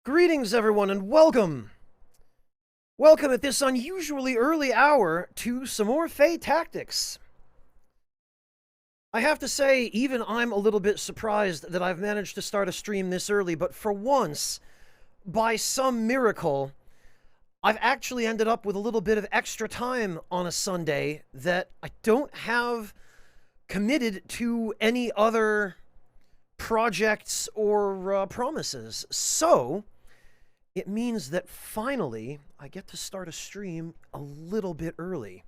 Greetings, everyone, and welcome! Welcome at this unusually early hour to some more Fae Tactics. I have to say, even I'm a little bit surprised that I've managed to start a stream this early, but for once, by some miracle, I've actually ended up with a little bit of extra time on a Sunday that I don't have committed to any other projects or promises. So it means that finally I get to start a stream a little bit early.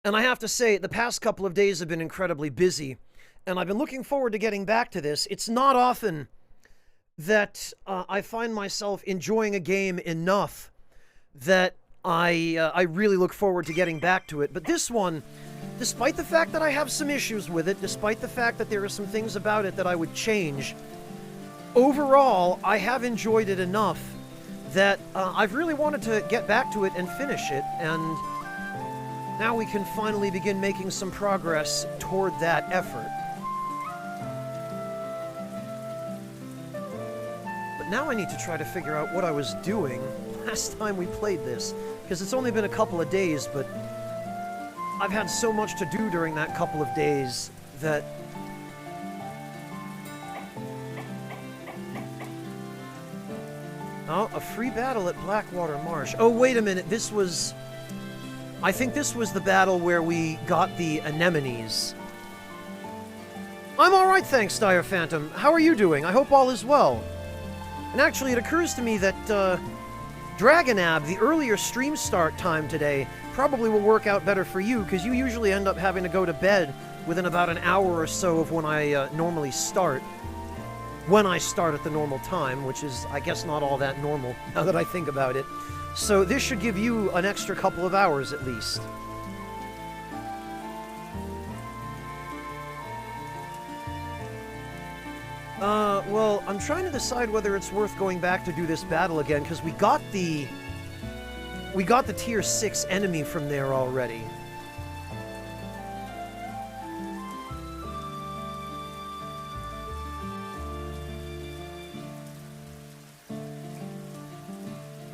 And I have to say, the past couple of days have been incredibly busy, and I've been looking forward to getting back to this. It's not often that I find myself enjoying a game enough that I really look forward to getting back to it. But this one, despite the fact that I have some issues with it, despite the fact that there are some things about it that I would change, overall, I have enjoyed it enough that I've really wanted to get back to it and finish it, and now we can finally begin making some progress toward that effort. But now I need to try to figure out what I was doing last time we played this, because it's only been a couple of days, but I've had so much to do during that couple of days that oh, a free battle at Blackwater Marsh. Oh, wait a minute, this was... I think this was the battle where we got the anemones. I'm alright, thanks, Dire Phantom. How are you doing? I hope all is well. And actually, it occurs to me that, Dragonab, the earlier stream start time today, probably will work out better for you, because you usually end up having to go to bed within about an hour or so of when I normally start. When I start at the normal time, which is, I guess, not all that normal, now that I think about it. So this should give you an extra couple of hours, at least. Well, I'm trying to decide whether it's worth going back to do this battle again, because we got the tier 6 enemy from there already.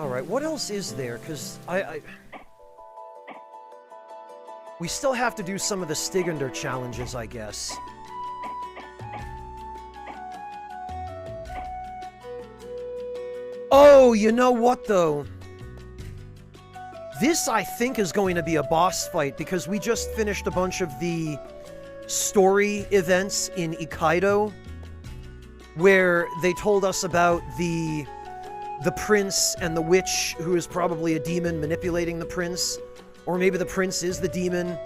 Alright, what else is there? Because we still have to do some of the Stigender challenges, I guess. Oh, you know what, though? This, I think, is going to be a boss fight, because we just finished a bunch of the story events in Ikaido, where they told us about the prince and the witch, who is probably a demon manipulating the prince. Or maybe the prince is the demon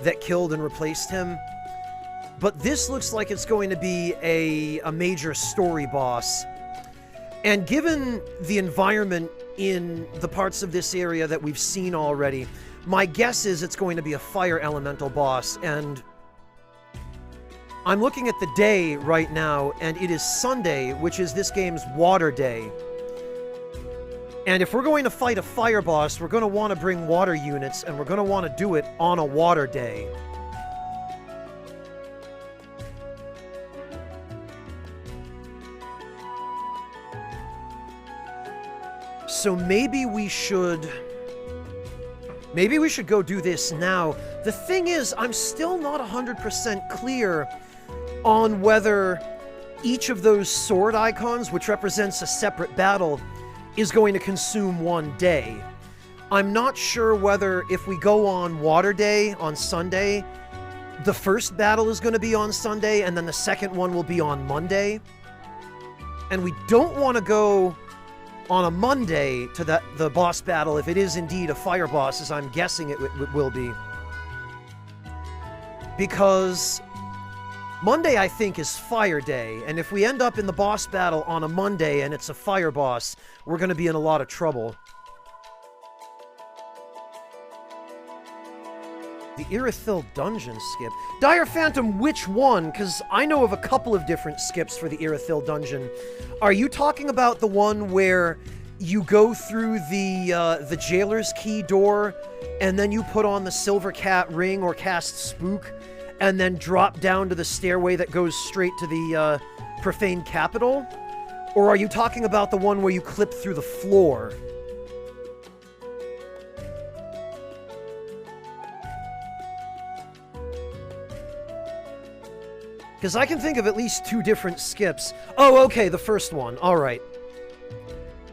that killed and replaced him. But this looks like it's going to be a major story boss. And given the environment in the parts of this area that we've seen already, my guess is it's going to be a fire elemental boss. And I'm looking at the day right now, and it is Sunday, which is this game's water day. And if we're going to fight a fire boss, we're going to want to bring water units, and we're going to want to do it on a water day. So maybe we should go do this now. The thing is, I'm still not 100% clear on whether each of those sword icons, which represents a separate battle, is going to consume one day. I'm not sure whether if we go on Water Day on Sunday, the first battle is going to be on Sunday, and then the second one will be on Monday. And we don't want to go on a Monday to the boss battle if it is indeed a fire boss, as I'm guessing it will be. Because Monday, I think, is Fire Day, and if we end up in the boss battle on a Monday and it's a fire boss, we're going to be in a lot of trouble. The Irithyll dungeon skip. Dire Phantom, which one? Because I know of a couple of different skips for the Irithyll dungeon. Are you talking about the one where you go through the jailer's key door, and then you put on the Silver Cat ring or cast Spook, and then drop down to the stairway that goes straight to the Profane Capital? Or are you talking about the one where you clip through the floor? Because I can think of at least 2 different skips. Oh, okay, the first one. All right.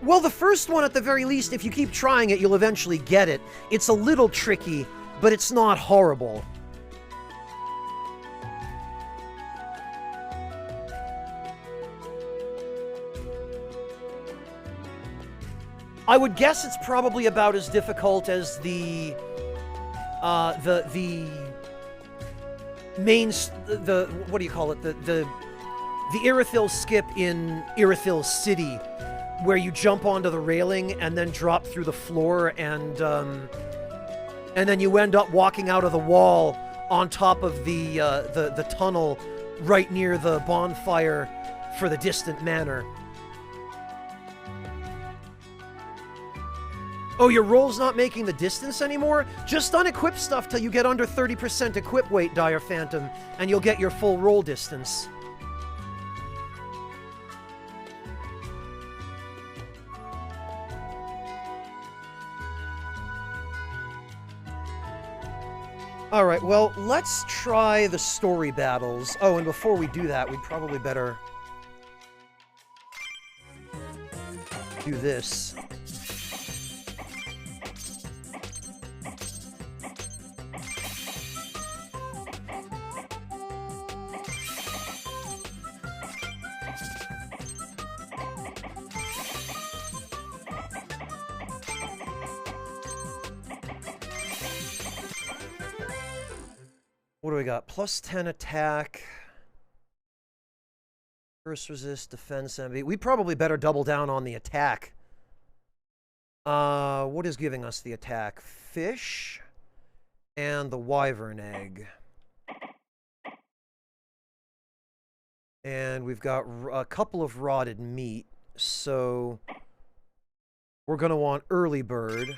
Well, the first one, at the very least, if you keep trying it, you'll eventually get it. It's a little tricky, but it's not horrible. I would guess it's probably about as difficult as the main, what do you call it? The Irithyll skip in Irithyll City, where you jump onto the railing and then drop through the floor, and then you end up walking out of the wall on top of the tunnel right near the bonfire for the distant manor. Oh, your roll's not making the distance anymore? Just unequip stuff till you get under 30% equip weight, Dire Phantom, and you'll get your full roll distance. Alright, well, let's try the story battles. Oh, and before we do that, we'd probably better do this. What do we got? Plus 10 attack. Burst resist, defense, envy. We probably better double down on the attack. What is giving us the attack? Fish and the wyvern egg. And we've got a couple of rotted meat, so we're going to want early bird.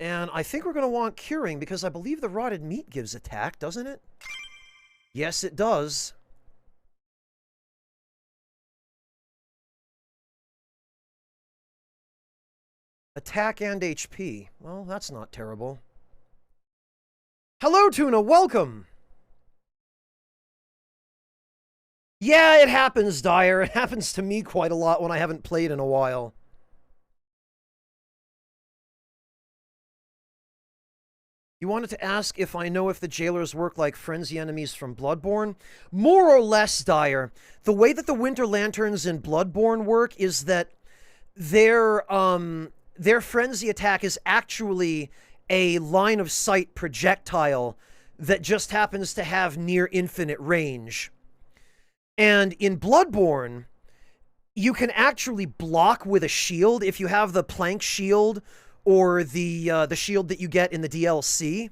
And I think we're going to want curing, because I believe the rotted meat gives attack, doesn't it? Yes, it does. Attack and HP. Well, that's not terrible. Hello, Tuna. Welcome. Yeah, it happens, Dire. It happens to me quite a lot when I haven't played in a while. You wanted to ask if I know if the jailers work like frenzy enemies from Bloodborne? More or less, Dire. The way that the Winter Lanterns in Bloodborne work is that their frenzy attack is actually a line-of-sight projectile that just happens to have near-infinite range. And in Bloodborne, you can actually block with a shield if you have the plank shield or the shield that you get in the DLC.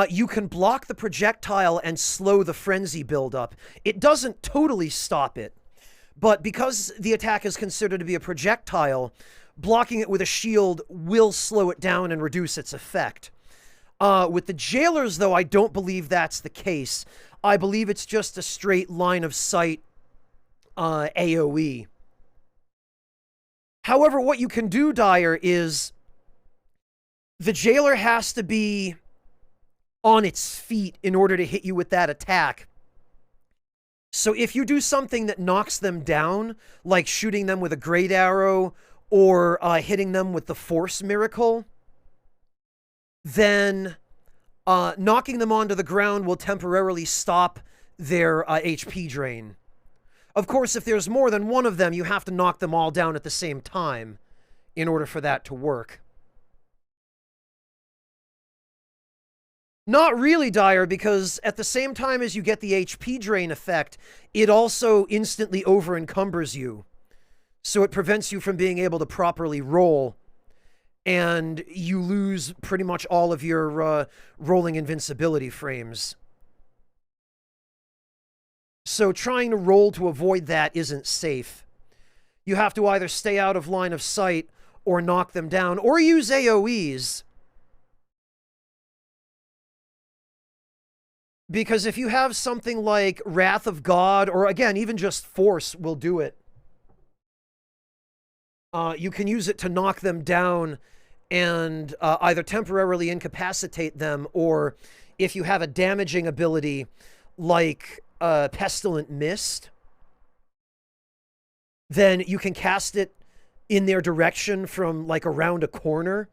You can block the projectile and slow the frenzy buildup. It doesn't totally stop it, but because the attack is considered to be a projectile, blocking it with a shield will slow it down and reduce its effect. With the jailers, though, I don't believe that's the case. I believe it's just a straight line of sight AoE. However, what you can do, Dire, is the jailer has to be on its feet in order to hit you with that attack. So if you do something that knocks them down, like shooting them with a great arrow or hitting them with the force miracle, then knocking them onto the ground will temporarily stop their HP drain. Of course, if there's more than one of them, you have to knock them all down at the same time in order for that to work. Not really, Dire, because at the same time as you get the HP drain effect, it also instantly over-encumbers you. So it prevents you from being able to properly roll, and you lose pretty much all of your rolling invincibility frames. So trying to roll to avoid that isn't safe. You have to either stay out of line of sight or knock them down, or use AoEs. Because if you have something like Wrath of God, or again, even just Force will do it. You can use it to knock them down and either temporarily incapacitate them, or if you have a damaging ability like Pestilent Mist, then you can cast it in their direction from like around a corner.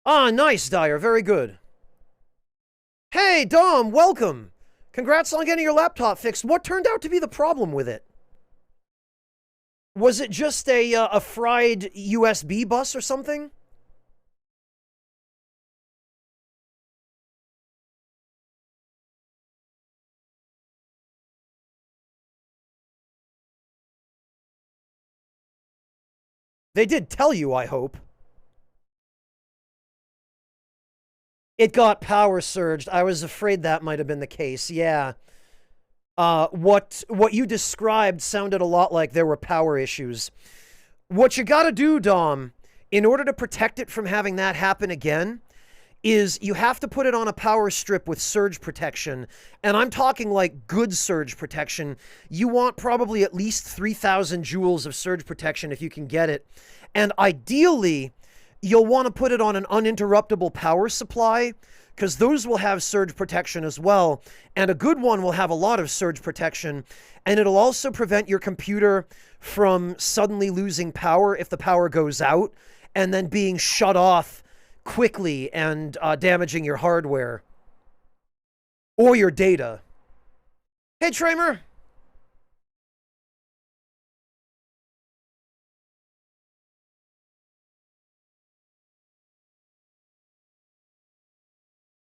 Ah, nice, Dyer. Very good. Hey, Dom, welcome. Congrats on getting your laptop fixed. What turned out to be the problem with it? Was it just a fried USB bus or something? They did tell you, I hope. It got power surged. I was afraid that might have been the case, yeah. What you described sounded a lot like there were power issues. What you gotta do, Dom, in order to protect it from having that happen again, is you have to put it on a power strip with surge protection. And I'm talking like good surge protection. You want probably at least 3,000 joules of surge protection if you can get it. And ideally, you'll want to put it on an uninterruptible power supply, because those will have surge protection as well. And a good one will have a lot of surge protection. And it'll also prevent your computer from suddenly losing power if the power goes out, and then being shut off quickly and damaging your hardware or your data. Hey, Tramer.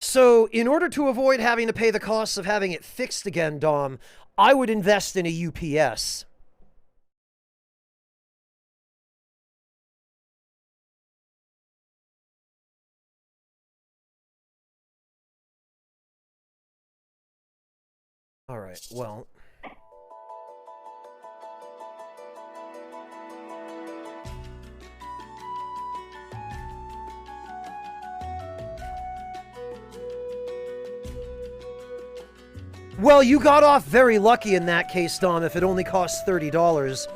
So, in order to avoid having to pay the costs of having it fixed again, Dom, I would invest in a UPS. All right, well. Well, you got off very lucky in that case, Dom, if it only costs $30.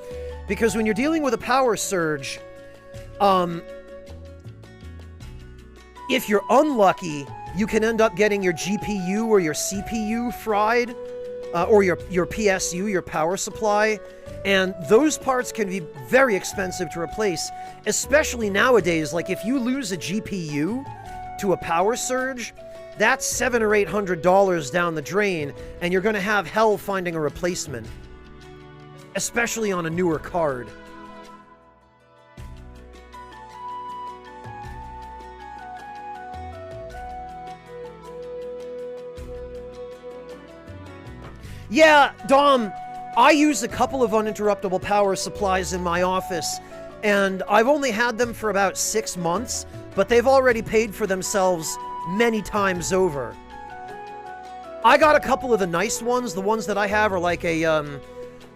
Because when you're dealing with a power surge, if you're unlucky, you can end up getting your GPU or your CPU fried, or your PSU, your power supply, and those parts can be very expensive to replace, especially nowadays. Like, if you lose a GPU to a power surge, that's $700 or $800 down the drain, and you're going to have hell finding a replacement, especially on a newer card. Yeah, Dom, I use a couple of uninterruptible power supplies in my office, and I've only had them for about 6 months, but they've already paid for themselves many times over. I got a couple of the nice ones. The ones that I have are like a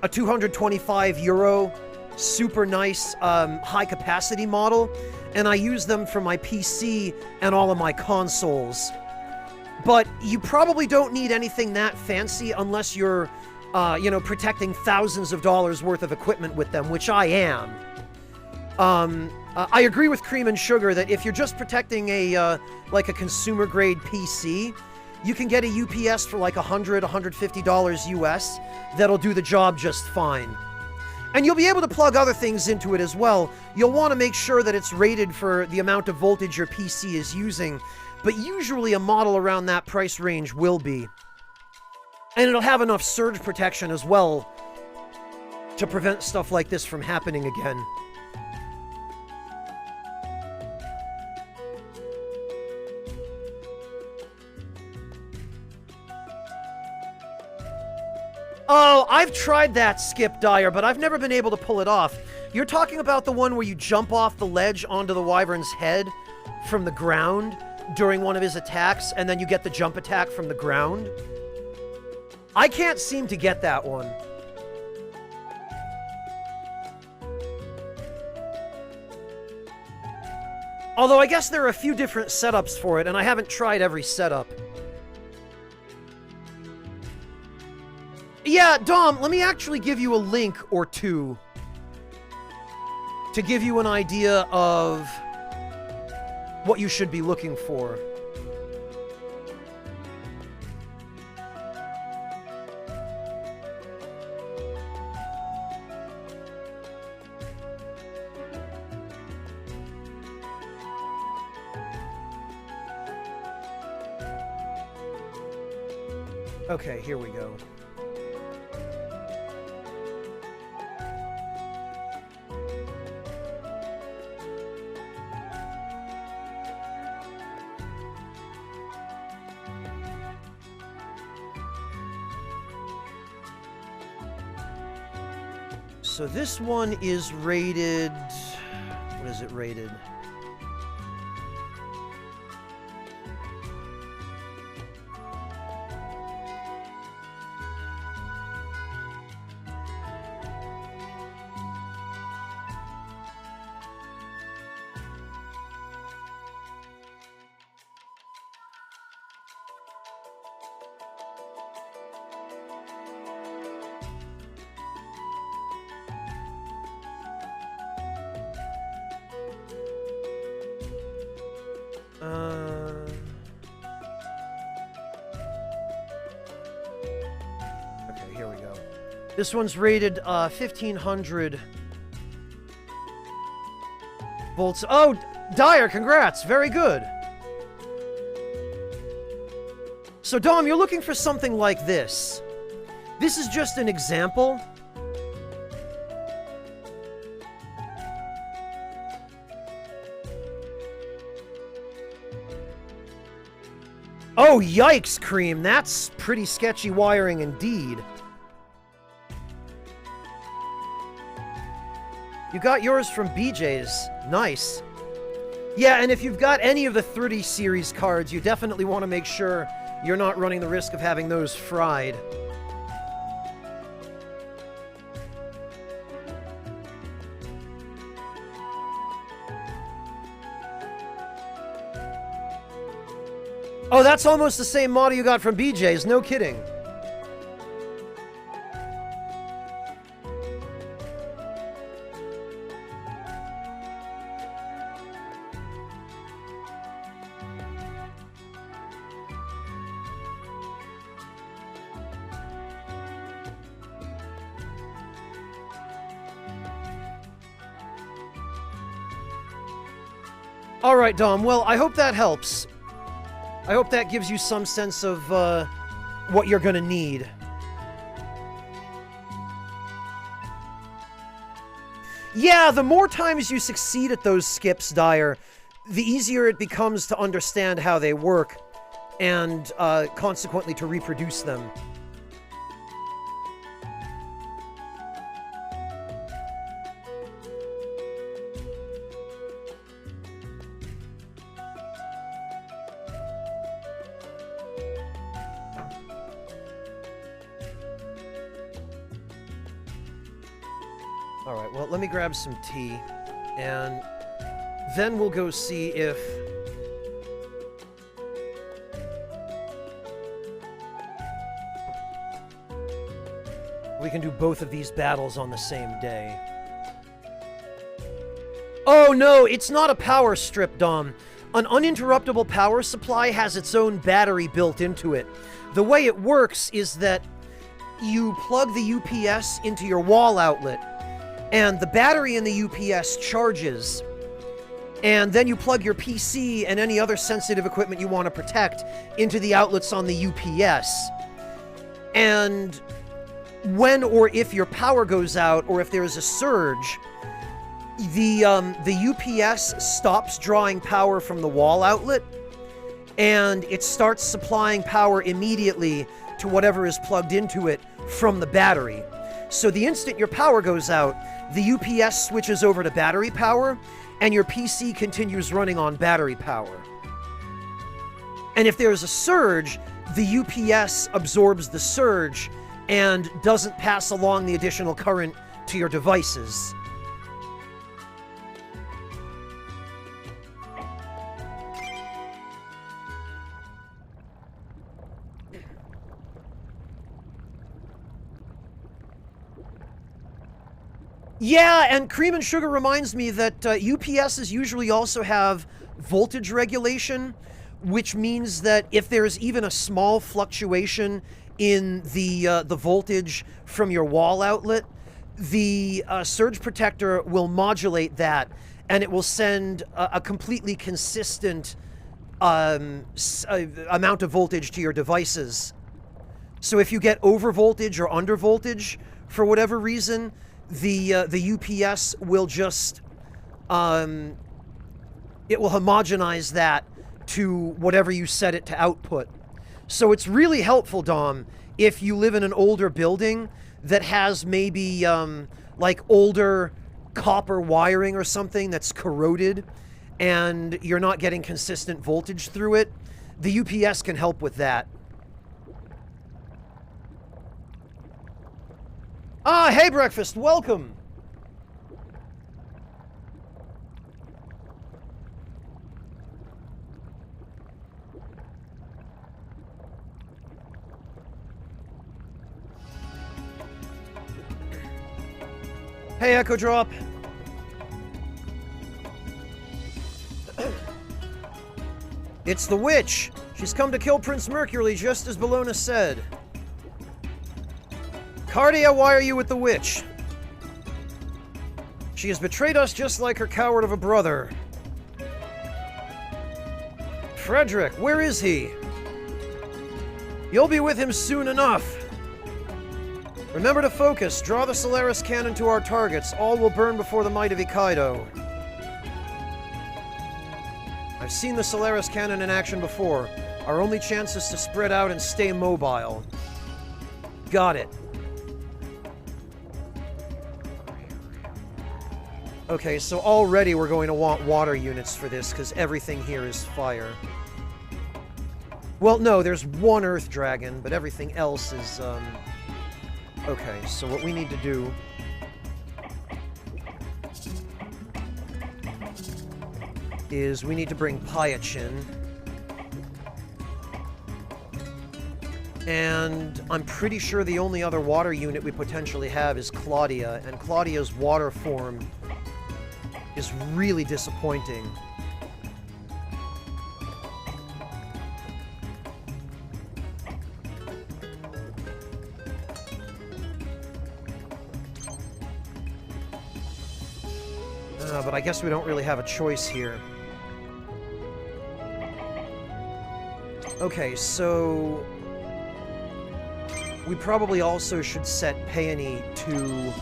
225 euro, super nice, high capacity model, and I use them for my PC and all of my consoles. But you probably don't need anything that fancy unless you're, protecting thousands of dollars worth of equipment with them, which I am. I agree with Cream and Sugar that if you're just protecting a consumer-grade PC, you can get a UPS for like $100, $150 US that'll do the job just fine. And you'll be able to plug other things into it as well. You'll want to make sure that it's rated for the amount of voltage your PC is using, but usually a model around that price range will be. And it'll have enough surge protection as well to prevent stuff like this from happening again. Oh, I've tried that, Skip Dyer, but I've never been able to pull it off. You're talking about the one where you jump off the ledge onto the wyvern's head from the ground during one of his attacks, and then you get the jump attack from the ground. I can't seem to get that one. Although I guess there are a few different setups for it, and I haven't tried every setup. Yeah, Dom, let me actually give you a link or two to give you an idea of what you should be looking for. Okay, here we go. So this one is rated... What is it rated? Okay, here we go. This one's rated 1500 volts. Oh, Dyer, congrats! Very good. So, Dom, you're looking for something like this. This is just an example. Oh, yikes, Cream. That's pretty sketchy wiring indeed. You got yours from BJ's. Nice. Yeah, and if you've got any of the 30 series cards, you definitely want to make sure you're not running the risk of having those fried. Oh, that's almost the same model you got from BJ's, no kidding. All right, Dom, well, I hope that helps. I hope that gives you some sense of what you're gonna need. Yeah, the more times you succeed at those skips, Dyer, the easier it becomes to understand how they work, and consequently to reproduce them. Alright, well, let me grab some tea, and then we'll go see if... we can do both of these battles on the same day. Oh no, it's not a power strip, Dom. An uninterruptible power supply has its own battery built into it. The way it works is that you plug the UPS into your wall outlet, and the battery in the UPS charges, and then you plug your PC and any other sensitive equipment you want to protect into the outlets on the UPS. And when or if your power goes out, or if there is a surge, the UPS stops drawing power from the wall outlet, and it starts supplying power immediately to whatever is plugged into it from the battery. So the instant your power goes out, the UPS switches over to battery power, and your PC continues running on battery power. And if there's a surge, the UPS absorbs the surge and doesn't pass along the additional current to your devices. Yeah, and Cream and Sugar reminds me that UPSs usually also have voltage regulation, which means that if there's even a small fluctuation in the voltage from your wall outlet, the surge protector will modulate that, and it will send a completely consistent amount of voltage to your devices. So if you get over voltage or under voltage for whatever reason, the UPS will just it will homogenize that to whatever you set it to output. So it's really helpful, Dom, if you live in an older building that has maybe like older copper wiring or something that's corroded and you're not getting consistent voltage through it. The UPS can help with that. Ah, hey Breakfast, welcome! Hey Echo Drop! It's the witch! She's come to kill Prince Mercury just as Bellona said. Cardia, why are you with the witch? She has betrayed us just like her coward of a brother. Frederick, where is he? You'll be with him soon enough. Remember to focus. Draw the Solaris cannon to our targets. All will burn before the might of Ikaido. I've seen the Solaris cannon in action before. Our only chance is to spread out and stay mobile. Got it. Okay, so already we're going to want water units for this, because everything here is fire. Well, no, there's one Earth Dragon, but everything else is, Okay, so what we need to do... is we need to bring Pyachin. And I'm pretty sure the only other water unit we potentially have is Claudia, and Claudia's water form is really disappointing. But I guess we don't really have a choice here. Okay, so... we probably also should set Peony to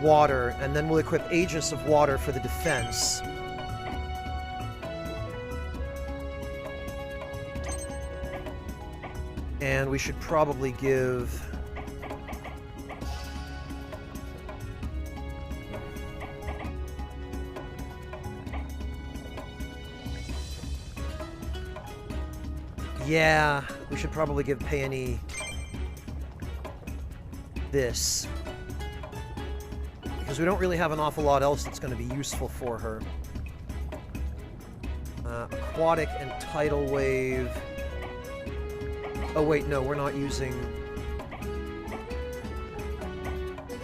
water, and then we'll equip Aegis of Water for the defense. And we should probably give... yeah, we should probably give Peony this. Because we don't really have an awful lot else that's going to be useful for her. Aquatic and Tidal Wave. Oh wait, no, we're not using...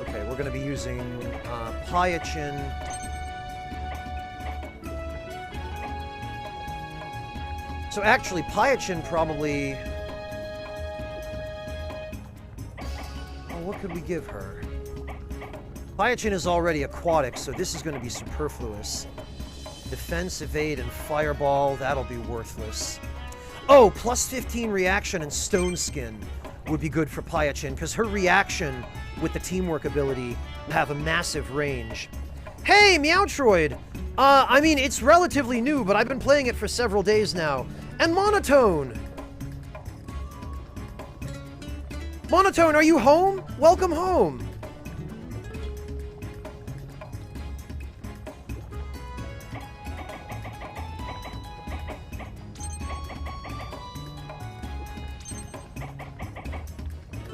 okay, we're going to be using Pyachin. So actually, Pyachin probably... well, what could we give her? Pyachin is already aquatic, so this is going to be superfluous. Defense, evade, and fireball, that'll be worthless. Oh, plus 15 reaction and stone skin would be good for Pyachin, because her reaction with the teamwork ability have a massive range. Hey, Meowtroid! I mean, it's relatively new, but I've been playing it for several days now. And Monotone! Monotone, are you home? Welcome home!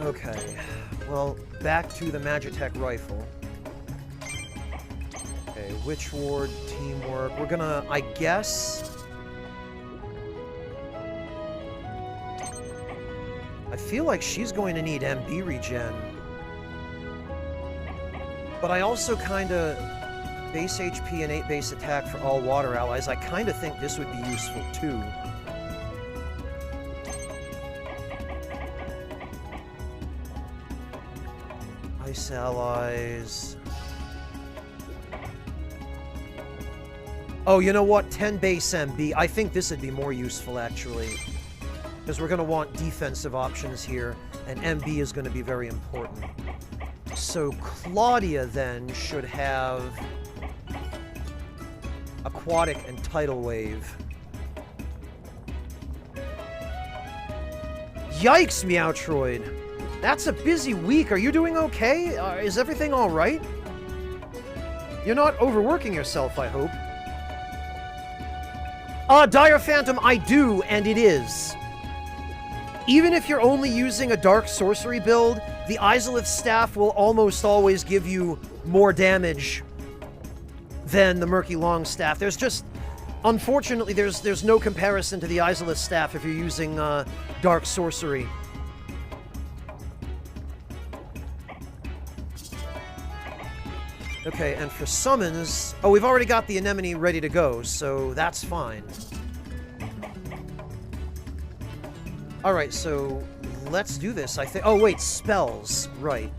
Okay, well, back to the Magitech rifle. Okay, Witch Ward, teamwork. We're gonna, I guess... I feel like she's going to need MB regen. But I also kinda... Base HP and 8 base attack for all water allies. I kinda think this would be useful too. Ice allies... Oh, you know what? 10 base MB. I think this would be more useful, actually. Because we're going to want defensive options here, and MB is going to be very important. So Claudia, then, should have... Aquatic and Tidal Wave. Yikes, Meowtroid! That's a busy week. Are you doing okay? Is everything alright? You're not overworking yourself, I hope. Dire Phantom, I do, and it is. Even if you're only using a Dark Sorcery build, the Izalith Staff will almost always give you more damage than the Murky Longstaff. There's just... Unfortunately, there's no comparison to the Izalith Staff if you're using Dark Sorcery. Okay, and for summons... Oh, we've already got the Anemone ready to go, so that's fine. Alright, so let's do this, I think. Oh, wait, spells. Right.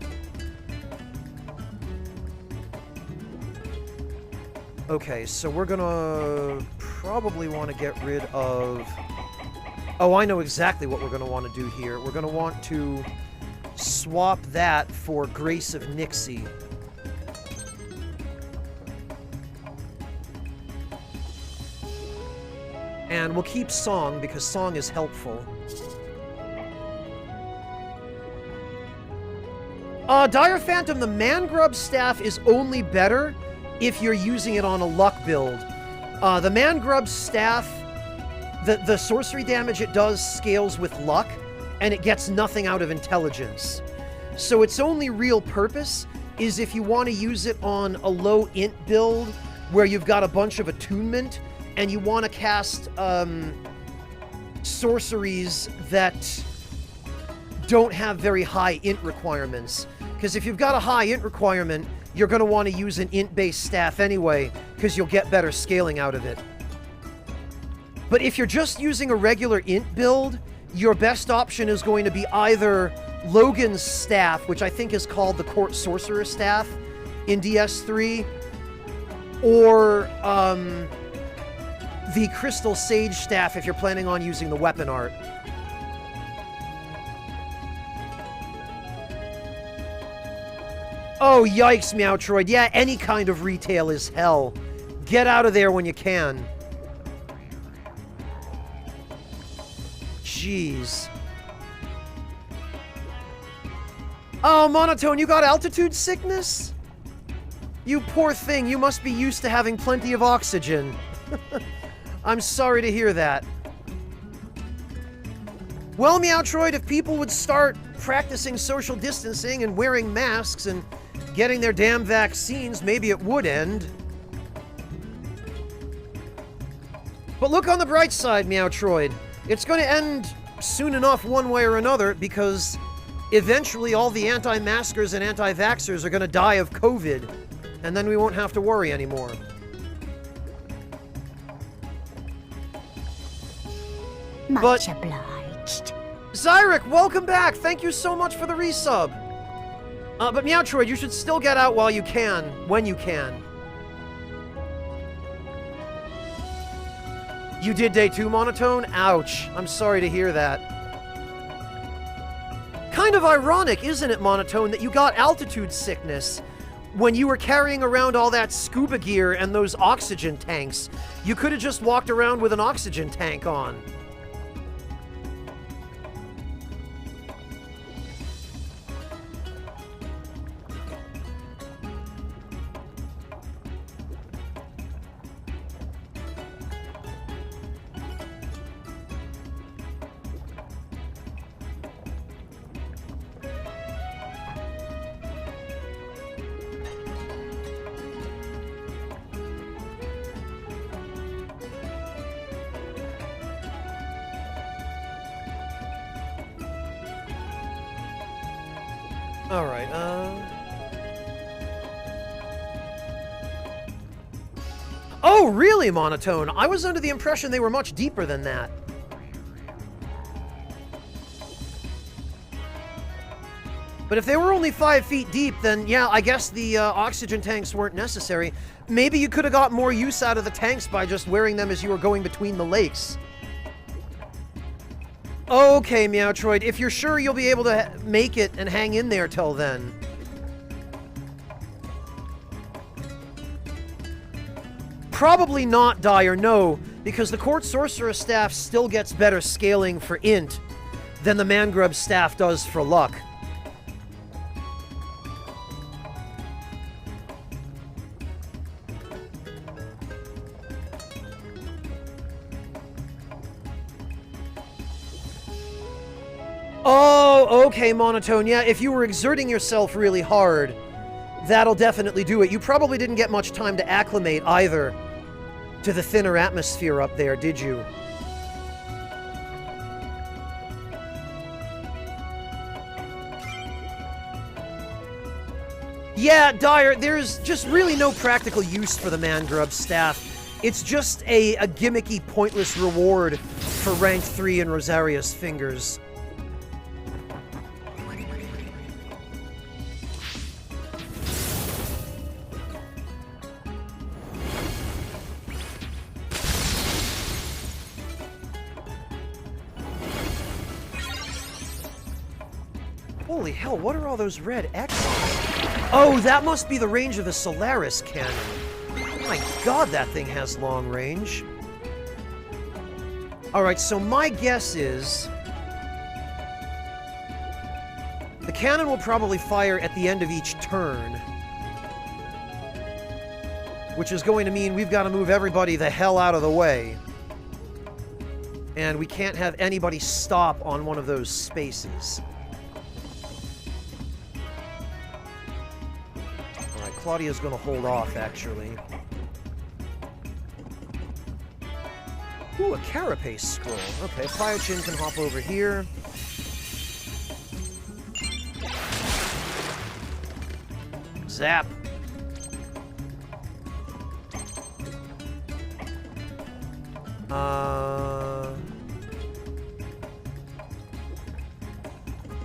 Okay, so we're gonna probably want to get rid of... Oh, I know exactly what we're gonna want to do here. We're gonna want to swap that for Grace of Nixie. And we'll keep Song, because Song is helpful. Dire Phantom, the Mangrub Staff is only better if you're using it on a luck build. The Mangrub Staff, the sorcery damage it does scales with luck, and it gets nothing out of intelligence. So its only real purpose is if you want to use it on a low int build where you've got a bunch of attunement, and you want to cast sorceries that don't have very high int requirements. Because if you've got a high int requirement, you're going to want to use an int-based staff anyway, because you'll get better scaling out of it. But if you're just using a regular int build, your best option is going to be either Logan's staff, which I think is called the Court Sorcerer Staff in DS3, or the Crystal Sage Staff if you're planning on using the weapon art. Oh, yikes, Meowtroid. Yeah, any kind of retail is hell. Get out of there when you can. Jeez. Oh, Monotone, you got altitude sickness? You poor thing, you must be used to having plenty of oxygen. I'm sorry to hear that. Well, Meowtroid, if people would start practicing social distancing and wearing masks and getting their damn vaccines, maybe it would end. But look on the bright side, Meowtroid. It's going to end soon enough one way or another, because eventually all the anti-maskers and anti-vaxxers are going to die of COVID, and then we won't have to worry anymore. Much obliged. Zyric, welcome back! Thank you so much for the resub! But Meowtroid, you should still get out while you can, when you can. You did day 2, Monotone? Ouch. I'm sorry to hear that. Kind of ironic, isn't it, Monotone, that you got altitude sickness when you were carrying around all that scuba gear and those oxygen tanks. You could have just walked around with an oxygen tank on. Alright, Oh, really, Monotone? I was under the impression they were much deeper than that. But if they were only 5 feet deep, then yeah, I guess the oxygen tanks weren't necessary. Maybe you could have got more use out of the tanks by just wearing them as you were going between the lakes. Okay, Meowtroid, if you're sure you'll be able to make it and hang in there till then. Probably not, Dire, no, because the Court Sorcerer staff still gets better scaling for int than the Mangrub staff does for luck. Oh, okay, Monotone. Yeah, if you were exerting yourself really hard, that'll definitely do it. You probably didn't get much time to acclimate either to the thinner atmosphere up there, did you? Yeah, Dire, there's just really no practical use for the Mangrub staff. It's just a gimmicky, pointless reward for rank 3 in Rosaria's fingers. Holy hell, what are all those red X's? Oh, that must be the range of the Solaris cannon. My god, that thing has long range. Alright, so my guess is the cannon will probably fire at the end of each turn, which is going to mean we've got to move everybody the hell out of the way. And we can't have anybody stop on one of those spaces. Claudia's gonna hold off, actually. Ooh, a carapace scroll. Okay, Firechin can hop over here. Zap.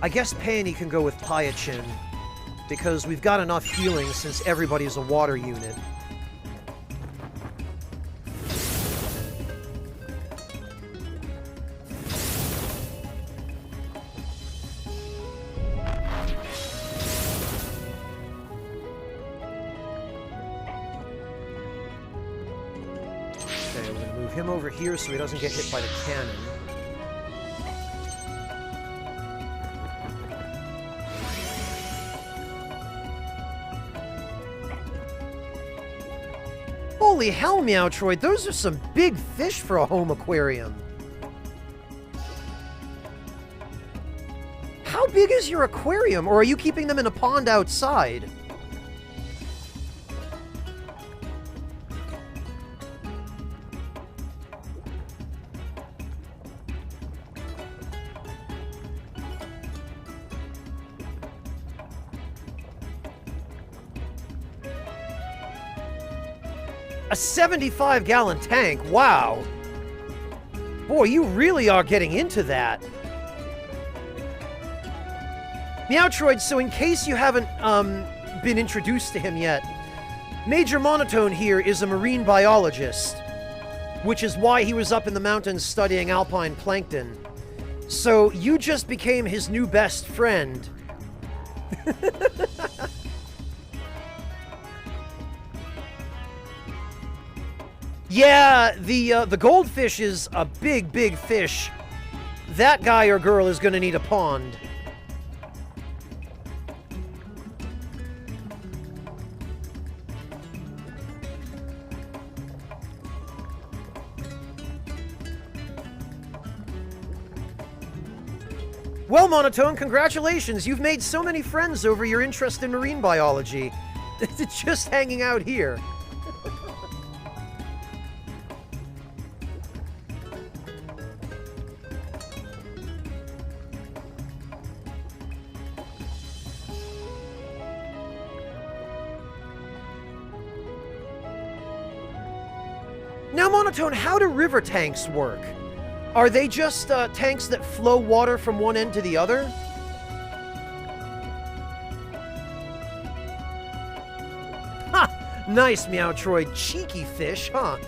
I guess Peony can go with Pyachin, because we've got enough healing since everybody's a water unit. Okay, we're gonna move him over here so he doesn't get hit by the cannon. Holy hell, Meowtroid, those are some big fish for a home aquarium. How big is your aquarium, or are you keeping them in a pond outside? A 75-gallon tank, wow. Boy, you really are getting into that. Meowtroid, so in case you haven't been introduced to him yet, Major Monotone here is a marine biologist, which is why he was up in the mountains studying alpine plankton. So you just became his new best friend. Yeah, the goldfish is a big, big fish. That guy or girl is going to need a pond. Well, Monotone, congratulations. You've made so many friends over your interest in marine biology. It's just hanging out here. Now, Monotone, how do river tanks work? Are they just tanks that flow water from one end to the other? Ha! Nice, Meowtroid. Cheeky fish, huh?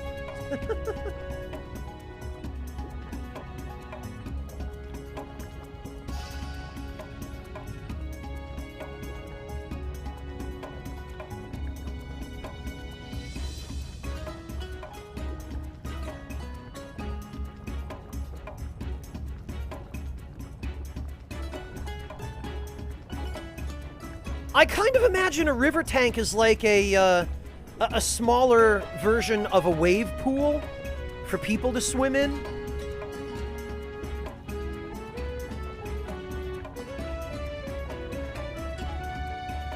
I kind of imagine a river tank as like a smaller version of a wave pool for people to swim in.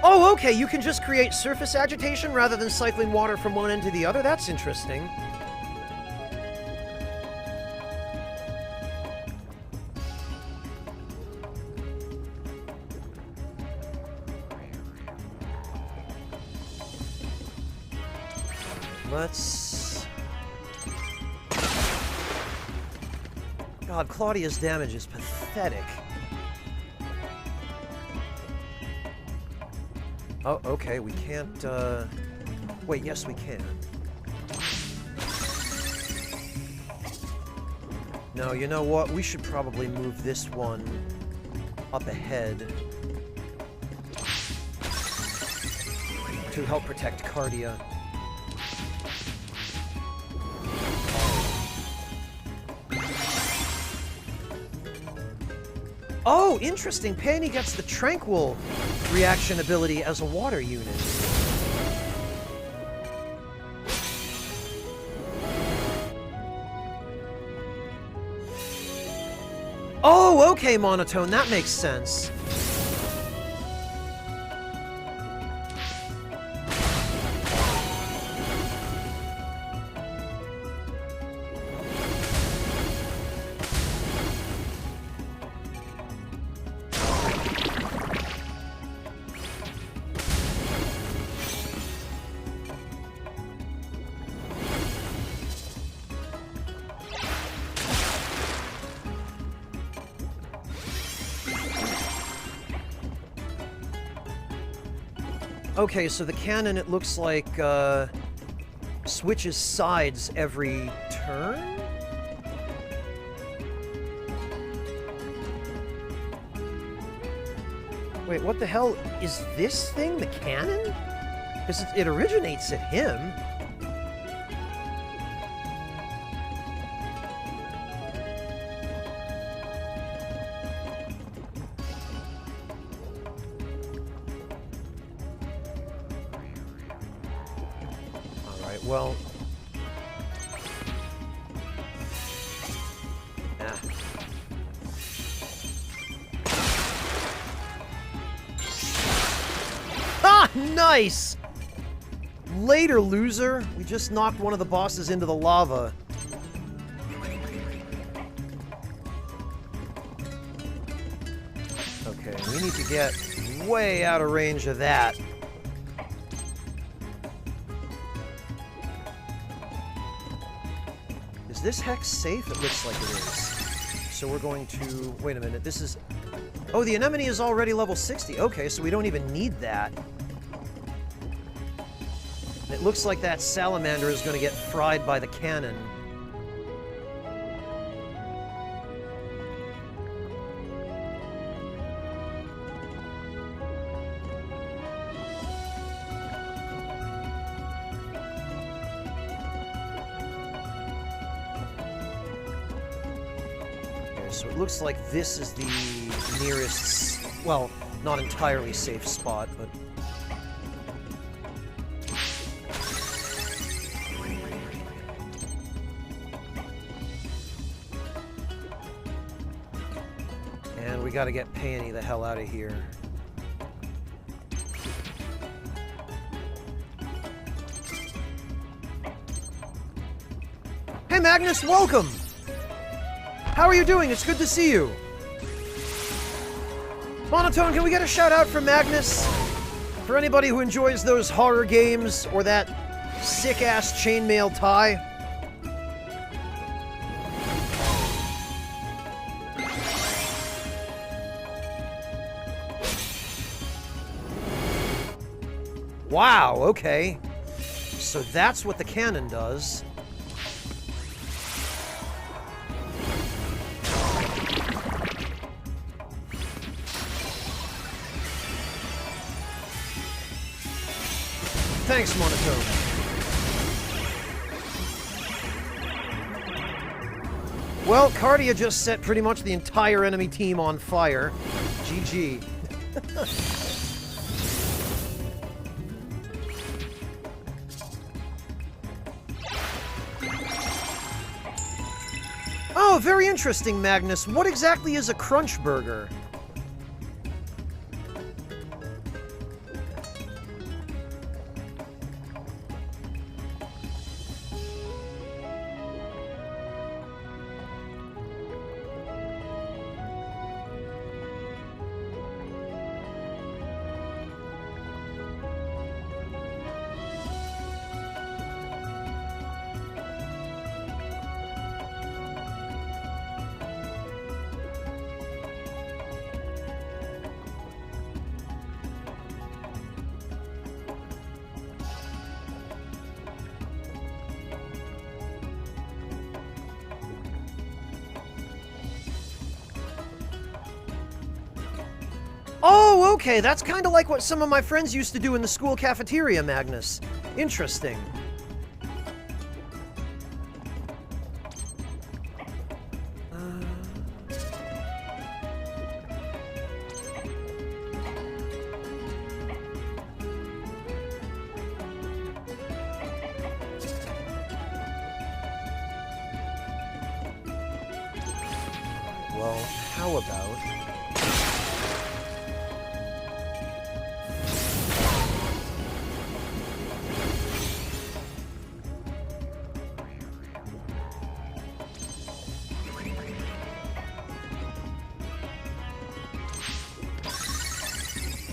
Oh, okay, you can just create surface agitation rather than cycling water from one end to the other? That's interesting. Let's... God, Claudia's damage is pathetic. Oh, okay, we can't, Wait, yes, we can. No, you know what? We should probably move this one up ahead to help protect Cardia. Oh, interesting. Penny gets the Tranquil reaction ability as a water unit. Oh, okay, Monotone. That makes sense. Okay, so the cannon, it looks like, switches sides every turn? Wait, what the hell? Is this thing the cannon? Because it originates at him. Well... Ah, nice! Later, loser. We just knocked one of the bosses into the lava. Okay, we need to get way out of range of that. Is this hex safe? It looks like it is. So we're going to... Wait a minute, this is... Oh, the anemone is already level 60. Okay, so we don't even need that. It looks like that salamander is going to get fried by the cannon. So it looks like this is the nearest, well, not entirely safe spot, but... And we gotta get Peony the hell out of here. Hey Magnus, welcome! How are you doing? It's good to see you. Monotone, can we get a shout out from Magnus? For anybody who enjoys those horror games or that sick-ass chainmail tie. Wow, okay. So that's what the cannon does. Thanks, Monotone. Well, Cardia just set pretty much the entire enemy team on fire. GG. Oh, very interesting, Magnus. What exactly is a crunch burger? Oh, okay, that's kind of like what some of my friends used to do in the school cafeteria, Magnus. Interesting. Well, how about...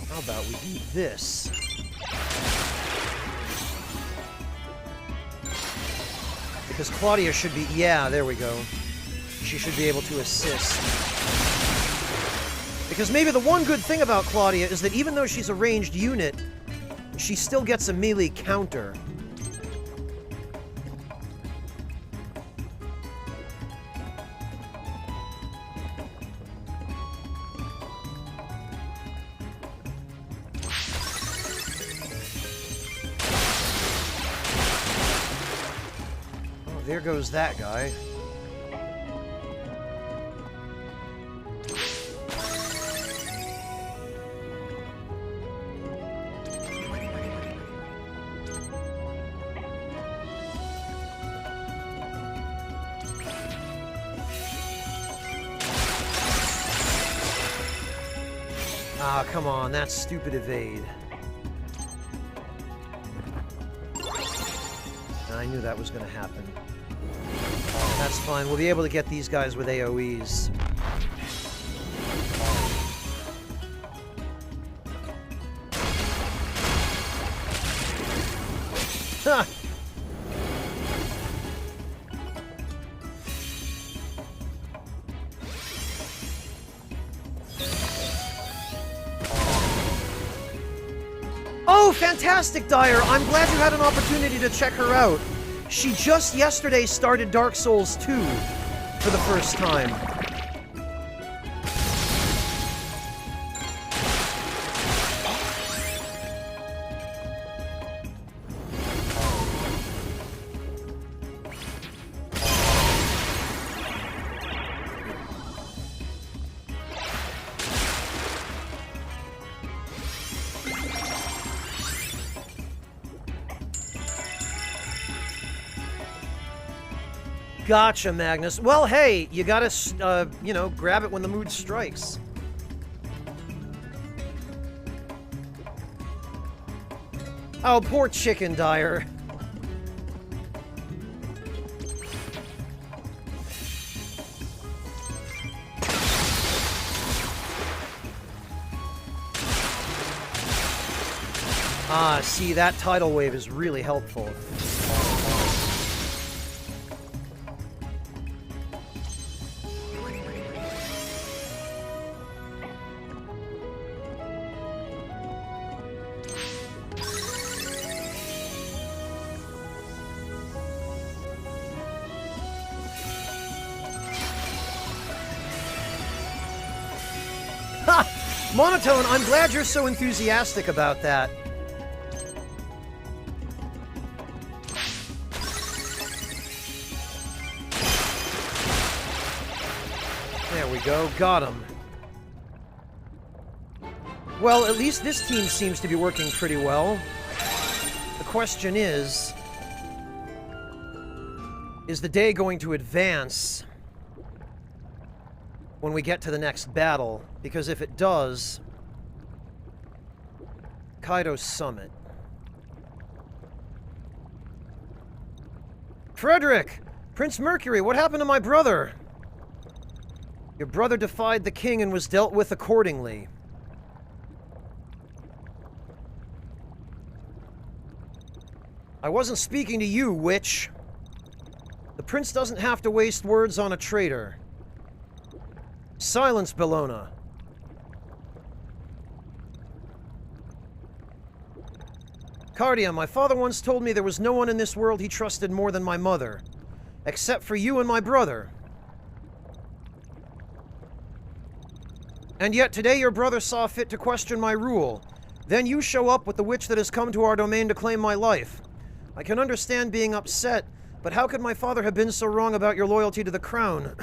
How about we do this? Because Claudia should be... Yeah, there we go. She should be able to assist. Because maybe the one good thing about Claudia is that even though she's a ranged unit, she still gets a melee counter. There goes that guy. Ah, come on, that's stupid evade. I knew that was going to happen. That's fine. We'll be able to get these guys with AoEs. Ha! Oh, fantastic, Dyer! I'm glad you had an opportunity to check her out. She just yesterday started Dark Souls 2 for the first time. Gotcha, Magnus. Well, hey, you gotta, you know, grab it when the mood strikes. Oh, poor chicken, Dyer. Ah, see, that tidal wave is really helpful. Monotone, I'm glad you're so enthusiastic about that. There we go, got him. Well, at least this team seems to be working pretty well. The question is the day going to advance when we get to the next battle? Because if it does, Kaido's Summit. Frederick! Prince Mercury, what happened to my brother? Your brother defied the king and was dealt with accordingly. I wasn't speaking to you, witch. The prince doesn't have to waste words on a traitor. Silence, Bellona. Cardia, my father once told me there was no one in this world he trusted more than my mother. Except for you and my brother. And yet today your brother saw fit to question my rule. Then you show up with the witch that has come to our domain to claim my life. I can understand being upset, but how could my father have been so wrong about your loyalty to the crown?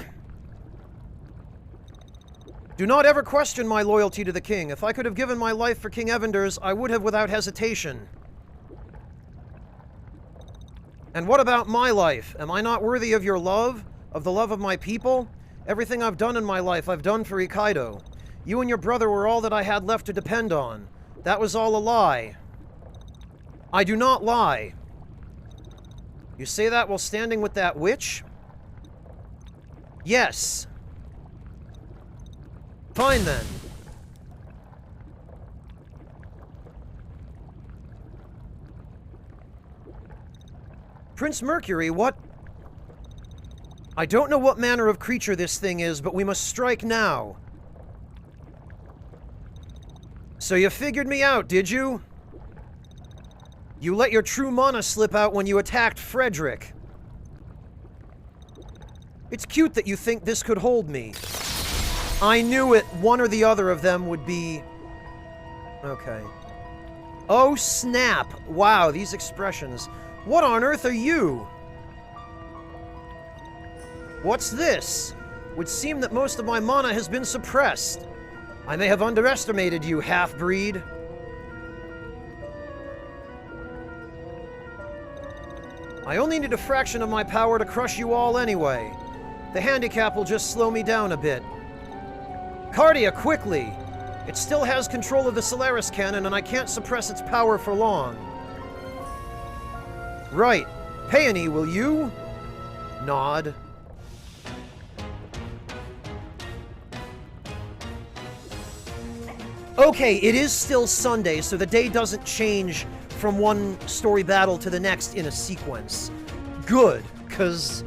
Do not ever question my loyalty to the king. If I could have given my life for King Evanders, I would have without hesitation. And what about my life? Am I not worthy of your love? Of the love of my people? Everything I've done in my life, I've done for Ikaido. You and your brother were all that I had left to depend on. That was all a lie. I do not lie. You say that while standing with that witch? Yes. Fine then. Prince Mercury, what? I don't know what manner of creature this thing is, but we must strike now. So you figured me out, did you? You let your true mana slip out when you attacked Frederick. It's cute that you think this could hold me. I knew it. One or the other of them would be... Okay. Oh, snap. Wow, these expressions. What on earth are you? What's this? Would seem that most of my mana has been suppressed. I may have underestimated you, half-breed. I only need a fraction of my power to crush you all anyway. The handicap will just slow me down a bit. Cardia, quickly! It still has control of the Solaris cannon, and I can't suppress its power for long. Right. Peony, will you? Nod. Okay, it is still Sunday, so the day doesn't change from one story battle to the next in a sequence. Good, because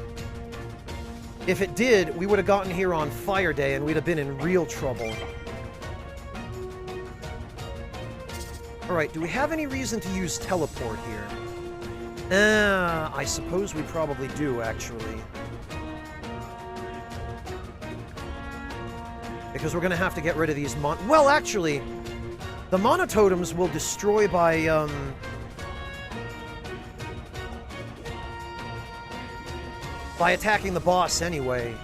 if it did, we would have gotten here on Fire Day and we'd have been in real trouble. Alright, do we have any reason to use teleport here? I suppose we probably do, actually. Because we're going to have to get rid of these well, actually, the monototems will destroy by attacking the boss anyway.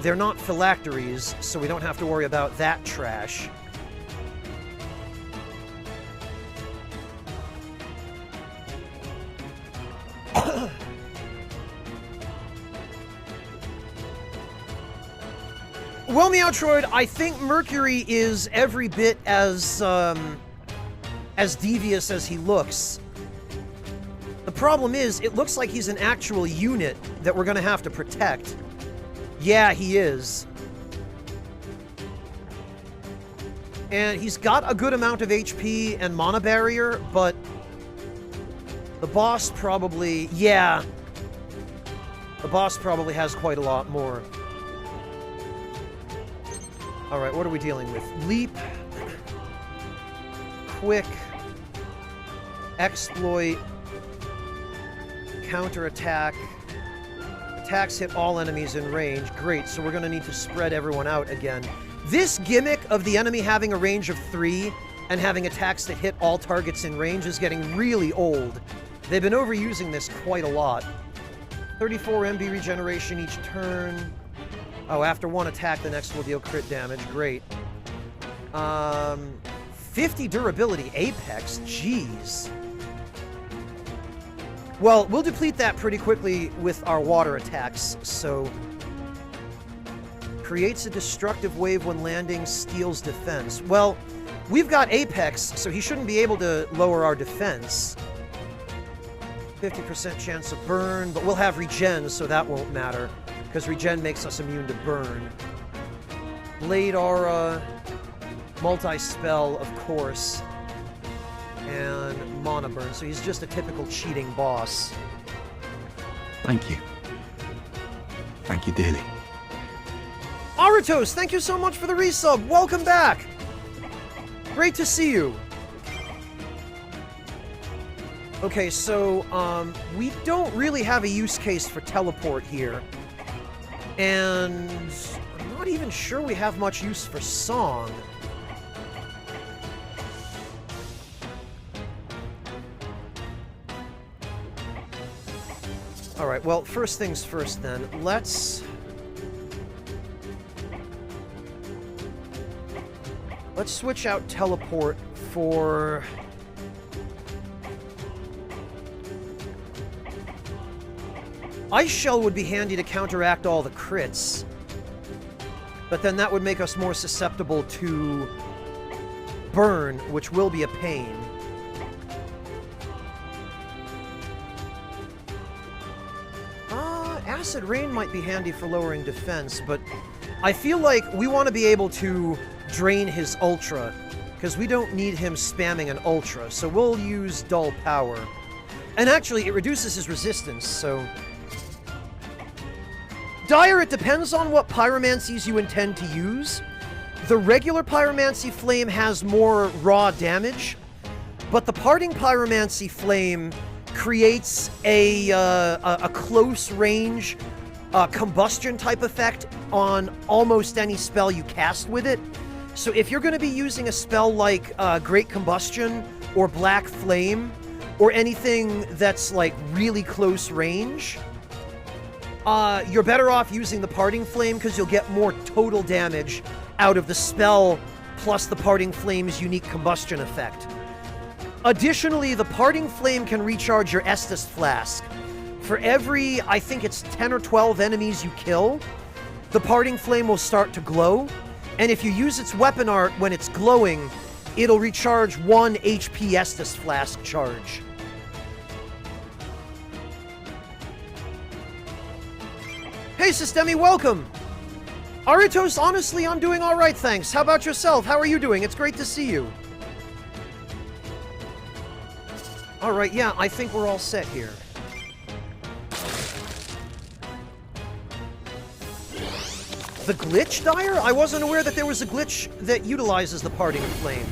They're not phylacteries, so we don't have to worry about that trash. Well, Meowtroid, I think Mercury is every bit as devious as he looks. The problem is, it looks like he's an actual unit that we're gonna have to protect. Yeah, he is. And he's got a good amount of HP and mana barrier, but the boss probably... Yeah. The boss probably has quite a lot more. Alright, what are we dealing with? Leap. Quick. Exploit. Counterattack. Attacks hit all enemies in range. Great, so we're going to need to spread everyone out again. This gimmick of the enemy having a range of 3 and having attacks that hit all targets in range is getting really old. They've been overusing this quite a lot. 34 MB regeneration each turn. Oh, after one attack, the next will deal crit damage. Great. 50 durability Apex. Jeez. Well, we'll deplete that pretty quickly with our water attacks, so... Creates a destructive wave when landing, steals defense. Well, we've got Apex, so he shouldn't be able to lower our defense. 50% chance of burn, but we'll have regen, so that won't matter, because regen makes us immune to burn. Blade Aura, multi-spell, of course, and mana burn, so he's just a typical cheating boss. Thank you. Thank you dearly. Aratos, thank you so much for the resub. Welcome back. Great to see you. Okay, so, we don't really have a use case for teleport here. And I'm not even sure we have much use for song. Alright, well, first things first then. Let's switch out teleport for... Ice Shell would be handy to counteract all the crits. But then that would make us more susceptible to burn, which will be a pain. Acid Rain might be handy for lowering defense, but I feel like we want to be able to drain his Ultra, because we don't need him spamming an Ultra, so we'll use Dull Power. And actually, it reduces his resistance, so... Dire, it depends on what pyromancies you intend to use. The regular Pyromancy Flame has more raw damage, but the Parting Pyromancy Flame creates a close range combustion type effect on almost any spell you cast with it. So if you're going to be using a spell like Great Combustion or Black Flame or anything that's like really close range, you're better off using the Parting Flame because you'll get more total damage out of the spell plus the Parting Flame's unique combustion effect. Additionally, the Parting Flame can recharge your Estus Flask. For every, I think it's 10 or 12 enemies you kill, the Parting Flame will start to glow, and if you use its weapon art when it's glowing, it'll recharge 1 HP Estus Flask charge. Hey, Systemi, welcome! Aritos, honestly, I'm doing alright, thanks. How about yourself? How are you doing? It's great to see you. Alright, yeah, I think we're all set here. The glitch, Dire? I wasn't aware that there was a glitch that utilizes the Parting Flame.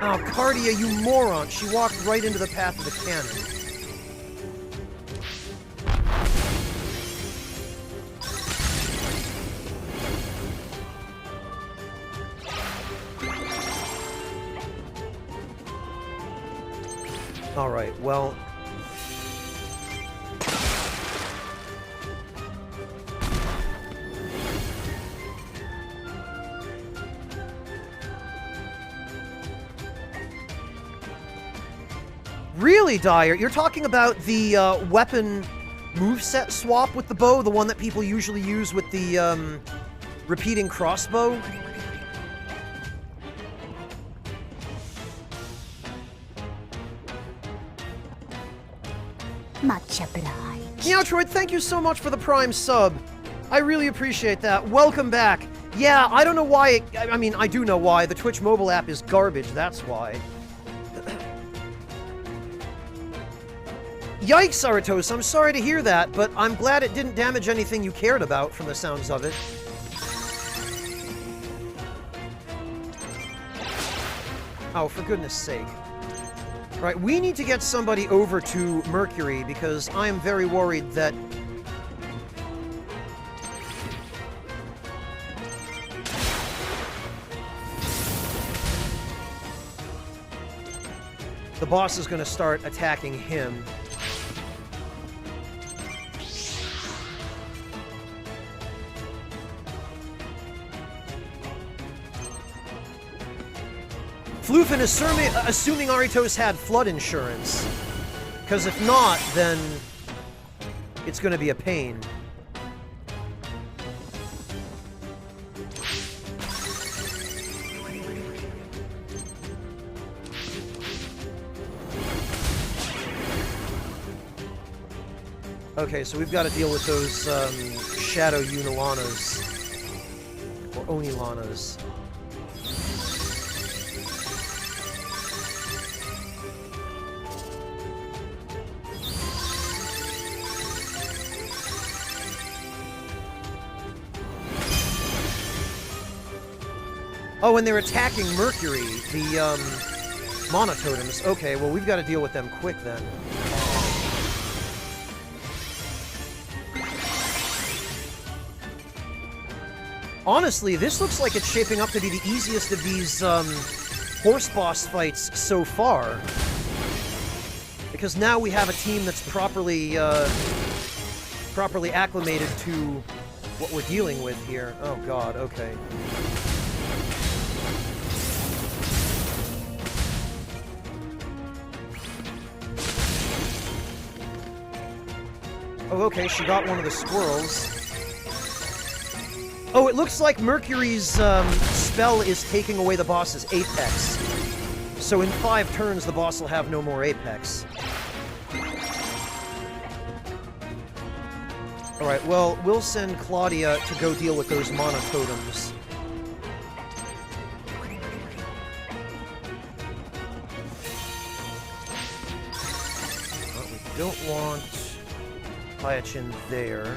Oh, Cardia, you moron! She walked right into the path of the cannon. Alright, well... Really, Dire? You're talking about the weapon moveset swap with the bow? The one that people usually use with the repeating crossbow? Much obliged. Meowtroid, thank you so much for the Prime sub. I really appreciate that. Welcome back. Yeah, I don't know why... I mean, I do know why. The Twitch mobile app is garbage, that's why. Yikes, Aratos, I'm sorry to hear that, but I'm glad it didn't damage anything you cared about from the sounds of it. Oh, for goodness sake. Right, we need to get somebody over to Mercury, because I am very worried that the boss is going to start attacking him. Floofin is assuming Aritos had flood insurance. Because if not, then it's going to be a pain. Okay, so we've got to deal with those Shadow Unilanas. Or Onilanas. Oh, and they're attacking Mercury, the monototems. Okay, well, we've got to deal with them quick then. Honestly, this looks like it's shaping up to be the easiest of these horse boss fights so far. Because now we have a team that's properly acclimated to what we're dealing with here. Oh god, okay. Oh, okay, she got one of the squirrels. Oh, it looks like Mercury's spell is taking away the boss's apex. So in 5 turns, the boss will have no more apex. Alright, well, we'll send Claudia to go deal with those monototems. Well, we don't want Hyachin there.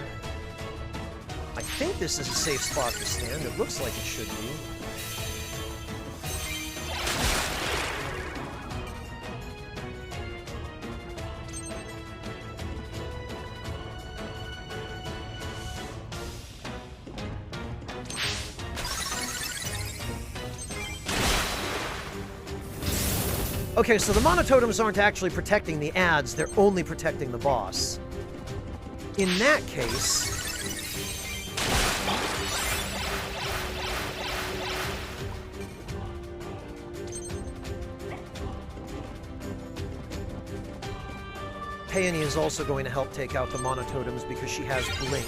I think this is a safe spot to stand. It looks like it should be. Okay, so the monototems aren't actually protecting the ads, they're only protecting the boss. In that case... Peony is also going to help take out the monototems because she has Blink.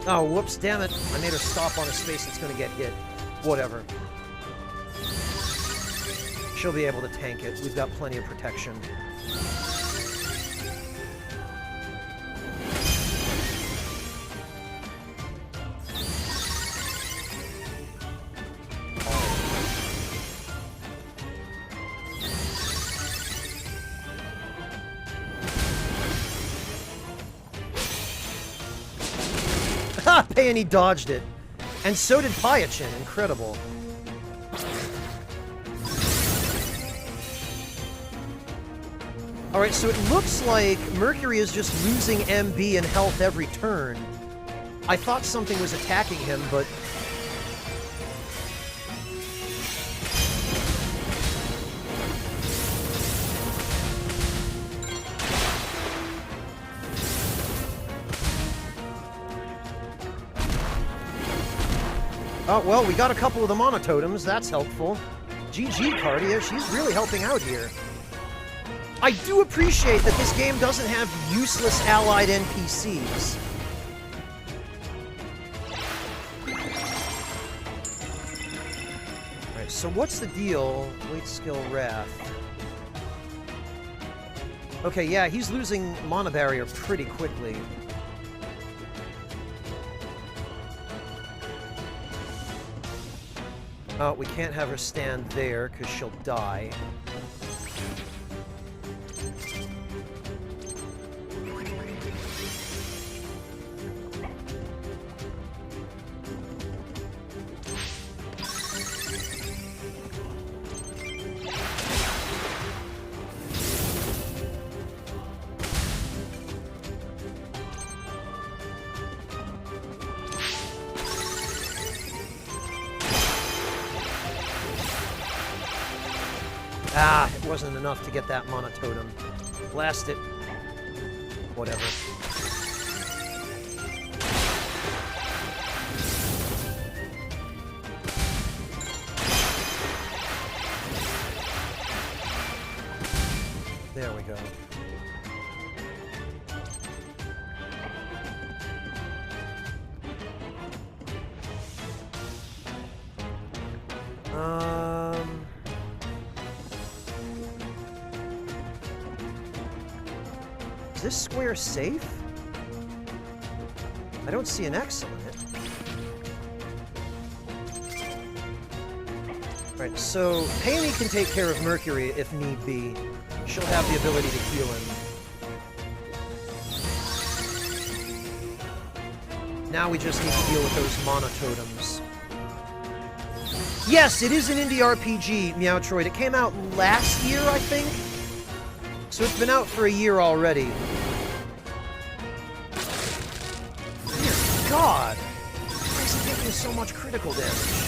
Oh, whoops, damn it. I made her stop on a space that's going to get hit. Whatever. She'll be able to tank it. We've got plenty of protection. Ha! Peony dodged it. And so did Pyachin. Incredible. Alright, so it looks like Mercury is just losing MB and health every turn. I thought something was attacking him, but... Oh, well, we got a couple of the monototems. That's helpful. GG, Cardia. She's really helping out here. I do appreciate that this game doesn't have useless allied NPCs. Alright, so what's the deal? Weight skill Wrath. Okay, yeah, he's losing Mana Barrier pretty quickly. Oh, we can't have her stand there, because she'll die. Ah, it wasn't enough to get that mana totem. Blast it. Whatever. There we go. Is this square safe? I don't see an X on it. Right, so Peony can take care of Mercury if need be. She'll have the ability to heal him. Now we just need to deal with those mana totems. Yes, it is an indie RPG, Meowtroid. It came out last year, I think? So it's been out for a year already. Dear God! Why is he taking so much critical damage?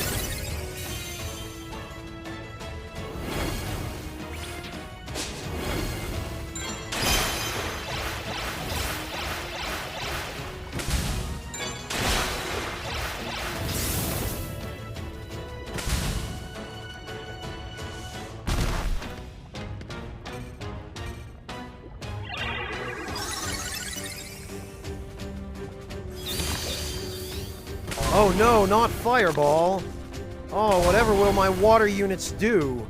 Oh no, not Fireball! Oh, whatever will my water units do?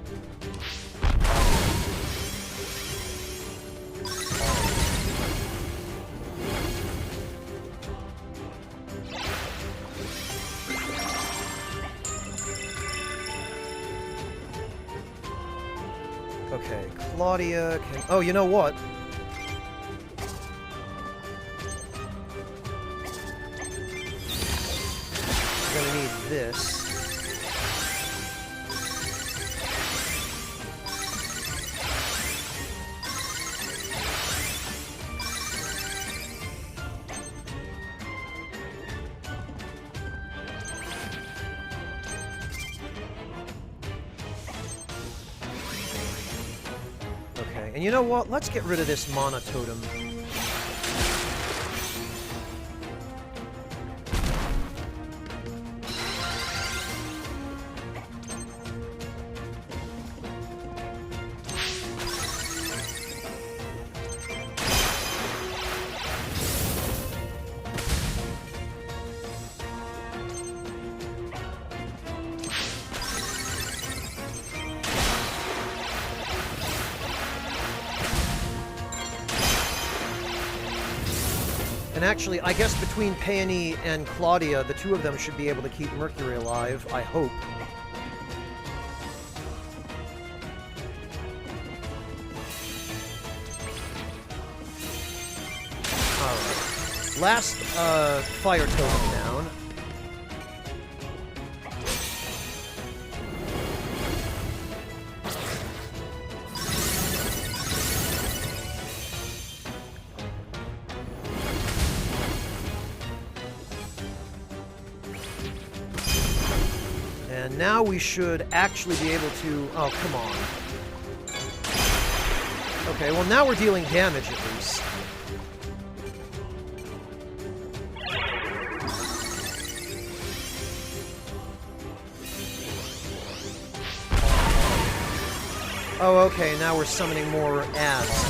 Okay, Claudia can... Oh, you know what? I'm gonna need this. Okay, and you know what? Let's get rid of this mana totem. And actually, I guess between Peony and Claudia, the two of them should be able to keep Mercury alive, I hope. Alright. Last, fire totem down. And now we should actually be able to... Oh, come on. Okay, well now we're dealing damage at least. Oh, okay, now we're summoning more ads.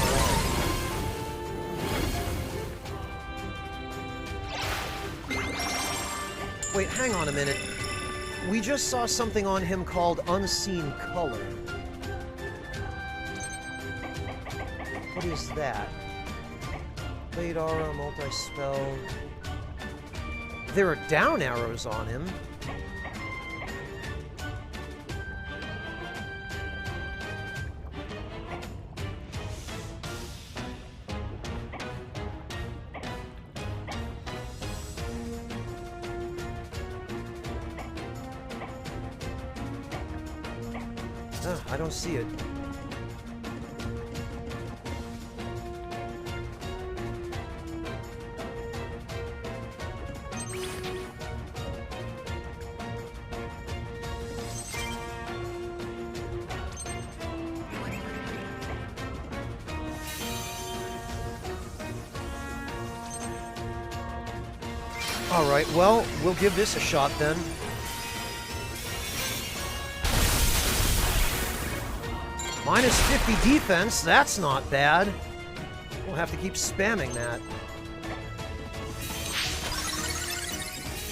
Wait, hang on a minute. We just saw something on him called Unseen Color. What is that? Blade Aura, Multi-Spell... There are down arrows on him. I don't see it. Alright, well, we'll give this a shot then. Minus 50 defense, that's not bad. We'll have to keep spamming that.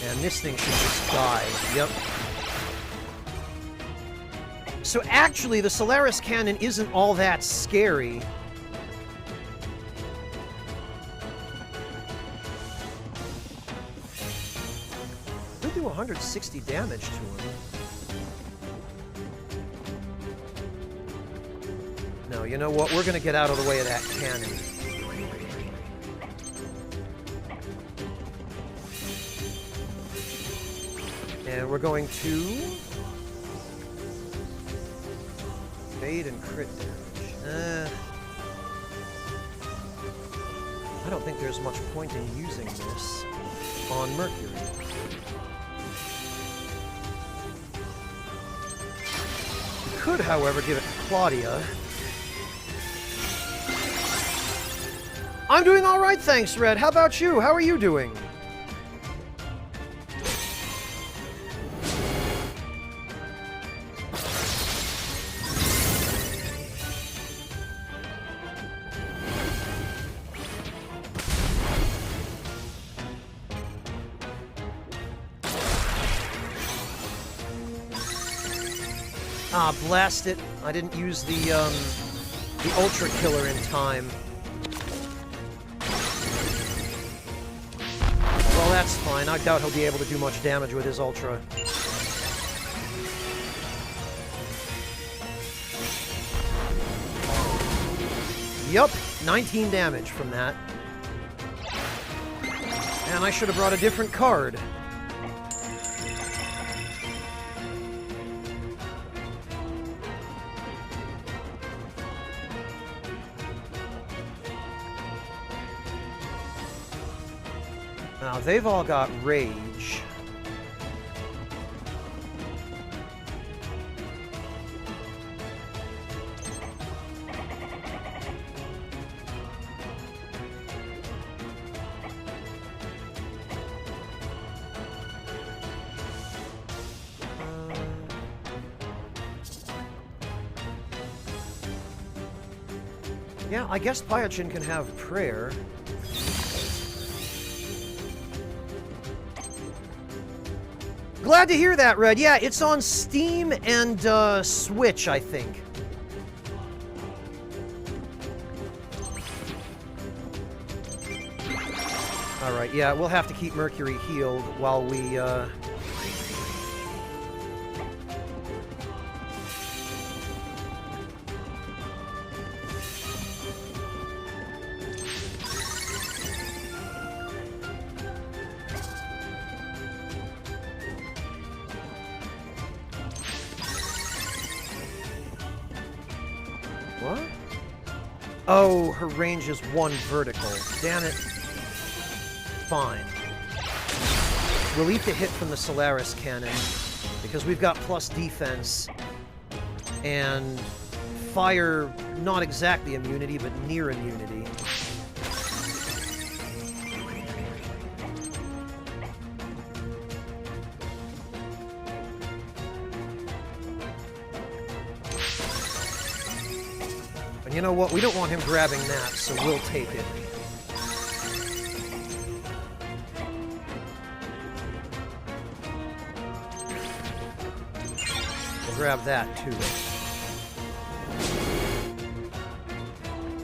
And this thing should just die. Yep. So actually, the Solaris Cannon isn't all that scary. We'll do 160 damage to him. No, you know what? We're gonna get out of the way of that cannon. And we're going to fade and crit damage. I don't think there's much point in using this on Mercury. We could, however, give it to Claudia. I'm doing all right, thanks, Red. How about you? How are you doing? Ah, blast it. I didn't use the Ultra Killer in time. Well, that's fine. I doubt he'll be able to do much damage with his Ultra. Yup, 19 damage from that. And I should have brought a different card. Now, they've all got Rage. Yeah, I guess Pyachin can have Prayer. Glad to hear that, Red. Yeah, it's on Steam and Switch, I think. Alright, yeah, we'll have to keep Mercury healed while we, What? Oh, her range is 1 vertical. Damn it. Fine. We'll eat the hit from the Solaris Cannon, because we've got plus defense, and fire, not exactly immunity, but near immunity. And you know what? We don't want him grabbing that, so we'll take it. We'll grab that, too.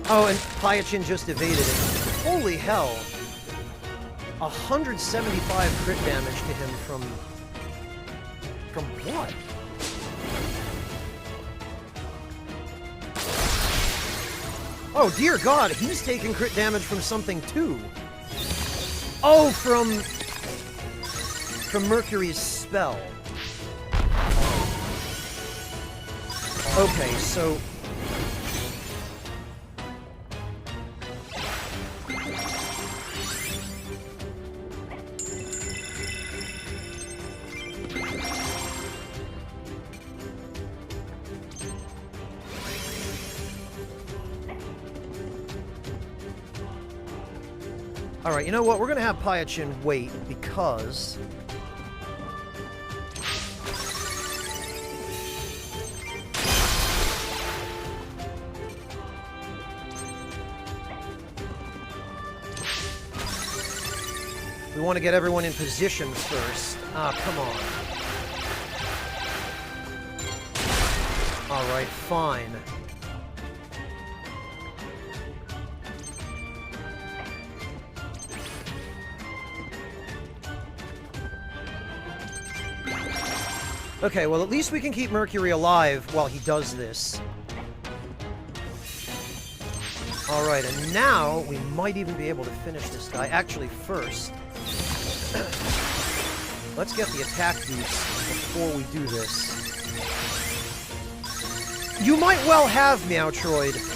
Oh, and Pyachin just evaded it. Holy hell! 175 crit damage to him from... From what? Oh, dear God, he's taking crit damage from something, too. Oh, from Mercury's spell. Okay, so... Alright, you know what? We're gonna have Pyachin wait, because... we want to get everyone in positions first. Ah, come on. Alright, fine. Okay, well, at least we can keep Mercury alive while he does this. Alright, and now we might even be able to finish this guy. Actually, first, let's get the attack boost before we do this. You might well have, Meowtroid.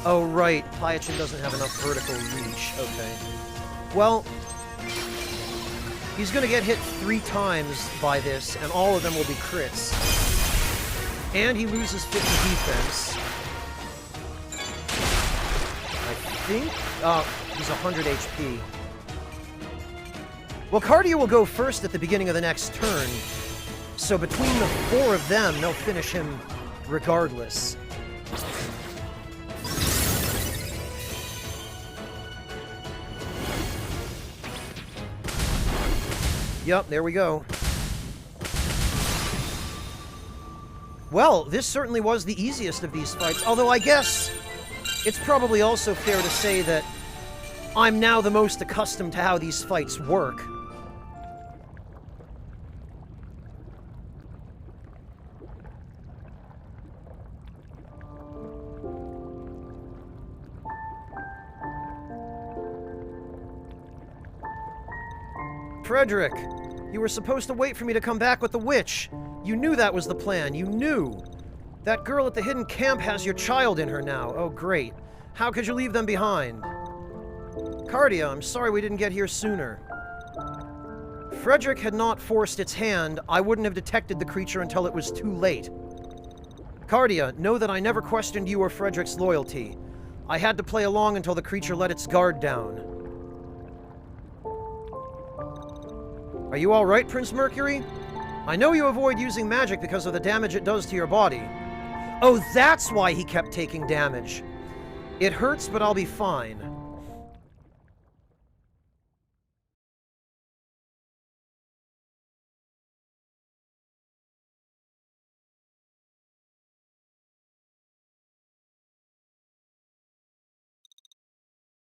Oh, right. Pyachin doesn't have enough vertical reach. Okay. Well, he's gonna get hit 3 times by this, and all of them will be crits. And he loses 50 defense. I think... he's 100 HP. Well, Cardia will go first at the beginning of the next turn. So between the 4 of them, they'll finish him regardless. Yep, there we go. Well, this certainly was the easiest of these fights, although I guess it's probably also fair to say that I'm now the most accustomed to how these fights work. Frederick, you were supposed to wait for me to come back with the witch. You knew that was the plan. You knew. That girl at the hidden camp has your child in her now. Oh, great. How could you leave them behind? Cardia, I'm sorry we didn't get here sooner. Frederick had not forced its hand, I wouldn't have detected the creature until it was too late. Cardia, know that I never questioned you or Frederick's loyalty. I had to play along until the creature let its guard down. Are you alright, Prince Mercury? I know you avoid using magic because of the damage it does to your body. Oh, that's why he kept taking damage. It hurts, but I'll be fine.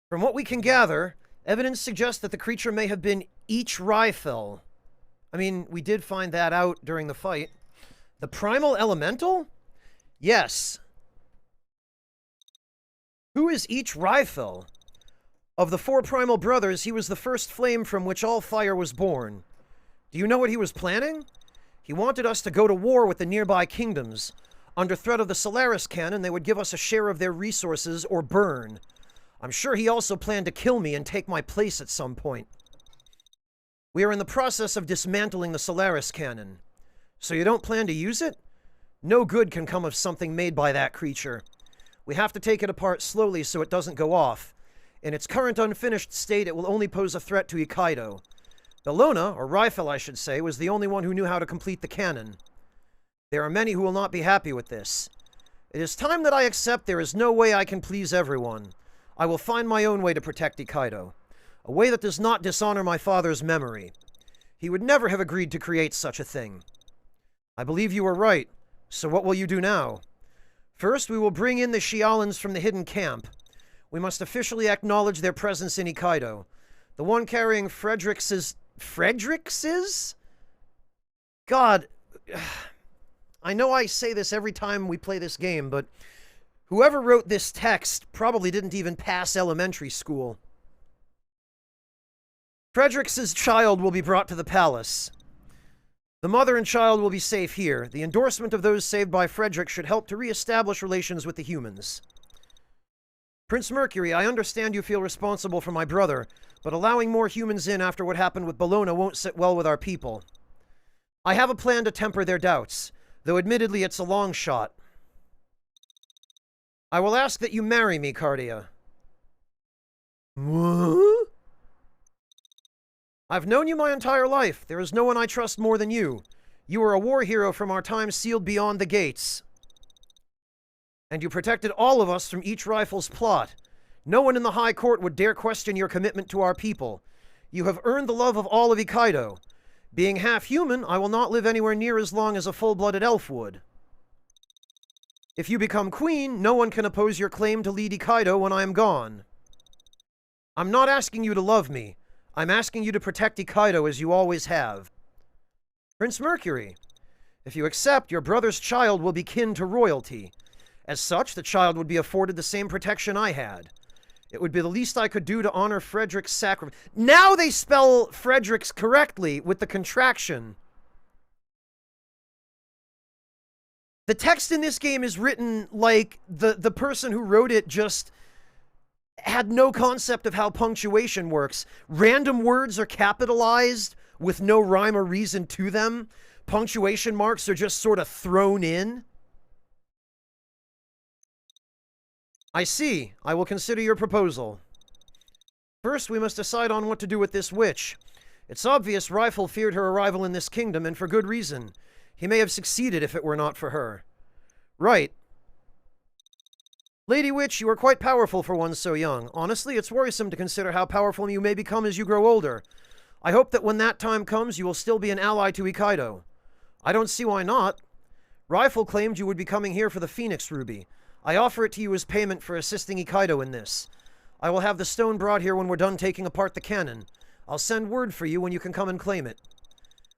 From what we can gather, evidence suggests that the creature may have been each Ryfel. I mean, we did find that out during the fight. The Primal Elemental? Yes. Who is each Ryfel? Of the 4 Primal Brothers, he was the first flame from which all fire was born. Do you know what he was planning? He wanted us to go to war with the nearby kingdoms. Under threat of the Solaris Cannon, they would give us a share of their resources or burn. I'm sure he also planned to kill me and take my place at some point. We are in the process of dismantling the Solaris Cannon. So you don't plan to use it? No good can come of something made by that creature. We have to take it apart slowly so it doesn't go off. In its current unfinished state, it will only pose a threat to Ikaido. Bellona, or Ryfel I should say, was the only one who knew how to complete the cannon. There are many who will not be happy with this. It is time that I accept there is no way I can please everyone. I will find my own way to protect Ikaido. A way that does not dishonor my father's memory. He would never have agreed to create such a thing. I believe you were right. So what will you do now? First, we will bring in the Shialans from the hidden camp. We must officially acknowledge their presence in Ikaido. The one carrying Frederick's... Frederick's? God... I know I say this every time we play this game, but... whoever wrote this text probably didn't even pass elementary school. Frederick's child will be brought to the palace. The mother and child will be safe here. The endorsement of those saved by Frederick should help to re-establish relations with the humans. Prince Mercury, I understand you feel responsible for my brother, but allowing more humans in after what happened with Bologna won't sit well with our people. I have a plan to temper their doubts, though admittedly it's a long shot. I will ask that you marry me, Cardia. What? I've known you my entire life. There is no one I trust more than you. You are a war hero from our time sealed beyond the gates. And you protected all of us from each rifle's plot. No one in the High Court would dare question your commitment to our people. You have earned the love of all of Ikaido. Being half human, I will not live anywhere near as long as a full-blooded elf would. If you become queen, no one can oppose your claim to lead Ikaido when I am gone. I'm not asking you to love me. I'm asking you to protect Ikaido as you always have. Prince Mercury, if you accept, your brother's child will be kin to royalty. As such, the child would be afforded the same protection I had. It would be the least I could do to honor Frederick's sacrifice. Now they spell Frederick's correctly with the contraction. The text in this game is written like the person who wrote it just had no concept of how punctuation works. Random words are capitalized with no rhyme or reason to them. Punctuation marks are just sort of thrown in. I see. I will consider your proposal. First, we must decide on what to do with this witch. It's obvious Rifle feared her arrival in this kingdom, and for good reason. He may have succeeded if it were not for her. Right. Lady Witch, you are quite powerful for one so young. Honestly, it's worrisome to consider how powerful you may become as you grow older. I hope that when that time comes, you will still be an ally to Ikaido. I don't see why not. Rifle claimed you would be coming here for the Phoenix Ruby. I offer it to you as payment for assisting Ikaido in this. I will have the stone brought here when we're done taking apart the cannon. I'll send word for you when you can come and claim it.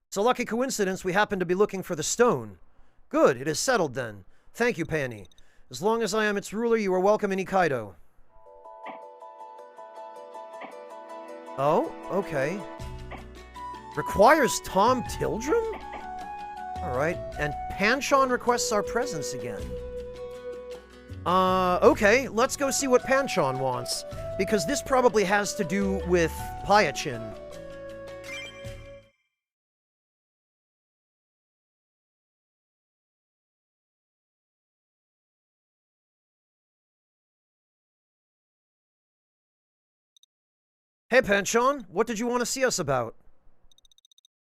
It's a lucky coincidence we happen to be looking for the stone. Good, it is settled then. Thank you, Pani. As long as I am its ruler, you are welcome in Ikaido. Oh, okay. Requires Tom Tildrum? Alright, and Panchon requests our presence again. Okay, let's go see what Panchon wants, because this probably has to do with Pyachin. Hey, Panchon, what did you want to see us about?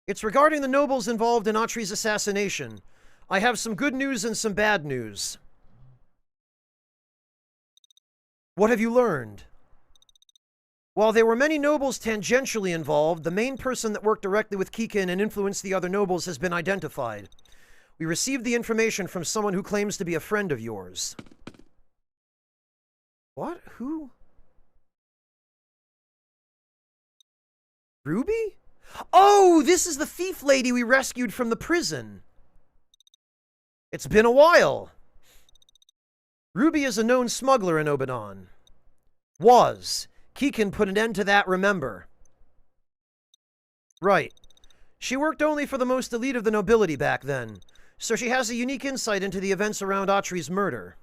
It's regarding the nobles involved in Atri's assassination. I have some good news and some bad news. What have you learned? While there were many nobles tangentially involved, the main person that worked directly with Kikin and influenced the other nobles has been identified. We received the information from someone who claims to be a friend of yours. What? Who? Ruby? Oh, this is the thief lady we rescued from the prison. It's been a while. Ruby is a known smuggler in Obanon. Was. Kikin put an end to that, remember. Right. She worked only for the most elite of the nobility back then, so she has a unique insight into the events around Atri's murder.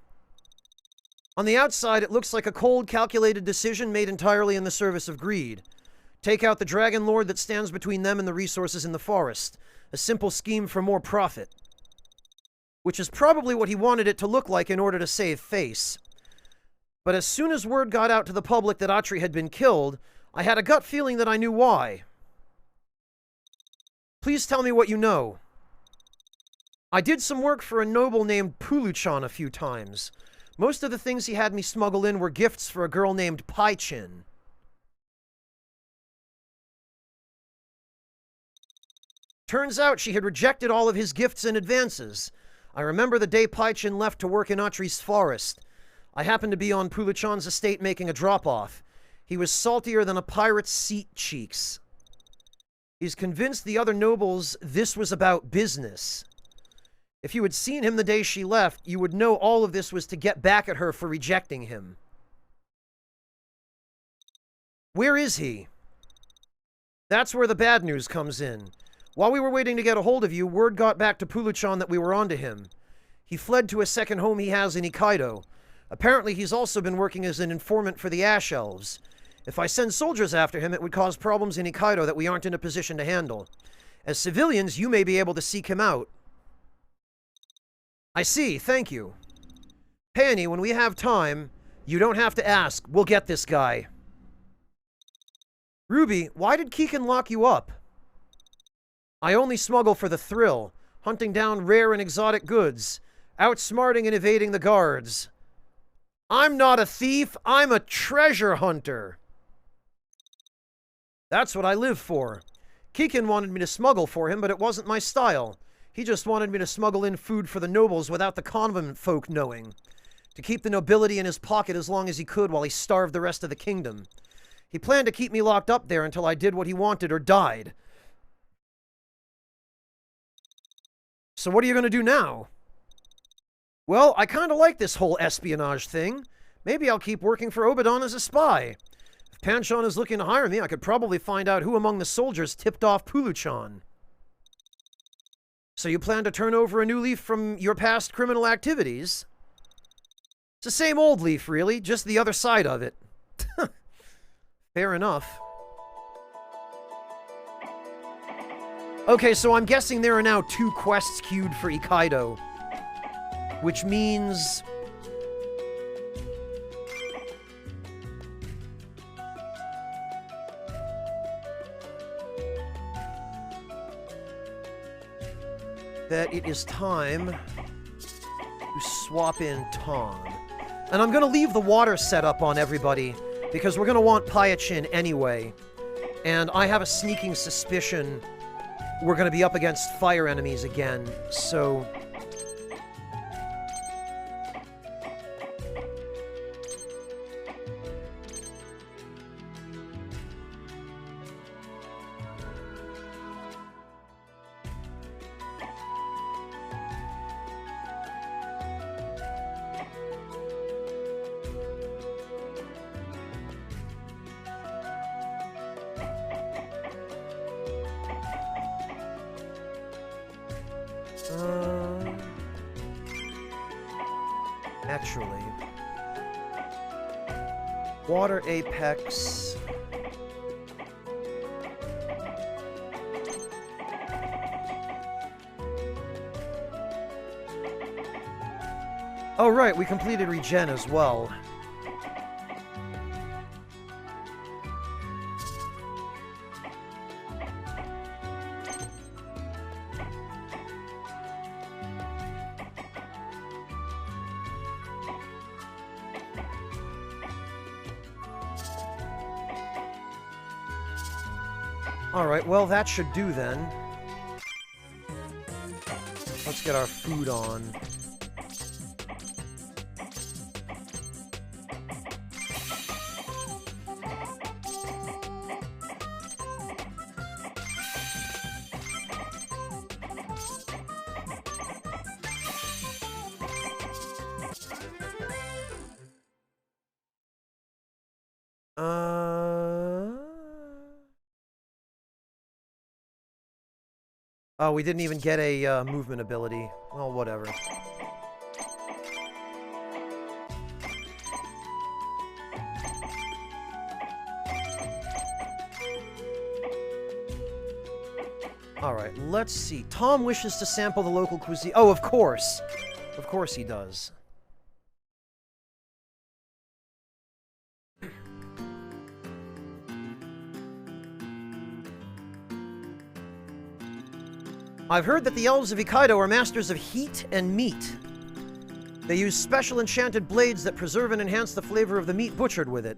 On the outside, it looks like a cold, calculated decision made entirely in the service of greed. Take out the Dragon Lord that stands between them and the resources in the forest. A simple scheme for more profit. Which is probably what he wanted it to look like in order to save face. But as soon as word got out to the public that Atri had been killed, I had a gut feeling that I knew why. Please tell me what you know. I did some work for a noble named Puluchan a few times. Most of the things he had me smuggle in were gifts for a girl named Paichin. Turns out she had rejected all of his gifts and advances. I remember the day Paichin left to work in Atri's forest. I happened to be on Puluchan's estate making a drop-off. He was saltier than a pirate's seat cheeks. He's convinced the other nobles this was about business. If you had seen him the day she left, you would know all of this was to get back at her for rejecting him. Where is he? That's where the bad news comes in. While we were waiting to get a hold of you, word got back to Puluchan that we were onto him. He fled to a second home he has in Ikaido. Apparently, he's also been working as an informant for the Ash Elves. If I send soldiers after him, it would cause problems in Hokkaido that we aren't in a position to handle. As civilians, you may be able to seek him out. I see, thank you. Penny, when we have time, you don't have to ask. We'll get this guy. Ruby, why did Keegan lock you up? I only smuggle for the thrill, hunting down rare and exotic goods, outsmarting and evading the guards. I'm not a thief, I'm a treasure hunter. That's what I live for. Keegan wanted me to smuggle for him, but it wasn't my style. He just wanted me to smuggle in food for the nobles without the convent folk knowing. To keep the nobility in his pocket as long as he could while he starved the rest of the kingdom. He planned to keep me locked up there until I did what he wanted or died. So what are you going to do now? Well, I kind of like this whole espionage thing. Maybe I'll keep working for Obadon as a spy. If Panchon is looking to hire me, I could probably find out who among the soldiers tipped off Puluchan. So you plan to turn over a new leaf from your past criminal activities? It's the same old leaf, really, just the other side of it. Fair enough. Okay, so I'm guessing there are now 2 quests queued for Hokkaido. Which means... that it is time to swap in Tom. And I'm going to leave the water set up on everybody, because we're going to want Pyachin anyway. And I have a sneaking suspicion we're going to be up against fire enemies again, so... Actually, Water Apex. Oh right, we completed regen as well. Alright, well that should do then. Let's get our food on. Oh, we didn't even get a movement ability. Well, whatever. Alright, let's see. Tom wishes to sample the local cuisine. Oh, of course. Of course he does. I've heard that the elves of Hokkaido are masters of heat and meat. They use special enchanted blades that preserve and enhance the flavor of the meat butchered with it.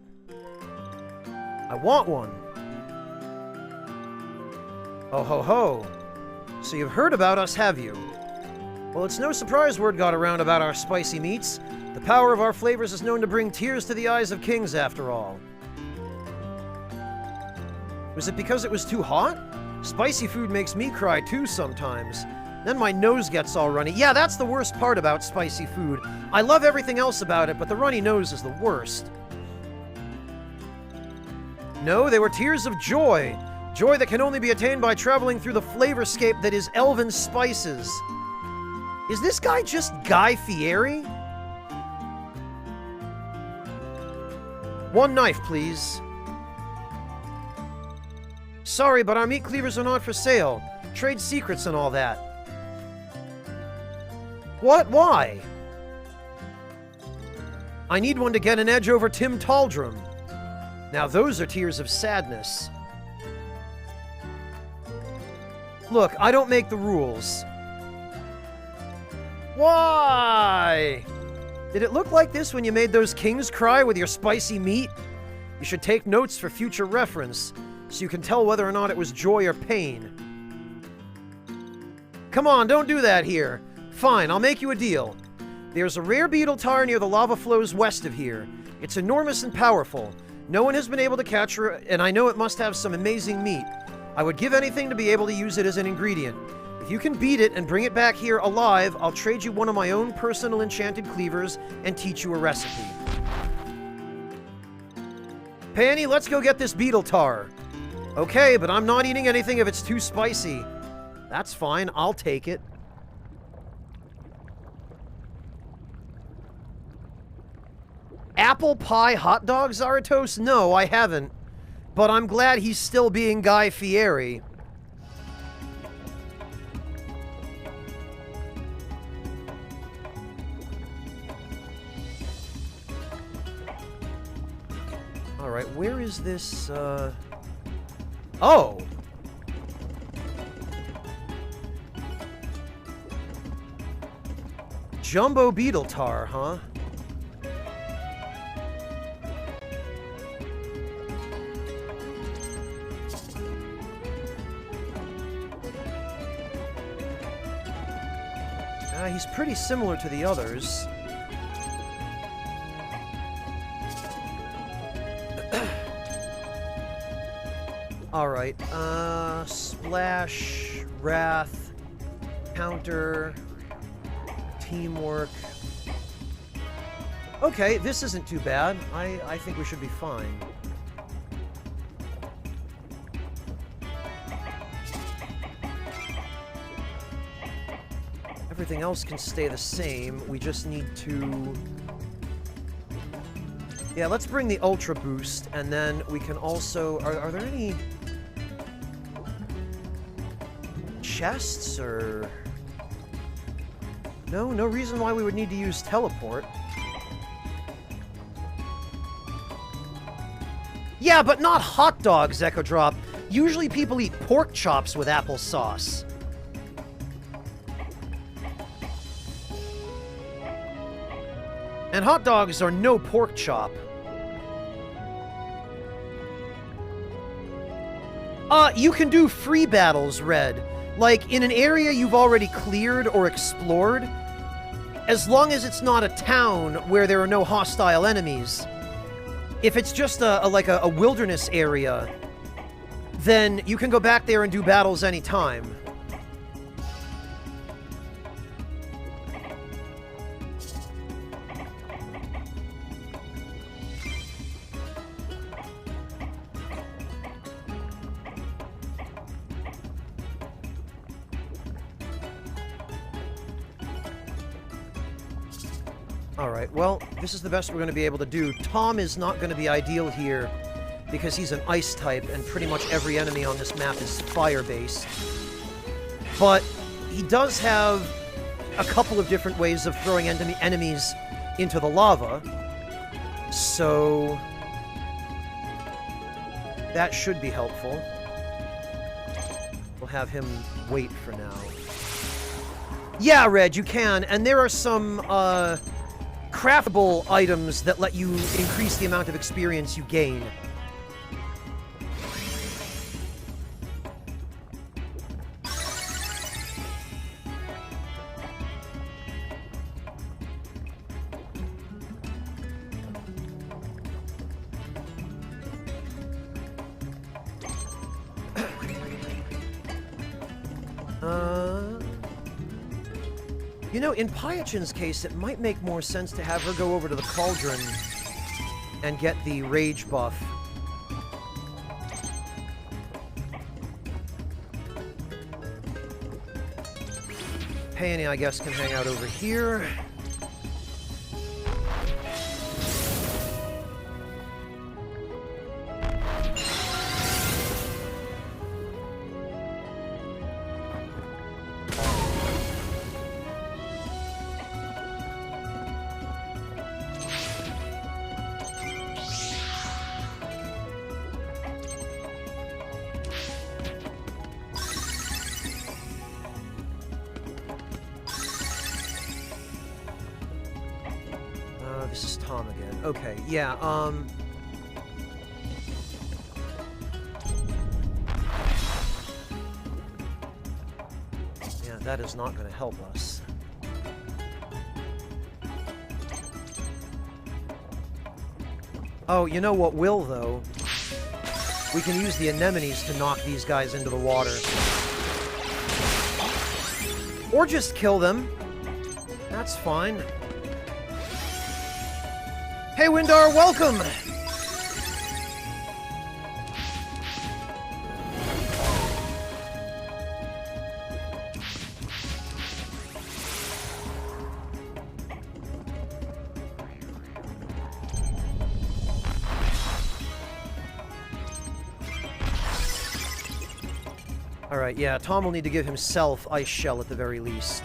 I want one. Oh ho ho. So you've heard about us, have you? Well, it's no surprise word got around about our spicy meats. The power of our flavors is known to bring tears to the eyes of kings, after all. Was it because it was too hot? Spicy food makes me cry too sometimes. Then my nose gets all runny. Yeah, that's the worst part about spicy food. I love everything else about it, but the runny nose is the worst. No, they were tears of joy. Joy that can only be attained by traveling through the flavorscape that is elven spices. Is this guy just Guy Fieri? One knife, please. Sorry, but our meat cleavers are not for sale. Trade secrets and all that. What? Why? I need one to get an edge over Tim Taldrum. Now those are tears of sadness. Look, I don't make the rules. Why? Did it look like this when you made those kings cry with your spicy meat? You should take notes for future reference, so you can tell whether or not it was joy or pain. Come on, don't do that here. Fine, I'll make you a deal. There's a rare beetle tar near the lava flows west of here. It's enormous and powerful. No one has been able to catch her, and I know it must have some amazing meat. I would give anything to be able to use it as an ingredient. If you can beat it and bring it back here alive, I'll trade you one of my own personal enchanted cleavers and teach you a recipe. Panny, let's go get this beetle tar. Okay, but I'm not eating anything if it's too spicy. That's fine, I'll take it. Apple pie hot dog, Zaratos? No, I haven't. But I'm glad he's still being Guy Fieri. Alright, where is this, Oh! Jumbo beetle tar, huh? He's pretty similar to the others. Alright, splash, wrath, counter, teamwork. Okay, this isn't too bad. I think we should be fine. Everything else can stay the same. We just need to... Yeah, let's bring the Ultra Boost, and then we can also... Are there any... chests, or... No reason why we would need to use teleport. Yeah, but not hot dogs, Echo Drop. Usually people eat pork chops with applesauce. And hot dogs are no pork chop. You can do free battles, Red. Like, in an area you've already cleared or explored, as long as it's not a town where there are no hostile enemies. If it's just a wilderness area, then you can go back there and do battles anytime. Alright, well, this is the best we're going to be able to do. Tom is not going to be ideal here, because he's an ice type, and pretty much every enemy on this map is fire-based. But he does have a couple of different ways of throwing enemies into the lava, so that should be helpful. We'll have him wait for now. Yeah, Red, you can, and there are some, craftable items that let you increase the amount of experience you gain. You know, in Pyachin's case, it might make more sense to have her go over to the cauldron and get the rage buff. Peony, I guess, can hang out over here. This is Tom again. Okay, yeah, yeah, that is not going to help us. Oh, you know what will, though? We can use the anemones to knock these guys into the water. Or just kill them. That's fine. Hey, Windar, welcome! Alright, yeah, Tom will need to give himself Ice Shell at the very least.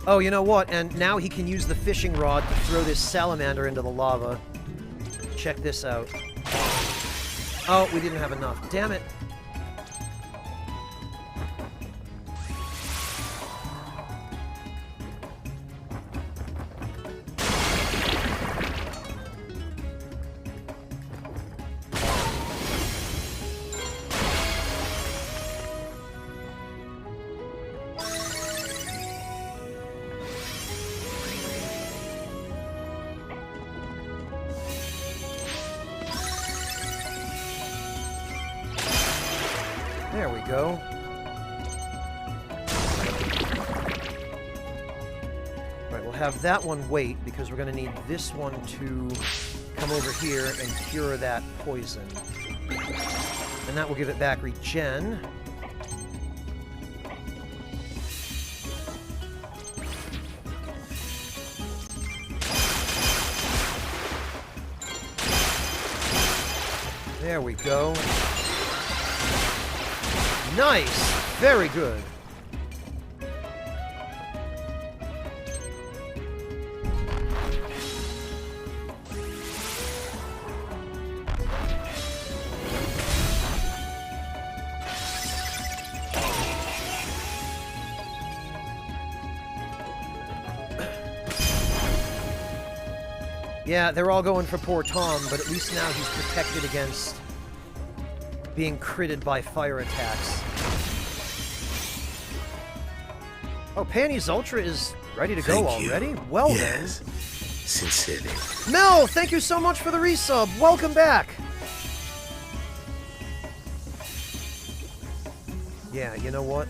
Oh, you know what? And now he can use the fishing rod to throw this salamander into the lava. Check this out. Oh, we didn't have enough. Damn it. There we go. Right, we'll have that one wait, because we're going to need this one to come over here and cure that poison. And that will give it back regen. There we go. Nice! Very good. Yeah, they're all going for poor Tom, but at least now he's protected against being critted by fire attacks. Oh, Panty's Ultra is ready to go already? Well then. Sincerely. Mel, thank you so much for the resub. Welcome back. Yeah, you know what?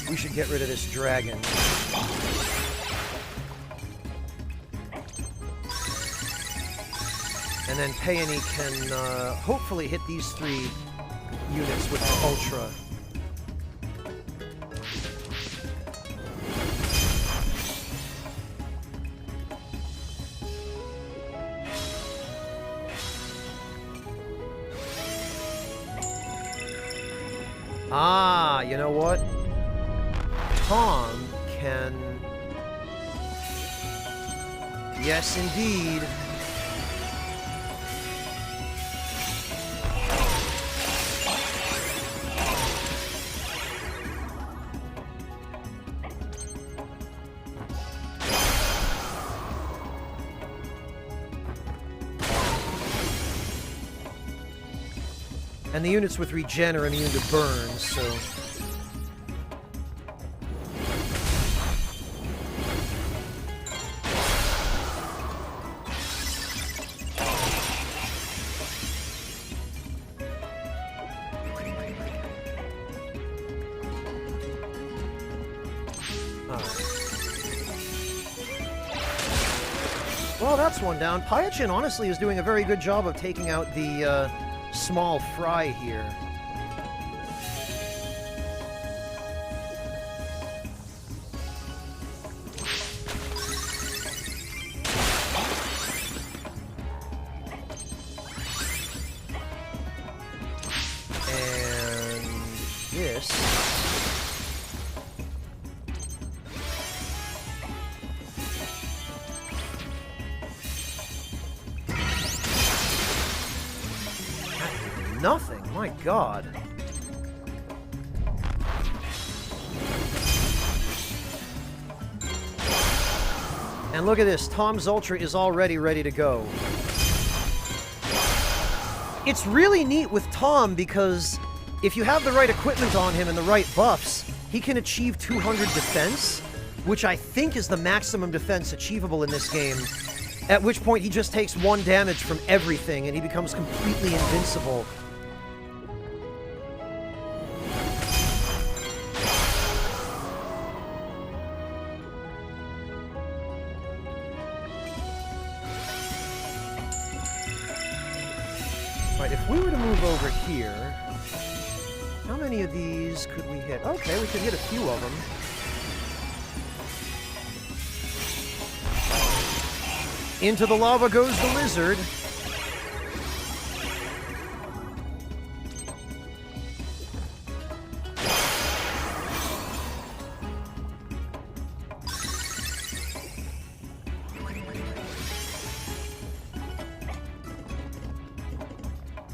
We should get rid of this dragon. And then Peony can hopefully hit these 3 units with the Ultra. Ah, you know what? Tom can... Yes, indeed. And the units with regen are immune to burn, so... Well, that's one down. Pyachin honestly is doing a very good job of taking out the small fry here. And this... nothing. My god. And look at this. Tom's Ultra is already ready to go. It's really neat with Tom because if you have the right equipment on him and the right buffs, he can achieve 200 defense, which I think is the maximum defense achievable in this game, at which point he just takes 1 damage from everything and he becomes completely invincible. Right, if we were to move over here, how many of these could we hit? Okay, we could hit a few of them. Into the lava goes the lizard.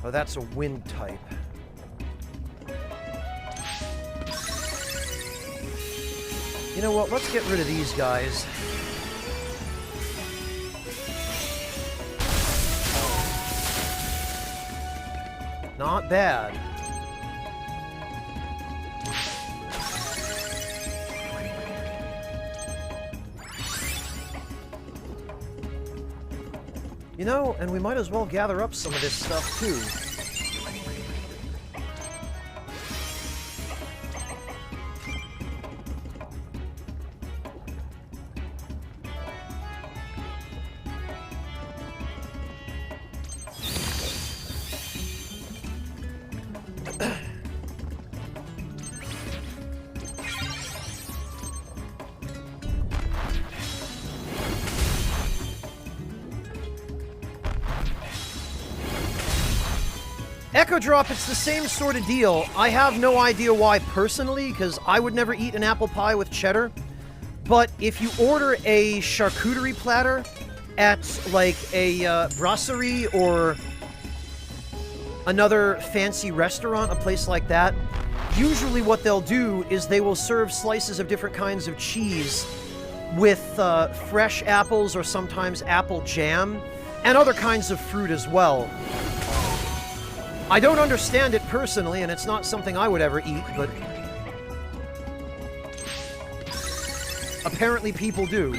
Oh, that's a wind type. You know what? Let's get rid of these guys. Not bad. You know, and we might as well gather up some of this stuff, too. Echo Drop, it's the same sort of deal. I have no idea why personally, because I would never eat an apple pie with cheddar. But if you order a charcuterie platter at, like, a brasserie or another fancy restaurant, a place like that, usually what they'll do is they will serve slices of different kinds of cheese with fresh apples or sometimes apple jam and other kinds of fruit as well. I don't understand it personally, and it's not something I would ever eat, but apparently people do.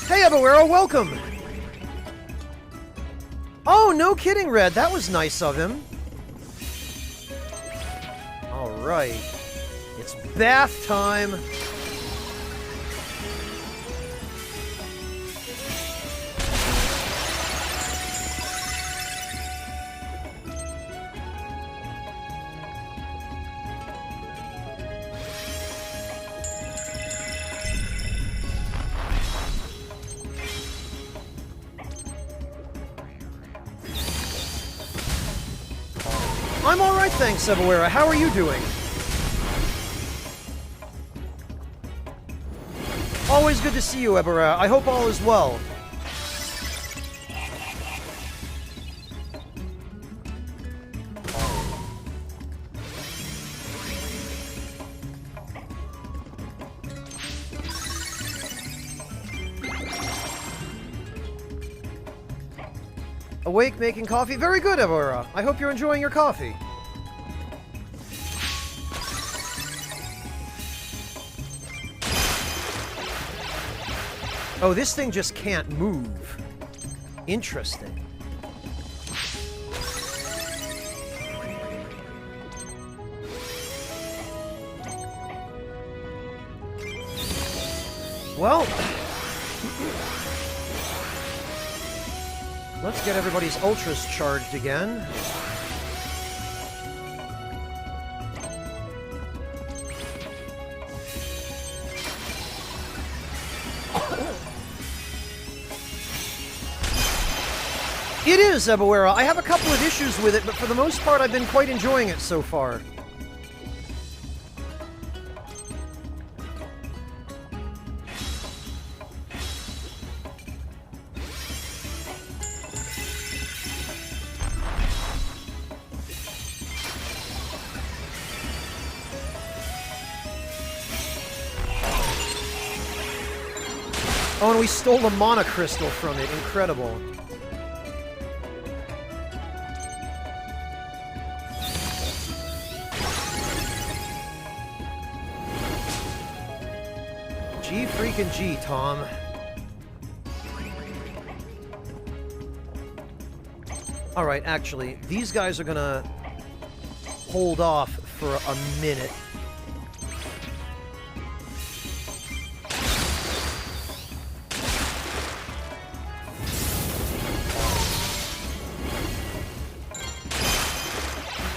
Hey, Ebuero, welcome! Oh, no kidding, Red. That was nice of him. Alright. It's bath time. I'm alright, thanks, Ebuera. How are you doing? Always good to see you, Ebuera. I hope all is well. Awake, making coffee? Very good, Ebuera. I hope you're enjoying your coffee. Oh, this thing just can't move. Interesting. Well, let's get everybody's ultras charged again. It is, Ebuera. I have a couple of issues with it, but for the most part, I've been quite enjoying it so far. Oh, and we stole a mana crystal from it. Incredible. G freaking G, Tom. Alright, actually, these guys are gonna hold off for a minute.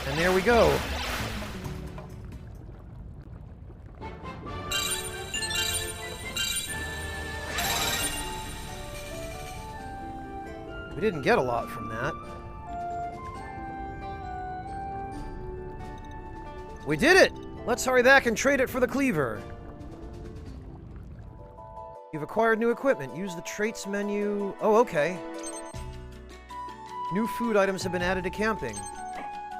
And there we go. We didn't get a lot from that. We did it! Let's hurry back and trade it for the cleaver. You've acquired new equipment. Use the traits menu. Oh, okay. New food items have been added to camping.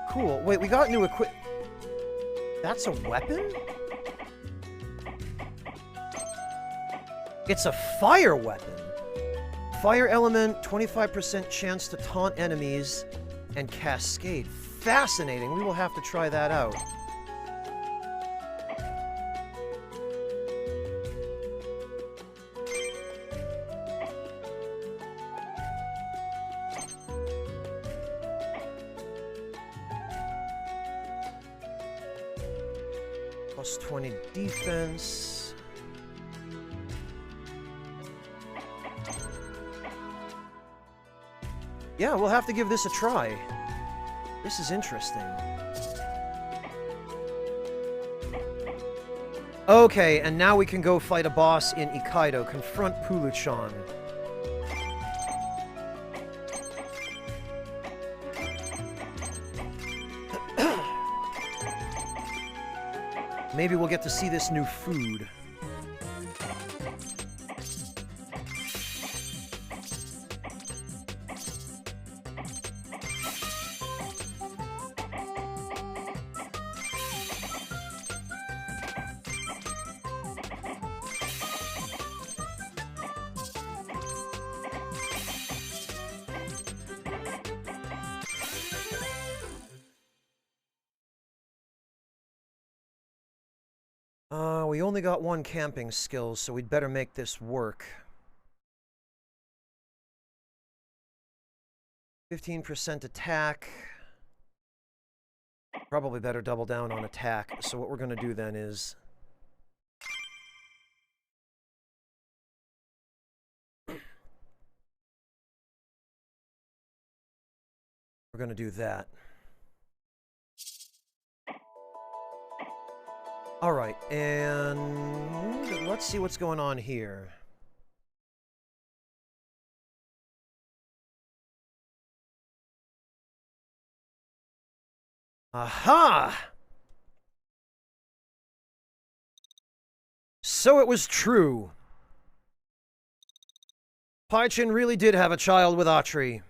Cool. Wait, we got new equip... That's a weapon? It's a fire weapon. Fire element, 25% chance to taunt enemies, and cascade. Fascinating. We will have to try that out. Plus 20 defense. Yeah, we'll have to give this a try. This is interesting. Okay, and now we can go fight a boss in Ikaido. Confront Pulu-chan. Maybe we'll get to see this new food. We only got one camping skill, so we'd better make this work. 15% attack. Probably better double down on attack. So what we're going to do then is... we're going to do that. Alright, and let's see what's going on here. Aha! So it was true. Paichin really did have a child with Atri.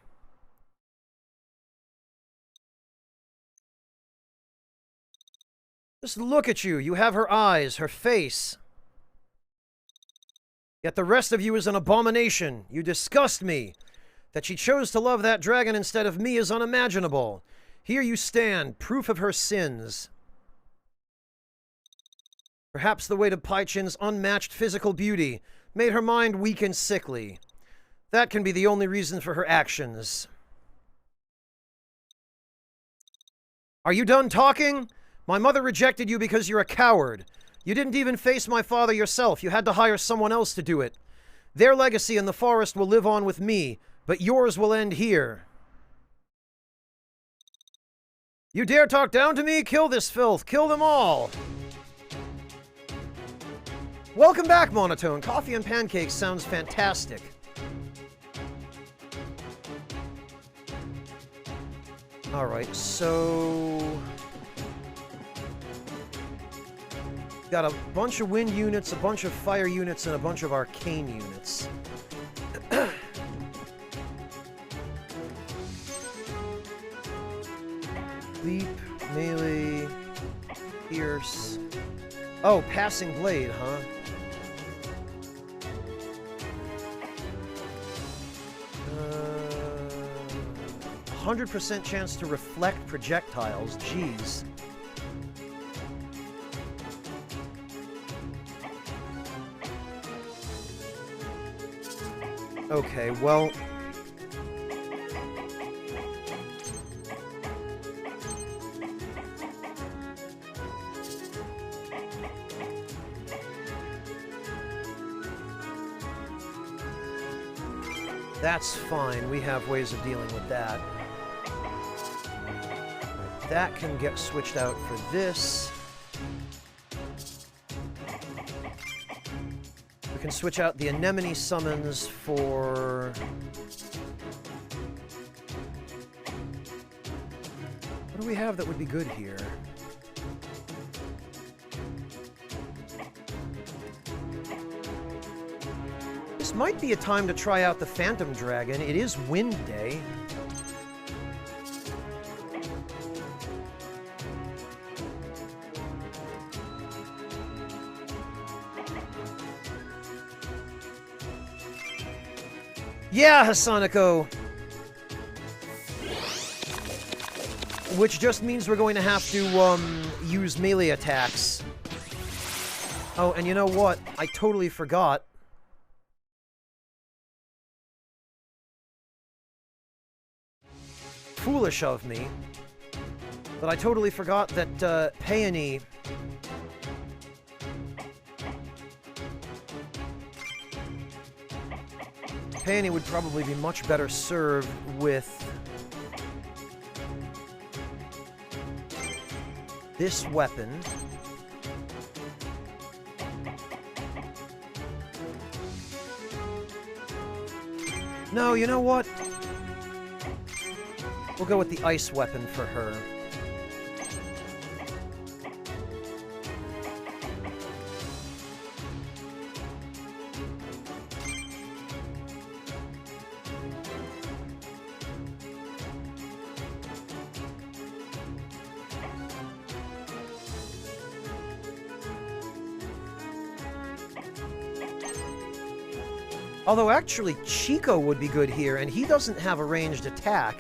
Just look at you. You have her eyes, her face. Yet the rest of you is an abomination. You disgust me. That she chose to love that dragon instead of me is unimaginable. Here you stand, proof of her sins. Perhaps the weight of Paichin's unmatched physical beauty made her mind weak and sickly. That can be the only reason for her actions. Are you done talking? My mother rejected you because you're a coward. You didn't even face my father yourself. You had to hire someone else to do it. Their legacy in the forest will live on with me, but yours will end here. You dare talk down to me? Kill this filth. Kill them all. Welcome back, Monotone. Coffee and pancakes sounds fantastic. Alright, so... got a bunch of wind units, a bunch of fire units, and a bunch of arcane units. Leap, melee, pierce... Oh, passing blade, huh? Uh, 100% chance to reflect projectiles, jeez. Okay, well... that's fine. We have ways of dealing with that. That can get switched out for this. We can switch out the anemone summons for... what do we have that would be good here? This might be a time to try out the Phantom Dragon. It is Wind Day. Yeah, Hasanako! Which just means we're going to have to, use melee attacks. Oh, and you know what? I totally forgot. Foolish of me. But I totally forgot that, Peony... Peony would probably be much better served with... this weapon. No, you know what? We'll go with the ice weapon for her. Although, actually, Chico would be good here, and he doesn't have a ranged attack.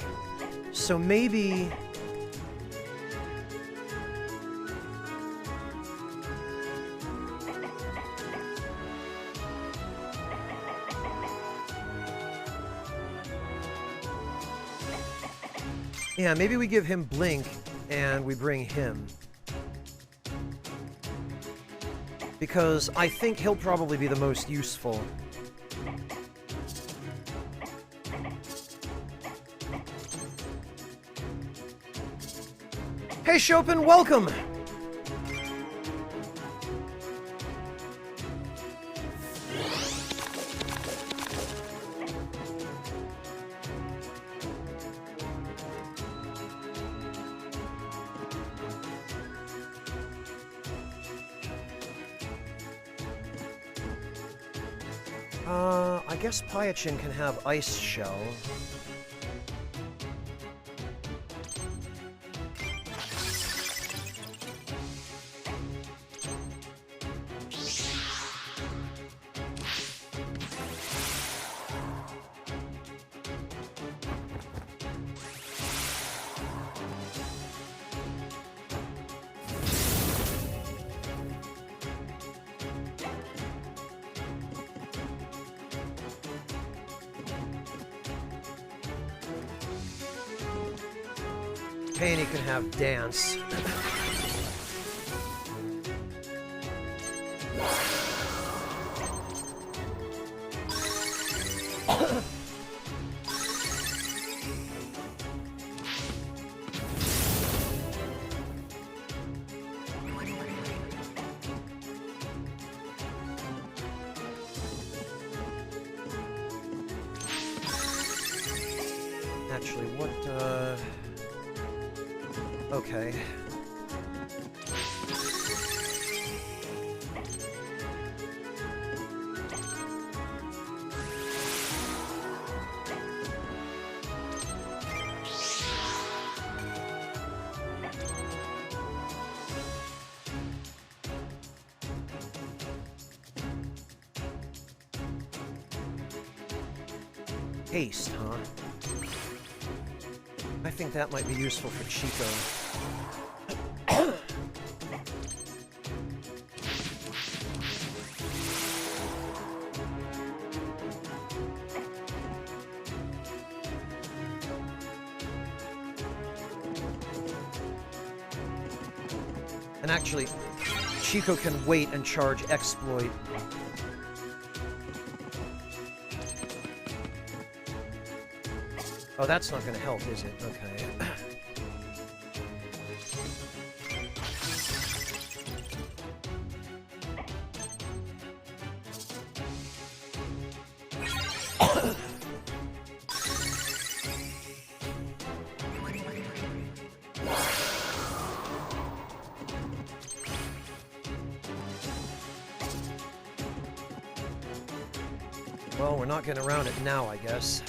So maybe... yeah, maybe we give him Blink, and we bring him. Because I think he'll probably be the most useful. Hey, Chopin, welcome! I guess Pyachin can have Ice Shell. Peony can have Dance. Actually, what, Okay. Haste, huh? I think that might be useful for Chico. And actually, Chico can wait and charge Exploit. Oh, that's not going to help, is it? Okay. Well, we're not getting around it now, I guess.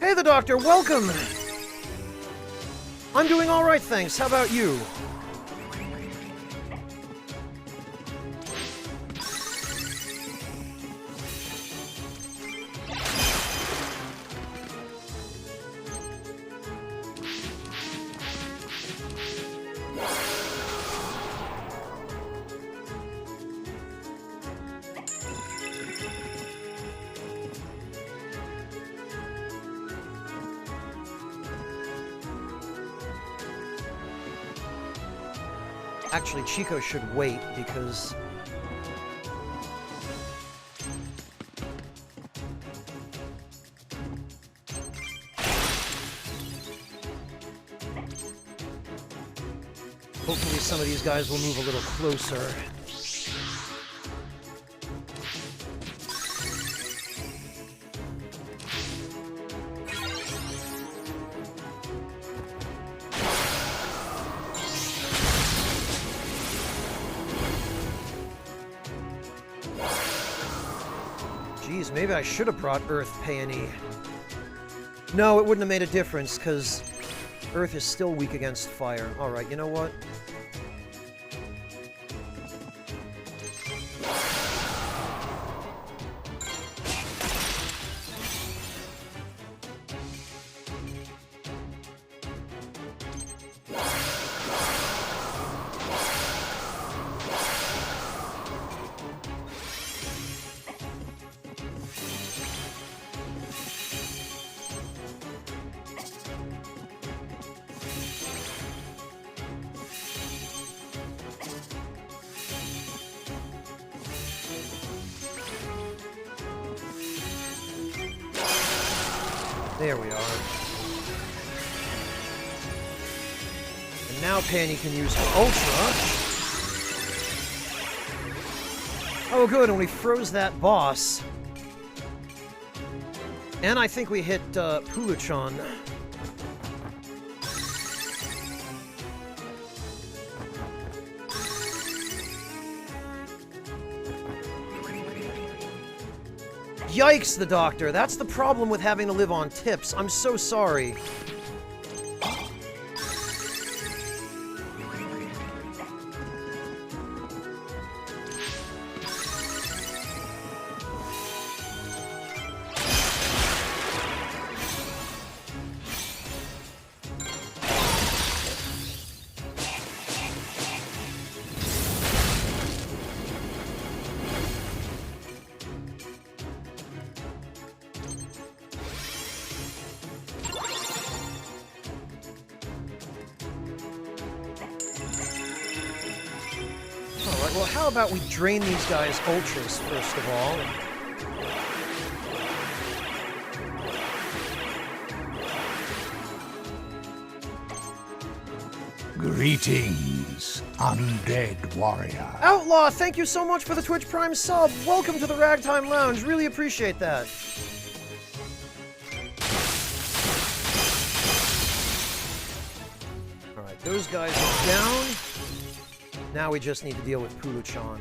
Hey, the Doctor, welcome! I'm doing all right, thanks. How about you? Actually, Chico should wait, because... hopefully some of these guys will move a little closer. Geez, maybe I should have brought Earth Peony. No, it wouldn't have made a difference, because Earth is still weak against fire. Alright, you know what? There we are. And now Penny can use Ultra. Oh good, and we froze that boss. And I think we hit Puluchon. Yikes, the Doctor. That's the problem with having to live on tips. I'm so sorry. Well, how about we drain these guys' ultras, first of all? Greetings, undead warrior. Outlaw, thank you so much for the Twitch Prime sub. Welcome to the Ragtime Lounge. Really appreciate that. Alright, those guys are down. Now we just need to deal with Pulu-chan.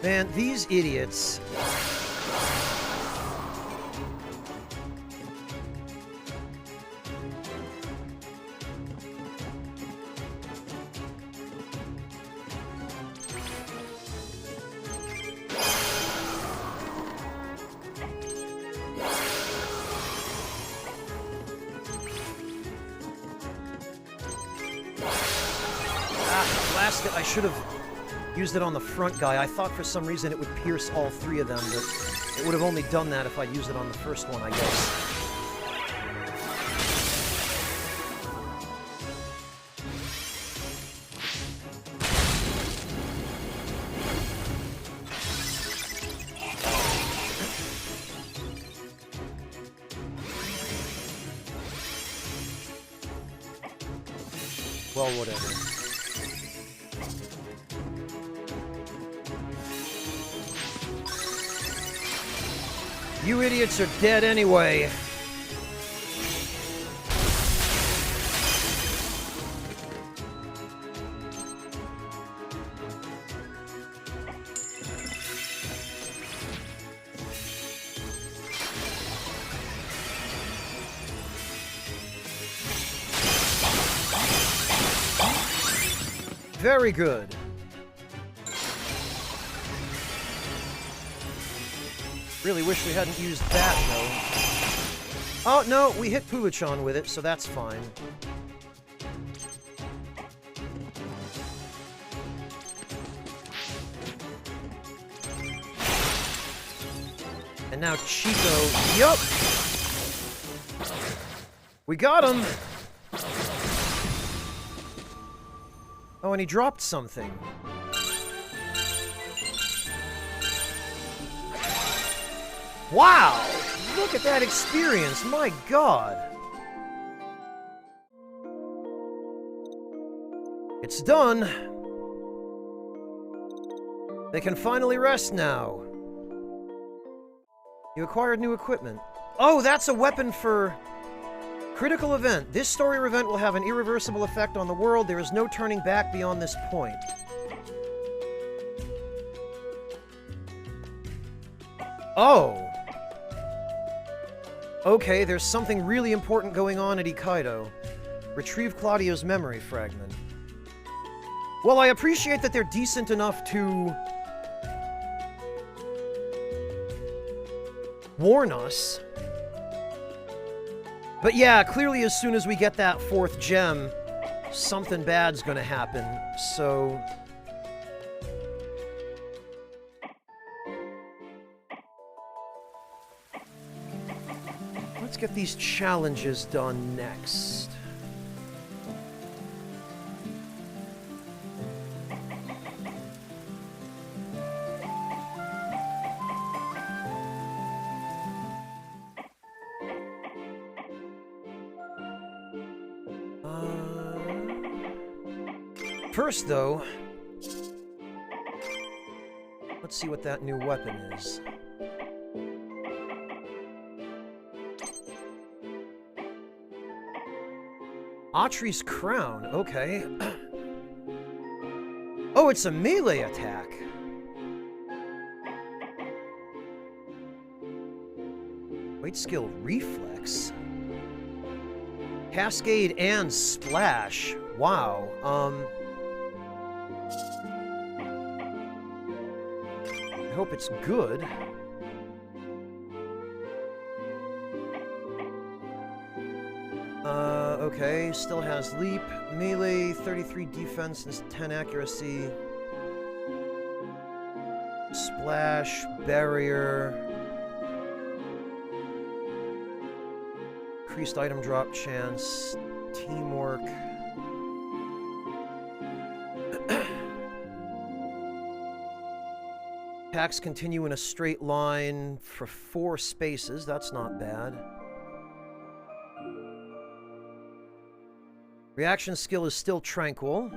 Man, these idiots. Blast it. I should have used it on the front guy. I thought for some reason it would pierce all three of them, but it would have only done that if I'd used it on the first one, I guess. Well, whatever. You idiots are dead anyway. Very good. Really wish we hadn't used that, though. Oh, no, we hit Pulu-chan with it, so that's fine. And now Chico. Yup! We got him! Oh, and he dropped something. Wow! Look at that experience, my god! It's done! They can finally rest now. You acquired new equipment. Oh, that's a weapon for... Critical event. This story event will have an irreversible effect on the world. There is no turning back beyond this point. Oh! Okay, there's something really important going on at Ikaido. Retrieve Claudio's memory fragment. Well, I appreciate that they're decent enough to... warn us. But yeah, clearly as soon as we get that fourth gem, something bad's gonna happen, so... Let's get these challenges done next. First, though, let's see what that new weapon is. Atri's Crown, okay. Oh, it's a melee attack. Weight skill Reflex. Cascade and Splash. Wow, I hope it's good. Okay, still has leap, melee, 33 defense, and 10 accuracy. Splash, barrier. Increased item drop chance, teamwork. Attacks continue in a straight line for 4 spaces, that's not bad. Reaction skill is still tranquil.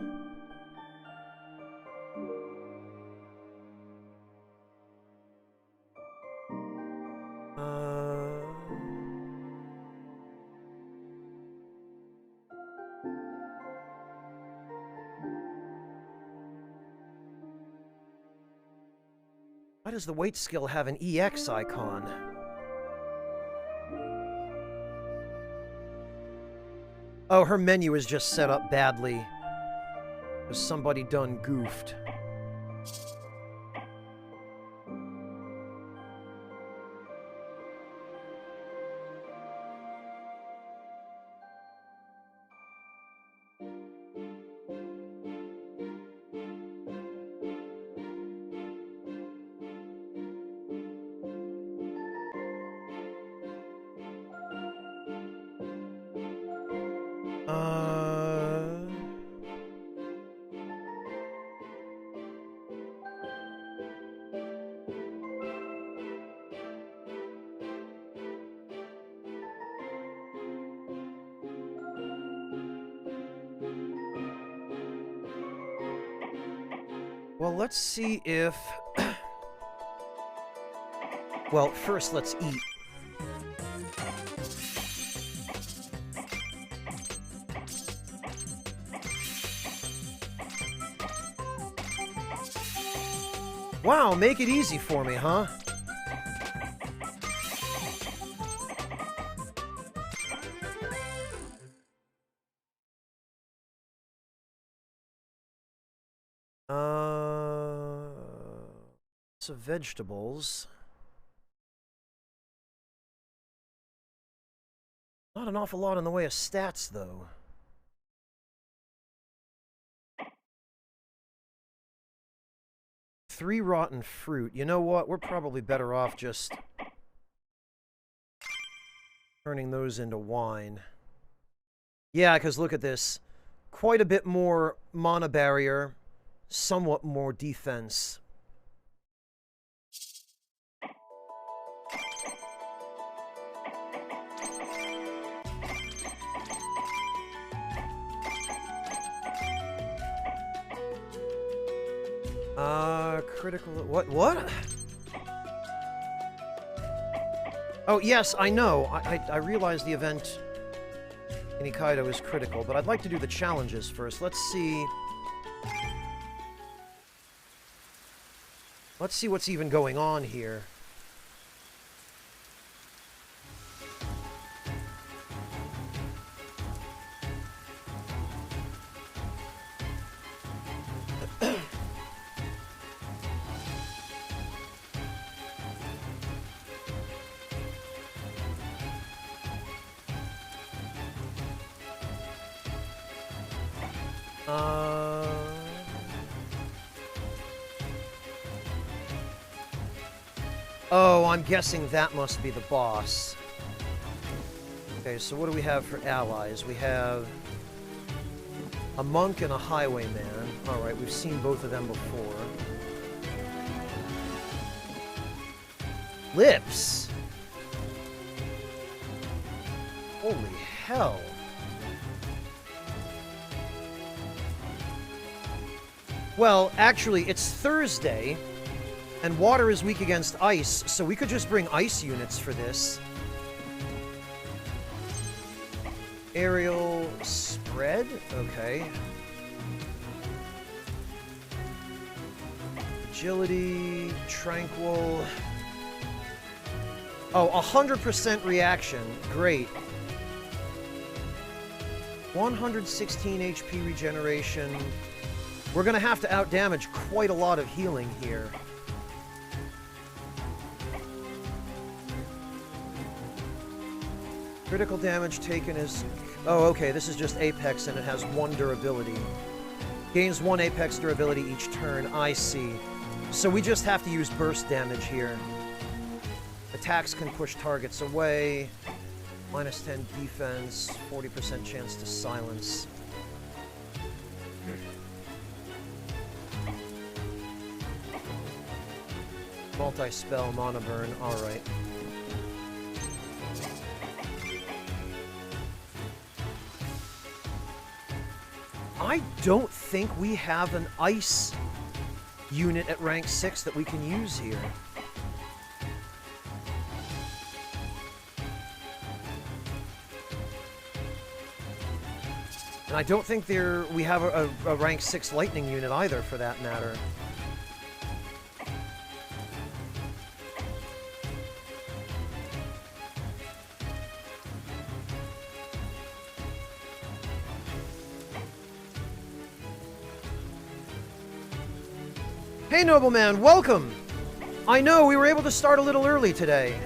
Why does the weight skill have an EX icon? Oh, her menu is just set up badly. Because somebody done goofed. Well, let's see if... Well, first let's eat. Wow, make it easy for me, huh? Of vegetables. Not an awful lot in the way of stats, though. Three rotten fruit. You know what? We're probably better off just turning those into wine. Yeah, because look at this. Quite a bit more mana barrier, somewhat more defense. Critical... What? Oh, yes, I know. I realize the event in Ikaido is critical, but I'd like to do the challenges first. Let's see... Let's see what's even going on here. Oh, I'm guessing that must be the boss. Okay, so what do we have for allies? We have a monk and a highwayman. Alright, we've seen both of them before. Lips! Holy hell. Well, actually, it's Thursday, and water is weak against ice, so we could just bring ice units for this. Aerial spread? Okay. Agility, tranquil. Oh, 100% reaction. Great. 116 HP regeneration. We're gonna have to outdamage quite a lot of healing here. Critical damage taken is... Oh, okay, this is just Apex and it has 1 durability. Gains 1 Apex durability each turn, I see. So we just have to use burst damage here. Attacks can push targets away. Minus 10 defense, 40% chance to silence. Multi-spell, mana burn, alright. I don't think we have an ice unit at rank 6 that we can use here. And I don't think we have a rank 6 lightning unit either, for that matter. Hey, nobleman, welcome! I know, we were able to start a little early today.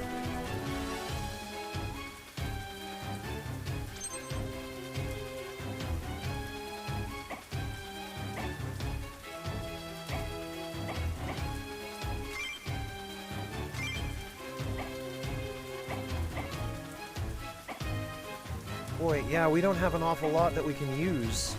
Boy, yeah, we don't have an awful lot that we can use.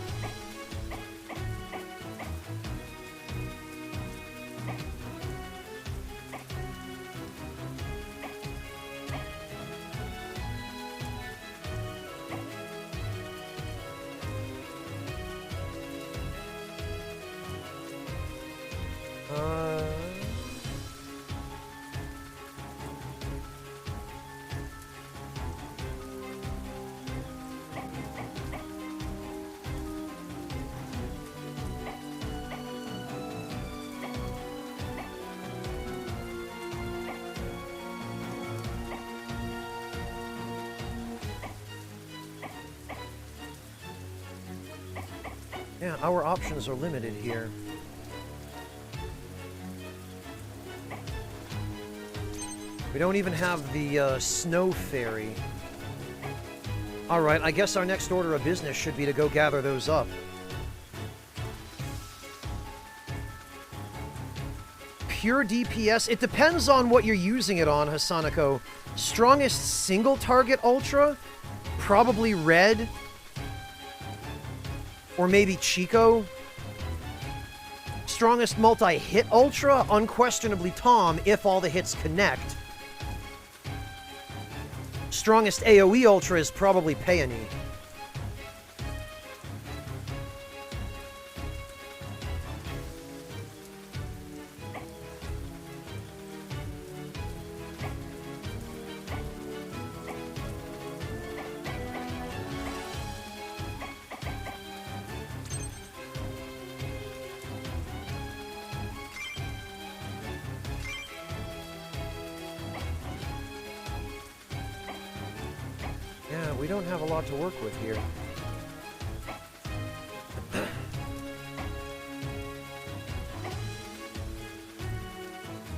Yeah, our options are limited here. We don't even have the snow fairy. Alright, I guess our next order of business should be to go gather those up. Pure DPS? It depends on what you're using it on, Hasanako. Strongest single target ultra? Probably red. Or maybe Chico. Strongest multi-hit ultra? Unquestionably Tom, if all the hits connect. Strongest AoE ultra is probably Peony. Yeah, we don't have a lot to work with here.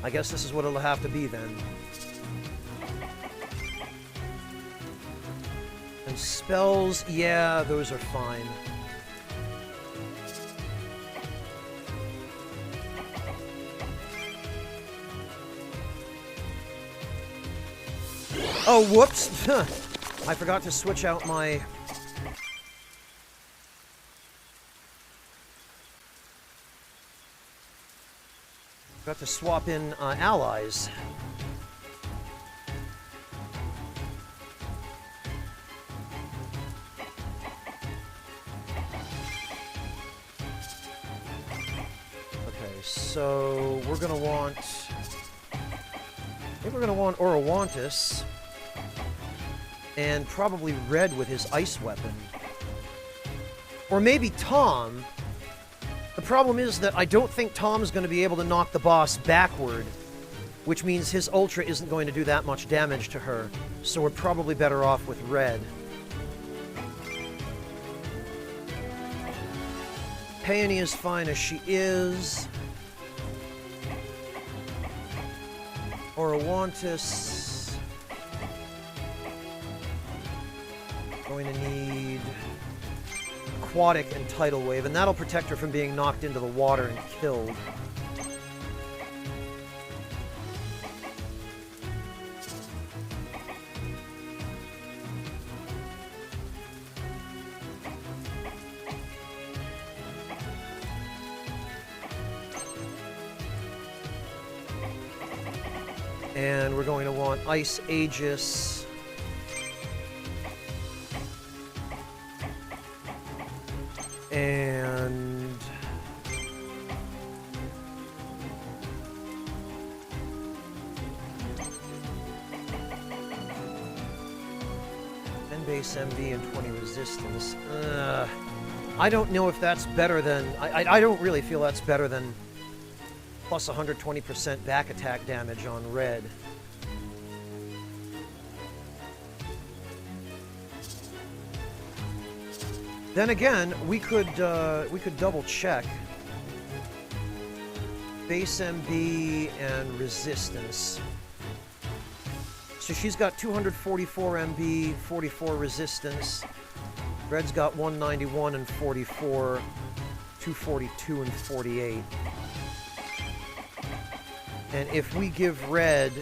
I guess this is what it'll have to be then. And spells, yeah, those are fine. Oh, whoops! I forgot to switch out my... Got to swap in allies. Okay, so we're gonna want... I think we're gonna want Orowantis. And probably Red with his ice weapon. Or maybe Tom. The problem is that I don't think Tom's going to be able to knock the boss backward, which means his ultra isn't going to do that much damage to her, so we're probably better off with Red. Peony is fine as she is. Orowantis... Going to need aquatic and tidal wave, and that'll protect her from being knocked into the water and killed. And we're going to want Ice Aegis. And base MB and 20 resistance. I don't know if that's better than... I don't really feel that's better than plus 120% back attack damage on red. Then again, we could double check base MB and resistance. So she's got 244 MB, 44 resistance. Red's got 191 and 44, 242 and 48. And if we give Red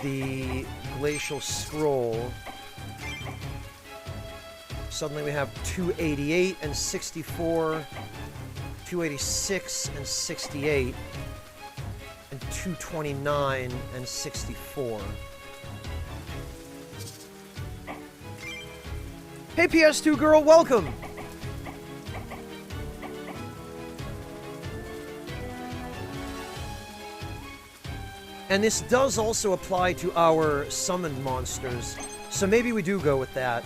the Glacial Scroll, suddenly we have 288 and 64, 286 and 68, and 229 and 64. Hey PS2 girl, welcome! And this does also apply to our summoned monsters, so maybe we do go with that.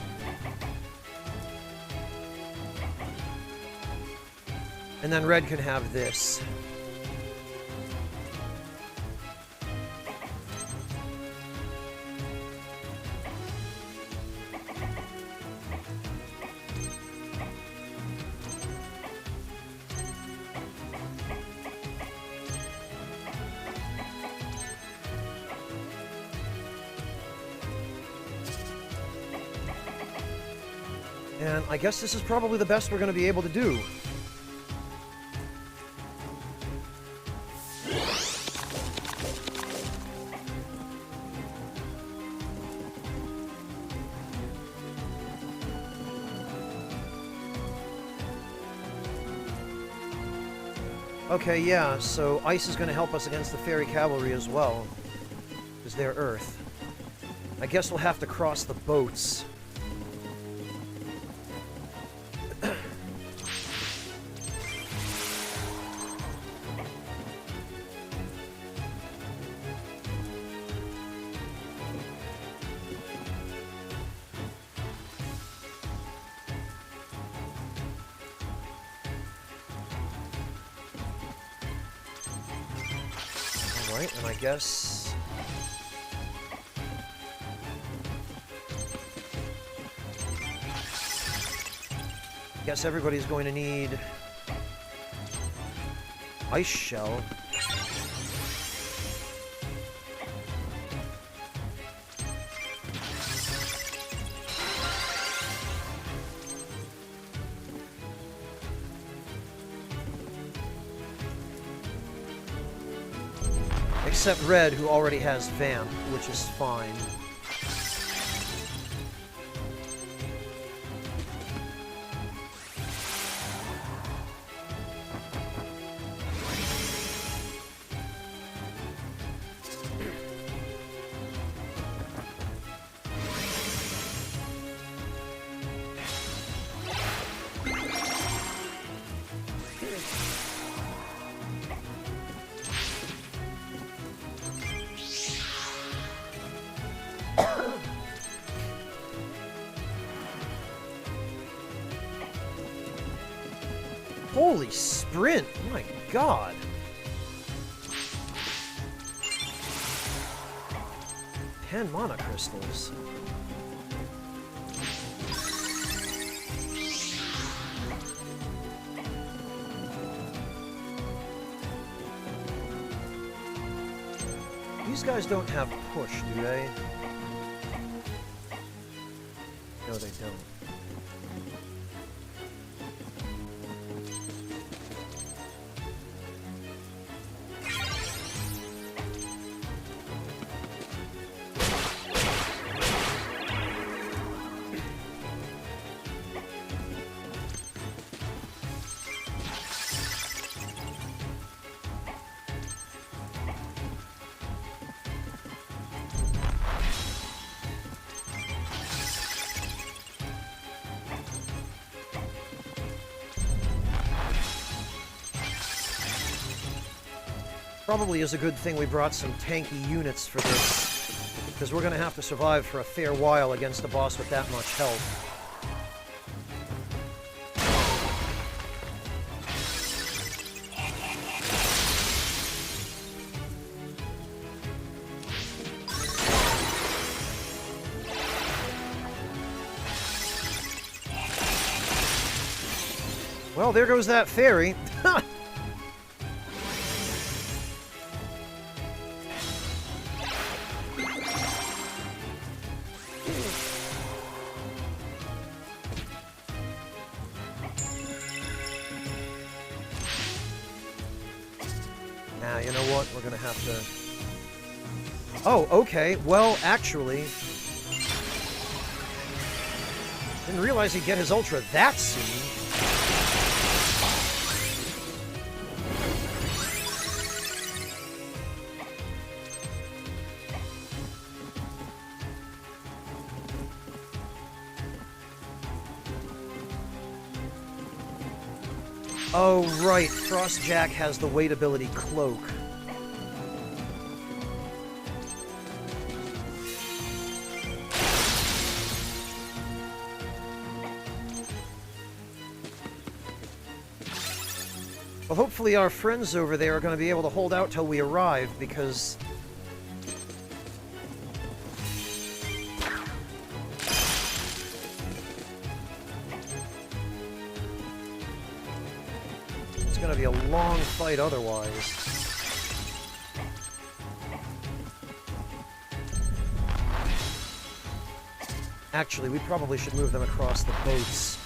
And then Red can have this. And I guess this is probably the best we're going to be able to do. Okay, yeah, so Ice is going to help us against the Fairy Cavalry as well, because they're Earth. I guess we'll have to cross the boats. Alright, and I guess... guess everybody's going to need... Ice Shell. Except Red, who already has Vamp, which is fine. Holy sprint! My god! Ten mana crystals. These guys don't have push, do they? No, they don't. Probably is a good thing we brought some tanky units for this, because we're going to have to survive for a fair while against a boss with that much health. Well, there goes that fairy. Nah, you know what? We're gonna have to... Oh, okay. Well, actually... Didn't realize he'd get his Ultra that soon. Oh, right. Frostjack has the weight ability Cloak. Well, hopefully our friends over there are going to be able to hold out till we arrive, because... it's going to be a long fight otherwise. Actually, we probably should move them across the boats.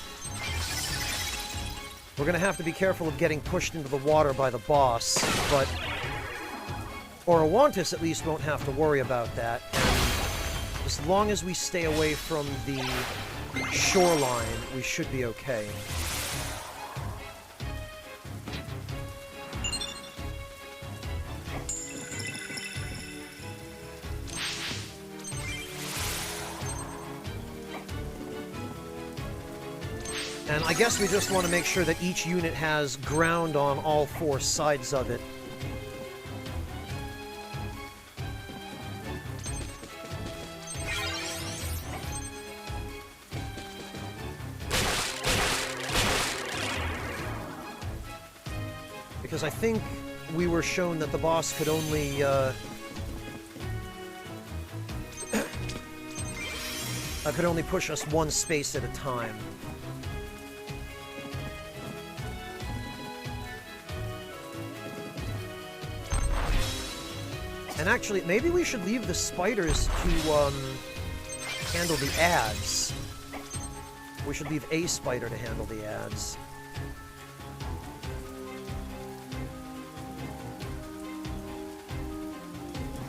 We're going to have to be careful of getting pushed into the water by the boss, but Orowantis at least won't have to worry about that. And as long as we stay away from the shoreline, we should be okay. And I guess we just want to make sure that each unit has ground on all four sides of it. Because I think we were shown that the boss could only, could only push us one space at a time. And actually, maybe we should leave the spiders to handle the ads. We should leave a spider to handle the ads.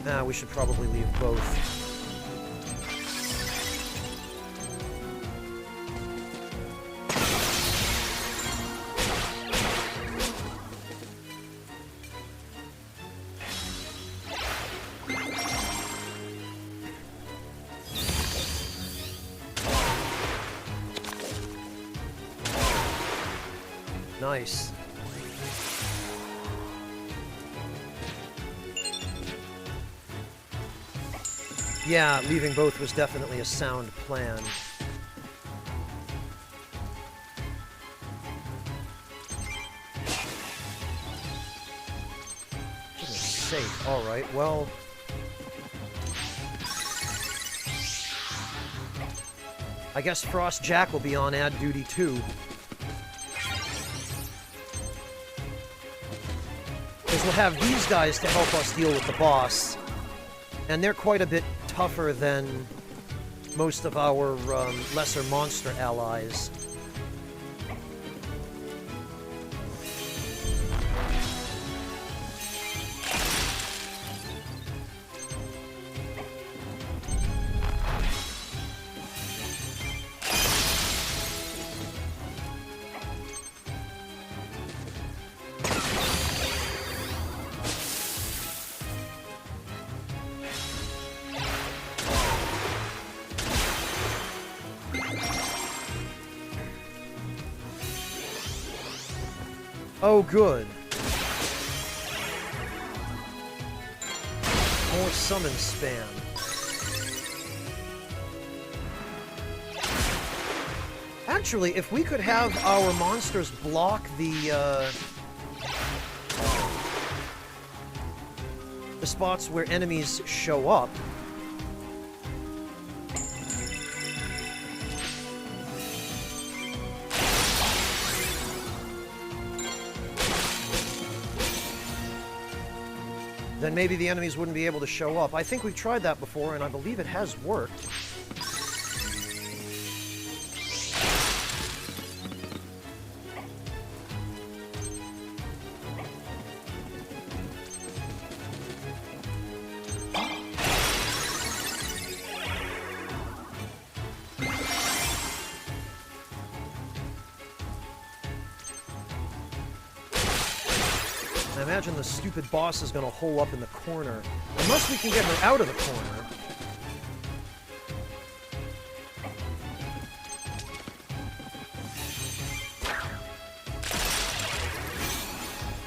Nah, we should probably leave both. Nice. Yeah, leaving both was definitely a sound plan. Goodness sake. Alright, well... I guess Frostjack will be on ad duty too. Because we'll have these guys to help us deal with the boss. And they're quite a bit tougher than most of our lesser monster allies. Oh, good. More summon spam. Actually, if we could have our monsters block the spots where enemies show up, then maybe the enemies wouldn't be able to show up. I think we've tried that before, and I believe it has worked. I imagine the stupid boss is going to hole up in the corner. Unless we can get her out of the corner.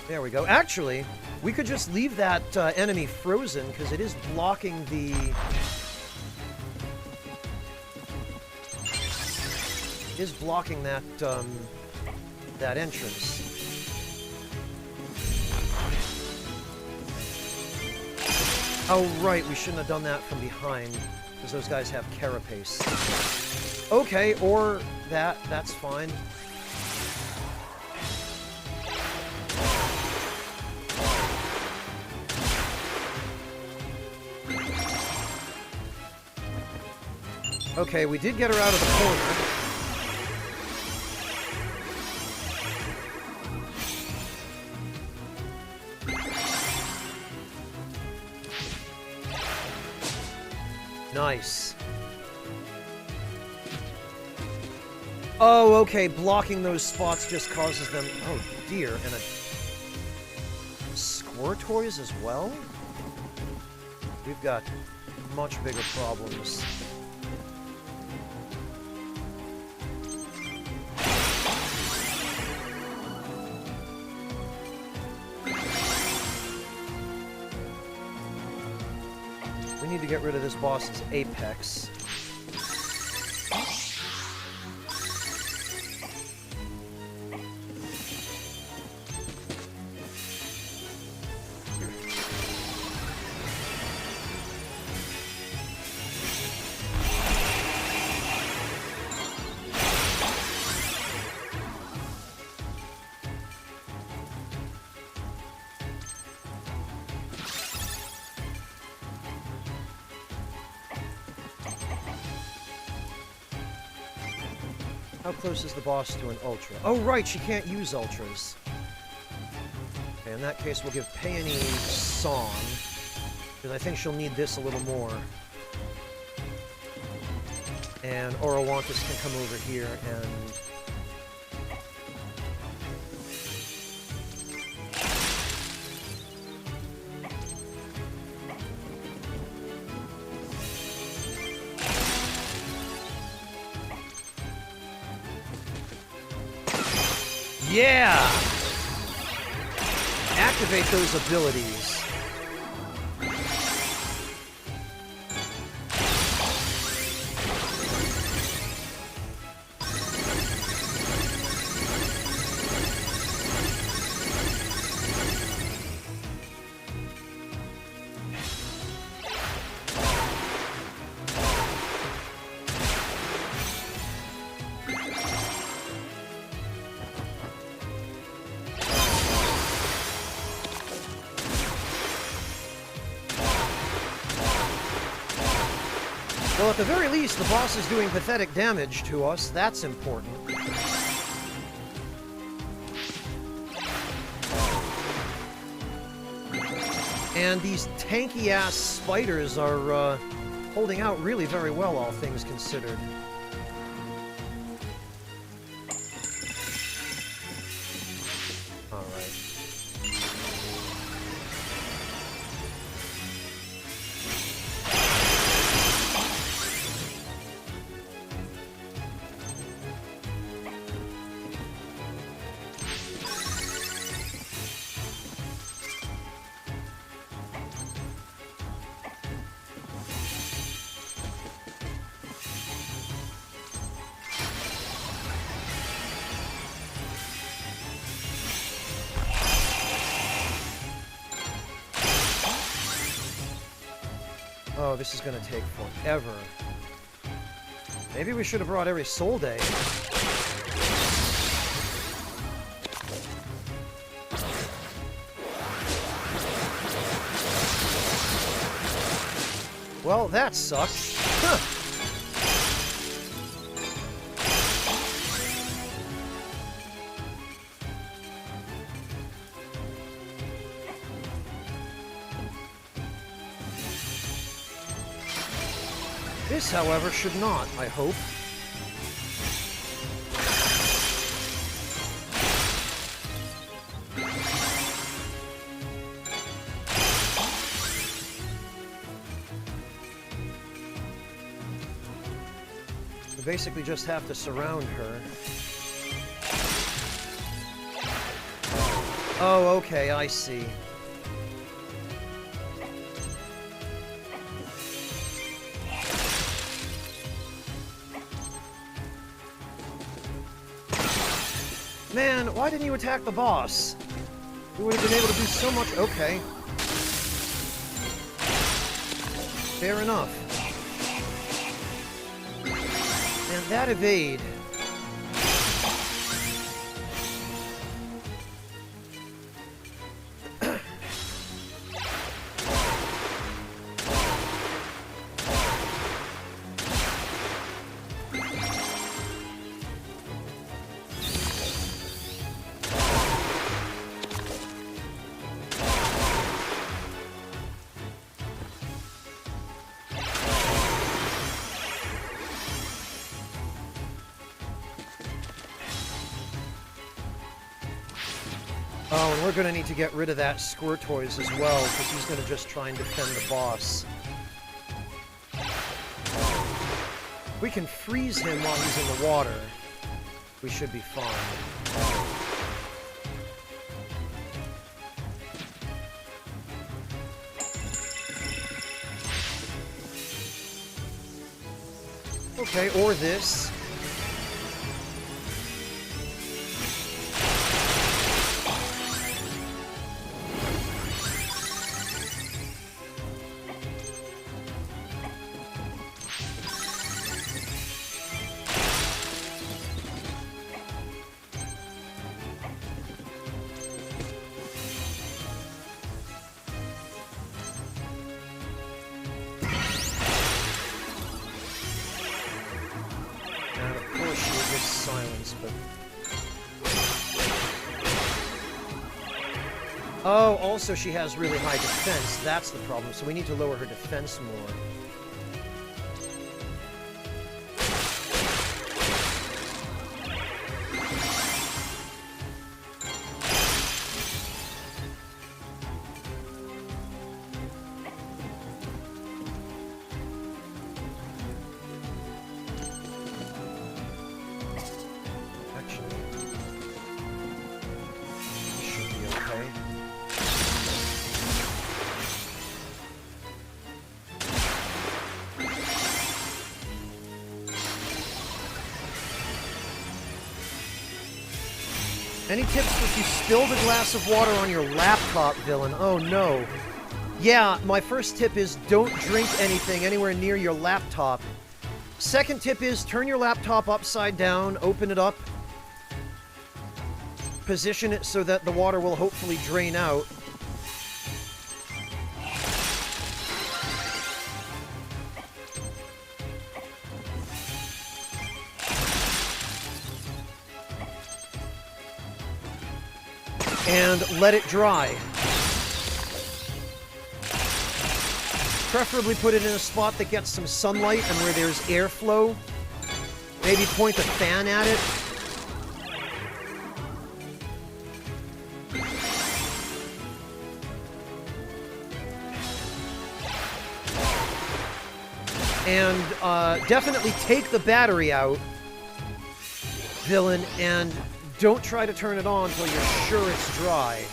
There we go. Actually, we could just leave that enemy frozen, because it is blocking the... that entrance. Oh, right, we shouldn't have done that from behind, because those guys have carapace. Okay, or that's fine. Okay, we did get her out of the corner. Nice. Oh, okay, blocking those spots just causes them... Oh, dear, and Squirtoys as well? We've got much bigger problems. We need to get rid of this boss's apex. How close is the boss to an ultra? Oh, right, she can't use ultras. Okay, in that case, we'll give Peony Song, because I think she'll need this a little more. And Orowantis can come over here and... Yeah! Activate those abilities. Well, at the very least, the boss is doing pathetic damage to us. That's important. And these tanky-ass spiders are holding out really very well, all things considered. All right. Oh, this is gonna take forever. Maybe we should have brought every Soul Day. Well, that sucks. Huh. This, however, should not, I hope. We basically just have to surround her. Oh, okay, I see. Man, why didn't you attack the boss? We would have been able to do so much. Okay. Fair enough. And that evade. Oh, and we're going to need to get rid of that Squirtoise as well, because he's going to just try and defend the boss. We can freeze him while he's in the water. We should be fine. Okay, or this. Silence, but... Oh, also she has really high defense. That's the problem, so we need to lower her defense more. Any tips if you spilled a glass of water on your laptop, villain? Oh no. Yeah, my first tip is don't drink anything anywhere near your laptop. Second tip is turn your laptop upside down, open it up, position it so that the water will hopefully drain out. and let it dry. Preferably put it in a spot that gets some sunlight and where there's airflow. Maybe point a fan at it. And definitely take the battery out, villain, and don't try to turn it on until you're sure it's dry.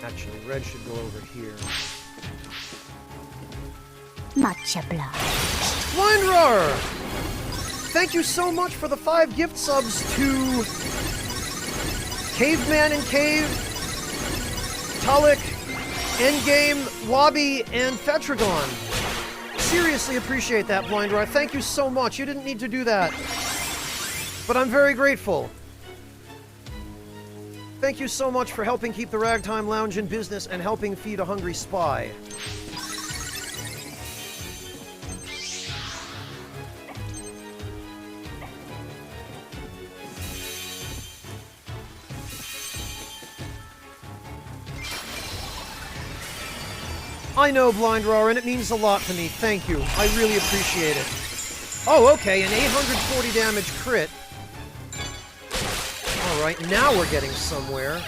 Actually, red should go over here. Much obliged. Blindroar! Thank you so much for the 5 gift subs to Caveman and Cave, Tulik, Endgame, Wabi, and Fetragon. Seriously appreciate that, Blindroar. Thank you so much. You didn't need to do that. But I'm very grateful. Thank you so much for helping keep the Ragtime Lounge in business and helping feed a hungry spy. I know, Blindroar, and it means a lot to me. Thank you. I really appreciate it. Oh, okay, an 840 damage crit. Alright, now we're getting somewhere.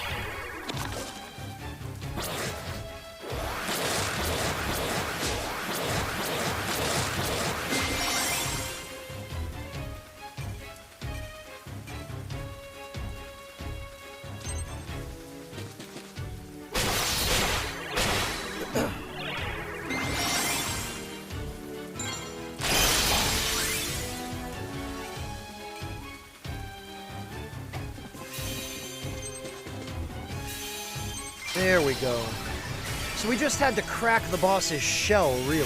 There we go. So we just had to crack the boss's shell, really.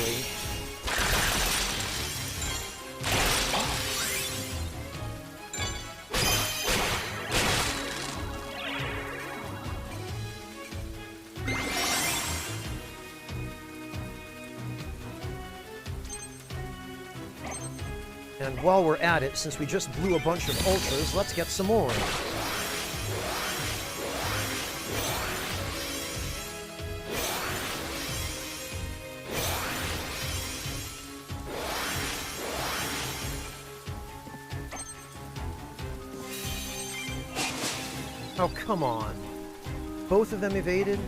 And while we're at it, since we just blew a bunch of ultras, let's get some more. Oh, come on. Both of them evaded?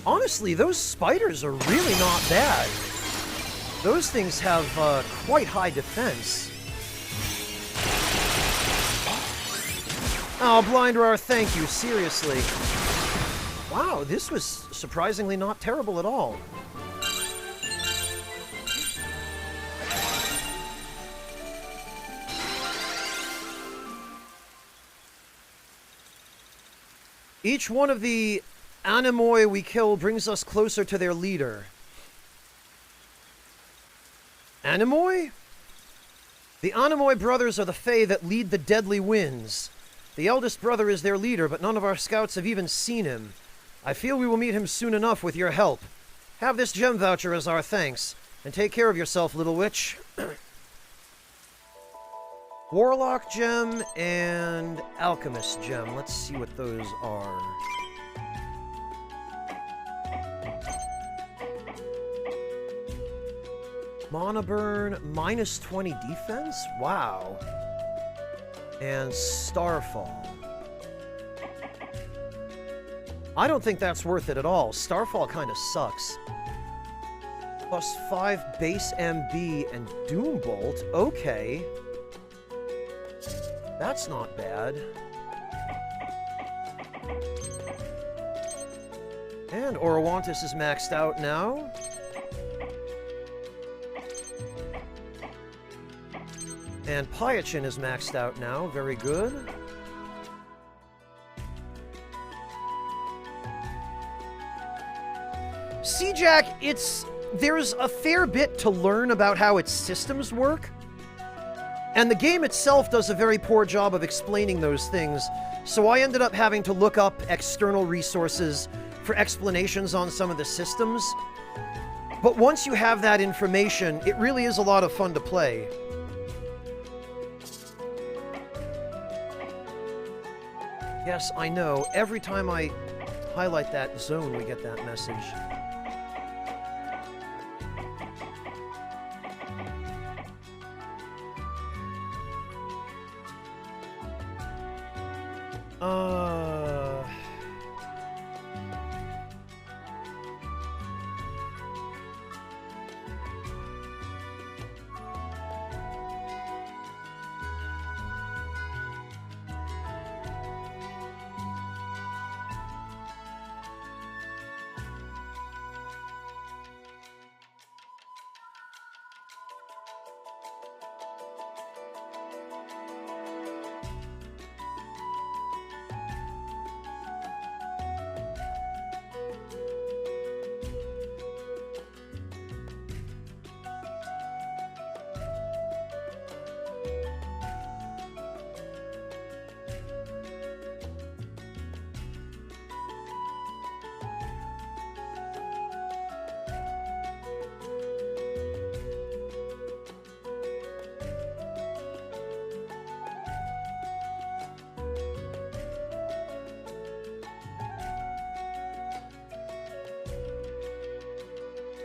Honestly, those spiders are really not bad. Those things have quite high defense. Oh, Blindroar, thank you, seriously. Wow, this was surprisingly not terrible at all. Each one of the Anemoi we kill brings us closer to their leader. Anemoi? The Anemoi brothers are the Fae that lead the Deadly Winds. The eldest brother is their leader, but none of our scouts have even seen him. I feel we will meet him soon enough with your help. Have this gem voucher as our thanks, and take care of yourself, little witch. Warlock gem and Alchemist gem. Let's see what those are. Mana burn, minus 20 defense? Wow. And Starfall. I don't think that's worth it at all. Starfall kind of sucks. Plus 5 base MB and Doombolt. Okay. That's not bad. And Orowantis is maxed out now. And Pyachin is maxed out now. Very good. C-Jack, there's a fair bit to learn about how its systems work. And the game itself does a very poor job of explaining those things. So I ended up having to look up external resources for explanations on some of the systems. But once you have that information, it really is a lot of fun to play. Yes, I know. Every time I highlight that zone, we get that message.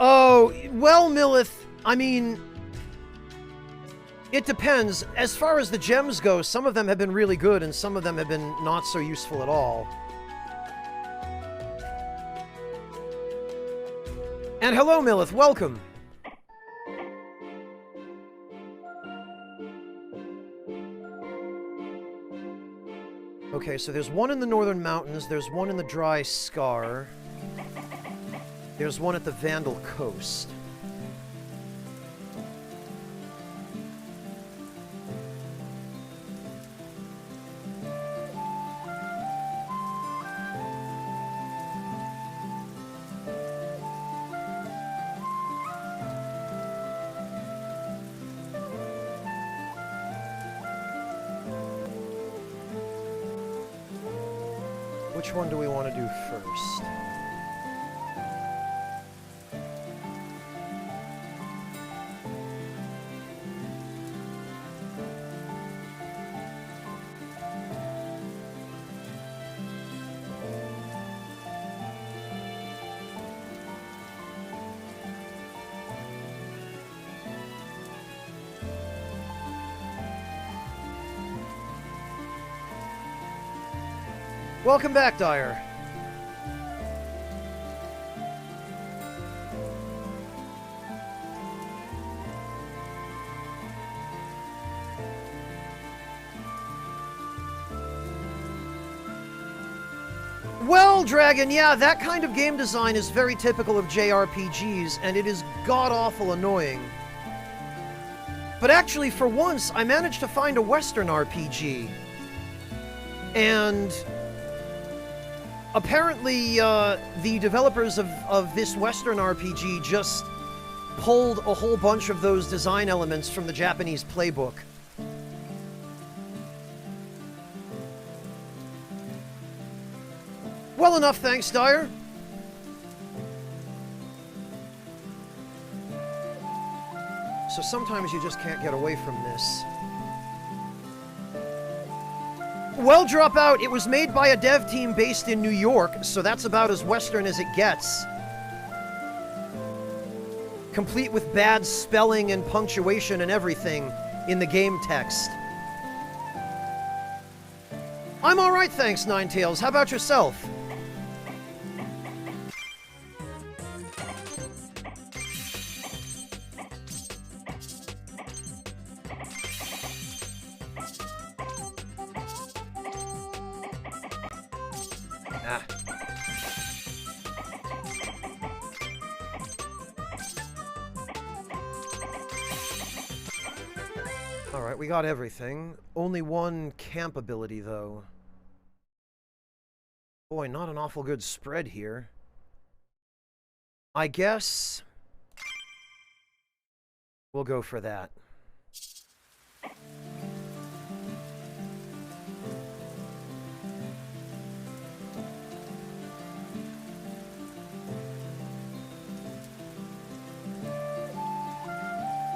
Oh, well, Millith, I mean, it depends. As far as the gems go, some of them have been really good and some of them have been not so useful at all. And hello, Millith, welcome. Okay, so there's one in the Northern Mountains, there's one in the Dry Scar. There's one at the Vandal Coast. Which one do we want to do first? Welcome back, Dyer. Well, Dragon, yeah, that kind of game design is very typical of JRPGs, and it is god-awful annoying. But actually, for once, I managed to find a Western RPG. And apparently, the developers of this Western RPG just pulled a whole bunch of those design elements from the Japanese playbook. Well enough, thanks, Dyer. So sometimes you just can't get away from this. Well, Dropout, it was made by a dev team based in New York, so that's about as Western as it gets. Complete with bad spelling and punctuation and everything in the game text. I'm alright, thanks, Ninetales. How about yourself? Alright, we got everything. Only one camp ability, though. Boy, not an awful good spread here. I guess we'll go for that.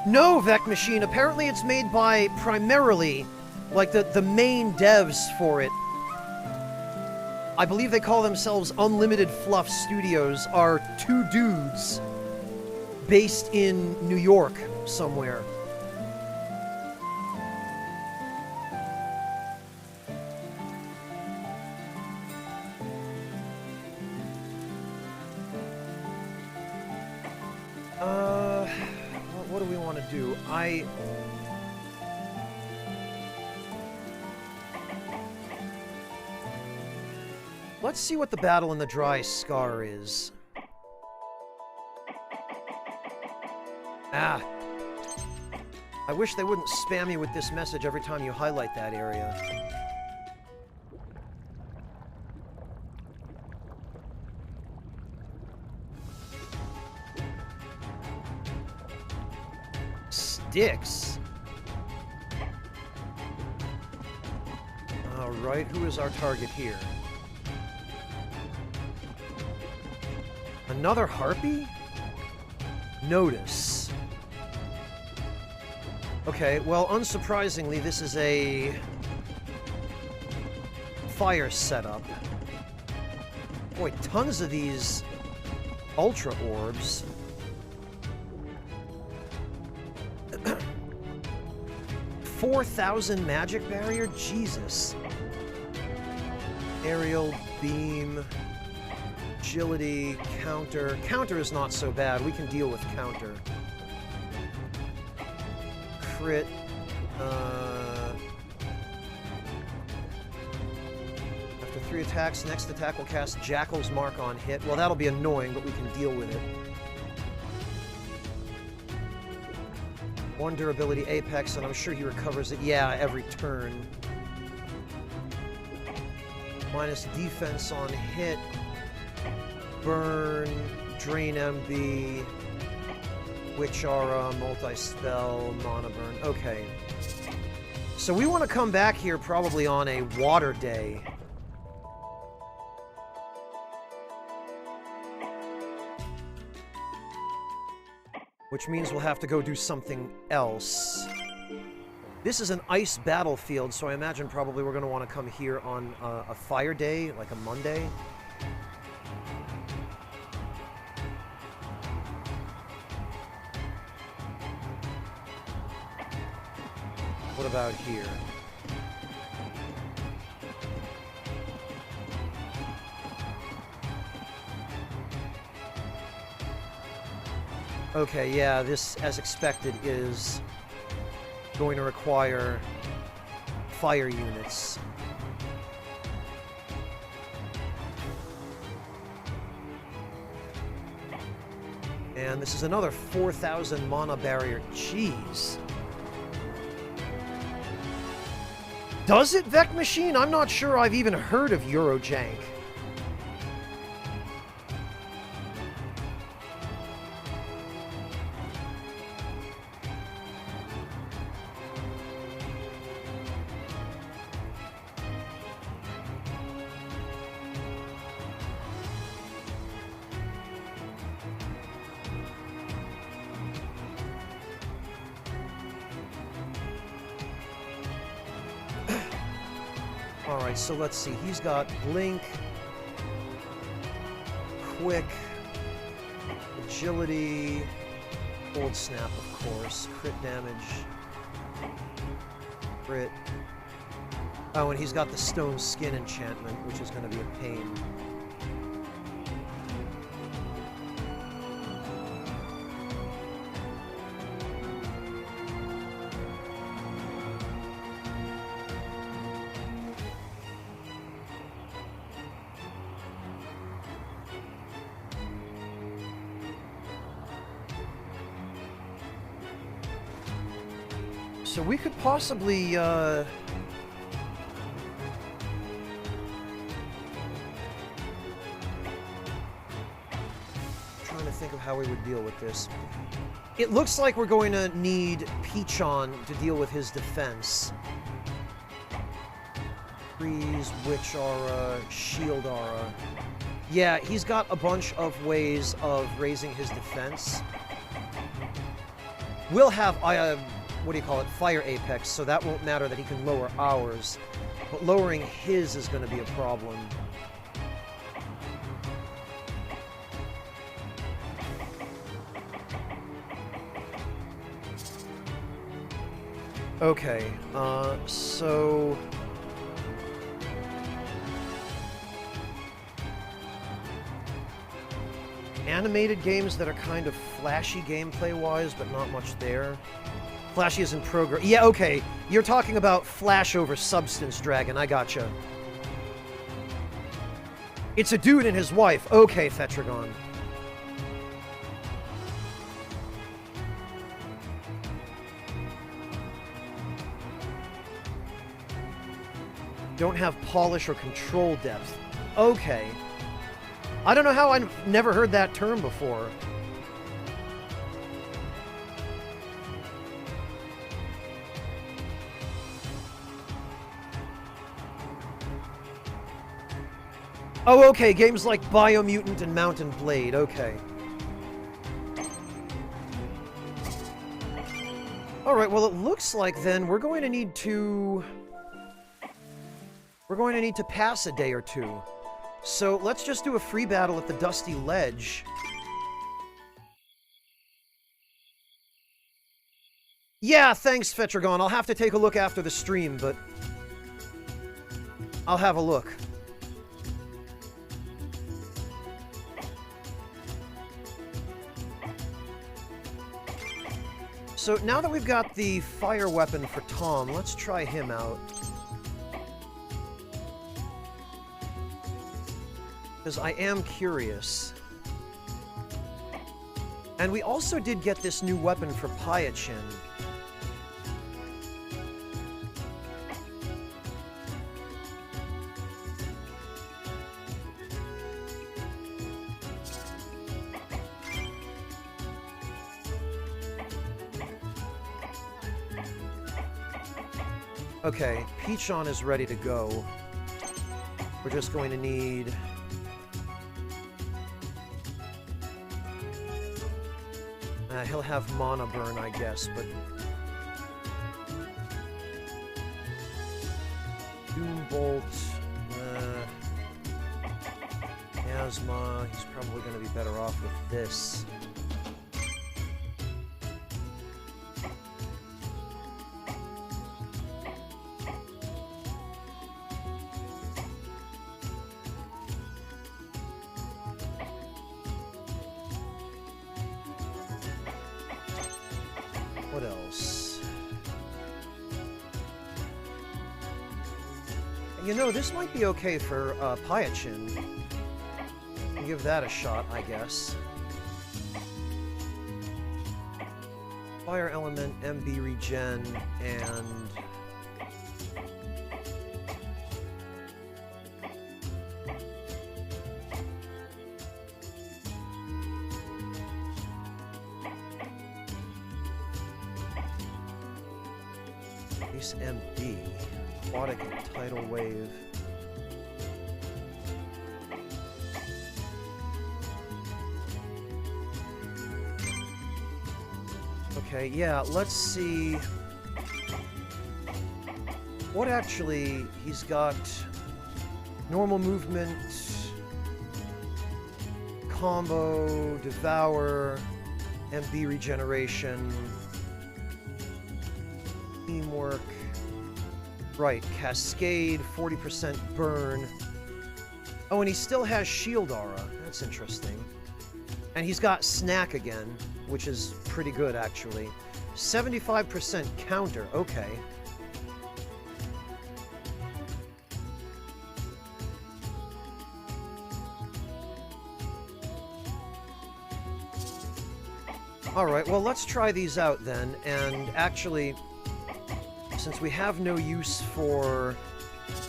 No, Vec Machine. Apparently it's made by primarily, like, the main devs for it. I believe they call themselves Unlimited Fluff Studios, are two dudes based in New York somewhere. What do we want to do? Let's see what the battle in the Dry Scar is. Ah. I wish they wouldn't spam you with this message every time you highlight that area. Sticks? Alright, who is our target here? Another harpy? Notice. Okay, well, unsurprisingly, this is a fire setup. Boy, tons of these ultra orbs. 4,000 magic barrier? Jesus. Aerial beam. Agility, counter. Counter is not so bad. We can deal with counter. Crit. After 3 attacks, next attack will cast Jackal's Mark on hit. Well, that'll be annoying, but we can deal with it. 1 durability apex, and I'm sure he recovers it, yeah, every turn. Minus defense on hit. Burn, Drain MB, Witch Aura, Multi-Spell, Mana Burn. Okay. So we want to come back here probably on a water day. Which means we'll have to go do something else. This is an ice battlefield, so I imagine probably we're going to want to come here on a fire day, like a Monday. What about here? Okay, yeah, this, as expected, is going to require fire units. And this is another 4,000 mana barrier. Jeez. Does it, Vec Machine? I'm not sure I've even heard of Eurojank. Alright, so let's see. He's got Blink, Quick, Agility, Cold Snap, of course, Crit Damage, Crit. Oh, and he's got the Stone Skin enchantment, which is going to be a pain. So we could possibly, trying to think of how we would deal with this. It looks like we're going to need Peachon to deal with his defense. Freeze, Witch Aura, Shield Aura. Yeah, he's got a bunch of ways of raising his defense. We'll have, what do you call it, Fire Apex, so that won't matter that he can lower ours. But lowering his is going to be a problem. Okay, so... animated games that are kind of flashy gameplay-wise, but not much there. Flashy is in progress. Yeah, okay. You're talking about Flash over Substance Dragon. I gotcha. It's a dude and his wife. Okay, Fetragon. Don't have polish or control depth. Okay. I don't know how I've never heard that term before. Oh, okay, games like Biomutant and Mountain Blade, okay. Alright, well it looks like then we're going to need to... we're going to need to pass a day or two. So let's just do a free battle at the Dusty Ledge. Yeah, thanks, Fetragon. I'll have to take a look after the stream, but... I'll have a look. So now that we've got the fire weapon for Tom, let's try him out. Because I am curious. And we also did get this new weapon for Pyachin. Okay, Peachon is ready to go. We're just going to need... he'll have Mana Burn, I guess, but... Doom Bolt... Asthma... He's probably going to be better off with this. What else? You know, this might be okay for Pyachin. Give that a shot, I guess. Fire Element, MB Regen, and... MD, Aquatic and Tidal Wave. Okay, yeah, let's see. What actually, he's got normal movement, combo, devour, MB regeneration, teamwork. Right, Cascade, 40% burn. Oh, and he still has Shield Aura. That's interesting. And he's got Snack again, which is pretty good, actually. 75% counter, okay. Alright, well, let's try these out then, and actually... since we have no use for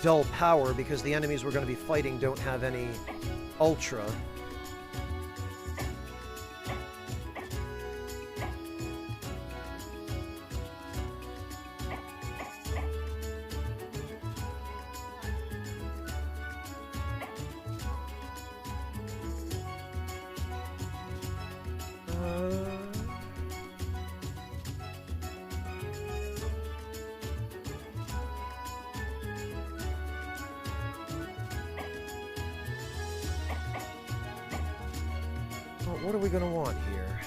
dull power because the enemies we're going to be fighting don't have any ultra. What are we going to want here?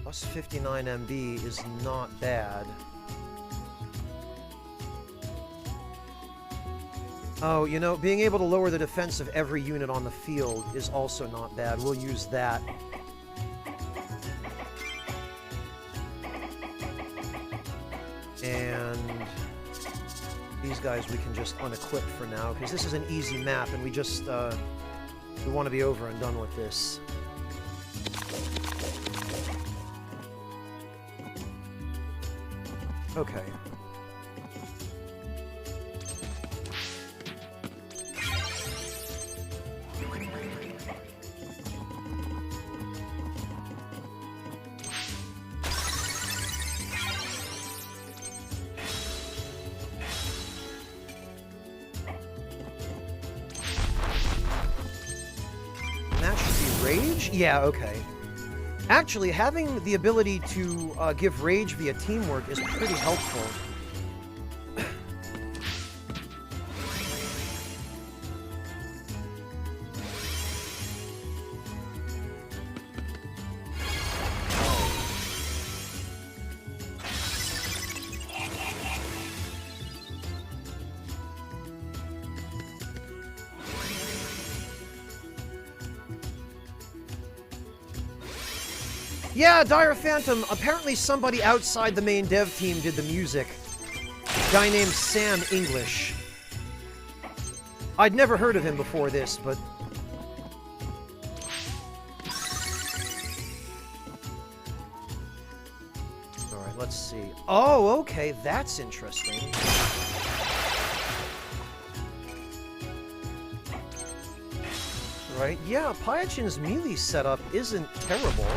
Plus 59 MB is not bad. Oh, you know, being able to lower the defense of every unit on the field is also not bad. We'll use that. And these guys we can just unequip for now, because this is an easy map, and we just, we want to be over and done with this. Okay. Rage? Yeah, okay. Actually, having the ability to give rage via teamwork is pretty helpful. Yeah, Dire Phantom. Apparently somebody outside the main dev team did the music. A guy named Sam English. I'd never heard of him before this, but... Alright, let's see. Oh, okay, that's interesting. Right, yeah, Pyachin's melee setup isn't terrible.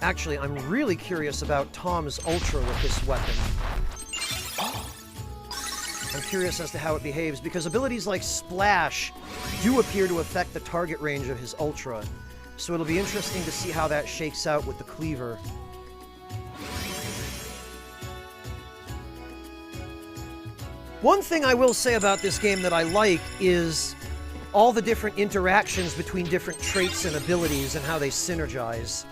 Actually, I'm really curious about Tom's Ultra with this weapon. I'm curious as to how it behaves, because abilities like Splash do appear to affect the target range of his Ultra. So it'll be interesting to see how that shakes out with the Cleaver. One thing I will say about this game that I like is all the different interactions between different traits and abilities and how they synergize.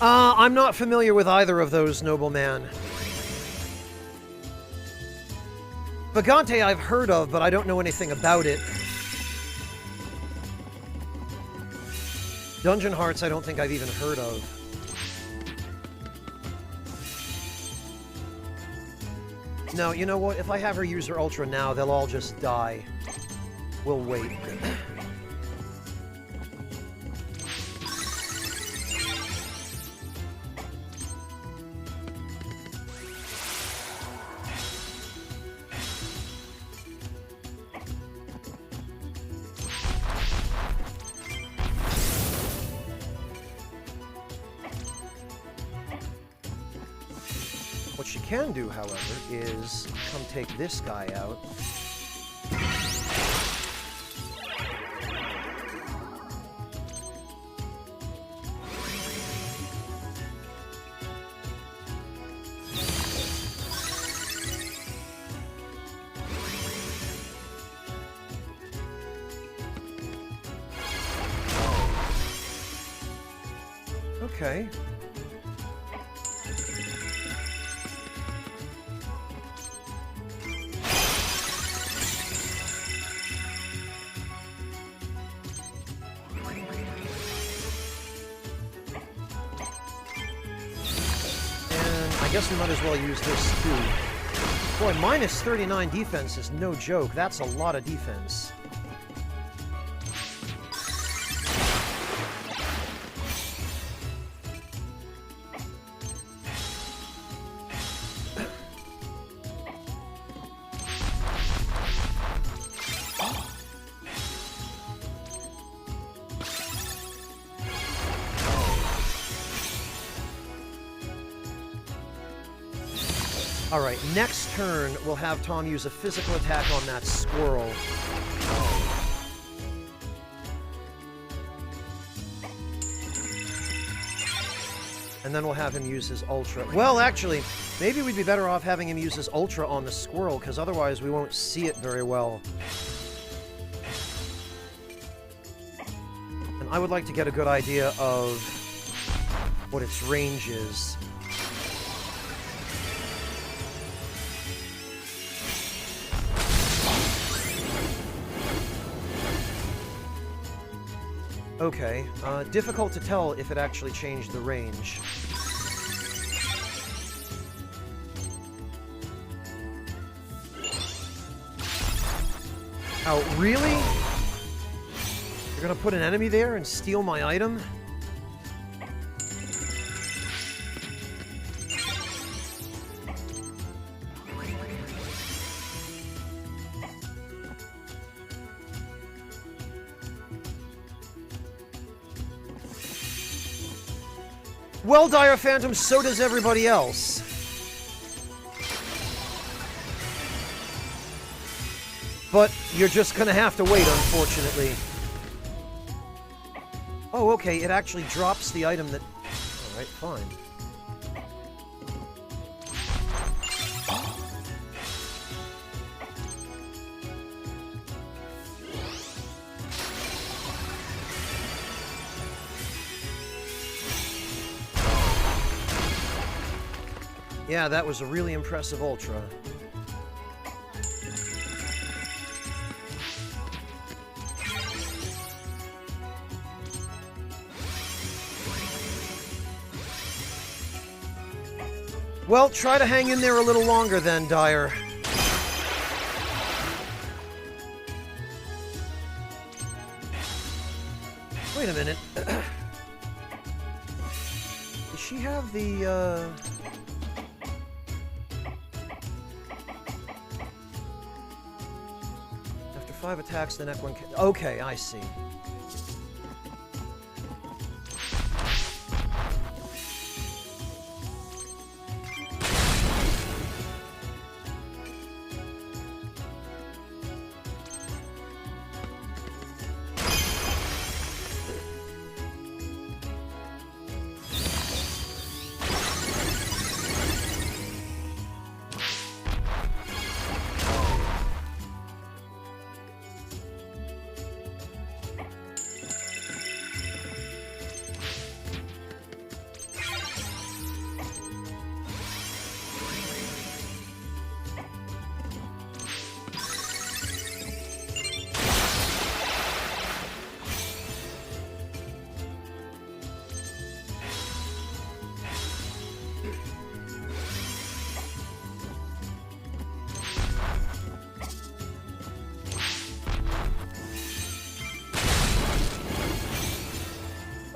I'm not familiar with either of those, nobleman. Vagante I've heard of, but I don't know anything about it. Dungeon Hearts I don't think I've even heard of. No, you know what? If I have her use her Ultra now, they'll all just die. We'll wait. What she can do, however, is come take this guy out. Okay. I guess we might as well use this too. Boy, minus 39 defense is no joke. That's a lot of defense. Alright, next turn, we'll have Tom use a physical attack on that squirrel. And then we'll have him use his Ultra. Well, actually, maybe we'd be better off having him use his Ultra on the squirrel, because otherwise we won't see it very well. And I would like to get a good idea of what its range is. Okay, difficult to tell if it actually changed the range. Oh, really? You're gonna put an enemy there and steal my item? Well, Dire Phantom, so does everybody else. But you're just gonna have to wait, unfortunately. Oh, okay, it actually drops the item that... Alright, fine. Yeah, that was a really impressive Ultra. Well, try to hang in there a little longer then, Dire. Wait a minute. Does she have the, After 5 attacks, the next one can... Okay, I see.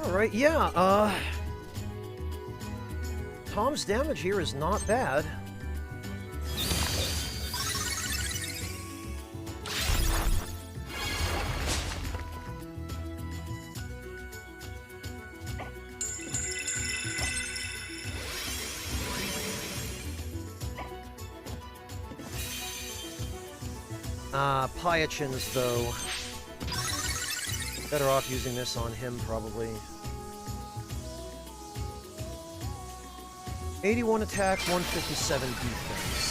Alright, yeah, Tom's damage here is not bad. Pyachins, though. Better off using this on him, probably. 81 attack, 157 defense.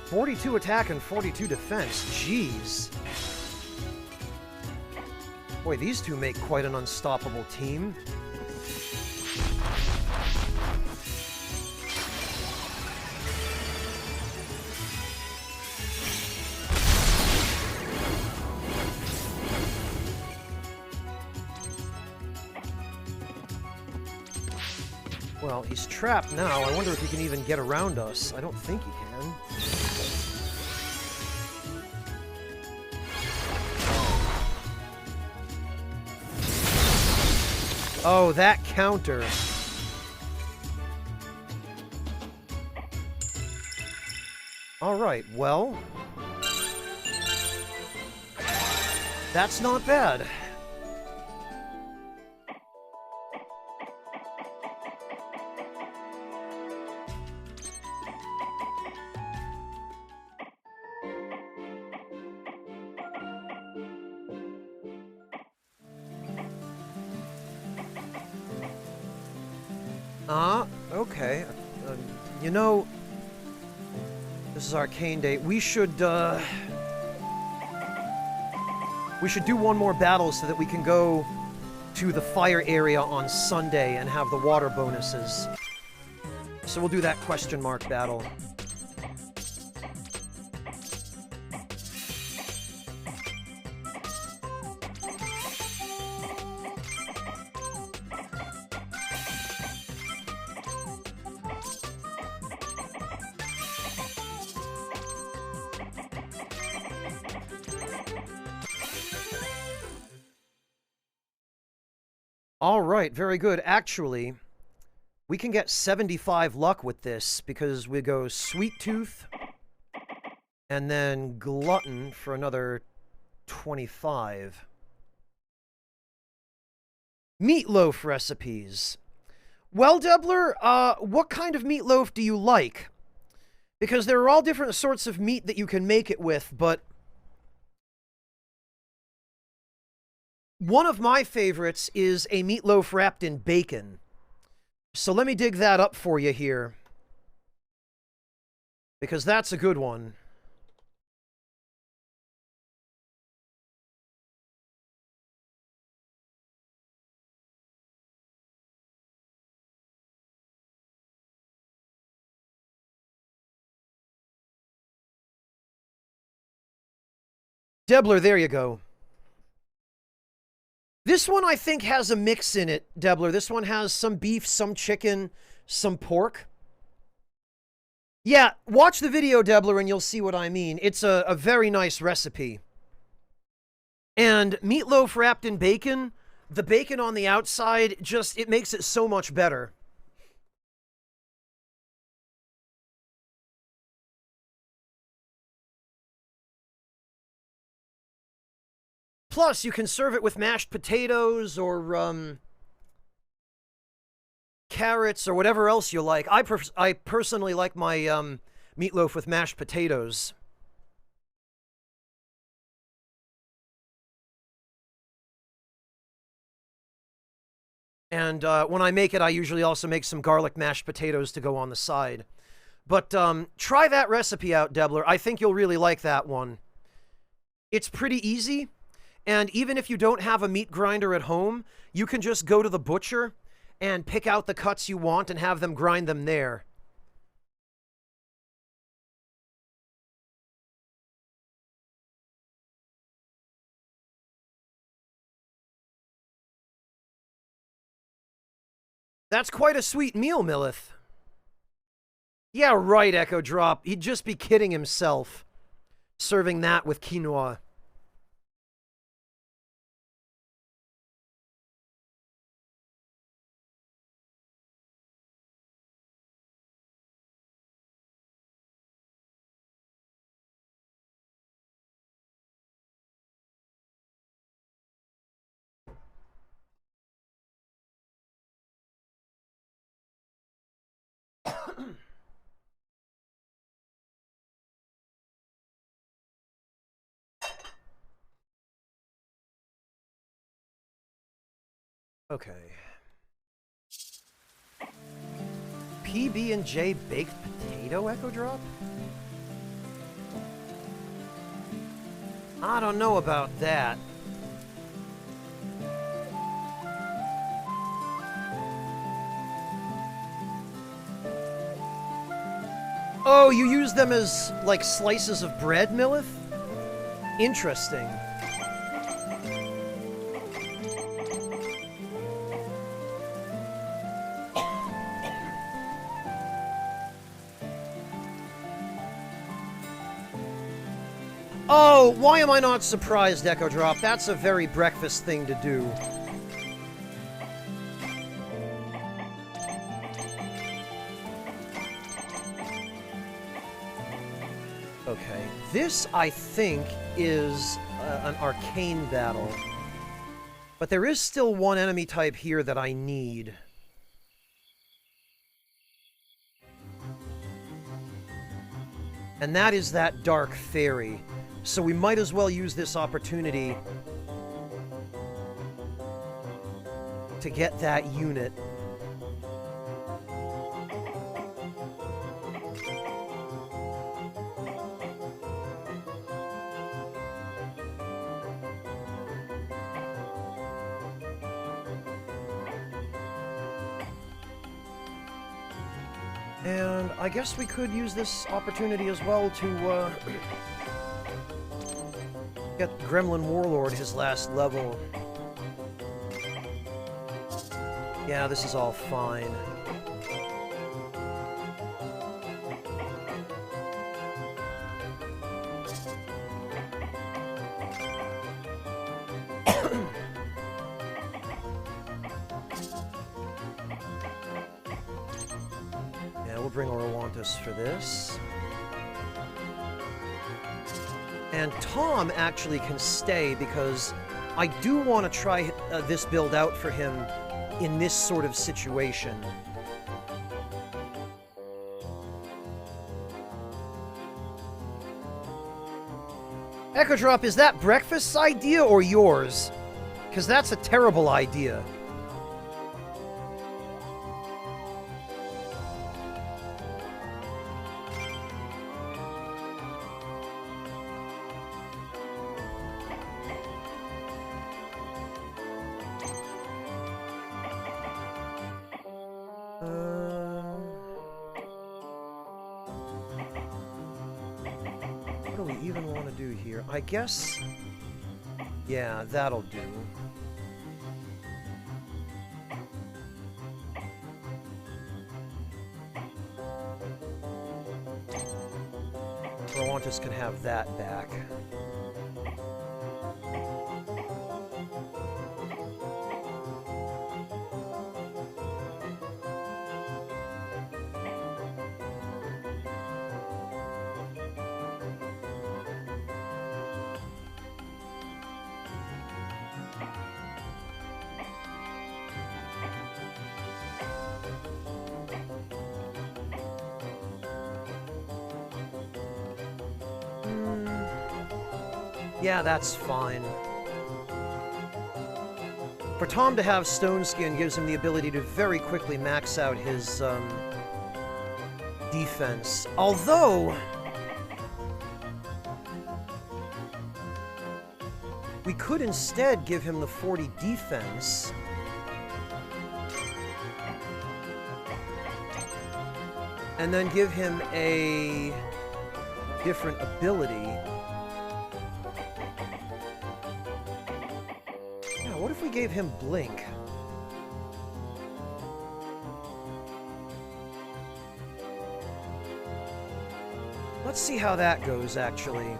.42 attack and 42 defense. Jeez. Boy, these two make quite an unstoppable team. Well, he's trapped now. I wonder if he can even get around us. I don't think he can. Oh, that counter. Alright, well... that's not bad. Okay. You know, this is Arcane Day. We should do one more battle so that we can go to the fire area on Sunday and have the water bonuses. So we'll do that question mark battle. All right, very good. Actually, we can get 75 luck with this because we go Sweet Tooth and then Glutton for another 25. Meatloaf recipes. Well, Debler, what kind of meatloaf do you like? Because there are all different sorts of meat that you can make it with, but one of my favorites is a meatloaf wrapped in bacon. So let me dig that up for you here, because that's a good one. Debler, there you go. This one, I think, has a mix in it, Debler. This one has some beef, some chicken, some pork. Yeah, watch the video, Debler, and you'll see what I mean. It's a very nice recipe. And meatloaf wrapped in bacon, the bacon on the outside, just, it makes it so much better. Plus, you can serve it with mashed potatoes or carrots or whatever else you like. I personally like my meatloaf with mashed potatoes. And when I make it, I usually also make some garlic mashed potatoes to go on the side. But try that recipe out, Debler. I think you'll really like that one. It's pretty easy. And even if you don't have a meat grinder at home, you can just go to the butcher and pick out the cuts you want and have them grind them there. That's quite a sweet meal, Millith. Yeah, right, Echo Drop. He'd just be kidding himself, serving that with quinoa. Okay. PB&J baked potato Echo Drop? I don't know about that. Oh, you use them as, like, slices of bread, Millith? Interesting. Oh, why am I not surprised, Echo Drop? That's a very breakfast thing to do. Okay, this, I think, is an arcane battle. But there is still one enemy type here that I need. And that is that Dark Fairy. So we might as well use this opportunity to get that unit. And I guess we could use this opportunity as well to get Gremlin Warlord his last level. Yeah, this is all fine. Yeah, we'll bring Orowantis for this. And Tom actually can stay because I do want to try this build out for him in this sort of situation. Echo Drop, is that Breakfast's idea or yours? Because that's a terrible idea. What do we even want to do here? I guess... yeah, that'll do. Orowantis can have that back. Yeah, that's fine. For Tom to have Stone Skin gives him the ability to very quickly max out his defense. Although... we could instead give him the 40 defense. And then give him a different ability. What if we gave him Blink? Let's see how that goes, actually.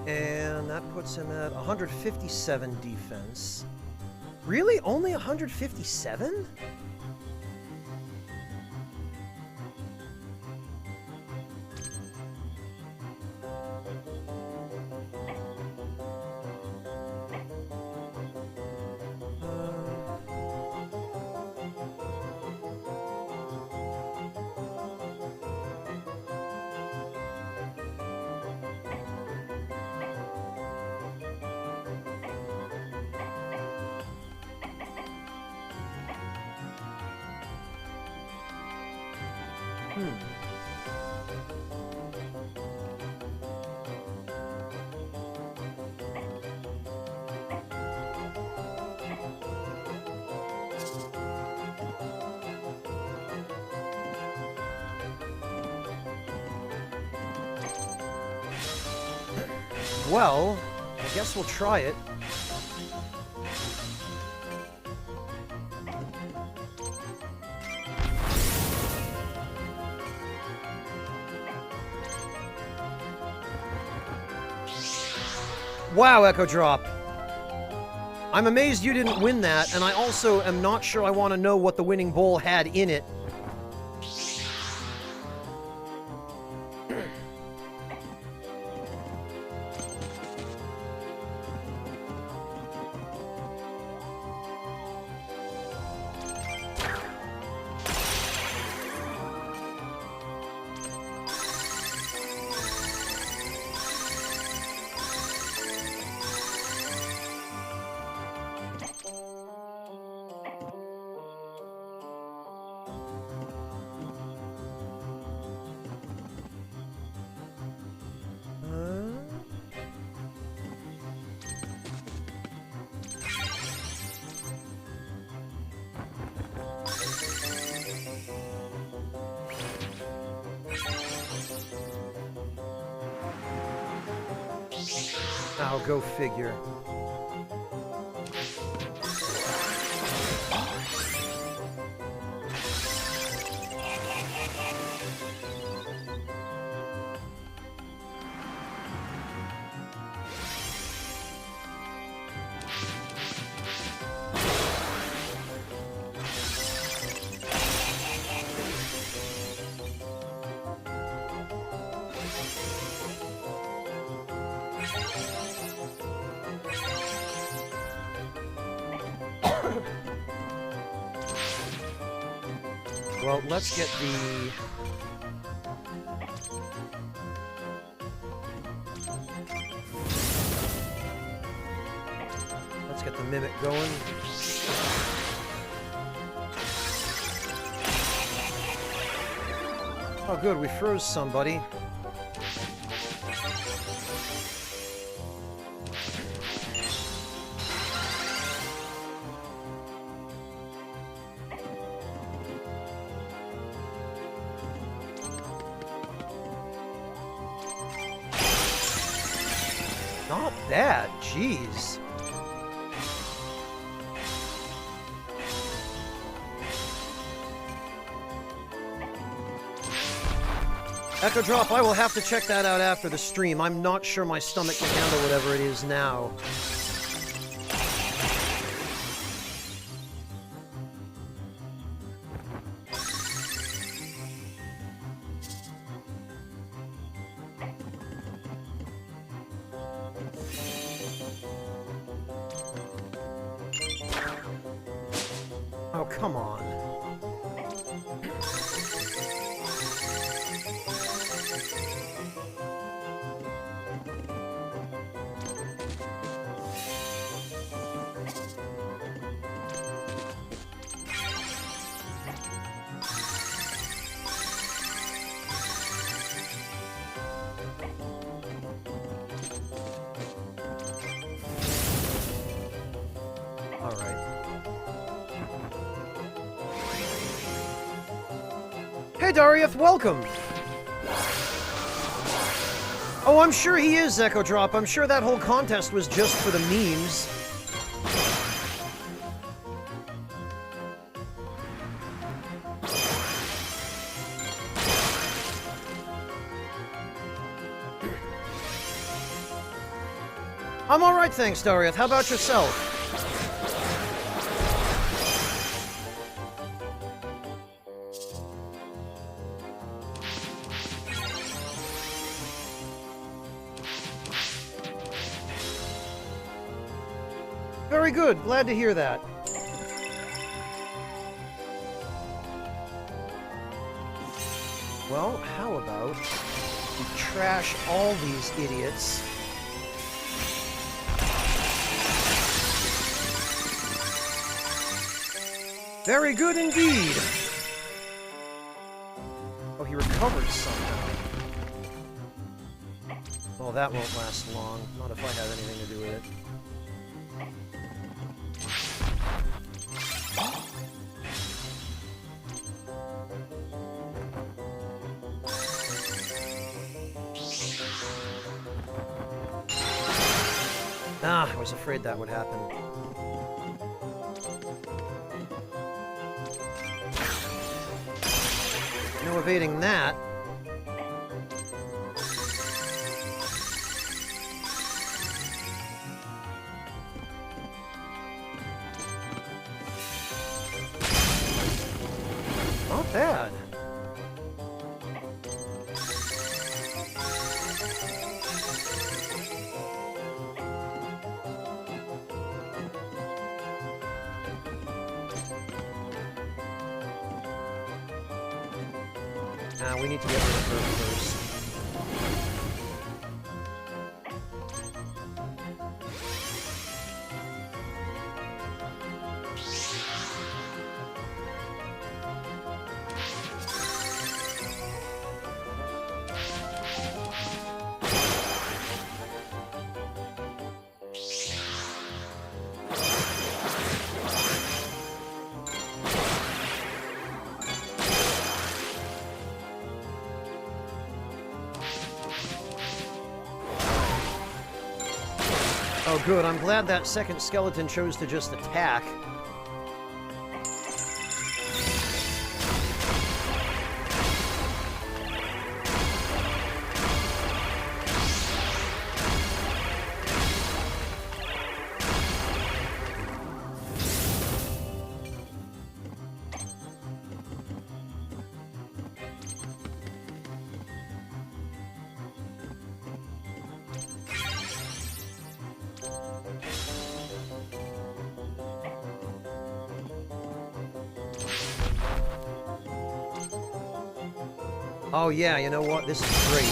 And that puts him at 157 defense. Really? Only 157? Well, I guess we'll try it. Wow, Echo Drop. I'm amazed you didn't win that, and I also am not sure I want to know what the winning bowl had in it. Oh, go figure. Well, let's get the... Let's get the Mimic going. Oh good, we froze somebody. Not bad, jeez. Echo Drop, I will have to check that out after the stream. I'm not sure my stomach can handle whatever it is now. Oh, come on. All right. Hey, Darieth, welcome! Oh, I'm sure he is, Echo Drop. I'm sure that whole contest was just for the memes. I'm alright, thanks, Darieth. How about yourself? Very good. Glad to hear that. Well, how about we trash all these idiots? Very good indeed. Oh, he covered somehow. Oh, that won't last long. Not if I have anything to do with it. Ah, I was afraid that would happen. No evading that. Not bad. We need to get rid of her first. Oh, good. I'm glad that second skeleton chose to just attack. Oh yeah, you know what? This is great.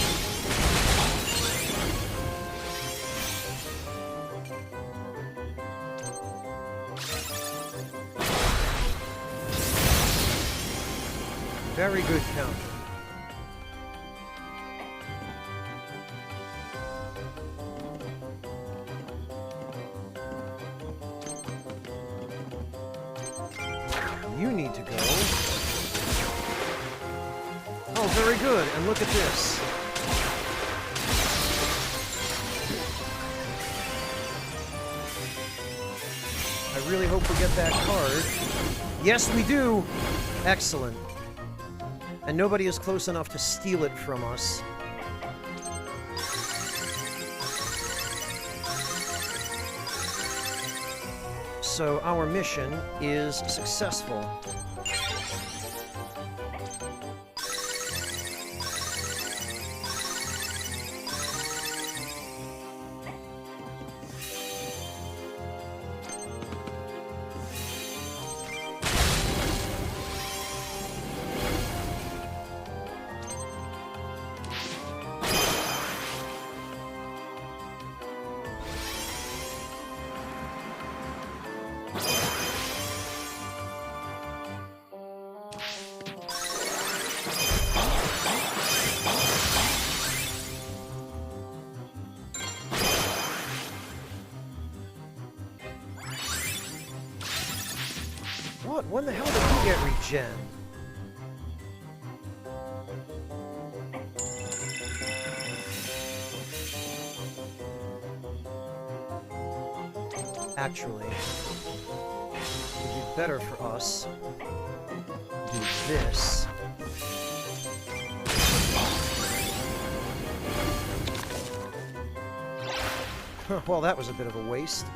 Very good counter. You need to go. Oh, very good. And look at this. I really hope we get that card. Yes, we do! Excellent. And nobody is close enough to steal it from us. So our mission is successful. What? When the hell did you get regen? Actually, it would be better for us to do this. Well, that was a bit of a waste.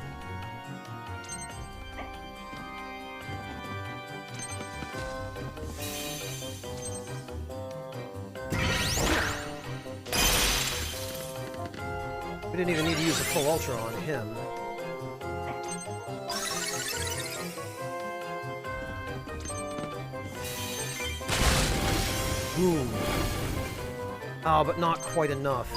We didn't even need to use a full ultra on him. Boom. Oh, but not quite enough.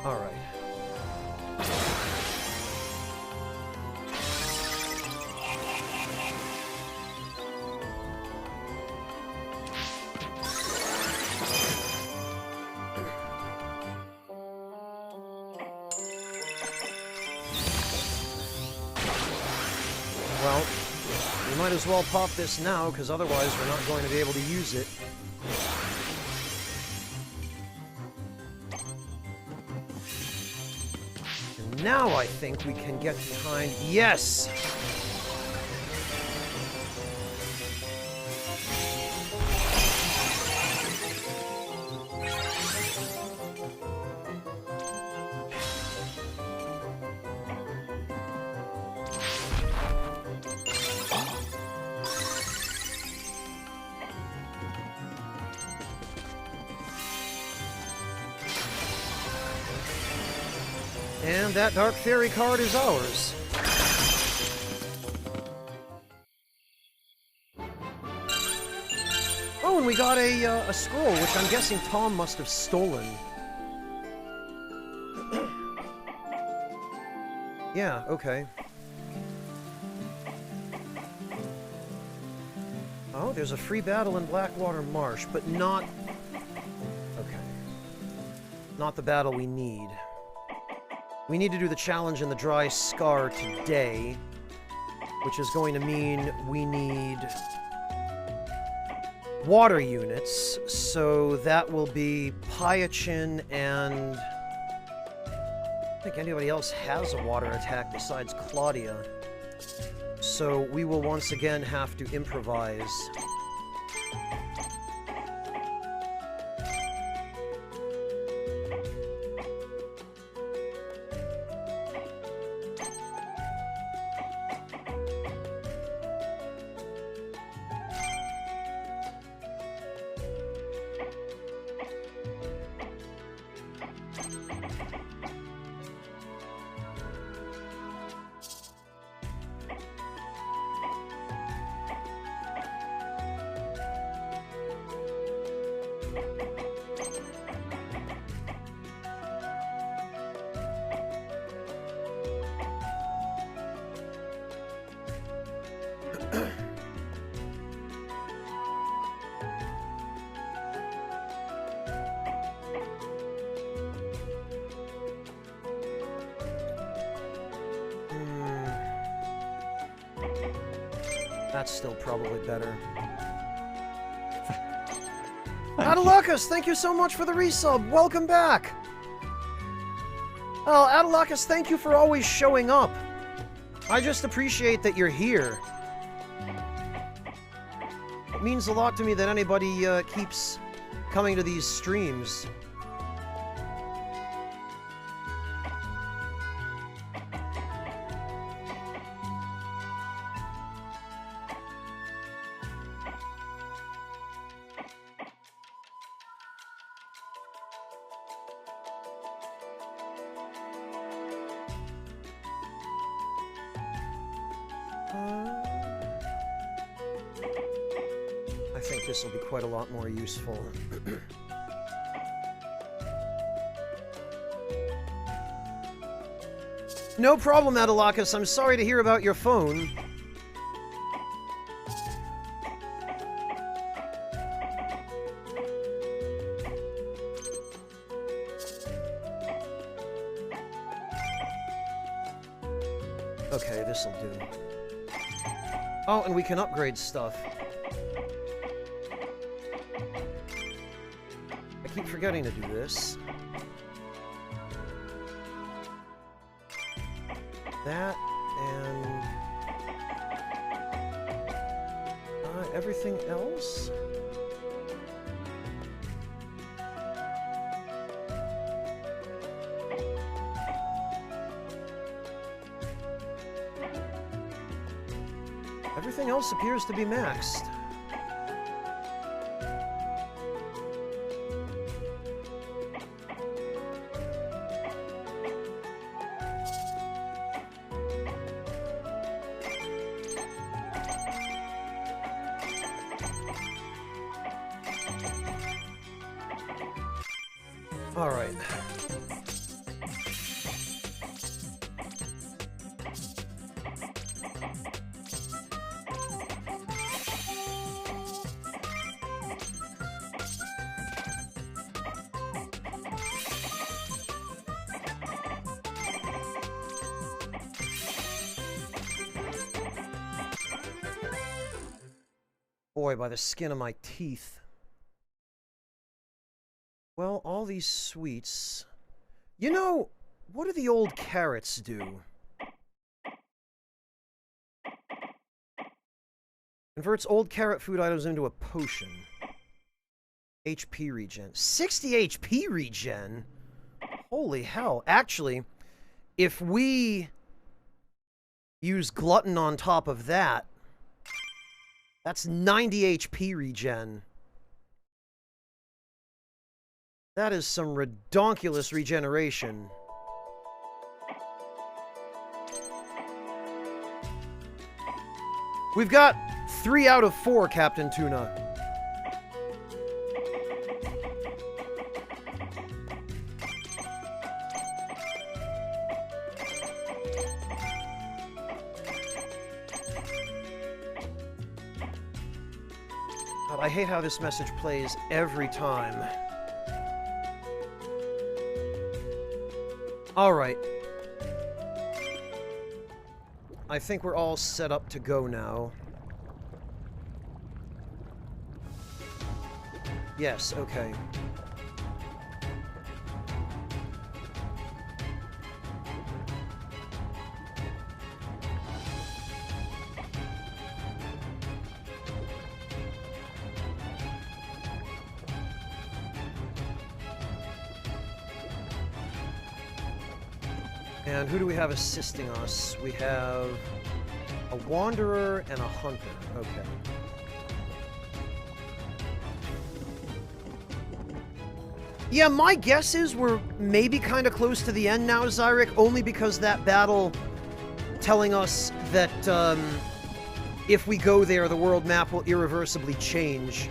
All right. Well, we might as well pop this now, because otherwise we're not going to be able to use it. And now I think we can get behind... Yes! And that Dark Fairy card is ours. Oh, and we got a scroll, which I'm guessing Tom must have stolen. Yeah, okay. Oh, there's a free battle in Blackwater Marsh, but not... Okay. Not the battle we need. We need to do the challenge in the Dry Scar today, which is going to mean we need water units, so that will be Pyachin and... I don't think anybody else has a water attack besides Claudia. So we will once again have to improvise. That's still probably better. Adalakas, thank you so much for the resub. Welcome back. Oh, Adalakas, thank you for always showing up. I just appreciate that you're here. It means a lot to me that anybody keeps coming to these streams. I think this will be quite a lot more useful. No problem, Adalakas. I'm sorry to hear about your phone. Okay, this'll do. Oh, and we can upgrade stuff. I keep forgetting to do this. That, and... everything else? Everything else appears to be maxed. All right. Boy, by the skin of my teeth. Well, all these sweets... You know, what do the old carrots do? Converts old carrot food items into a potion. HP regen. 60 HP regen? Holy hell. Actually, if we use Glutton on top of that, that's 90 HP regen. That is some redonkulous regeneration. We've got 3 out of 4, Captain Tuna. God, I hate how this message plays every time. Alright. I think we're all set up to go now. Yes, okay. And who do we have assisting us? We have a wanderer and a hunter. Okay. Yeah, my guess is we're maybe kind of close to the end now, Zyric, only because that battle telling us that if we go there, the world map will irreversibly change.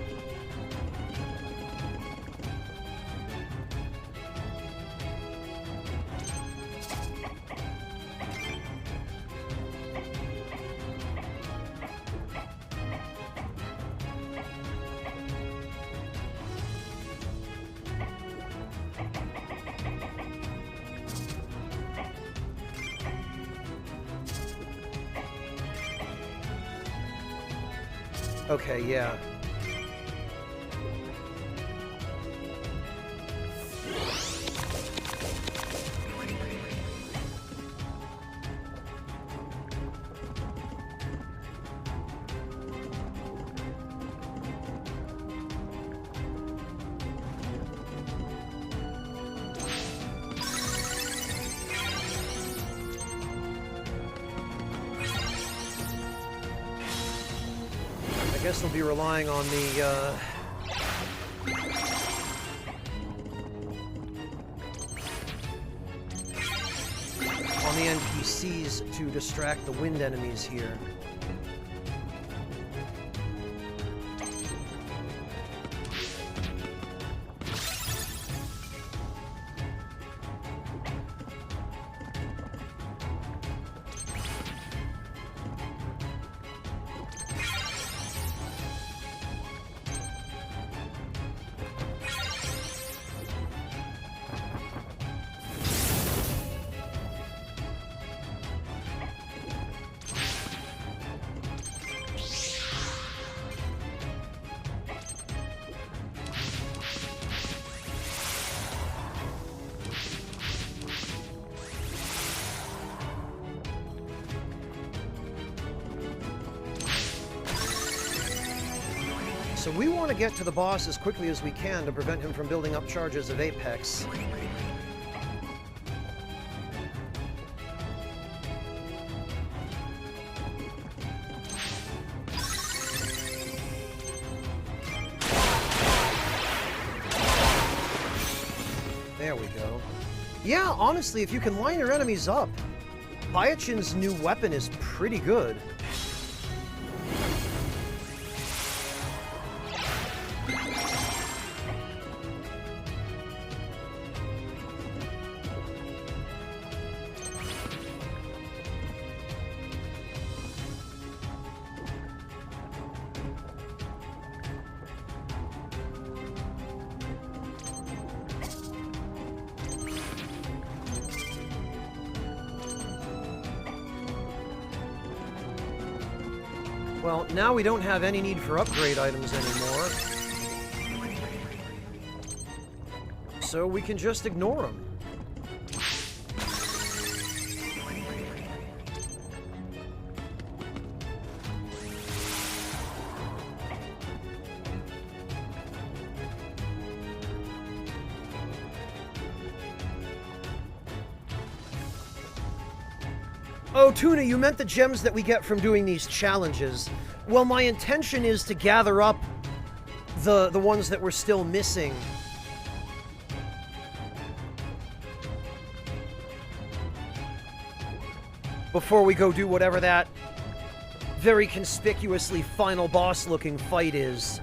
Okay, yeah. I guess they'll be relying on the, NPCs to distract the wind enemies here. So we want to get to the boss as quickly as we can to prevent him from building up charges of Apex. There we go. Yeah, honestly, if you can line your enemies up, Bayachin's new weapon is pretty good. Well, now we don't have any need for upgrade items anymore. So we can just ignore them. Oh, Tuna, you meant the gems that we get from doing these challenges. Well, my intention is to gather up the ones that we're still missing. Before we go do whatever that very conspicuously final boss-looking fight is.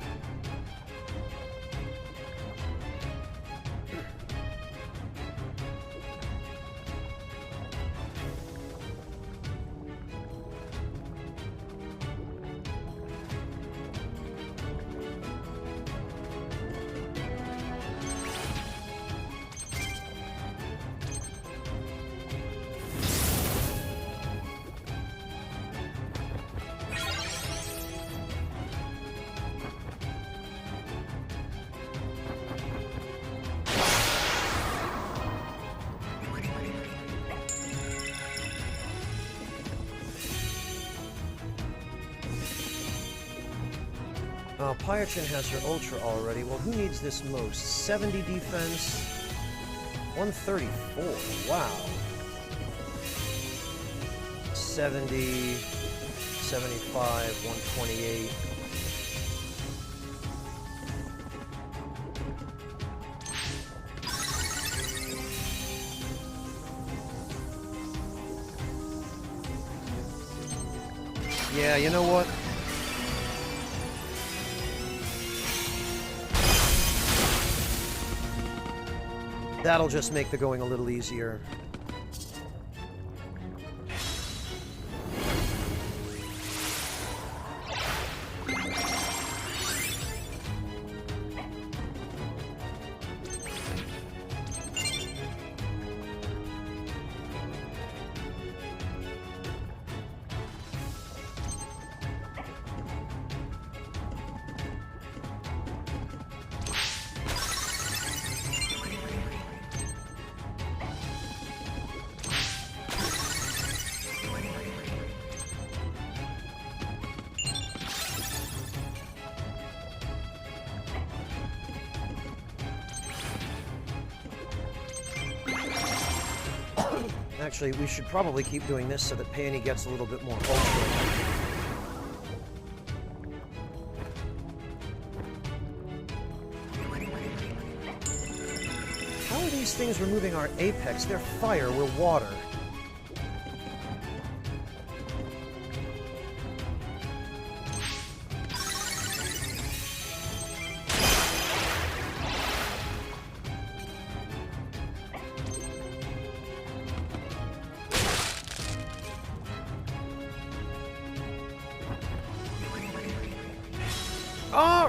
Pyachin has her Ultra already. Well, who needs this most? 70 defense, 134. Wow. 70, 75, 128. Yeah, you know what? That'll just make the going a little easier. Actually, we should probably keep doing this so that Peony gets a little bit more ultra. How are these things removing our apex? They're fire, we're water.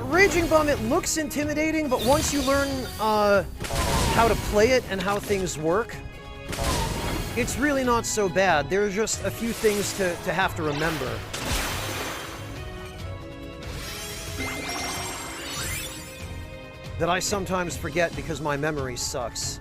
Raging Bum, it looks intimidating, but once you learn how to play it and how things work, it's really not so bad. There are just a few things to have to remember. That I sometimes forget because my memory sucks.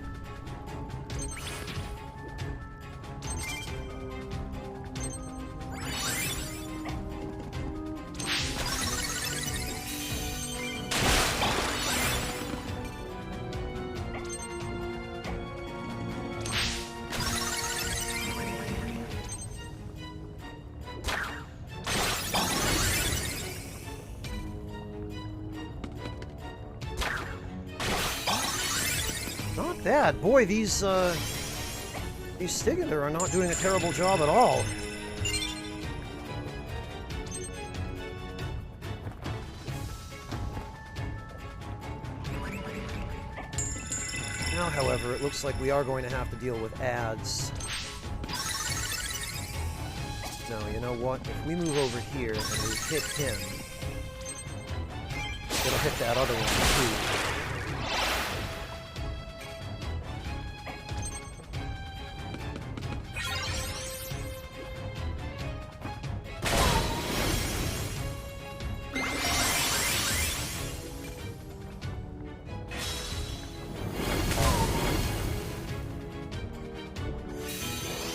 Bad. Boy, these Stigiter are not doing a terrible job at all. Now, however, it looks like we are going to have to deal with ads. No, you know what? If we move over here and we hit him, it'll hit that other one too.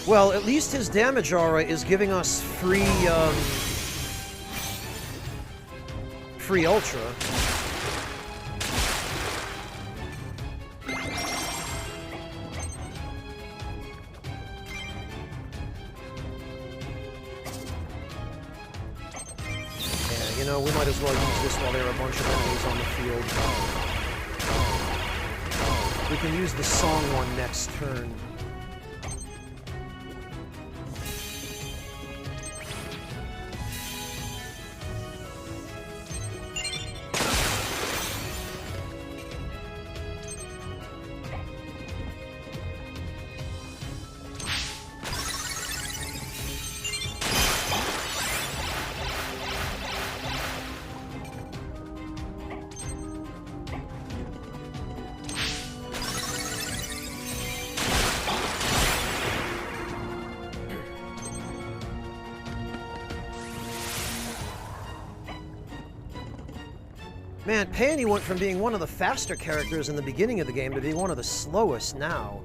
Well, at least his damage aura is giving us free ultra. Yeah, you know, we might as well use this while there are a bunch of enemies on the field. We can use the song one next turn. Man, Peony went from being one of the faster characters in the beginning of the game to being one of the slowest now.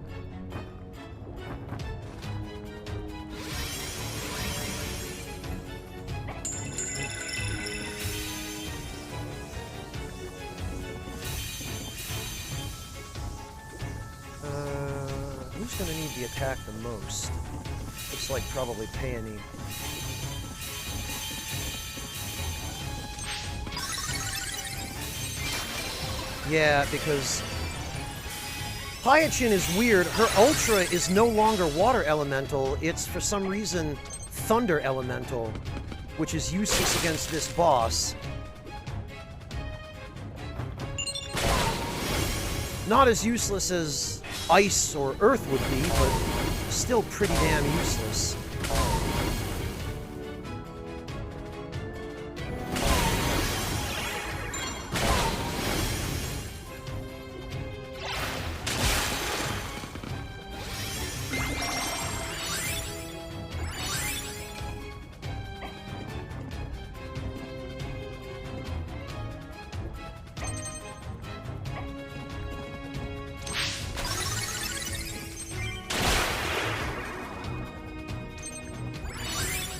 Who's gonna need the attack the most? Looks like probably Peony. Yeah, because Pyachin is weird. Her Ultra is no longer Water Elemental. It's, for some reason, Thunder Elemental, which is useless against this boss. Not as useless as Ice or Earth would be, but still pretty damn useless.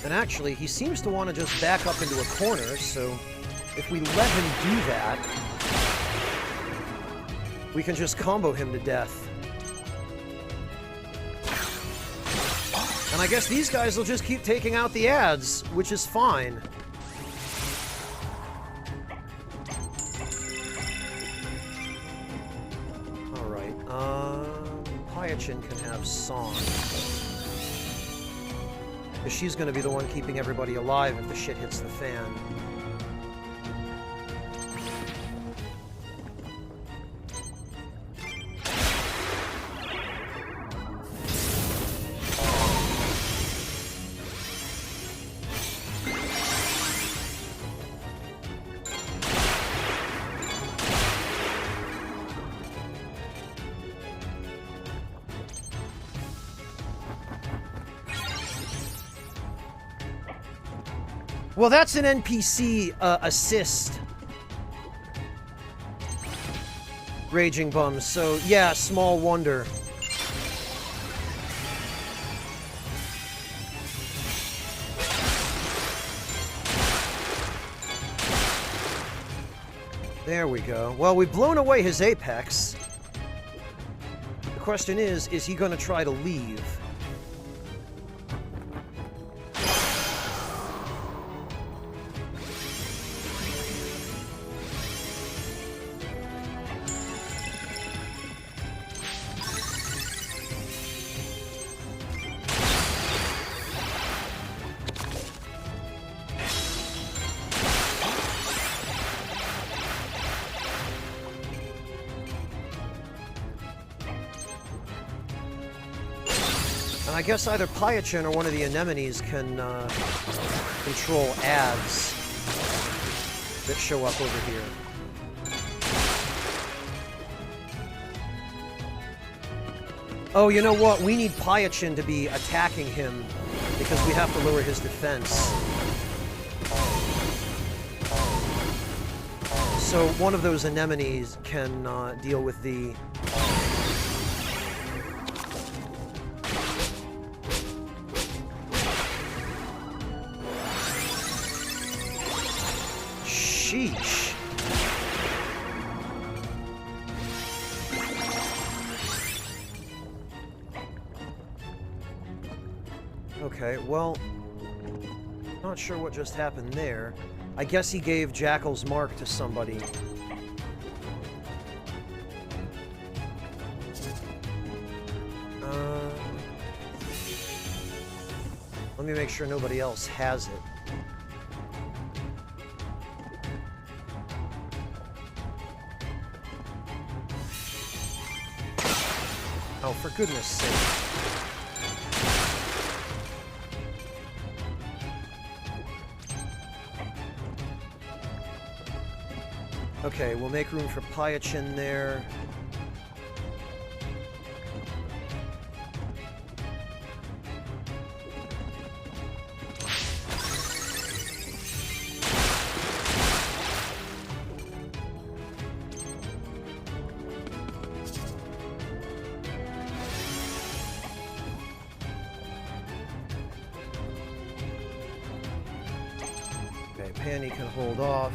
And actually, he seems to want to just back up into a corner, so if we let him do that, we can just combo him to death. And I guess these guys will just keep taking out the ads, which is fine. Alright, Pyachin can have Song. Because she's going to be the one keeping everybody alive if the shit hits the fan. Well, that's an NPC assist. Raging Bums, so yeah, small wonder. There we go. Well, we've blown away his apex. The question is he going to try to leave? And I guess either Pyachin or one of the anemones can control ads that show up over here. Oh, you know what? We need Pyachin to be attacking him because we have to lower his defense. So one of those anemones can deal with the... Sheesh. Okay, well, not sure what just happened there. I guess he gave Jackal's mark to somebody. Let me make sure nobody else has it. Oh, for goodness sake. Okay, we'll make room for Pyachin there. Okay, Panny can hold off.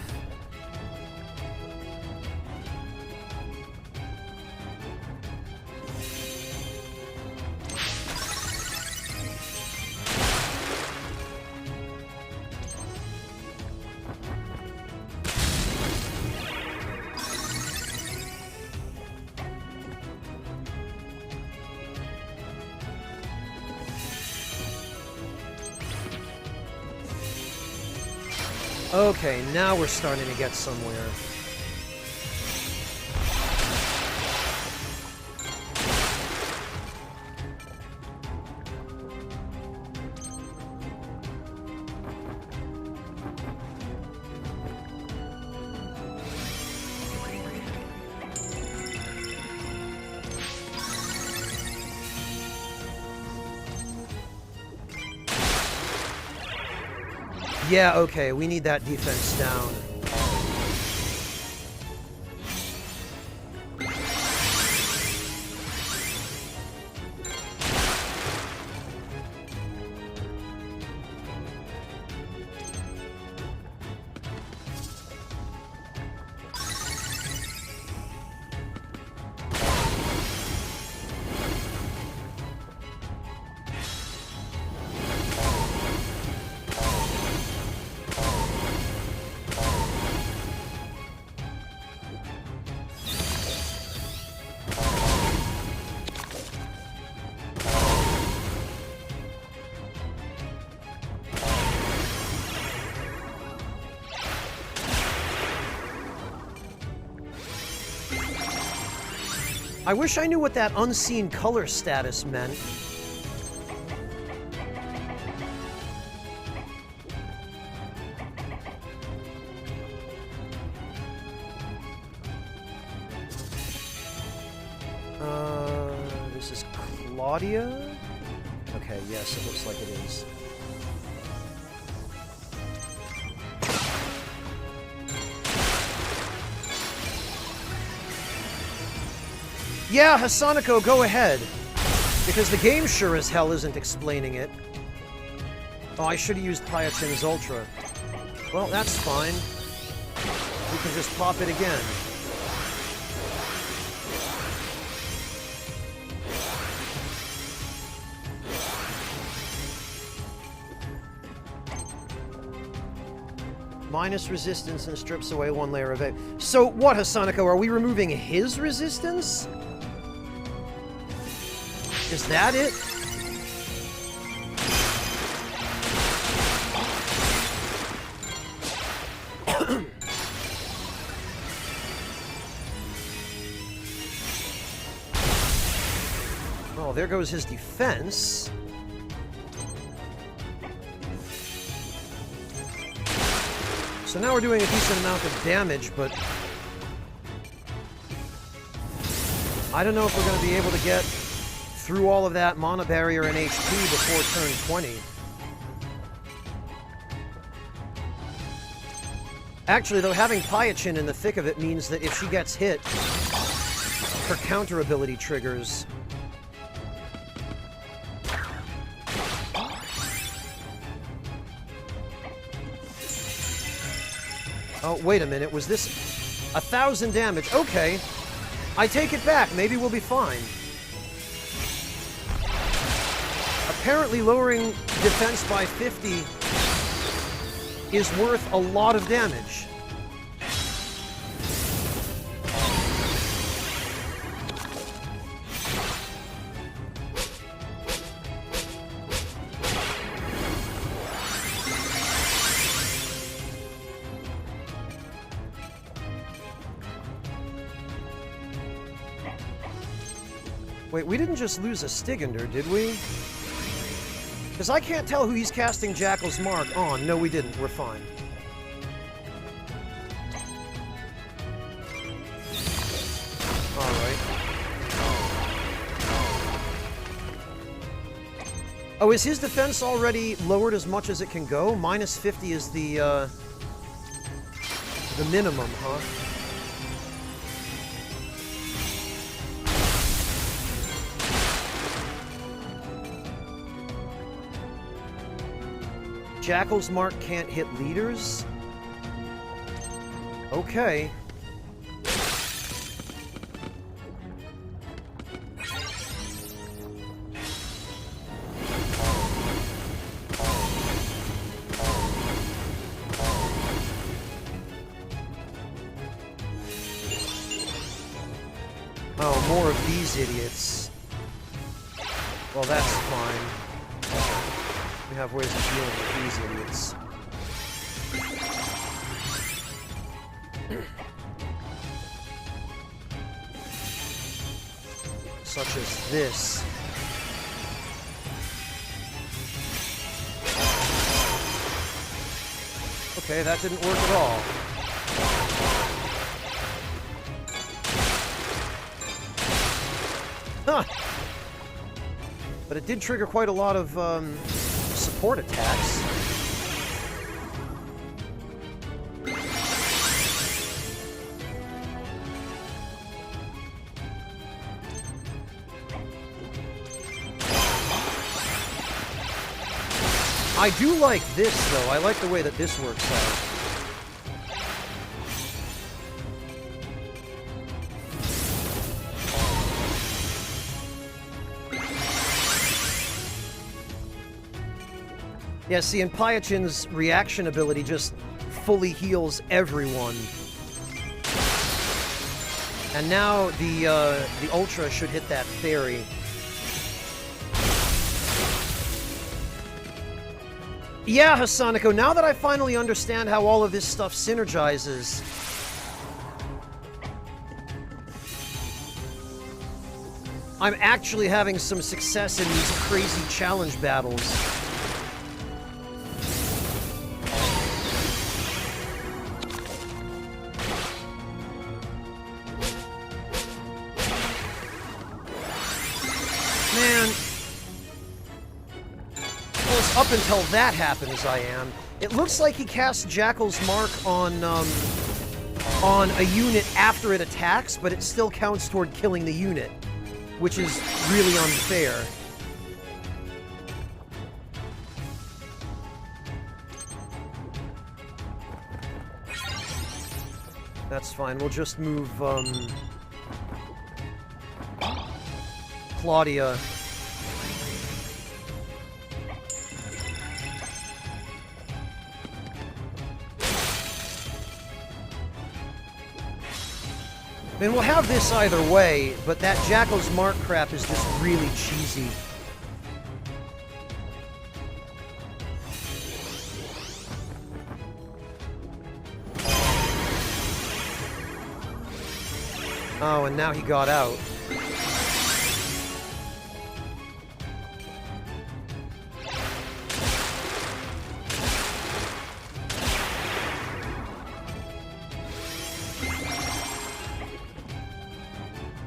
Okay, now we're starting to get somewhere. Yeah, okay, we need that defense down. I wish I knew what that unseen color status meant. This is Claudia? Okay, yes, it looks like it is. Yeah, Hasanako, go ahead. Because the game sure as hell isn't explaining it. Oh, I should have used Pyachin's Ultra. Well, that's fine. We can just pop it again. Minus resistance and strips away one layer of it. So what, Hasanako? Are we removing his resistance? Is that it? Oh, there goes his defense. So now we're doing a decent amount of damage, but I don't know if we're going to be able to get through all of that mana barrier and HP before turn 20. Actually, though, having Pyachin in the thick of it means that if she gets hit, her counter ability triggers. Oh, wait a minute. Was this 1,000 damage? Okay. I take it back. Maybe we'll be fine. Apparently lowering defense by 50 is worth a lot of damage. Wait, we didn't just lose a Stigander, did we? Because I can't tell who he's casting Jackal's Mark on. No, we didn't. We're fine. Alright. Oh, is his defense already lowered as much as it can go? Minus 50 is the minimum, huh? Jackal's Mark can't hit leaders? Okay. Oh, more of these idiots. Well, that's fine. We have ways of dealing with these idiots. Such as this. Okay, that didn't work at all. Huh! But it did trigger quite a lot of, support attacks. I do like this, though. I like the way that this works out. Yeah, see, and Pyachin's reaction ability just fully heals everyone. And now the Ultra should hit that fairy. Yeah, Hasaniko, now that I finally understand how all of this stuff synergizes, I'm actually having some success in these crazy challenge battles. Man, well, as up until that happens, I am. It looks like he casts Jackal's Mark on a unit after it attacks, but it still counts toward killing the unit, which is really unfair. That's fine. We'll just move, Claudia. I mean, we'll have this either way, but that Jackal's Mark crap is just really cheesy. Oh, and now he got out.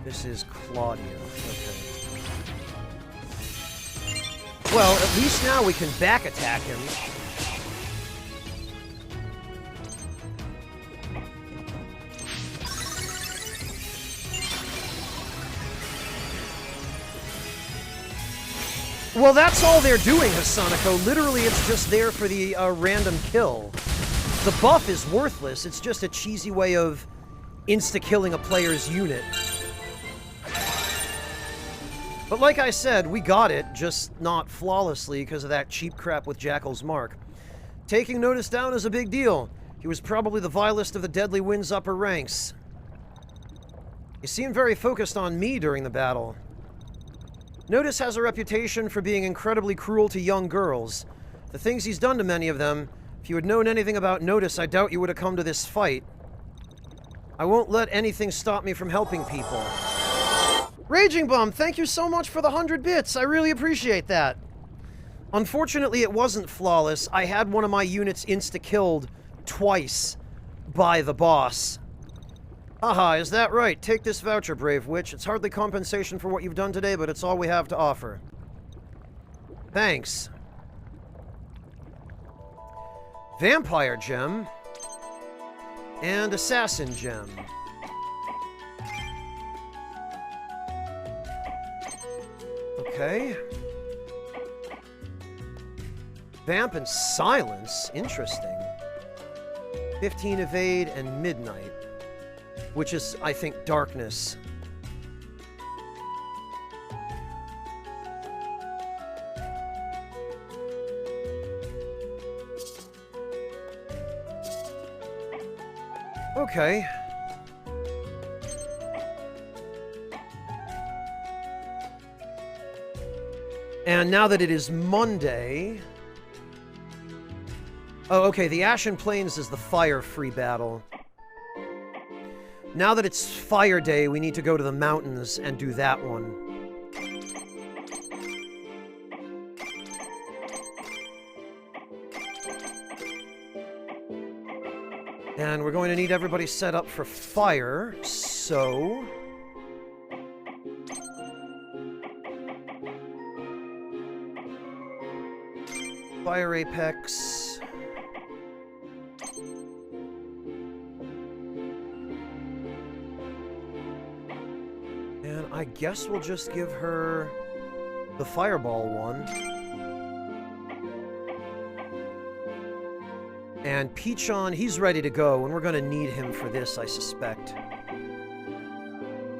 This is Claudia. Okay. Well, at least now we can back attack him. Well, that's all they're doing, Hasaniko. Literally, it's just there for the random kill. The buff is worthless, it's just a cheesy way of insta-killing a player's unit. But like I said, we got it, just not flawlessly because of that cheap crap with Jackal's Mark. Taking Notice down is a big deal. He was probably the vilest of the Deadly Wind's upper ranks. He seemed very focused on me during the battle. Notice has a reputation for being incredibly cruel to young girls. The things he's done to many of them, if you had known anything about Notice, I doubt you would have come to this fight. I won't let anything stop me from helping people. Raging Bum, thank you so much for the 100 bits. I really appreciate that. Unfortunately, it wasn't flawless. I had one of my units insta-killed twice by the boss. Haha, is that right? Take this voucher, Brave Witch. It's hardly compensation for what you've done today, but it's all we have to offer. Thanks. Vampire Gem. And Assassin Gem. Okay. Vamp and Silence. Interesting. 15 Evade and Midnight. Which is, I think, Darkness. Okay. And now that it is Monday... Oh, okay, the Ashen Plains is the fire-free battle. Now that it's Fire Day, we need to go to the mountains and do that one. And we're going to need everybody set up for fire, so... Fire Apex... And I guess we'll just give her the Fireball one. And Peachon, he's ready to go, and we're going to need him for this, I suspect.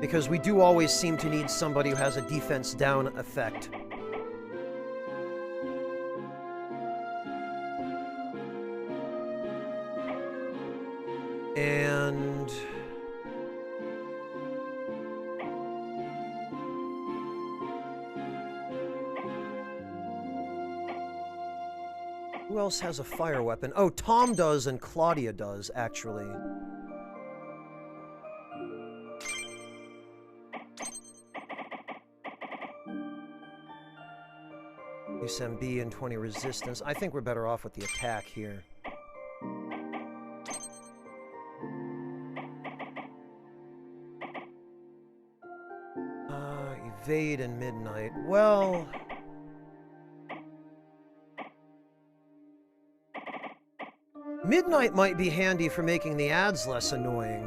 Because we do always seem to need somebody who has a defense down effect. And... who else has a fire weapon? Oh, Tom does and Claudia does, actually. SMB and 20 resistance. I think we're better off with the attack here. Evade and Midnight. Well... Midnight might be handy for making the ads less annoying.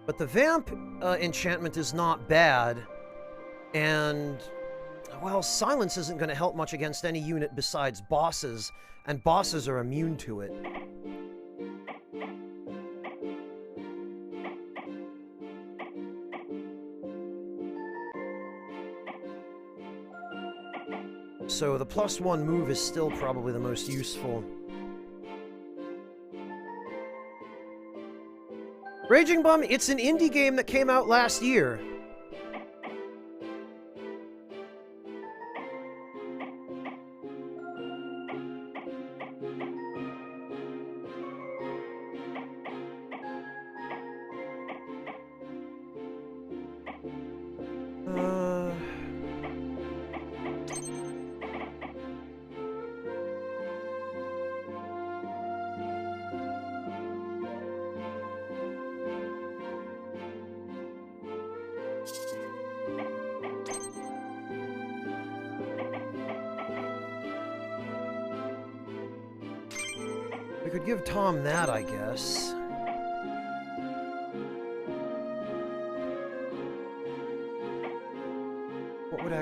But the Vamp enchantment is not bad, and, well, Silence isn't going to help much against any unit besides bosses, and bosses are immune to it. So the +1 move is still probably the most useful. Raging Bum, it's an indie game that came out last year. We could give Tom that, I guess.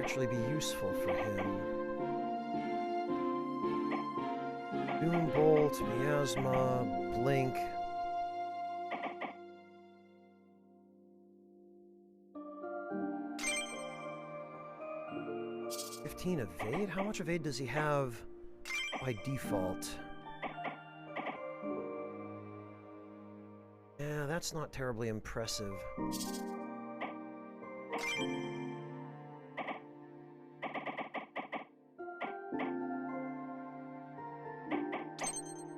actually be useful for him? Doom Bolt, Miasma, Blink. Evade? How much evade does he have by default? Yeah, that's not terribly impressive.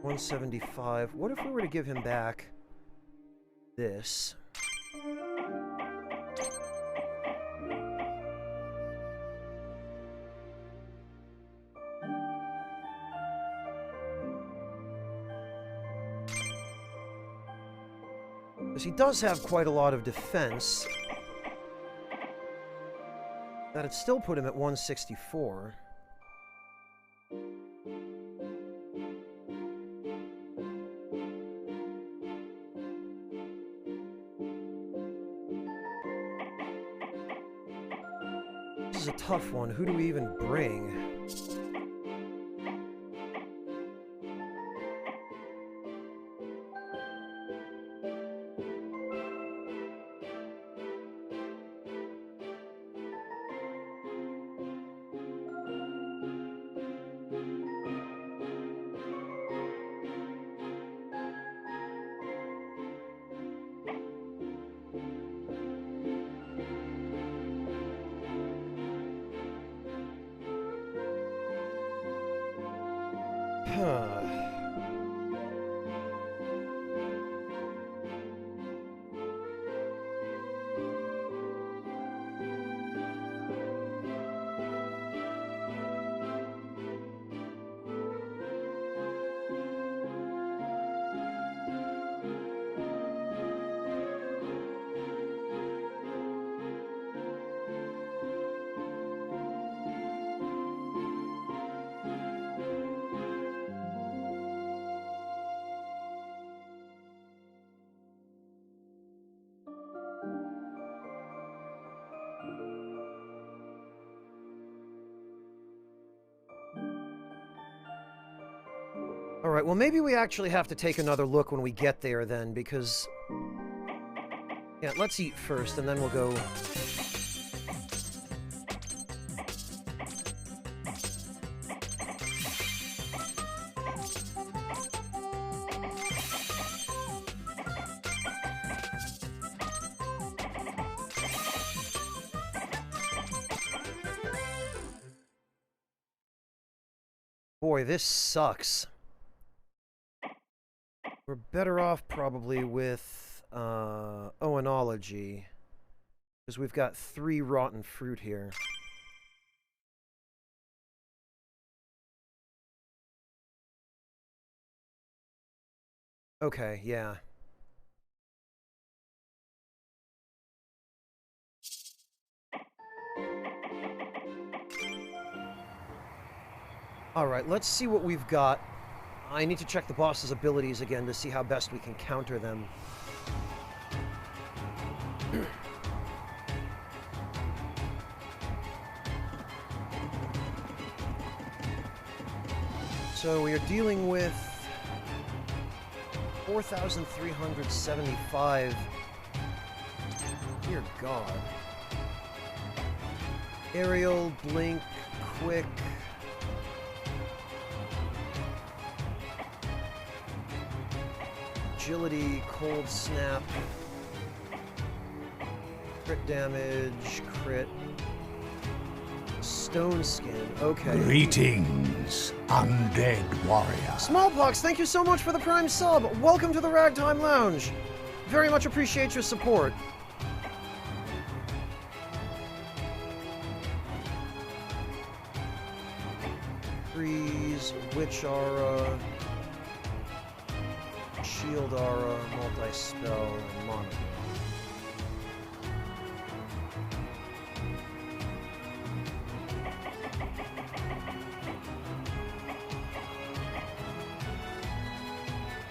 $175. What if we were to give him back this? Because he does have quite a lot of defense. That'd still put him at 164. This is a tough one. Who do we even bring? Alright, well maybe we actually have to take another look when we get there then, because... Yeah, let's eat first, and then we'll go... Boy, this sucks. We're better off probably with Oenology, because we've got 3 rotten fruit here. Okay, yeah. Alright, let's see what we've got. I need to check the boss's abilities again to see how best we can counter them. So we are dealing with 4,375. Dear God. Aerial, blink, quick. Agility, cold snap, crit damage, crit, stone skin, okay. Greetings, undead warrior. Smallpox, thank you so much for the Prime sub. Welcome to the Ragtime Lounge. Very much appreciate your support. Freeze, Witch Aura, Shield Aura, Multi-Spell, and Mono.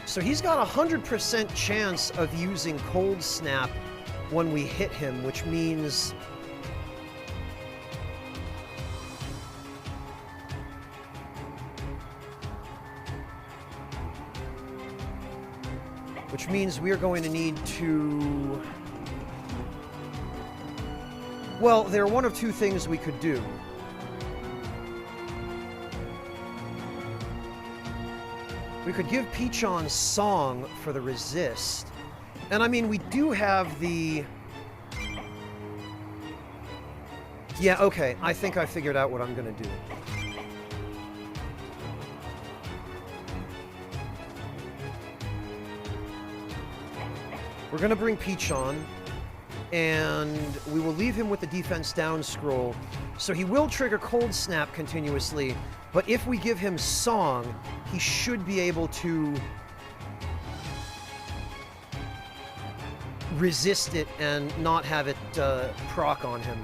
So he's got a 100% chance of using Cold Snap when we hit him, which means Which means we are going to need to... Well, there are one of two things we could do. We could give Peachon Song for the resist. And I mean, we do have the... Yeah, okay. I think I figured out what I'm gonna do. We're gonna bring Peachon, and we will leave him with the defense down scroll. So he will trigger Cold Snap continuously, but if we give him Song, he should be able to resist it and not have it proc on him.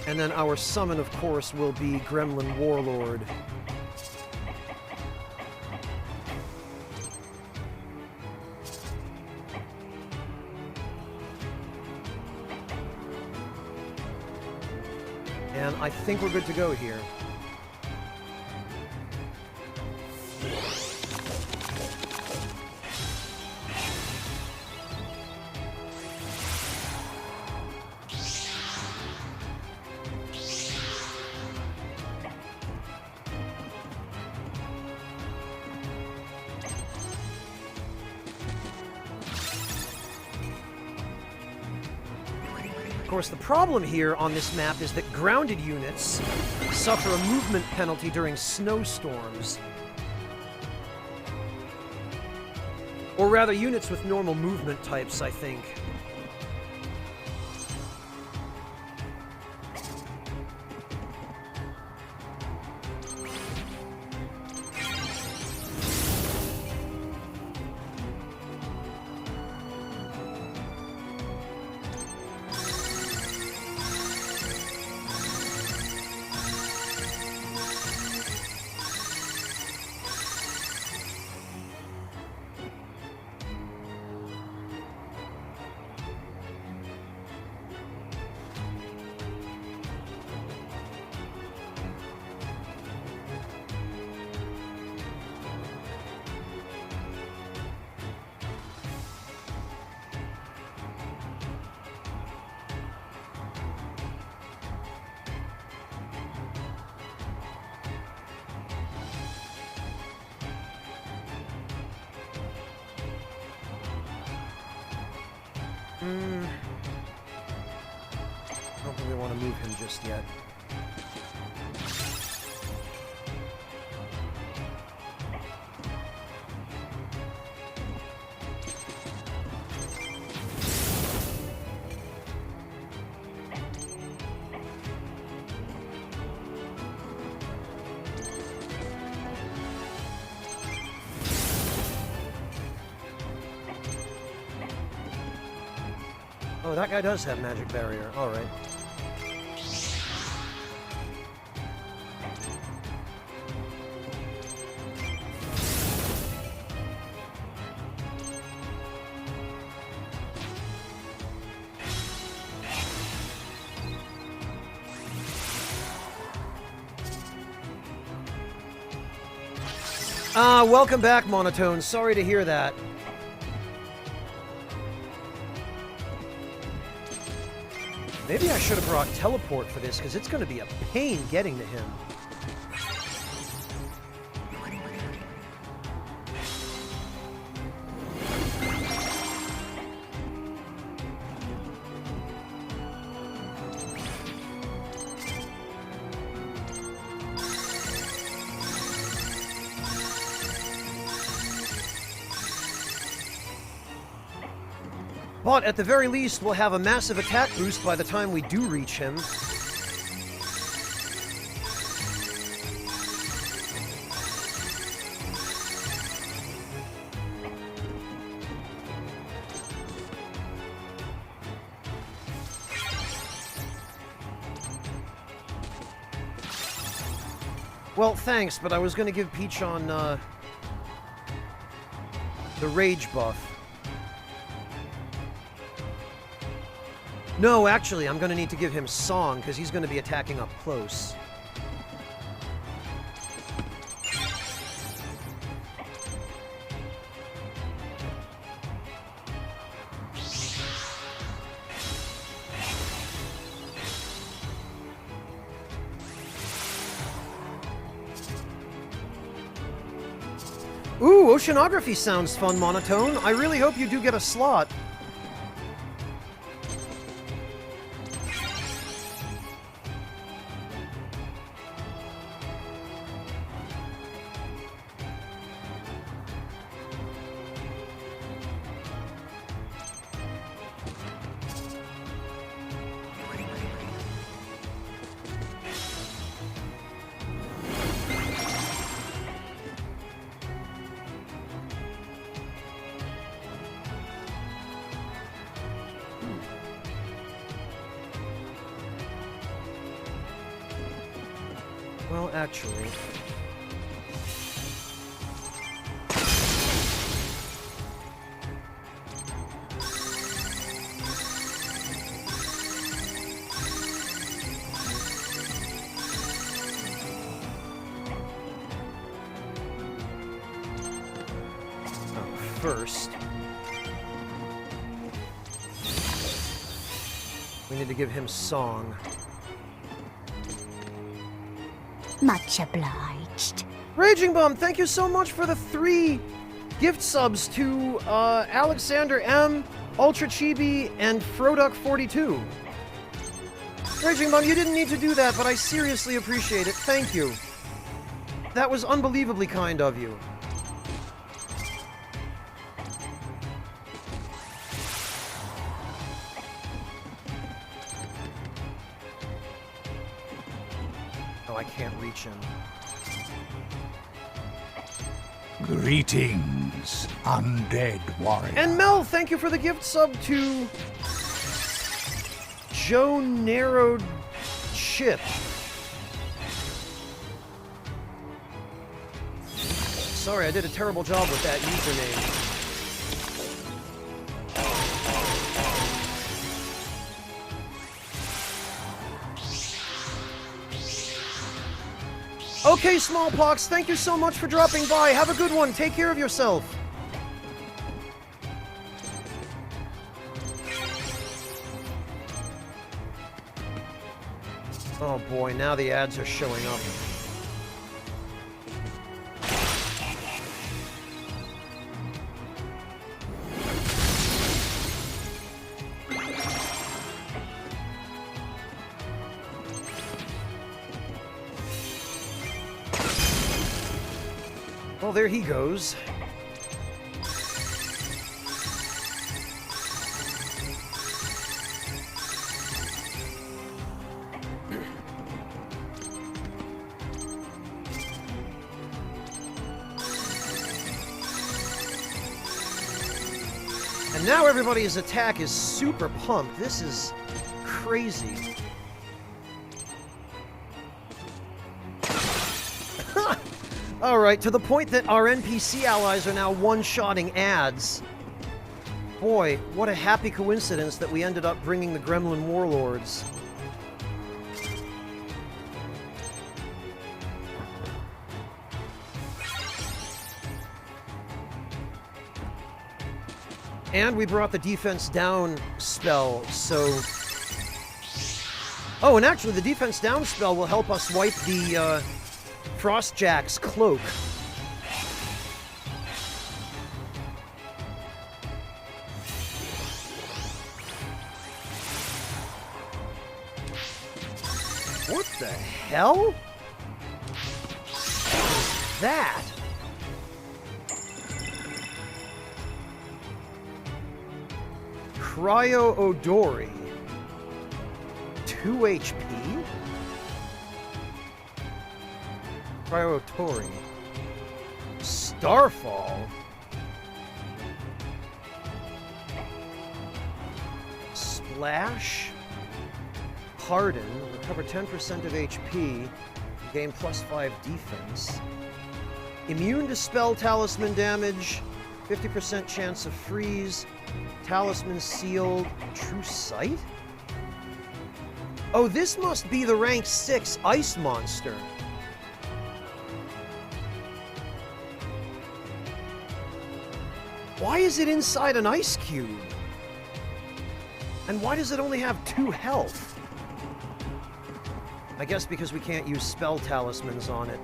And then our summon, of course, will be Gremlin Warlord. And I think we're good to go here. Of course, the problem here on this map is that grounded units suffer a movement penalty during snowstorms. Or rather, units with normal movement types, I think. I don't think we want to move him just yet. Oh, that guy does have magic barrier. All right. Welcome back, Monotone. Sorry to hear that. Maybe I should have brought Teleport for this, because it's going to be a pain getting to him. But at the very least, we'll have a massive attack boost by the time we do reach him. Well, thanks, but I was going to give Peachon the rage buff. No, actually, I'm going to need to give him Song, because he's going to be attacking up close. Ooh, oceanography sounds fun, Monotone. I really hope you do get a slot. Well, actually... first, we need to give him Song. Much obliged. Raging Bum, thank you so much for the 3 gift subs to Alexander M, Ultra Chibi, and Froduck42. Raging Bum, you didn't need to do that, but I seriously appreciate it. Thank you. That was unbelievably kind of you. Oh, I can't reach him. Greetings, undead warrior. And Mel, thank you for the gift sub to Joe Narrowed Chip. Sorry, I did a terrible job with that username. Okay, Smallpox, thank you so much for dropping by. Have a good one. Take care of yourself. Oh boy, now the ads are showing up. Well, there he goes. And now everybody's attack is super pumped. This is crazy. Alright, to the point that our NPC allies are now one-shotting ads. Boy, what a happy coincidence that we ended up bringing the Gremlin Warlords. And we brought the defense down spell, so... Oh, and actually the defense down spell will help us wipe the, Frostjack's cloak. What the hell? What is that? Cryo Odori. 2 HP? Cryotori. Starfall. Splash. Harden. Recover 10% of HP. Gain +5 defense. Immune to spell talisman damage. 50% chance of freeze. Talisman sealed. True sight? Oh, this must be the rank 6 ice monster. Why is it inside an ice cube? And why does it only have 2 health? I guess because we can't use spell talismans on it.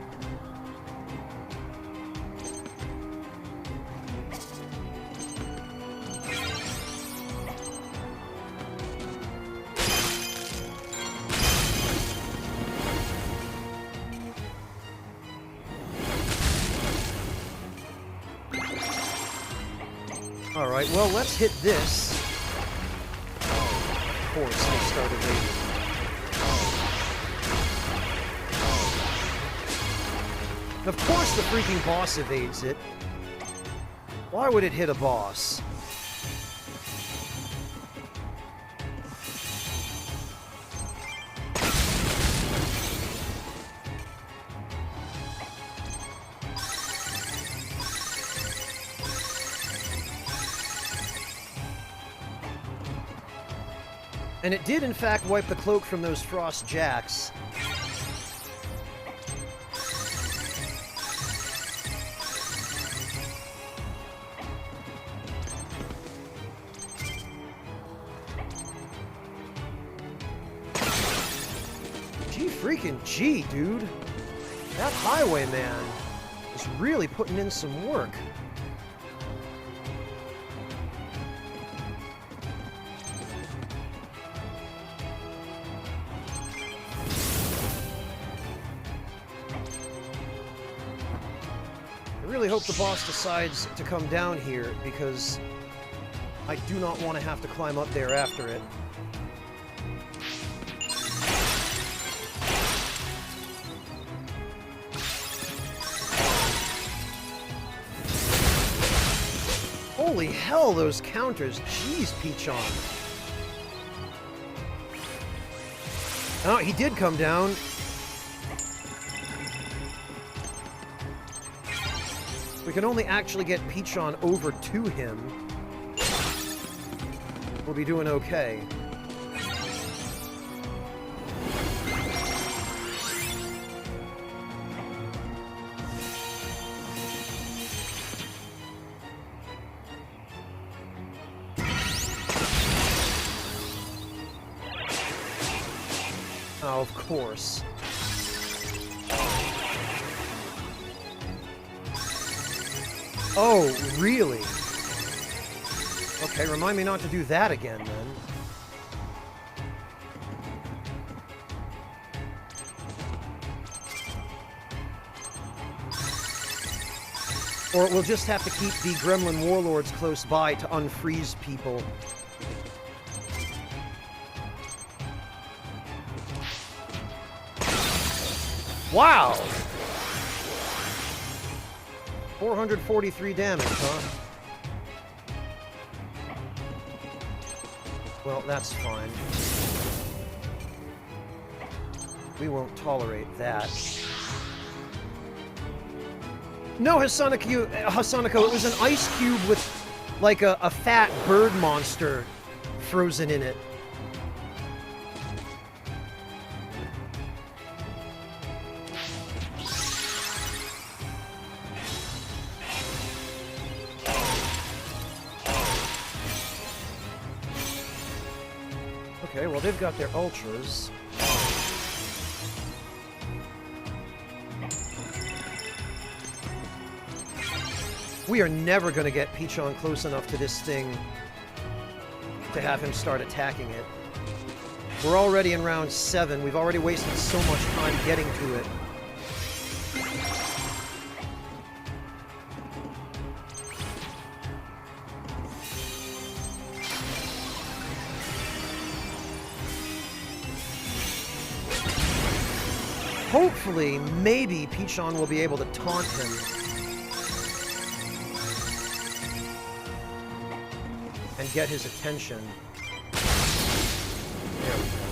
Alright, well, let's hit this. Of course, I started waiting. Of course the freaking boss evades it. Why would it hit a boss? And it did, in fact, wipe the cloak from those frost jacks. Gee freaking gee, dude. That highwayman is really putting in some work. I really hope the boss decides to come down here, because I do not want to have to climb up there after it. Holy hell, those counters. Jeez, Peachon. Oh, he did come down. We can only actually get Peachon over to him. We'll be doing okay. Oh, of course. Oh, really? Okay, remind me not to do that again, then. Or we'll just have to keep the Gremlin Warlords close by to unfreeze people. Wow! 443 damage, huh? Well, that's fine. We won't tolerate that. No, Hasanako, it was an ice cube with, like, a fat bird monster frozen in it. Okay, well, they've got their ultras. We are never going to get Peachon close enough to this thing to have him start attacking it. We're already in round 7. We've already wasted so much time getting to it. Hopefully, maybe Peachon will be able to taunt him. And get his attention. There we go.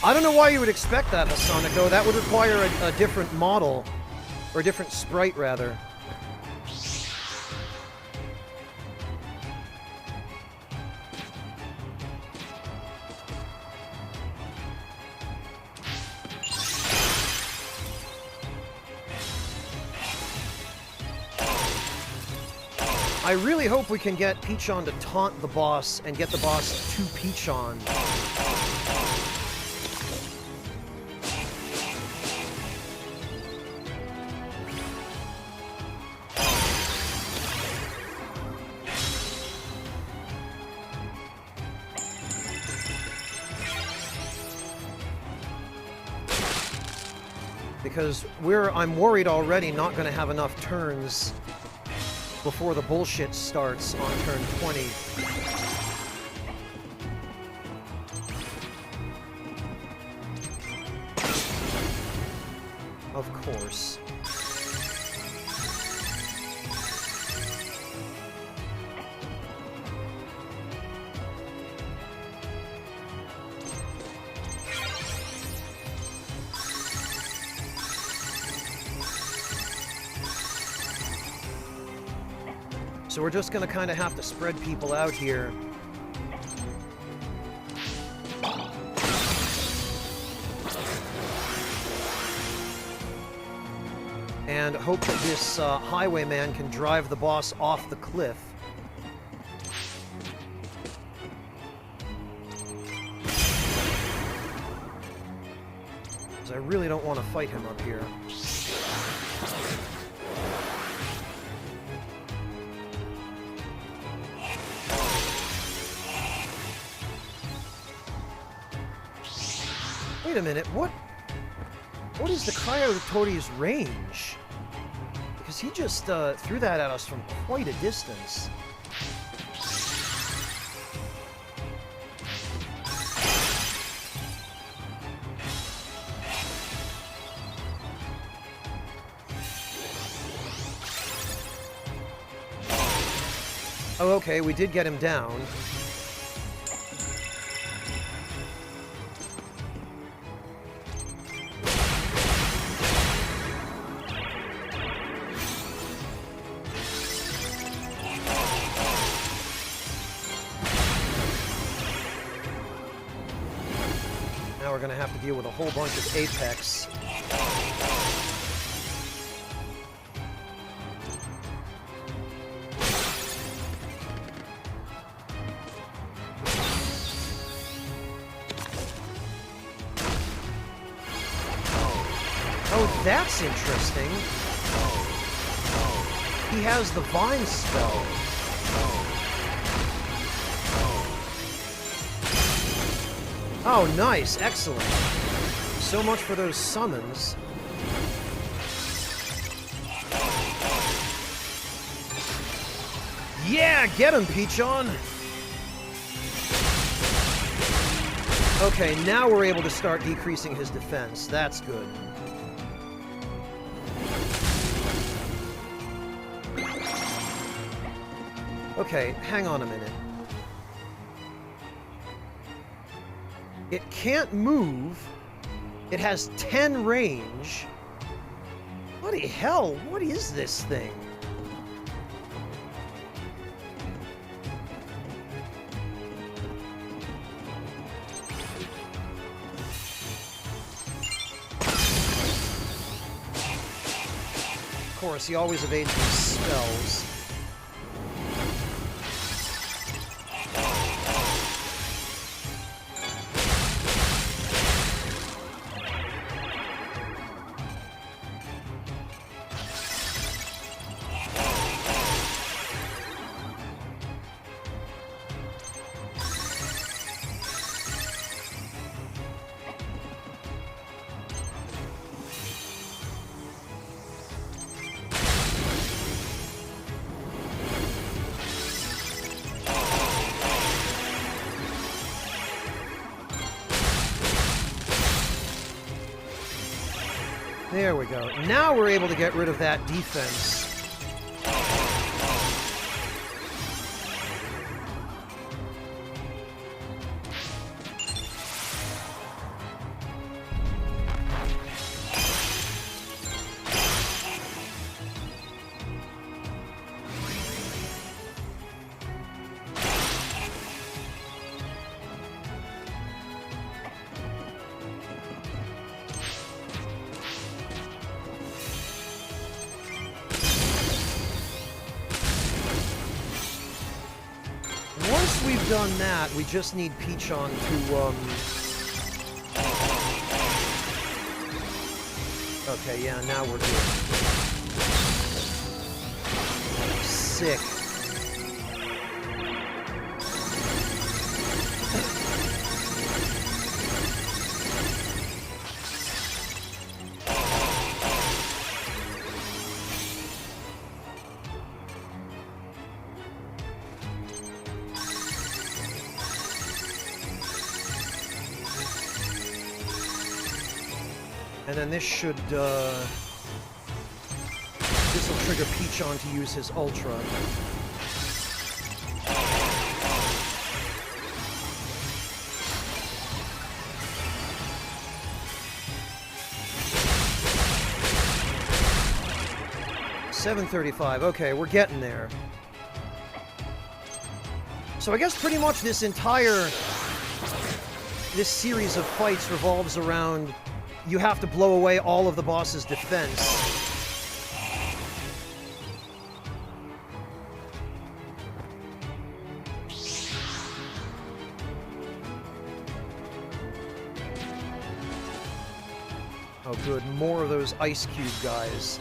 I don't know why you would expect that, Hasanako. That would require a different model. Or a different sprite, rather. I really hope we can get Peachon to taunt the boss and get the boss to Peachon. Because I'm worried already not going to have enough turns before the bullshit starts on turn 20. Of course. So we're just gonna kind of have to spread people out here. And hope that this highwayman can drive the boss off the cliff. Because I really don't want to fight him up here. Wait a minute, what is the Cryotori's range? Because he just threw that at us from quite a distance. Oh, okay, we did get him down. Now we're going to have to deal with a whole bunch of Apex. Oh, that's interesting. He has the Vine spell. Oh, nice. Excellent. So much for those summons. Yeah, get him, Peachon! Okay, now we're able to start decreasing his defense. That's good. Okay, hang on a minute. It can't move. It has 10 range. Bloody hell, what is this thing? Of course, he always evades these spells. There we go. Now we're able to get rid of that defense. we've done that, we just need Peachon to, Okay, yeah, now we're good. Sick. And then this should, this will trigger Peachon to use his Ultra. $735. Okay, we're getting there. So I guess pretty much this series of fights revolves around you have to blow away all of the boss's defense. Oh good, more of those ice cube guys.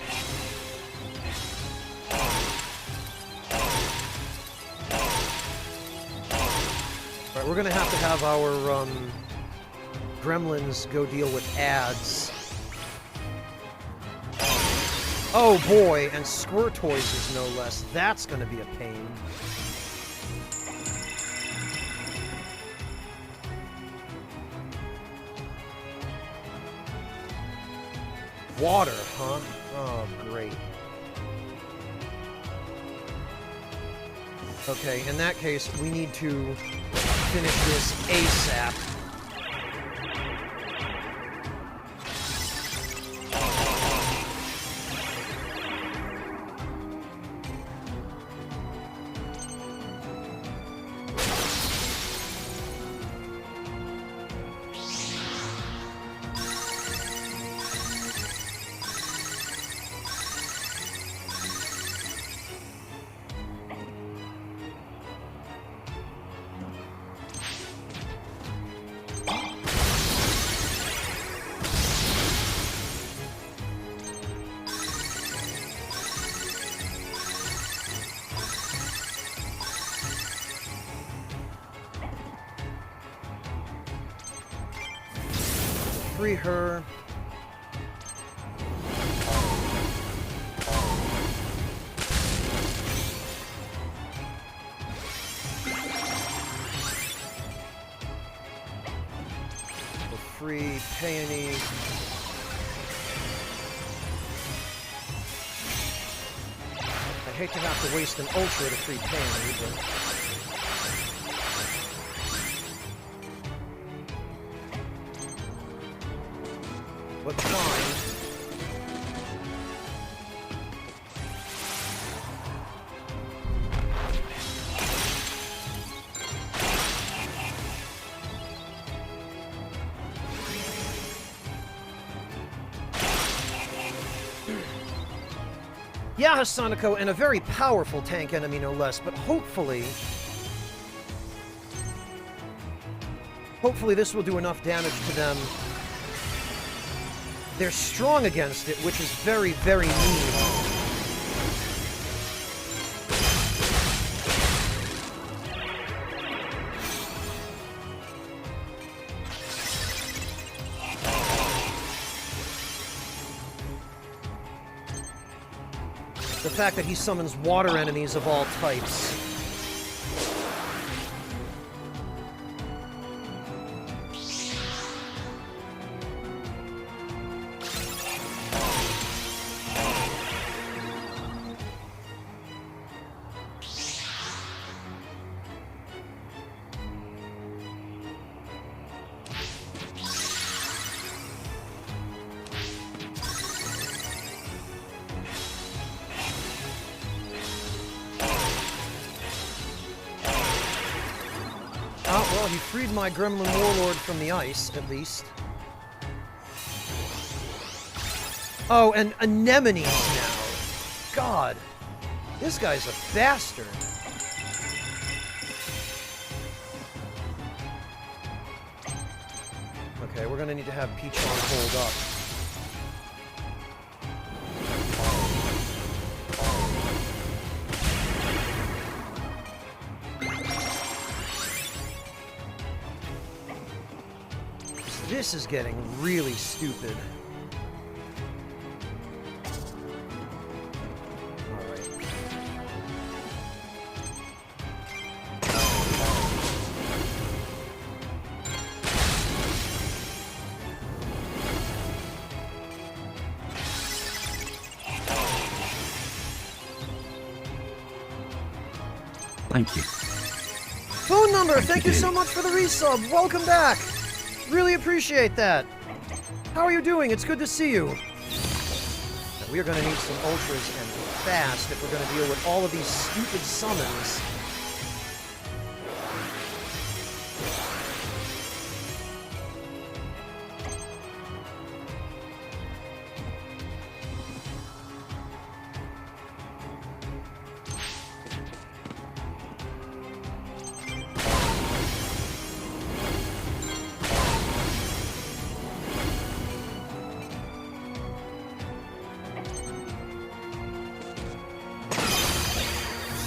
Alright, we're gonna have our, gremlins go deal with ads. Oh boy, and Squirtoises no less. That's gonna be a pain. Water, huh? Oh, great. Okay, in that case, we need to finish this ASAP. Free her. For free Peony. I hate to have to waste an Ultra to free Peony, but... But fine. Yeah, Hasanako, and a very powerful tank enemy no less, but hopefully this will do enough damage to them. They're strong against it, which is very, very mean. The fact that he summons water enemies of all types. Well, he freed my Gremlin Warlord from the ice, at least. Oh, and anemones now. God. This guy's a bastard. Okay, we're gonna need to have Peachon hold up. This is getting really stupid. Alright. Thank you. Phone number, thank you so much for the resub. Welcome back. Really appreciate that. How are you doing? It's good to see you. Now, we are going to need some ultras and fast if we're going to deal with all of these stupid summons.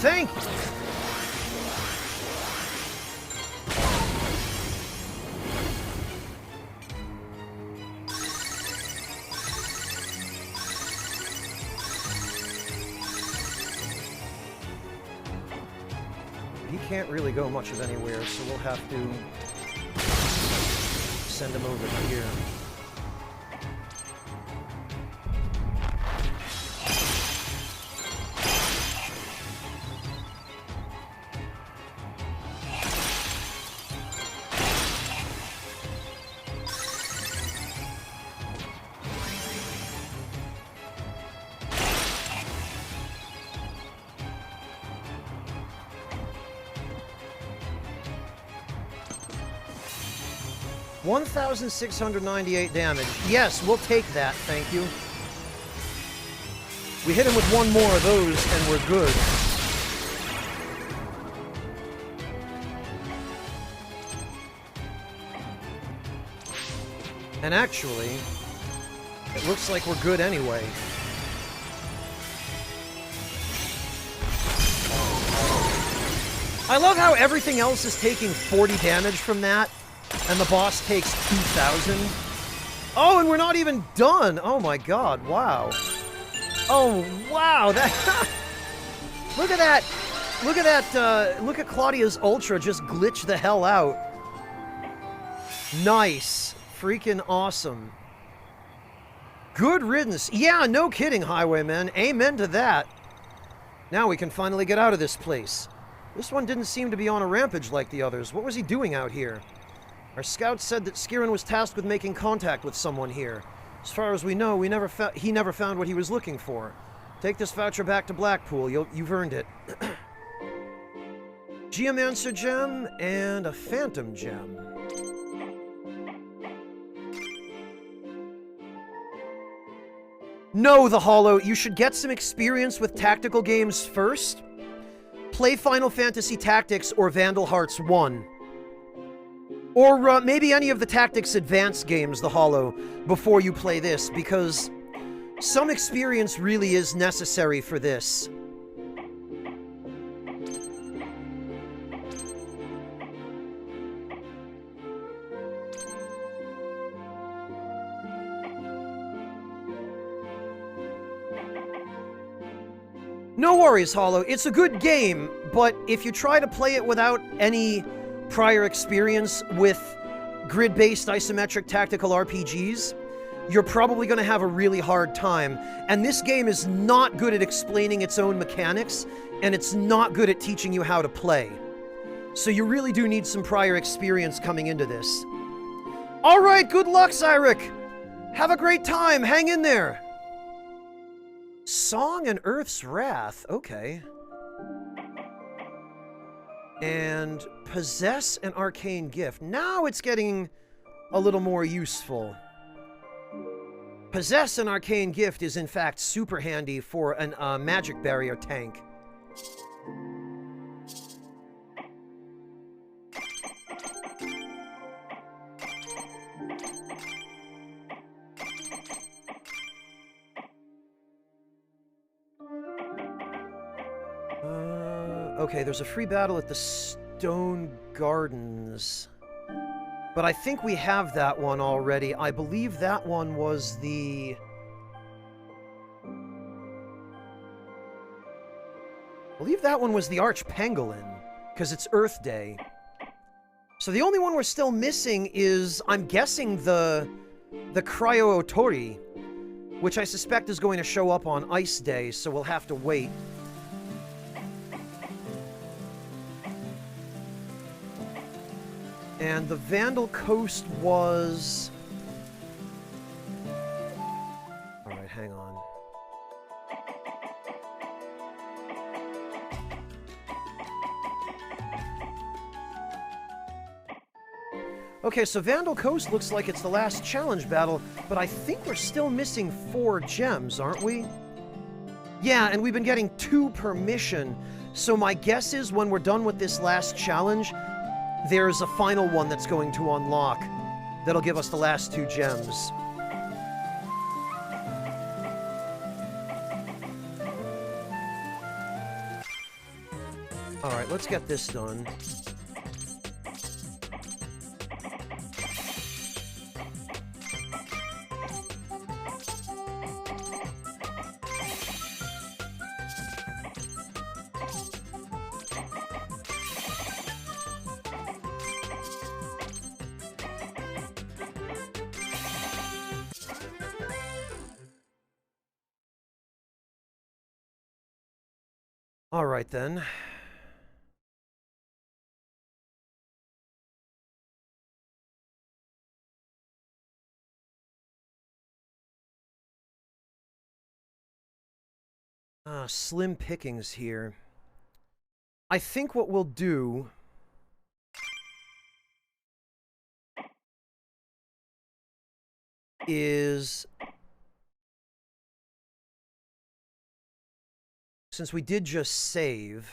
Thank you. He can't really go much of anywhere, so we'll have to send him over here. $1,698 damage. Yes, we'll take that, thank you. We hit him with one more of those and we're good. And actually, it looks like we're good anyway. I love how everything else is taking 40 damage from that. And the boss takes 2,000. Oh, and we're not even done. Oh my god, wow. Oh, wow. That Look at that. Look at that. Look at Claudia's Ultra just glitch the hell out. Nice. Freaking awesome. Good riddance. Yeah, no kidding, Highwayman. Amen to that. Now we can finally get out of this place. This one didn't seem to be on a rampage like the others. What was he doing out here? Our scouts said that Skirin was tasked with making contact with someone here. As far as we know, he never found what he was looking for. Take this voucher back to Blackpool. You've earned it. Geomancer Gem and a Phantom Gem. No, the Hollow. You should get some experience with tactical games first. Play Final Fantasy Tactics or Vandal Hearts 1. Or maybe any of the Tactics Advanced games, the Hollow, before you play this, because some experience really is necessary for this. No worries, Hollow. It's a good game, but if you try to play it without any prior experience with grid-based isometric tactical RPGs, you're probably going to have a really hard time. And this game is not good at explaining its own mechanics, and it's not good at teaching you how to play. So you really do need some prior experience coming into this. All right, good luck, Zyric. Have a great time. Hang in there. Song and Earth's Wrath. Okay. And possess an arcane gift. Now it's getting a little more useful. Possess an arcane gift is in fact super handy for a magic barrier tank. Okay, there's a free battle at the Stone Gardens. But I think we have that one already. I believe that one was the... I believe that one was the Archpangolin, because it's Earth Day. So the only one we're still missing is, I'm guessing, the Cryo Otori, which I suspect is going to show up on Ice Day, so we'll have to wait. And the Vandal Coast was... Alright, hang on. Okay, so Vandal Coast looks like it's the last challenge battle, but I think we're still missing 4 gems, aren't we? Yeah, and we've been getting 2 per mission, so my guess is when we're done with this last challenge, there's a final one that's going to unlock that'll give us the last 2 gems. Alright, let's get this done. Alright then. Slim pickings here. I think what we'll do... is... Since we did just save...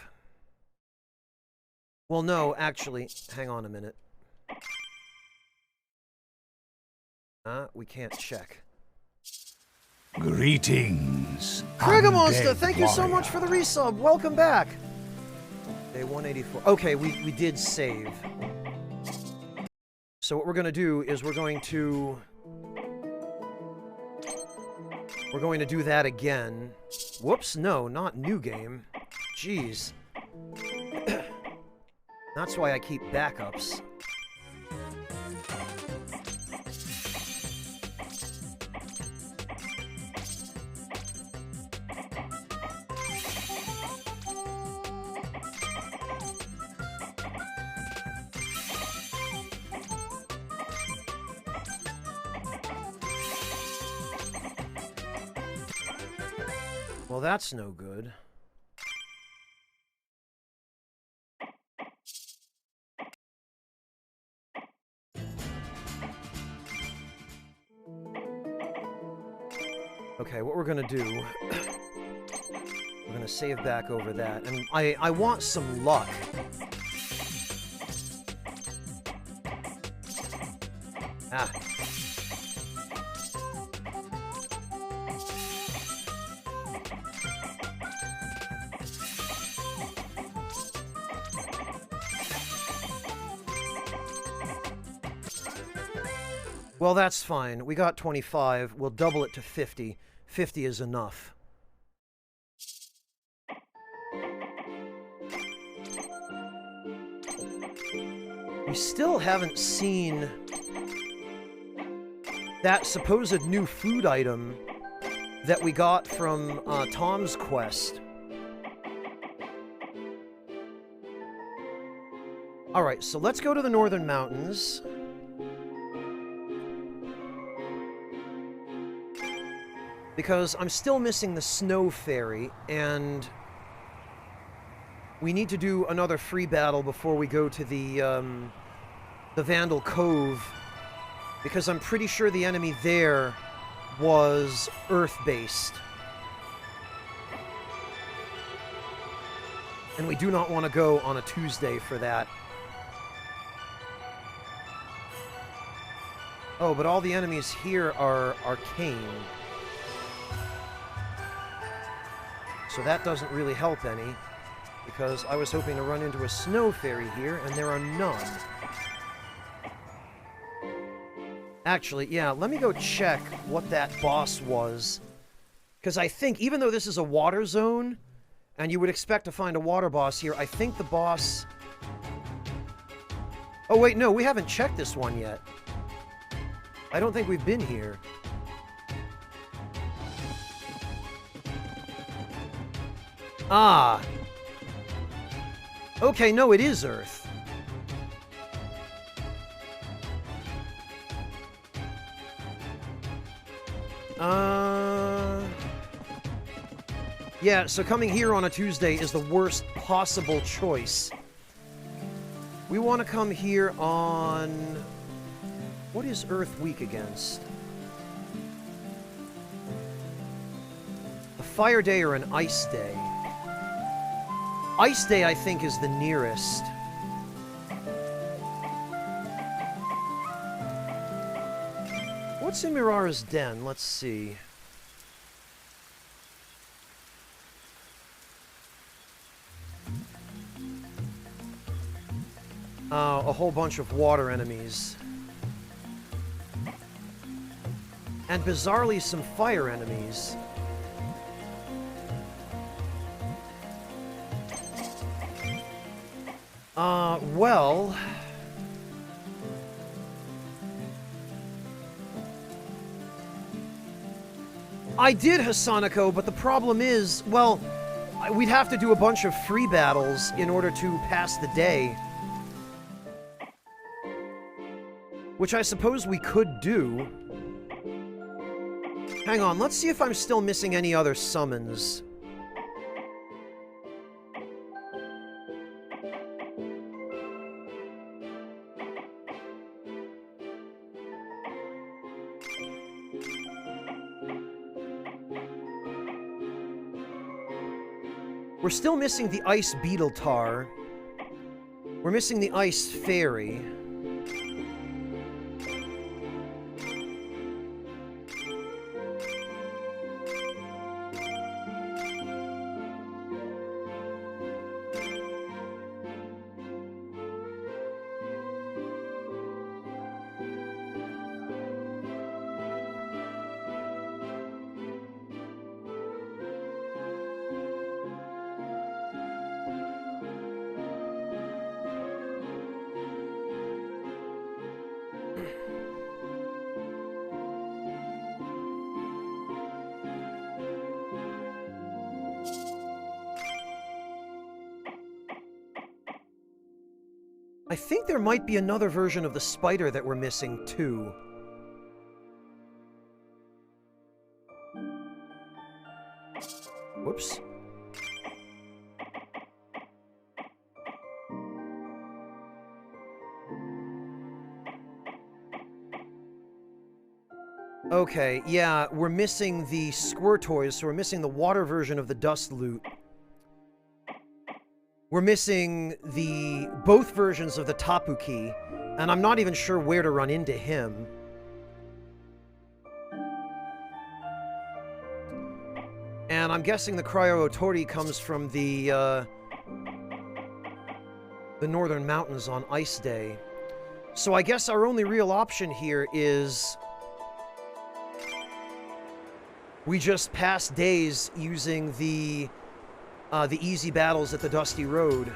Well, no, actually, hang on a minute. We can't check. Greetings, Krigamonster, undead thank you so warrior. much for the resub. Welcome back. Day 184. Okay, we did save. So what we're going to do is we're going to do that again. Whoops, no, not new game. Jeez. That's why I keep backups. Well, that's no good. Okay, what we're gonna do... we're gonna save back over that, and I want some luck. Ah. Well, that's fine. We got 25. We'll double it to 50. 50 is enough. We still haven't seen that supposed new food item that we got from Tom's quest. Alright, so let's go to the Northern Mountains. Because I'm still missing the Snow Fairy, and we need to do another free battle before we go to the Vandal Cove, because I'm pretty sure the enemy there was Earth-based. And we do not want to go on a Tuesday for that. Oh, but all the enemies here are arcane. So that doesn't really help any. because I was hoping to run into a snow fairy here, and there are none. Actually, yeah, let me go check what that boss was. Because I think, even though this is a water zone, and you would expect to find a water boss here, I think the boss... Oh, wait, no, we haven't checked this one yet. I don't think we've been here. Ah. Okay, no, it is Earth. Yeah, so coming here on a Tuesday is the worst possible choice. We want to come here on... What is Earth weak against? A Fire Day or an Ice Day? Ice Day, I think, is the nearest. What's in Mirara's Den? Let's see. A whole bunch of water enemies. And bizarrely, some fire enemies. Well... I did Hasanako, but the problem is, well, we'd have to do a bunch of free battles in order to pass the day. Which I suppose we could do. Hang on, let's see if I'm still missing any other summons. We're still missing the Ice Beetle Tar. We're missing the Ice Fairy. I think there might be another version of the spider that we're missing, too. Whoops. Okay, yeah, we're missing the Squirtoys, so we're missing the water version of the Dust Loot. We're missing both versions of the Tapu Key, and I'm not even sure where to run into him. And I'm guessing the Cryo Otori comes from the Northern Mountains on Ice Day. So I guess our only real option here is... we just pass days using the easy battles at the Dusty Road.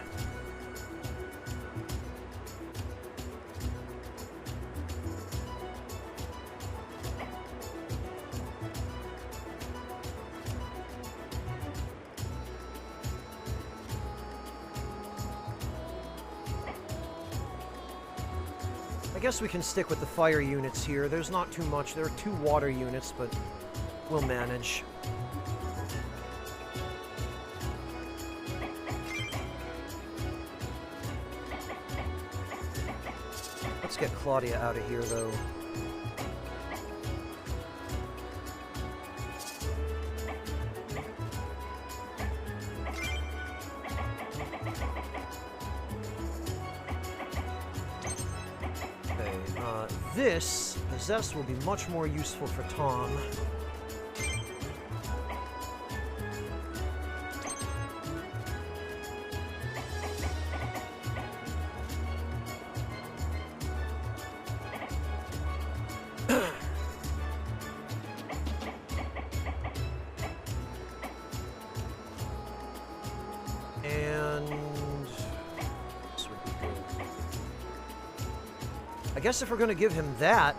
I guess we can stick with the fire units here. There's not too much. There are 2 water units, but we'll manage. Let's get Claudia out of here, though. This, the Zest, will be much more useful for Tom. I guess if we're going to give him that...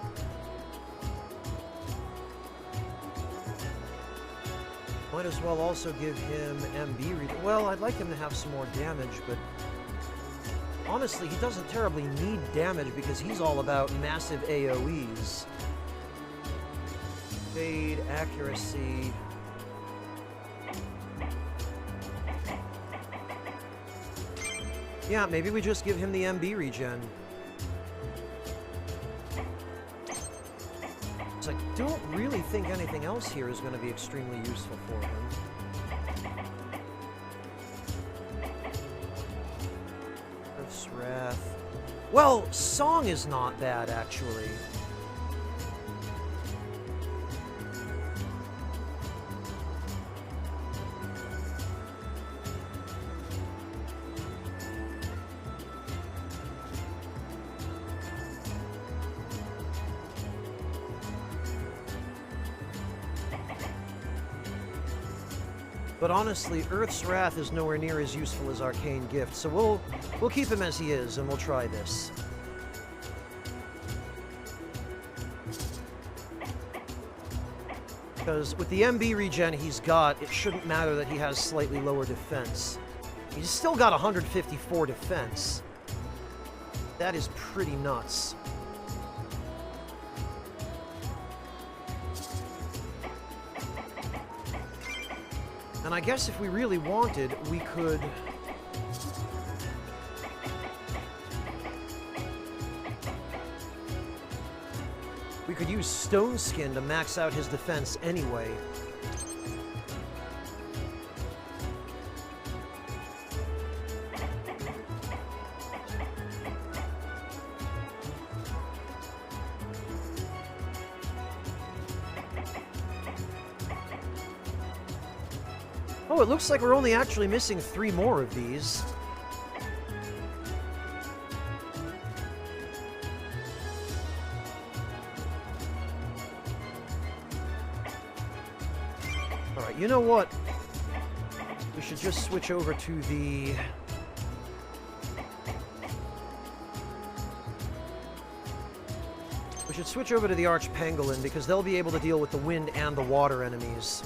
might as well also give him MB... Well, I'd like him to have some more damage, but... honestly, he doesn't terribly need damage because he's all about massive AoEs. Fade, accuracy... yeah, maybe we just give him the MB regen. So I don't really think anything else here is going to be extremely useful for him. Earth's Wrath. Well, Song is not bad, actually. But honestly, Earth's Wrath is nowhere near as useful as Arcane Gift, so we'll keep him as he is, and we'll try this. Because with the MB regen he's got, it shouldn't matter that he has slightly lower defense. He's still got 154 defense. That is pretty nuts. And I guess if we really wanted, we could... we could use Stone Skin to max out his defense anyway. Oh, it looks like we're only actually missing 3 more of these. Alright, you know what? We should just switch over to the... we should switch over to the Archpangolin, because they'll be able to deal with the wind and the water enemies.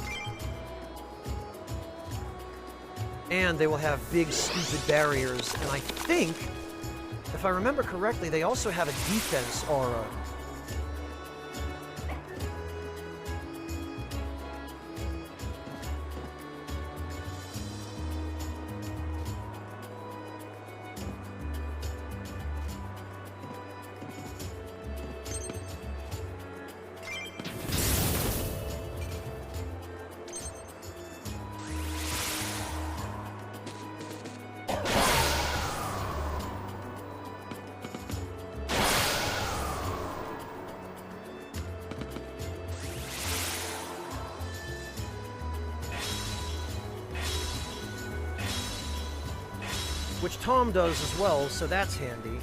And they will have big, stupid barriers, and I think, if I remember correctly, they also have a defense aura. Which Tom does as well, so that's handy.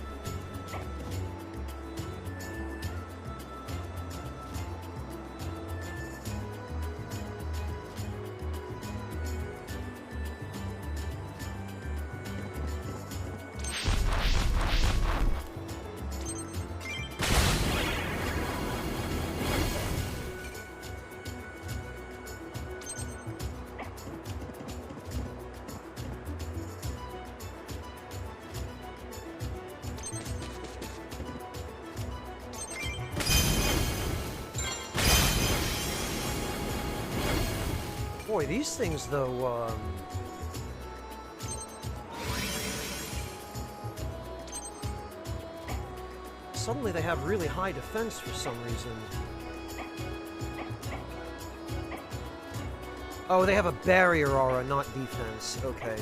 Boy, these things, though, suddenly they have really high defense for some reason. Oh, they have a barrier aura, not defense. Okay.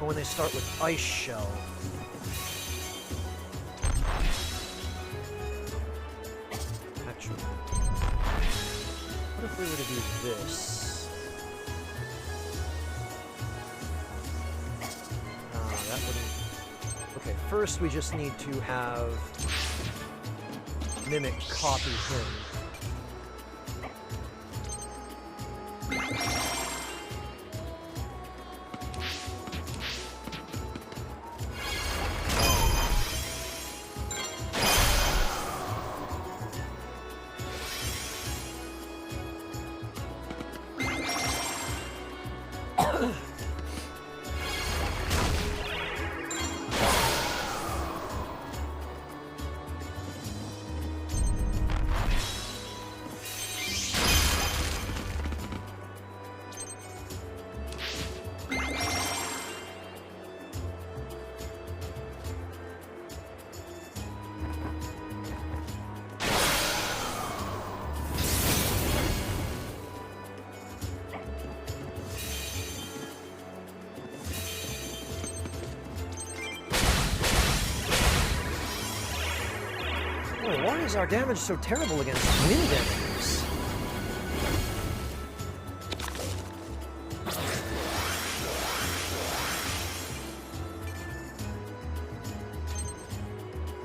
When they start with Ice Shell. Actually, what if we were to do this? That wouldn't... okay, first we just need to have Mimic copy him. Oh, why is our damage so terrible against wind enemies?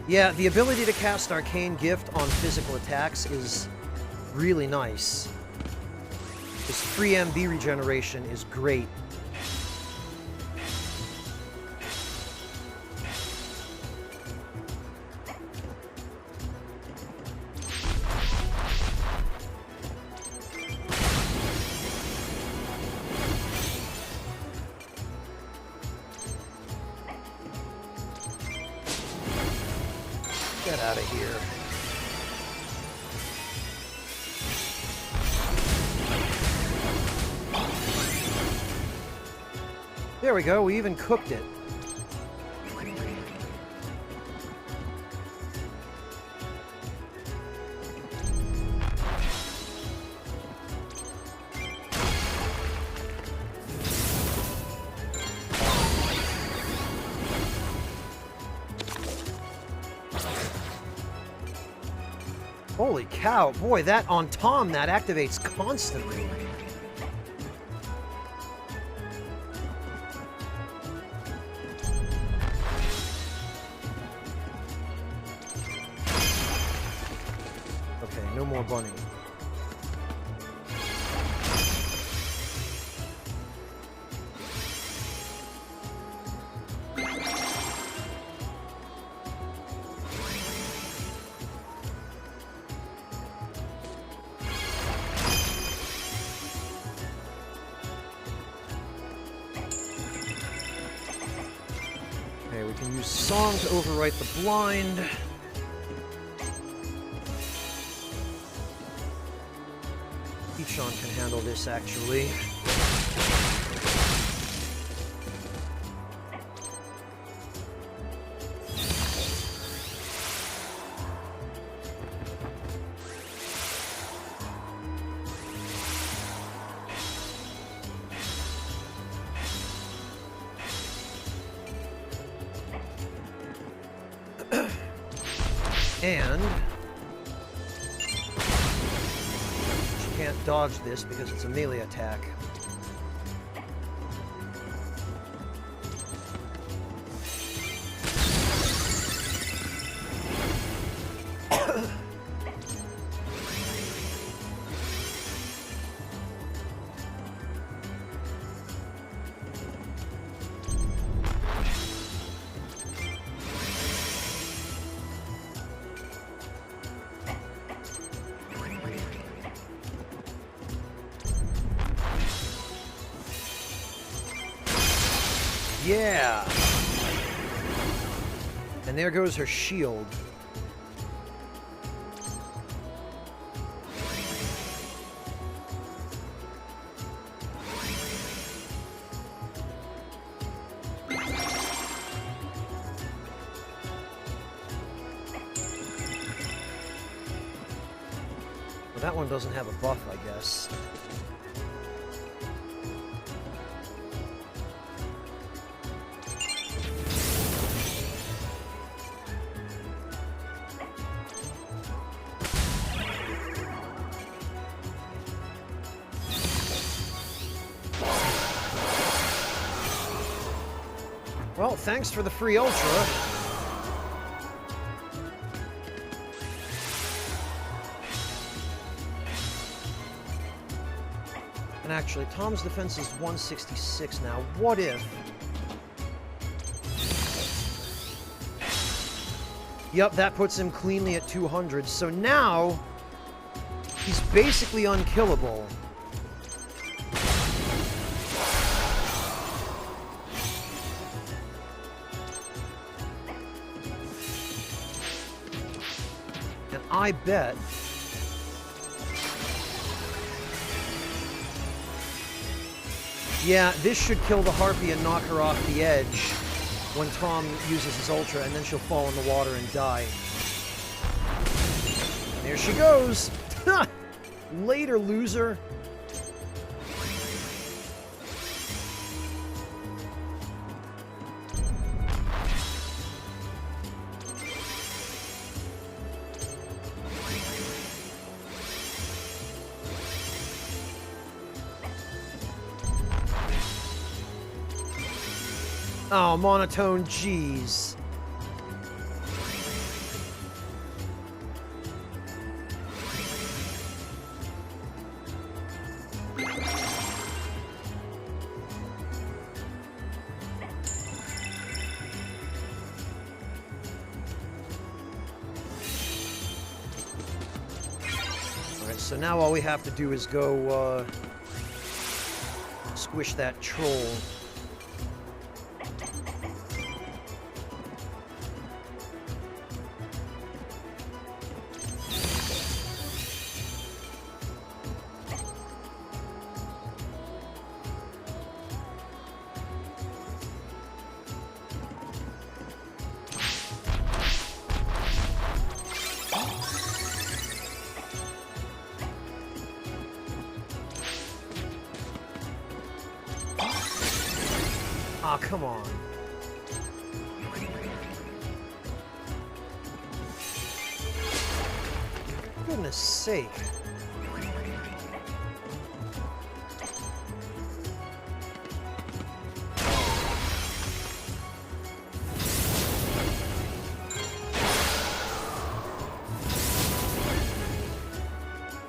Yeah, the ability to cast Arcane Gift on physical attacks is really nice. This free MB regeneration is great. Get out of here. There we go, we even cooked it. Holy cow, boy, that on Tom, that activates constantly. Okay, no more bunny. Okay, we can use Song to overwrite the blind. Sean can handle this, actually. And she can't dodge this because it's a melee attack. Yeah! And there goes her shield. Well, that one doesn't have a buff, I guess. Well, thanks for the free Ultra. And actually, Tom's defense is 166 now. What if... Yep, that puts him cleanly at 200. So now, he's basically unkillable. And I bet... Yeah, this should kill the Harpy and knock her off the edge when Tom uses his Ultra, and then she'll fall in the water and die. And there she goes! Later, loser! Oh, monotone, jeez. Alright, so now all we have to do is go, squish that troll. Aw, come on. For goodness sake.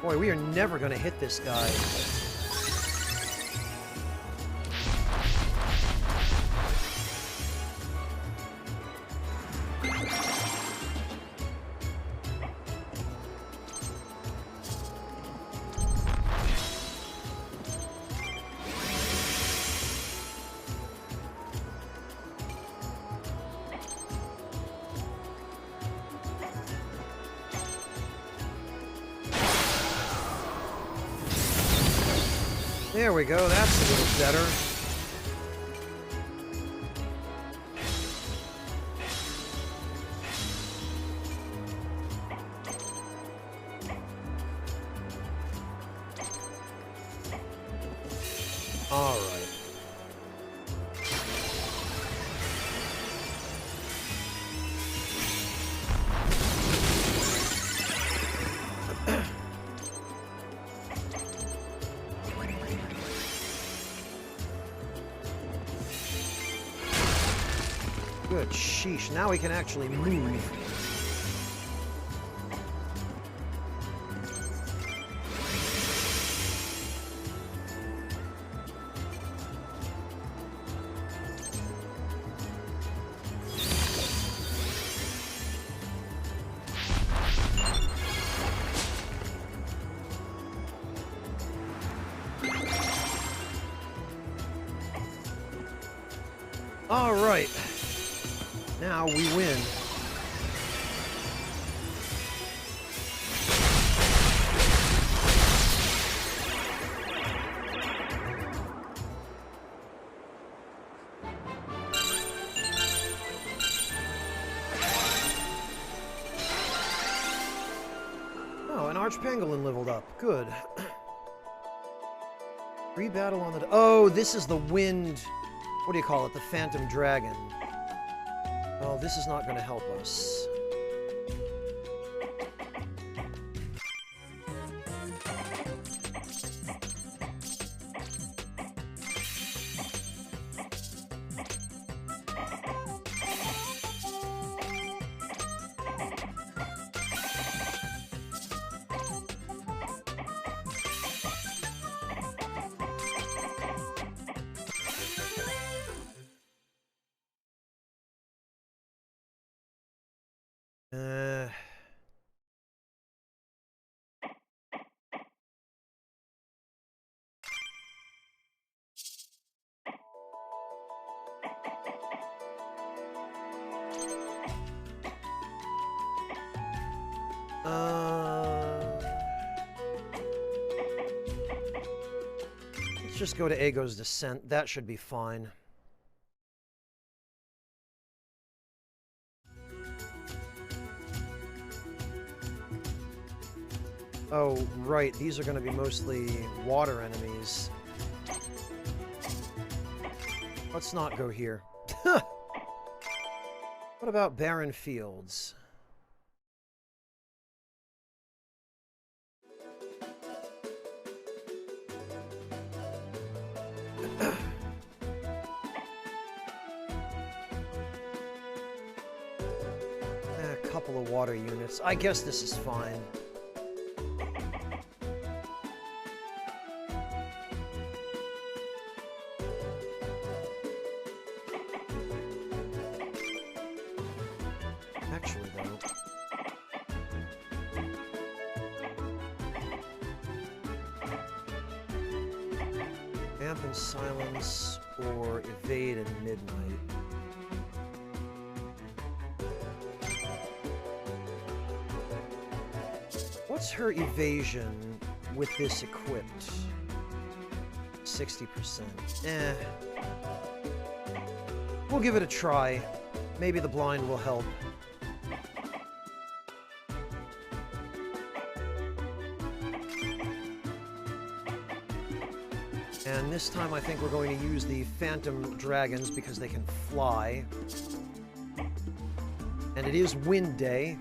Boy, we are never going to hit this guy. There we go, that's a little better. All right. Good sheesh, now we can actually move. All right. Now we win. Oh, an Archpangolin leveled up. Good. Free battle on the... Oh, this is the wind... What do you call it? The Phantom Dragon. Well, this is not going to help us. Let's just go to Aego's Descent. That should be fine. Oh, right. These are going to be mostly water enemies. Let's not go here. What about barren fields? A couple of water units. I guess this is fine. Actually, though... Dampen Silence or Evade at Midnight. What's her evasion with this equipped? 60%. Eh. We'll give it a try. Maybe the blind will help. And this time I think we're going to use the Phantom Dragons because they can fly. And it is Wind Day.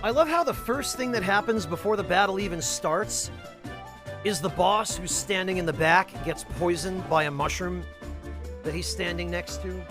I love how the first thing that happens before the battle even starts is the boss who's standing in the back gets poisoned by a mushroom that he's standing next to.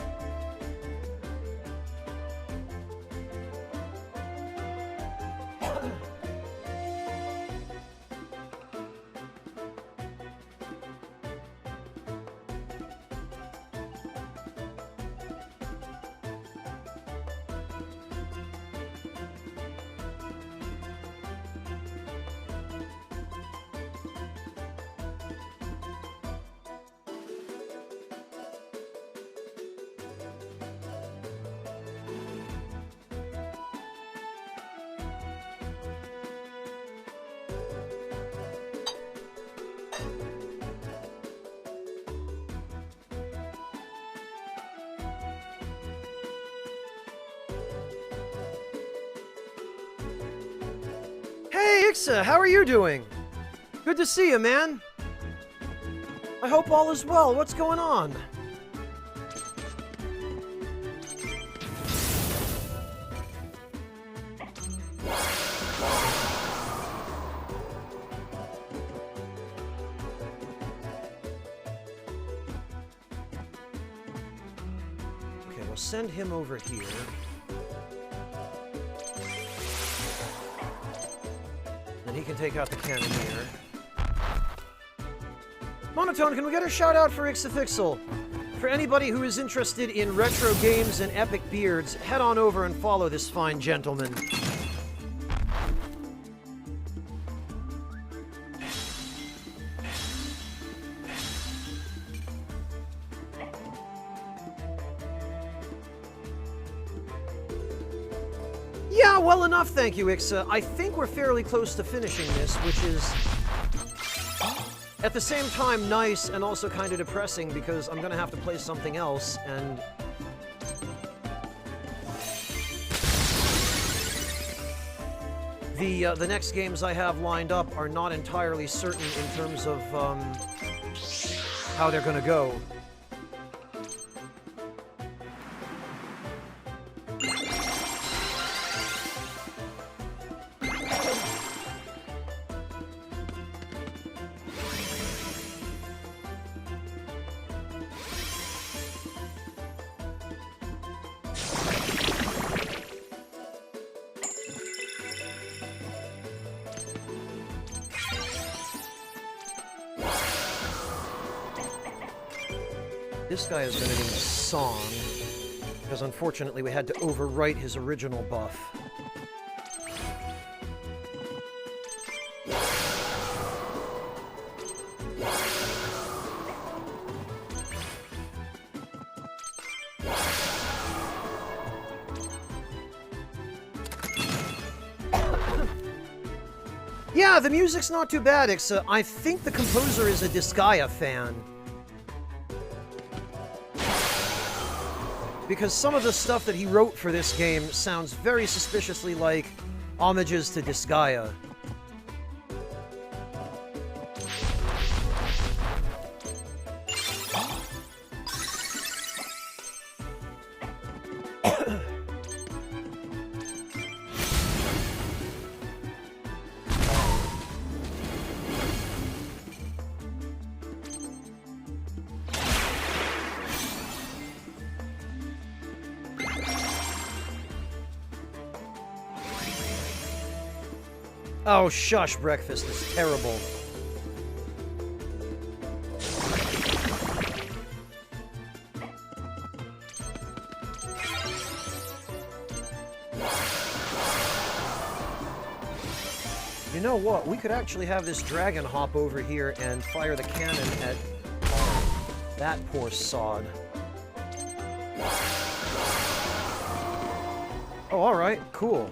Hey, Ixa, how are you doing? Good to see you, man. I hope all is well. What's going on? Okay, we'll send him over here. And he can take out the cannoneer. Monotone, can we get a shout out for Ixafixel? For anybody who is interested in retro games and epic beards, head on over and follow this fine gentleman. Yeah, well enough, thank you, Ixa. I think we're fairly close to finishing this, which is at the same time nice and also kind of depressing because I'm gonna have to play something else, and the next games I have lined up are not entirely certain in terms of how they're gonna go. This guy is going to need a song, because unfortunately we had to overwrite his original buff. Yeah, the music's not too bad. I think the composer is a Disgaea fan. Because some of the stuff that he wrote for this game sounds very suspiciously like homages to Disgaea. Oh, shush, breakfast is terrible. You know what? We could actually have this dragon hop over here and fire the cannon at that poor sod. Oh, alright, cool.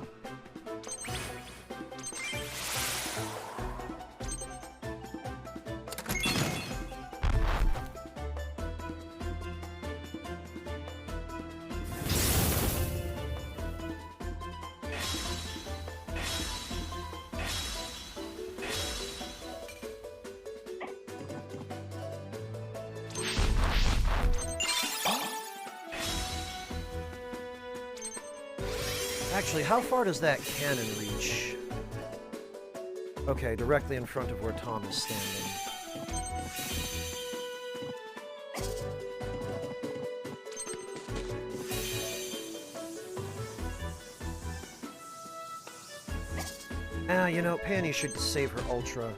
Actually, how far does that cannon reach? Okay, directly in front of where Tom is standing. You know, Panny should save her Ultra.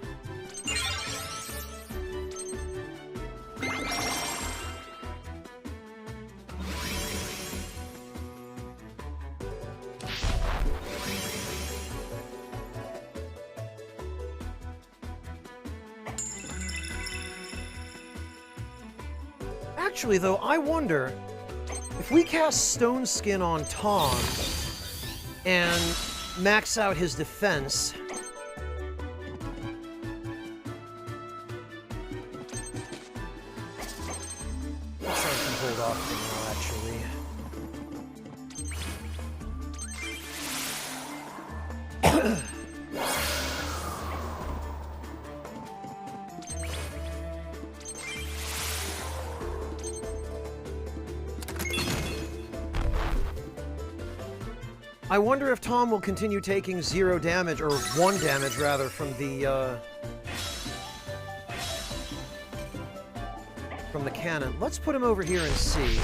Actually, though, I wonder if we cast Stone Skin on Tom and max out his defense. I'm sure I can hold off for now, actually. I wonder if Tom will continue taking 0 damage, or 1 damage, rather, from the cannon. Let's put him over here and see.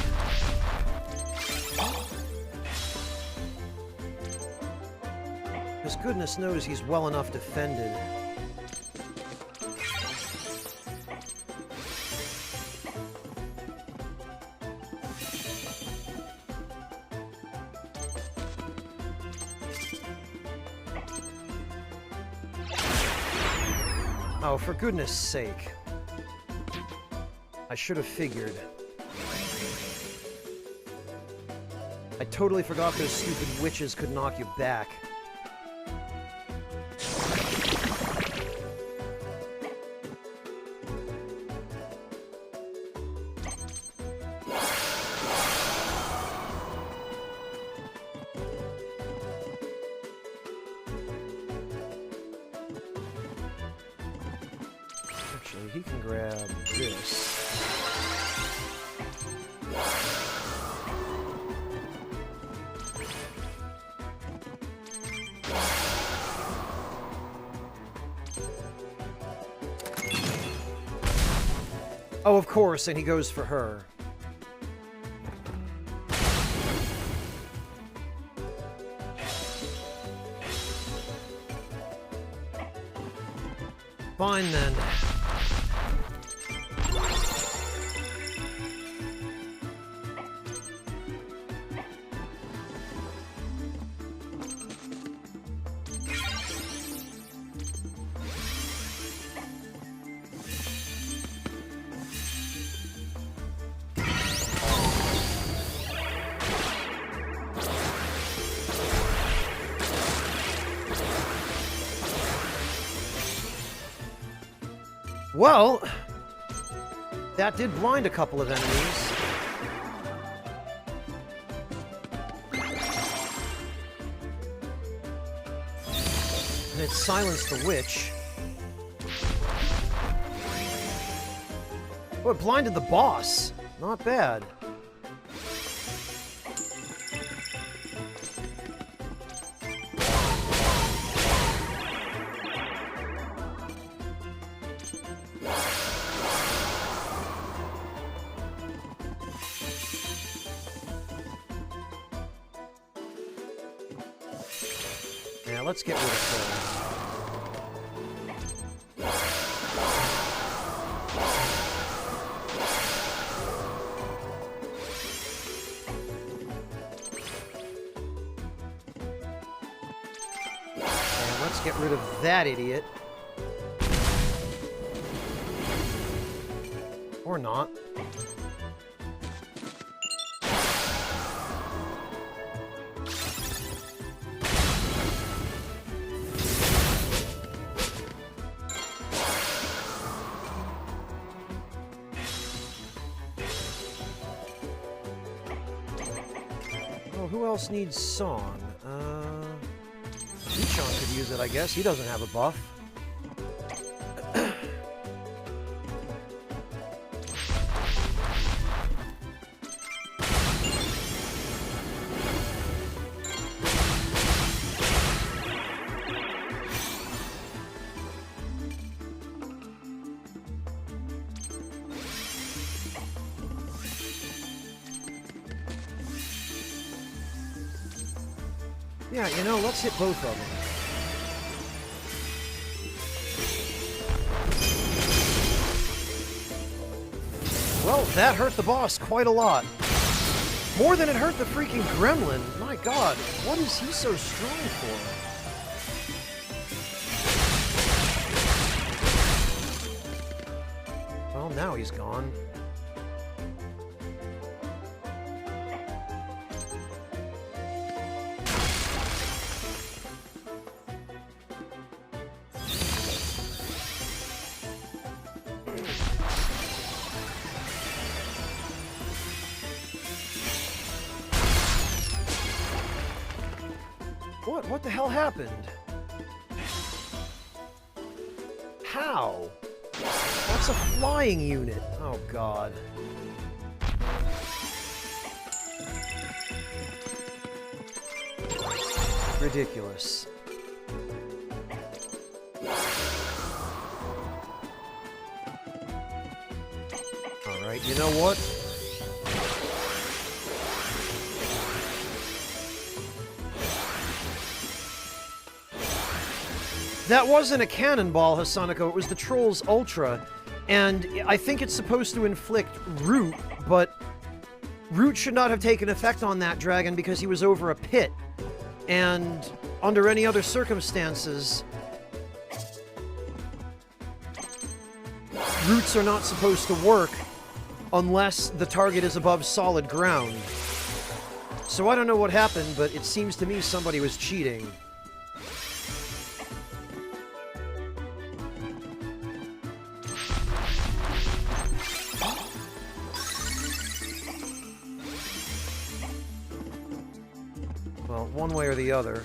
Because goodness knows he's well enough defended. Oh, for goodness sake. I should have figured. I totally forgot those stupid witches could knock you back. Actually, he can grab this. Oh, of course, and he goes for her. Fine, then. Well, that did blind a couple of enemies. And it silenced the witch. Oh, it blinded the boss. Not bad. Yeah, let's get rid of and let's get rid of that idiot. Or not. Who else needs song? Ichon could use it, I guess. He doesn't have a buff. Yeah, you know, let's hit both of them. Well, that hurt the boss quite a lot. More than it hurt the freaking gremlin. My god, what is he so strong for? Well, now he's gone. What the hell happened? How? That's a flying unit. Oh, God. Ridiculous. Alright, you know what? That wasn't a cannonball, Hasanako. It was the Troll's Ultra. And I think it's supposed to inflict Root, but Root should not have taken effect on that dragon because he was over a pit. And under any other circumstances, Roots are not supposed to work unless the target is above solid ground. So I don't know what happened, but it seems to me somebody was cheating. Well, one way or the other.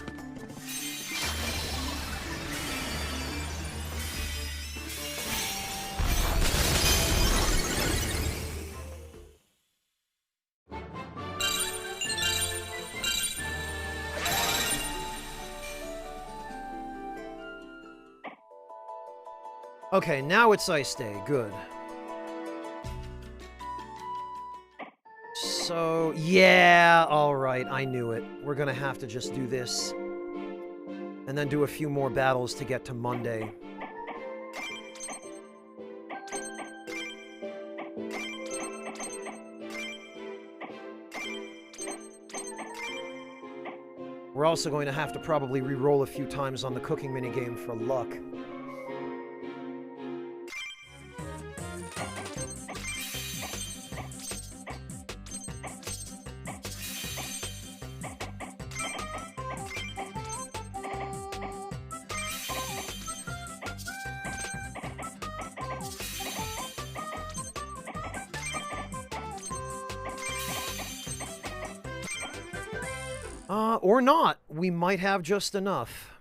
Okay, now it's Ice Day. Good. So, yeah, alright, I knew it. We're gonna have to just do this. And then do a few more battles to get to Monday. We're also going to have to probably re-roll a few times on the cooking minigame for luck. Or not. We might have just enough.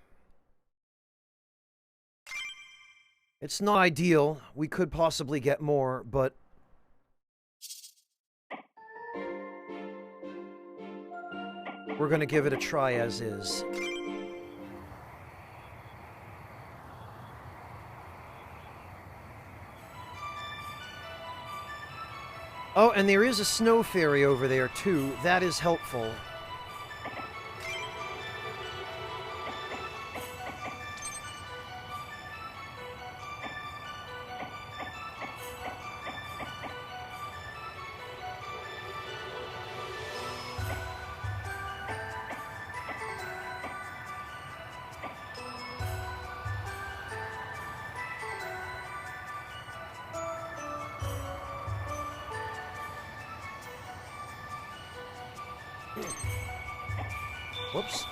It's not ideal. We could possibly get more, but... we're gonna give it a try as is. Oh, and there is a snow fairy over there, too. That is helpful. Whoops.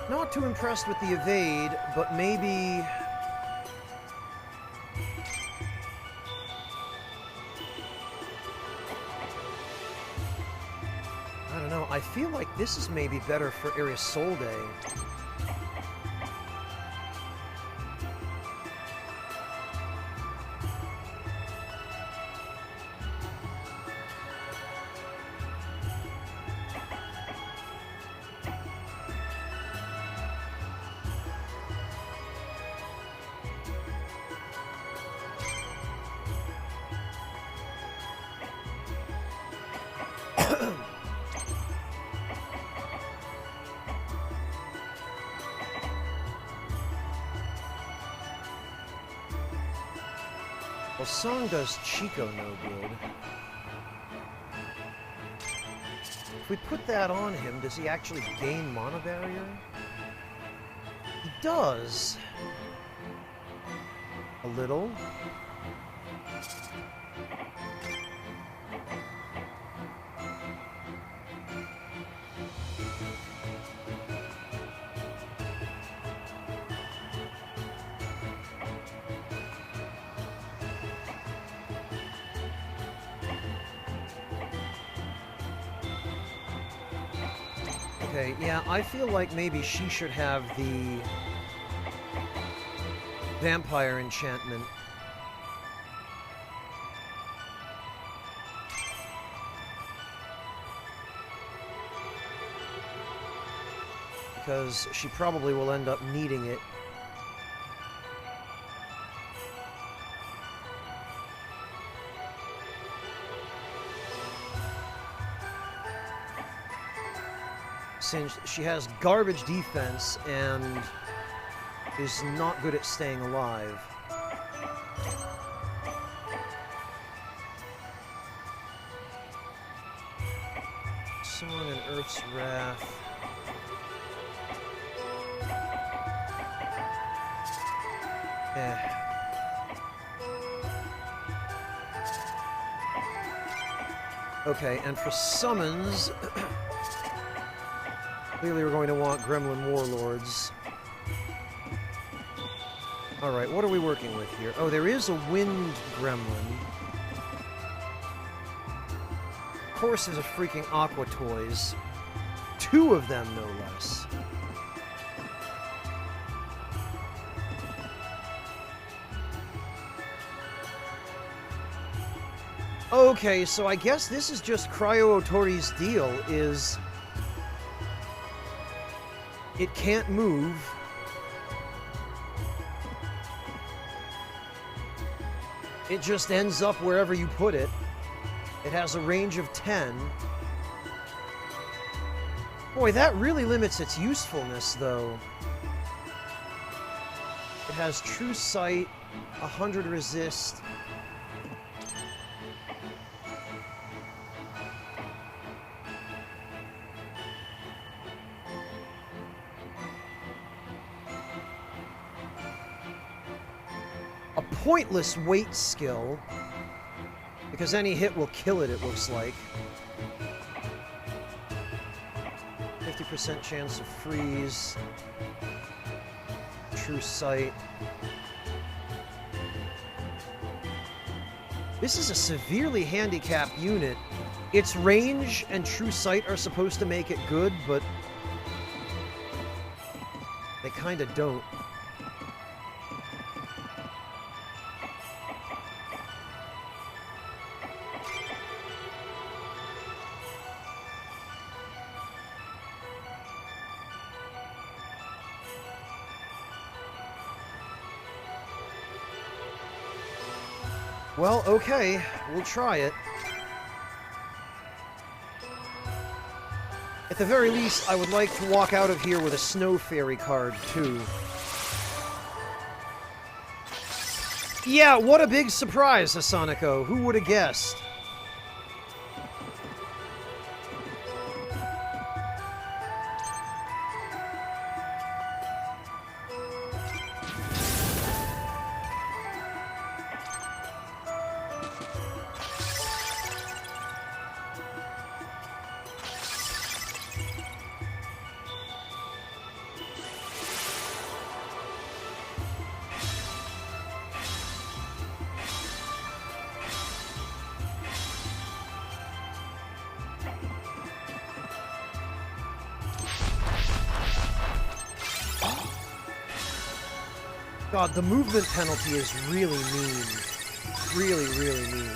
Not too impressed with the evade, but maybe... I don't know, I feel like this is maybe better for Arisolde. Well, Song does Chico no good. If we put that on him, does he actually gain Mana Barrier? He does. A little. Okay, yeah, I feel like maybe she should have the vampire enchantment. Because she probably will end up needing it. Since she has garbage defense and is not good at staying alive. Song and Earth's Wrath. Okay, and for summons... clearly we're going to want Gremlin Warlords. Alright, what are we working with here? Oh, there is a Wind Gremlin. Of course there's a freaking Aqua Toys. 2 of them, no less. Okay, so I guess this is just Cryo Otori's deal, is... it can't move. It just ends up wherever you put it. It has a range of 10. Boy, that really limits its usefulness, though. It has True Sight, 100 Resist. Pointless weight skill, because any hit will kill it, it looks like. 50% chance of freeze. True sight. This is a severely handicapped unit. Its range and true sight are supposed to make it good, but they kind of don't. Well, okay, we'll try it. At the very least, I would like to walk out of here with a Snow Fairy card, too. Yeah, what a big surprise, Hasanako. Who would have guessed? God, the movement penalty is really mean. Really, really mean.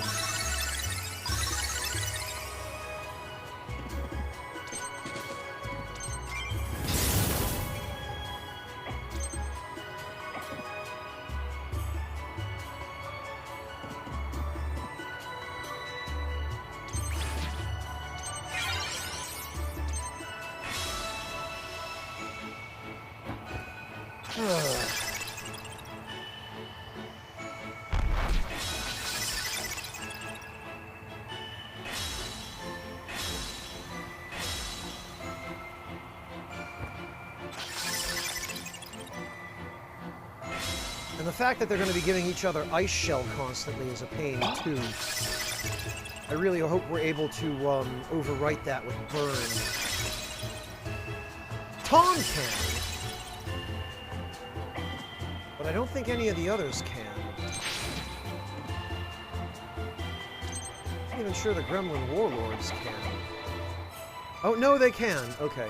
And the fact that they're going to be giving each other Ice Shell constantly is a pain, too. I really hope we're able to overwrite that with Burn. Tom can, but I don't think any of the others can. I'm not even sure the Gremlin Warlords can. Oh, no, they can. Okay.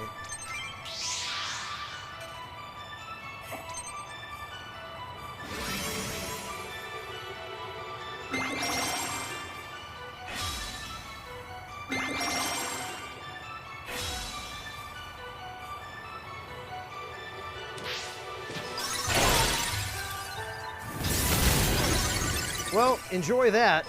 Well, enjoy that.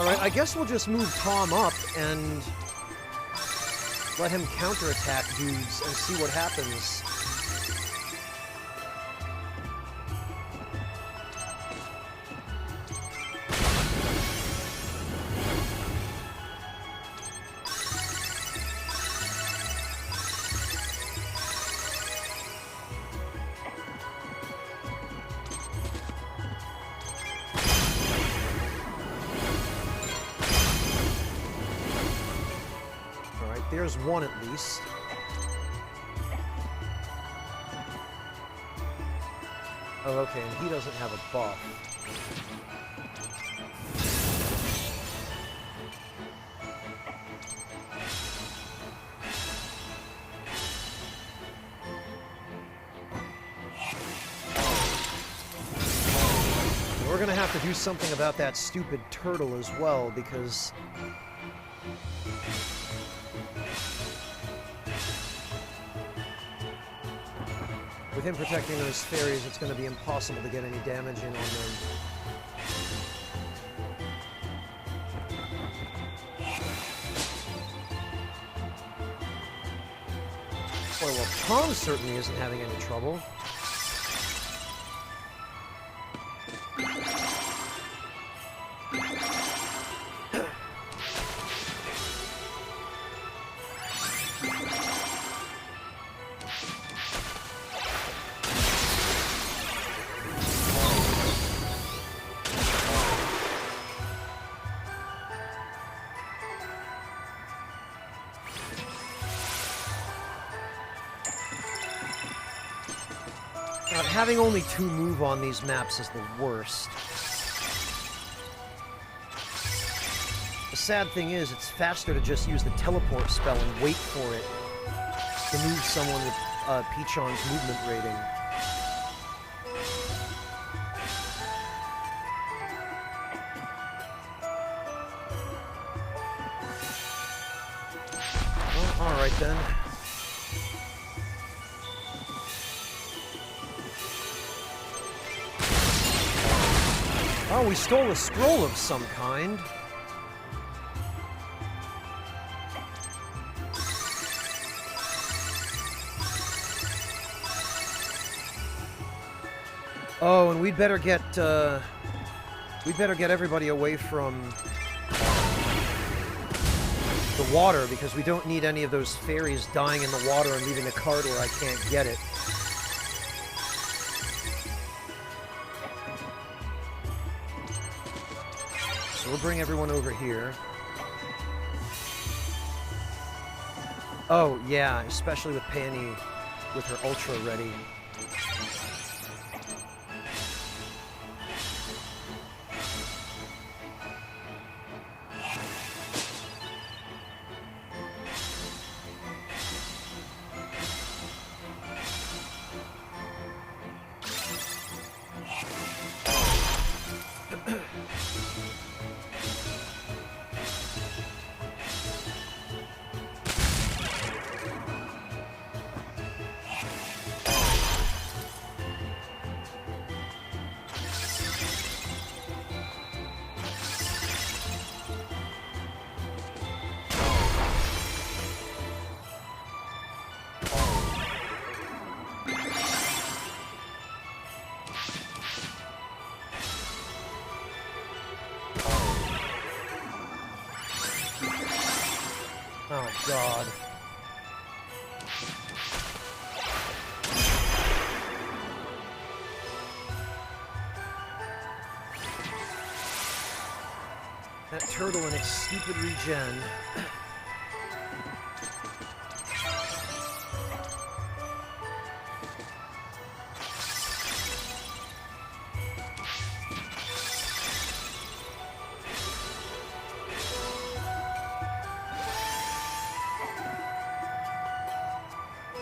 Alright, I guess we'll just move Tom up and let him counterattack dudes and see what happens. There's one at least. Oh, okay, and he doesn't have a buff. We're gonna have to do something about that stupid turtle as well, because with him protecting those fairies, it's going to be impossible to get any damage in on them. Boy, well, Tom certainly isn't having any trouble. God, having only 2 move on these maps is the worst. The sad thing is, it's faster to just use the teleport spell and wait for it to move someone with Pichon's movement rating. Well, alright then. Oh, we stole a scroll of some kind. Oh, and we'd better get everybody away from the water, because we don't need any of those fairies dying in the water and leaving a card where I can't get it. So we'll bring everyone over here. Oh, yeah, especially with Panny with her Ultra ready. Oh, God. That turtle and its stupid regen.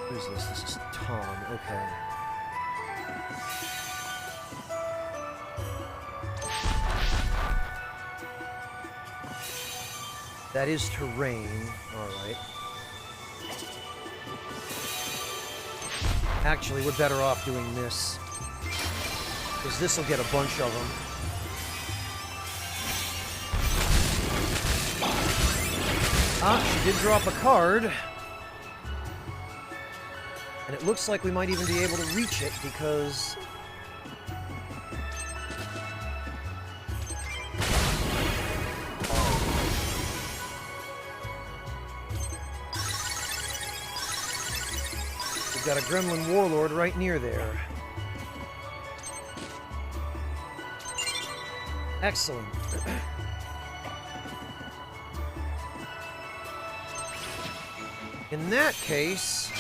Who's this? This is Tom. Okay. That is terrain. Alright. Actually, we're better off doing this, because this will get a bunch of them. Ah, she did drop a card. And it looks like we might even be able to reach it, because we've got a Gremlin Warlord right near there. Excellent. In that case,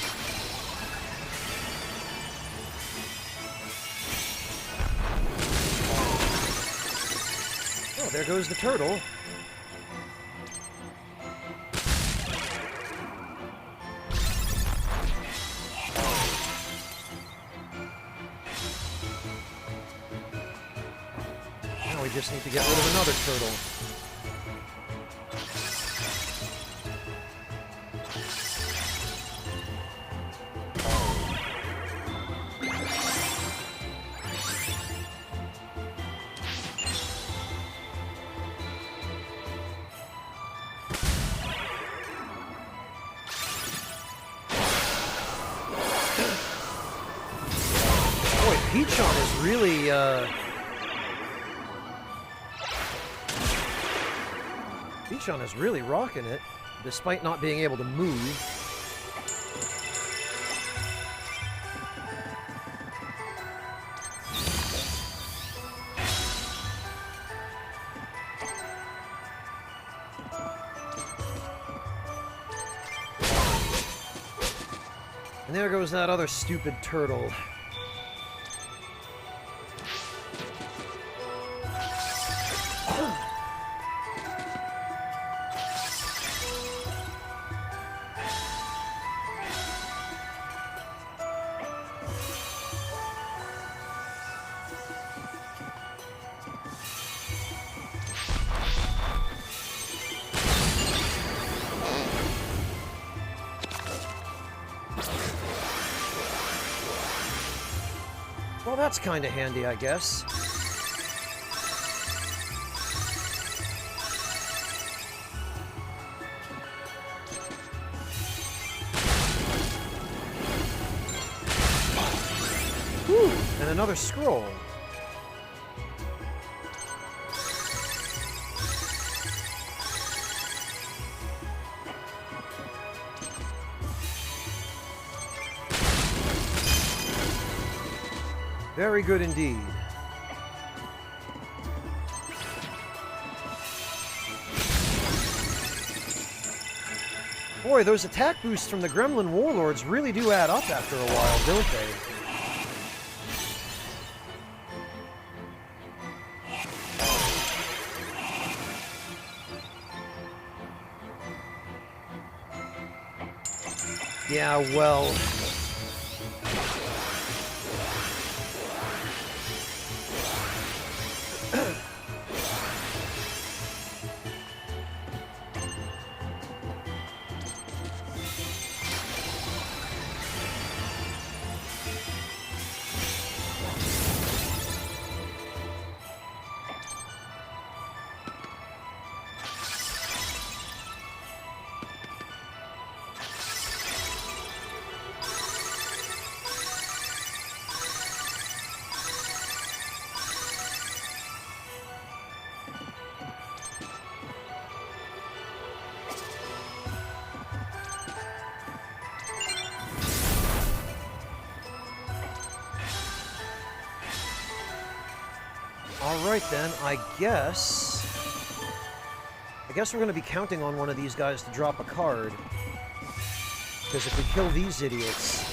oh, there goes the turtle. Now we just need to get rid of another turtle. Peachon is really, Peachon is really rocking it, despite not being able to move. And there goes that other stupid turtle. Well, that's kind of handy, I guess. Whew, and another scroll. Very good indeed. Boy, those attack boosts from the Gremlin Warlords really do add up after a while, don't they? Yeah, well... Alright then, I guess we're going to be counting on one of these guys to drop a card. Because if we kill these idiots...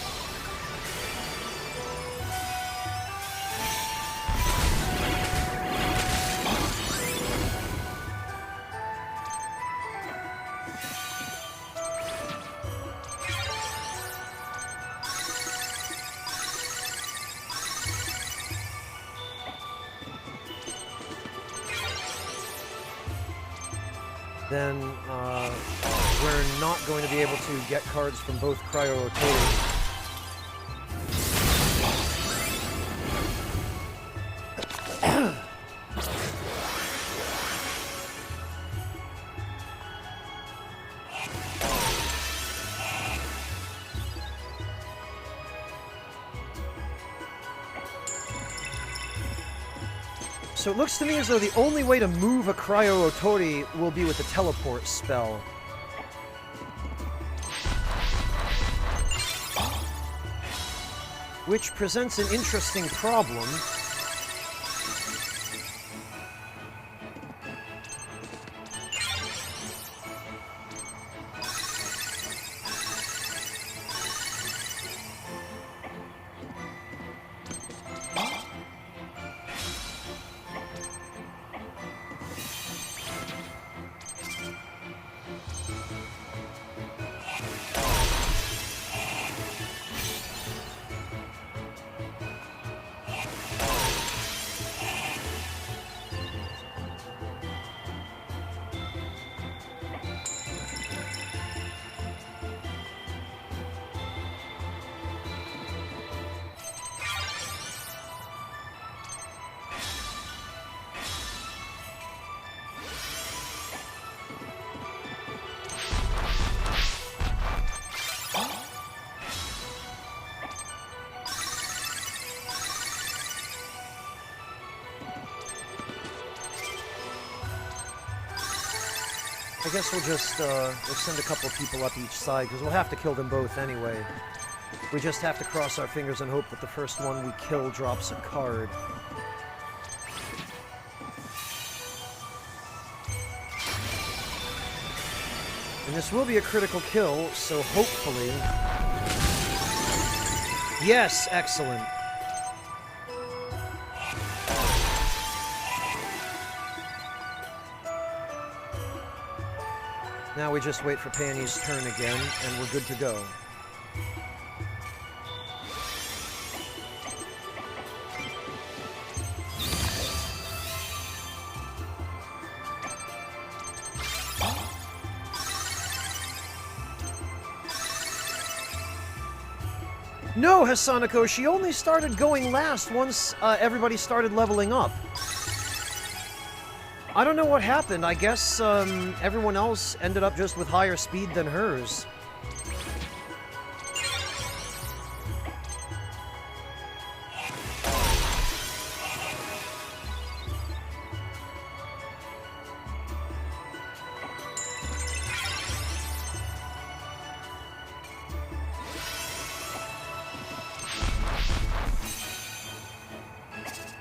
then we're not going to be able to get cards from both Cryo Otori. So it looks to me as though the only way to move a Cryo Otori will be with the teleport spell. Which presents an interesting problem. I guess we'll just, we'll send a couple of people up each side, because we'll have to kill them both anyway. We just have to cross our fingers and hope that the first one we kill drops a card. And this will be a critical kill, so hopefully... Yes, excellent. Now we just wait for Panny's turn again, and we're good to go. No, Hasanako, she only started going last once everybody started leveling up. I don't know what happened. I guess everyone else ended up just with higher speed than hers.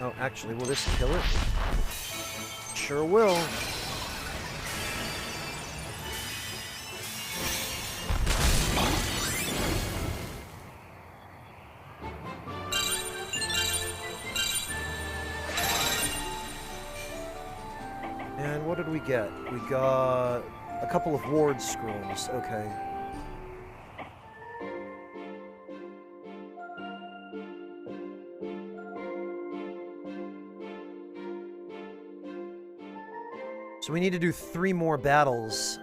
Oh, actually, will this kill it? Sure will. And what did we get? We got a couple of ward scrolls. Okay. So we need to do 3 more battles.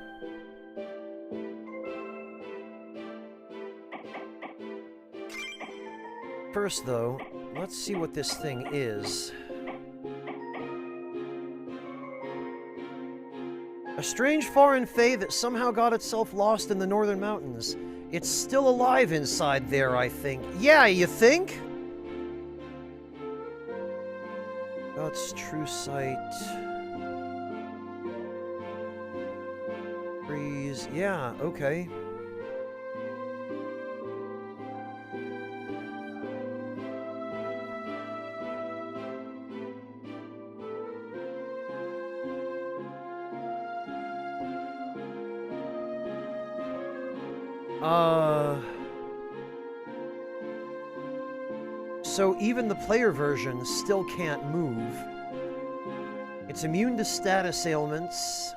First, though, let's see what this thing is. A strange foreign fae that somehow got itself lost in the northern mountains. It's still alive inside there, I think. Yeah, you think? That's true sight. Freeze. Yeah, okay. So even the player version still can't move. It's immune to status ailments.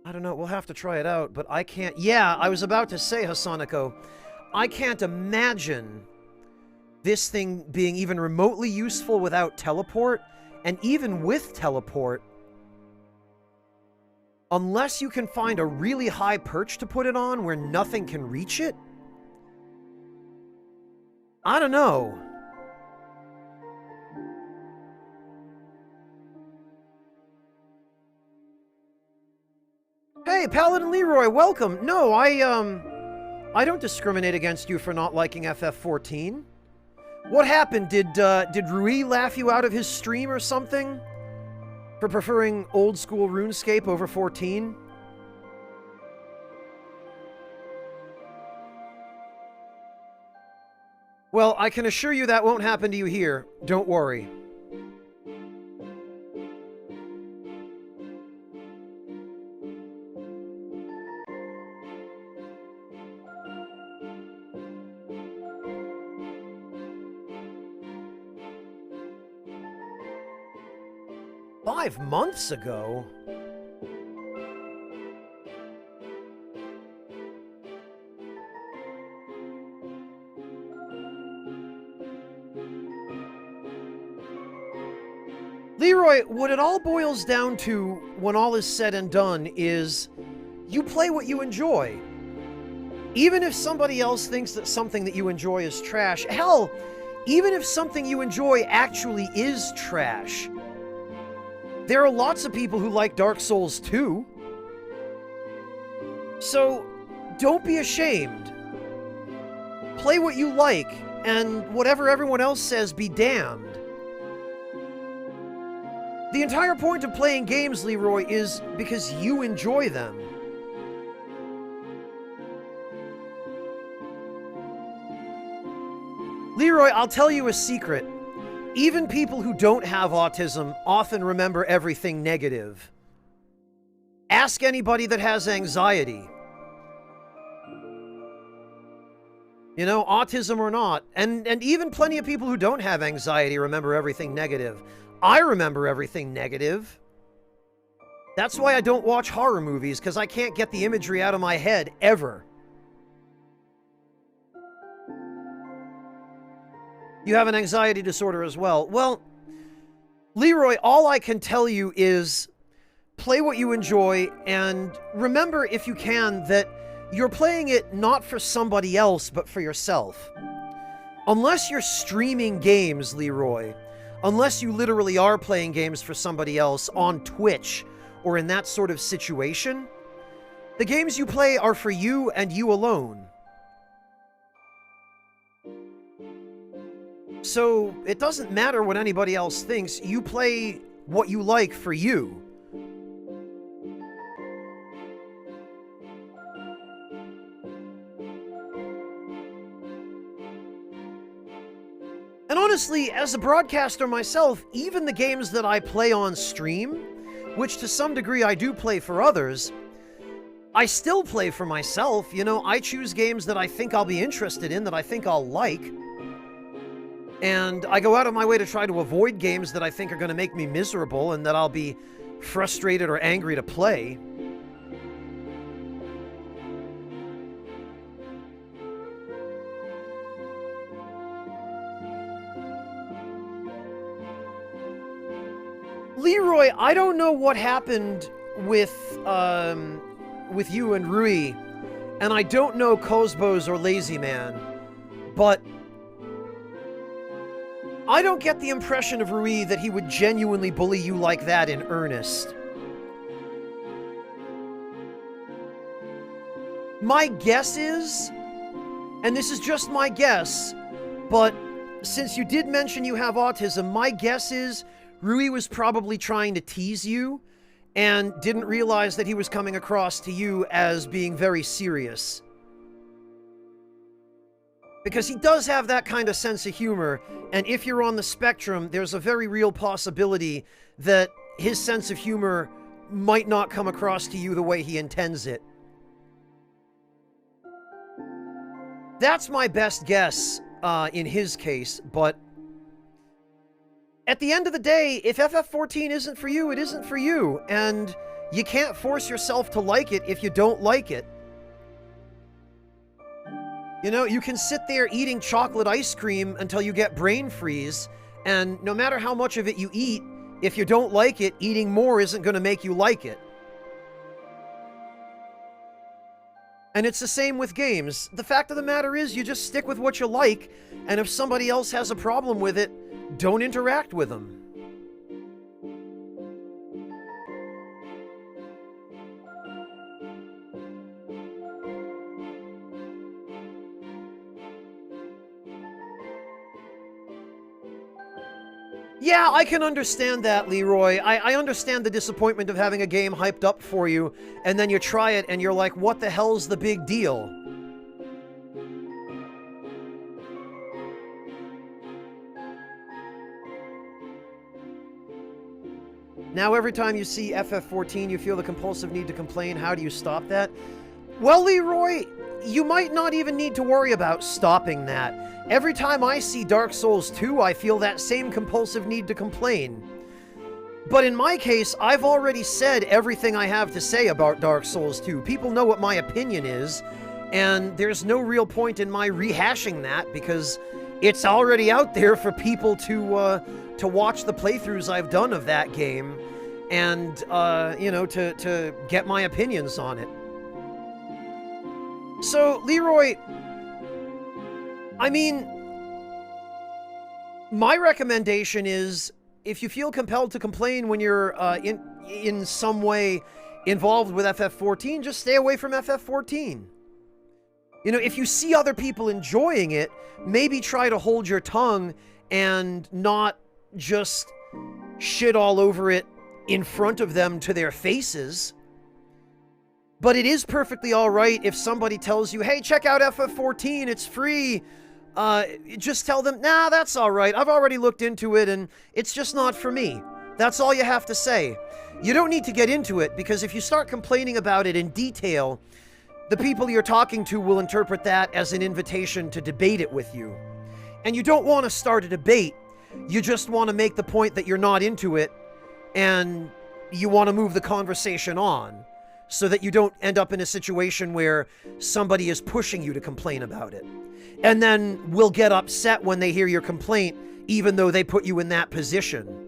I don't know, we'll have to try it out, but I can't... Yeah, I was about to say, Hasanako, I can't imagine this thing being even remotely useful without teleport, and even with teleport, unless you can find a really high perch to put it on where nothing can reach it. I don't know. Hey, Paladin Leroy, welcome. No, I don't discriminate against you for not liking FF14. What happened? Did Rui laugh you out of his stream or something? For preferring old school RuneScape over 14? Well, I can assure you that won't happen to you here. Don't worry. "5 months ago?" Leroy, what it all boils down to, when all is said and done, is you play what you enjoy. Even if somebody else thinks that something that you enjoy is trash, hell, even if something you enjoy actually is trash, there are lots of people who like Dark Souls 2. So, don't be ashamed. Play what you like, and whatever everyone else says, be damned. The entire point of playing games, Leroy, is because you enjoy them. Leroy, I'll tell you a secret. Even people who don't have autism often remember everything negative. Ask anybody that has anxiety. You know, autism or not. And even plenty of people who don't have anxiety remember everything negative. I remember everything negative. That's why I don't watch horror movies, because I can't get the imagery out of my head, ever. You have an anxiety disorder as well. Well, Leroy, all I can tell you is play what you enjoy, and remember, if you can, that you're playing it not for somebody else, but for yourself. Unless you're streaming games, Leroy, unless you literally are playing games for somebody else on Twitch or in that sort of situation, the games you play are for you and you alone. So it doesn't matter what anybody else thinks. You play what you like for you. And honestly, as a broadcaster myself, even the games that I play on stream, which to some degree I do play for others, I still play for myself. You know, I choose games that I think I'll be interested in, that I think I'll like. And I go out of my way to try to avoid games that I think are going to make me miserable and that I'll be frustrated or angry to play. Leroy, I don't know what happened with you and Rui, and I don't know Cosbos or Lazy Man, but I don't get the impression of Rui that he would genuinely bully you like that in earnest. My guess is, and this is just my guess, but since you did mention you have autism, my guess is Rui was probably trying to tease you and didn't realize that he was coming across to you as being very serious. Because he does have that kind of sense of humor, and if you're on the spectrum, there's a very real possibility that his sense of humor might not come across to you the way he intends it. That's my best guess in his case, but at the end of the day, if FF14 isn't for you, it isn't for you, and you can't force yourself to like it if you don't like it. You know, you can sit there eating chocolate ice cream until you get brain freeze, and no matter how much of it you eat, if you don't like it, eating more isn't going to make you like it. And it's the same with games. The fact of the matter is, you just stick with what you like, and if somebody else has a problem with it, don't interact with them. Yeah, I can understand that, Leroy. I understand the disappointment of having a game hyped up for you, and then you try it and you're like, what the hell's the big deal? Now every time you see FF14, you feel the compulsive need to complain. How do you stop that? Well, Leroy, you might not even need to worry about stopping that. Every time I see Dark Souls 2, I feel that same compulsive need to complain. But in my case, I've already said everything I have to say about Dark Souls 2. People know what my opinion is, and there's no real point in my rehashing that, because it's already out there for people to watch the playthroughs I've done of that game, and, you know, to get my opinions on it. So, Leroy, I mean, my recommendation is, if you feel compelled to complain when you're in some way involved with FF14, just stay away from FF14. You know, if you see other people enjoying it, maybe try to hold your tongue and not just shit all over it in front of them to their faces. But it is perfectly alright if somebody tells you, hey, check out FF14, it's free. Just tell them, nah, that's alright, I've already looked into it and it's just not for me. That's all you have to say. You don't need to get into it, because if you start complaining about it in detail, the people you're talking to will interpret that as an invitation to debate it with you. And you don't want to start a debate, you just want to make the point that you're not into it, and you want to move the conversation on, so that you don't end up in a situation where somebody is pushing you to complain about it. And then will get upset when they hear your complaint, even though they put you in that position.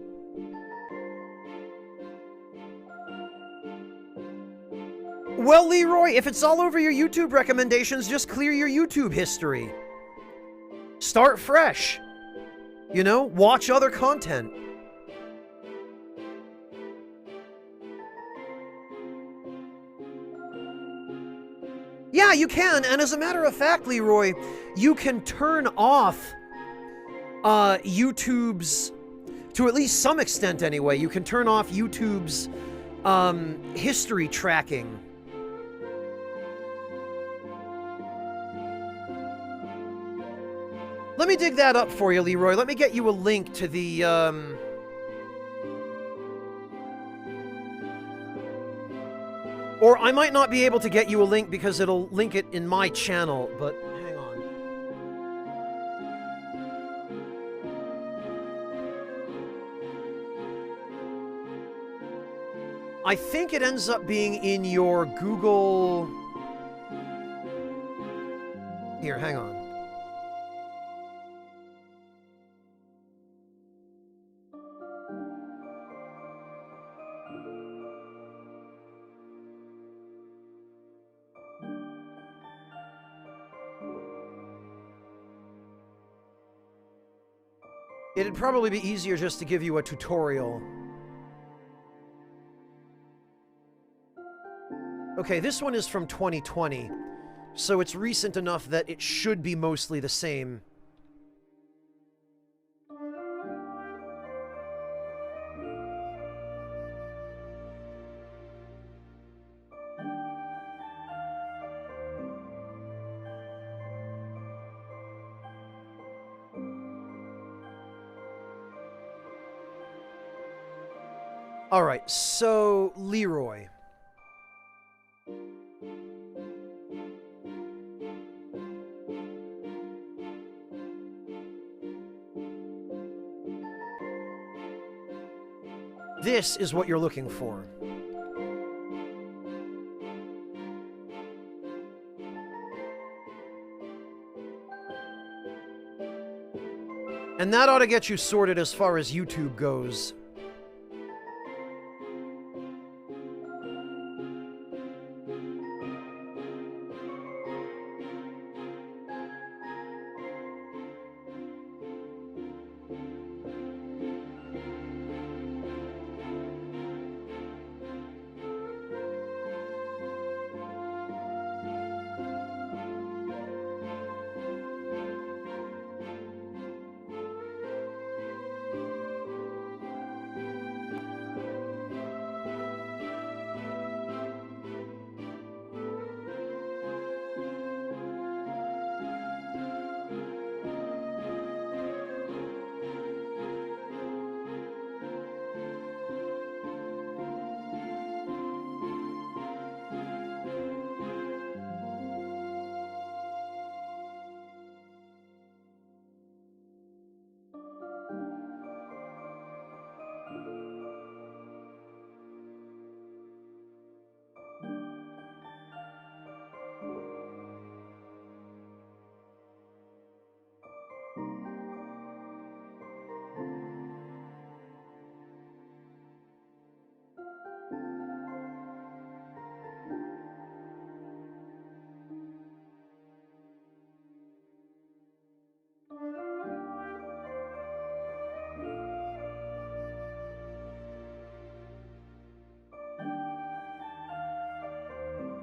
Well, Leroy, if it's all over your YouTube recommendations, just clear your YouTube history. Start fresh. You know, watch other content. Yeah, you can, and as a matter of fact, Leroy, you can turn off YouTube's, to at least some extent anyway, you can turn off YouTube's history tracking. Let me dig that up for you, Leroy. Let me get you a link to the, Or I might not be able to get you a link because it'll link it in my channel, but hang on. I think it ends up being in your Google... Here, hang on. It'd probably be easier just to give you a tutorial. Okay, this one is from 2020, so it's recent enough that it should be mostly the same. Alright, so, Leroy. This is what you're looking for. And that ought to get you sorted as far as YouTube goes.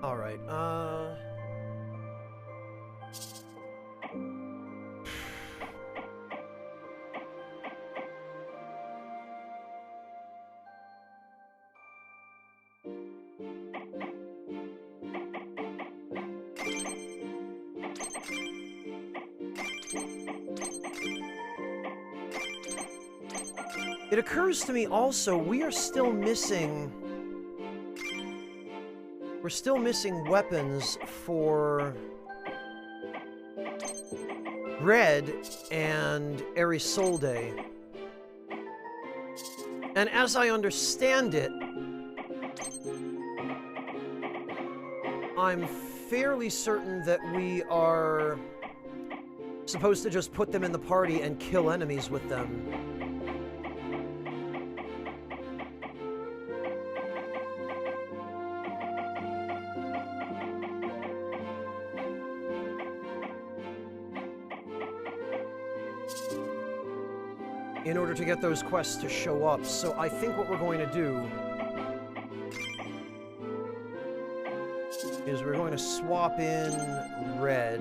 Alright, It occurs to me also, we are still missing... We're still missing weapons for... Red and Isolde. And as I understand it, I'm fairly certain that we are supposed to just put them in the party and kill enemies with them. In order to get those quests to show up. So I think what we're going to do is we're going to swap in Red.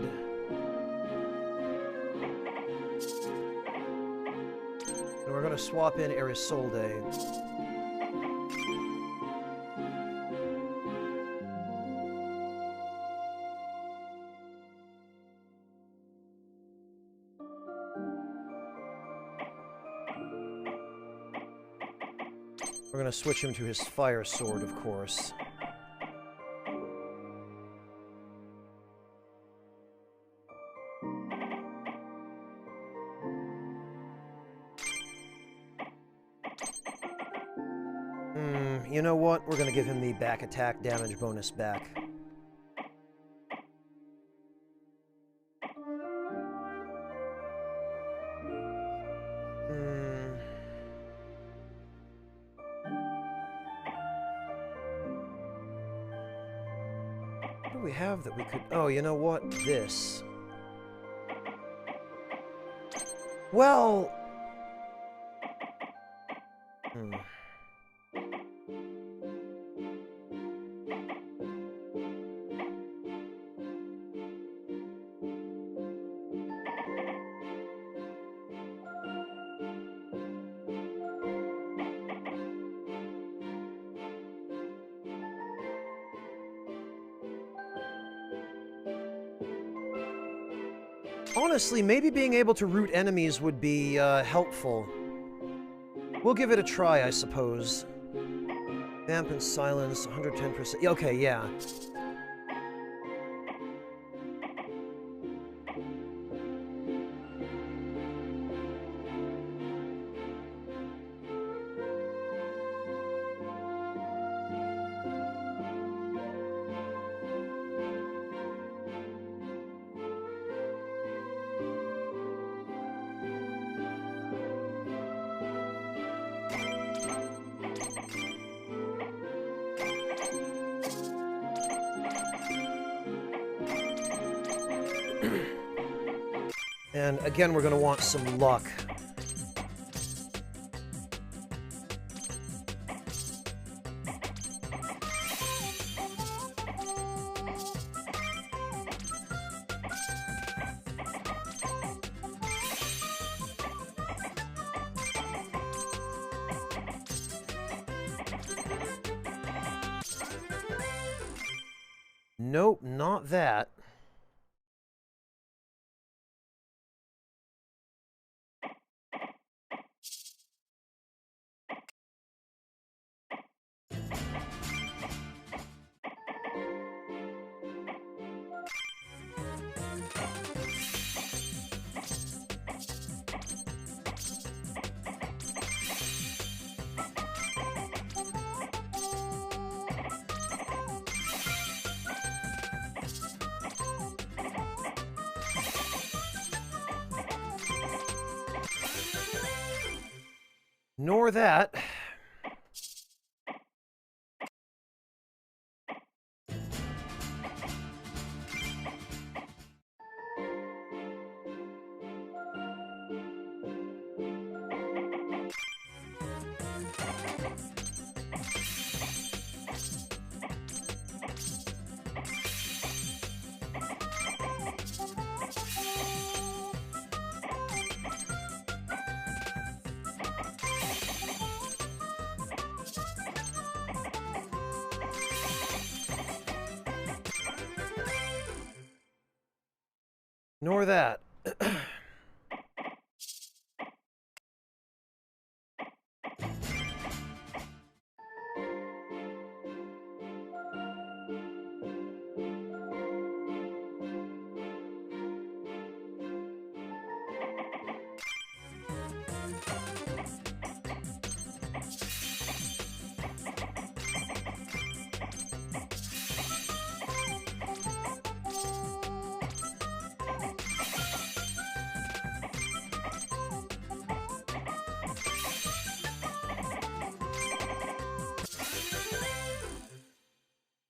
And we're going to swap in Isolde. We're going to switch him to his fire sword, of course. You know what? We're going to give him the back attack damage bonus back. What do we have that we could... Oh, you know what? This. Well... Honestly, maybe being able to root enemies would be helpful. We'll give it a try, I suppose. Vamp and silence, 110%. Okay, yeah. And again, we're going to want some luck. Nope, not that. Nor that. Nor that.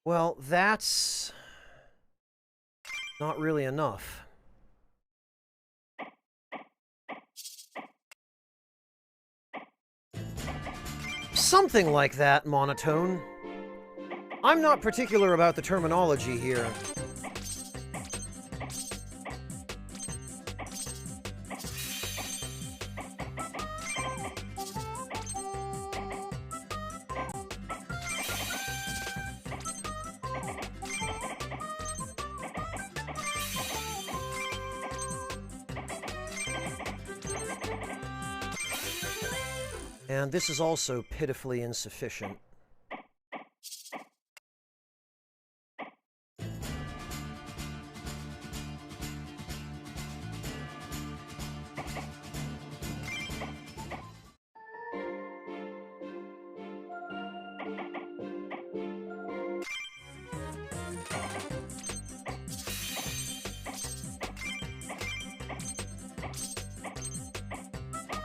Well, that's not really enough. Something like that, monotone. I'm not particular about the terminology here. And this is also pitifully insufficient.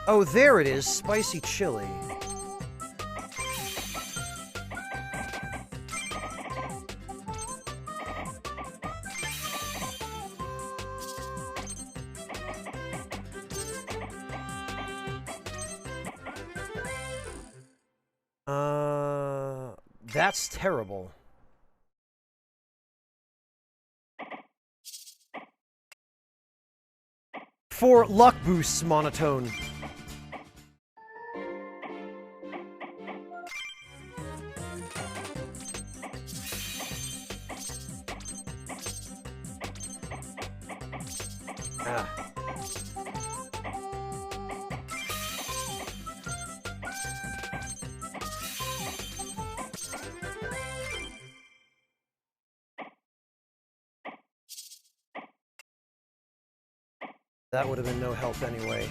Oh, there it is, spicy chili. That's terrible. For luck boosts, monotone. Ah. That would have been no help anyway.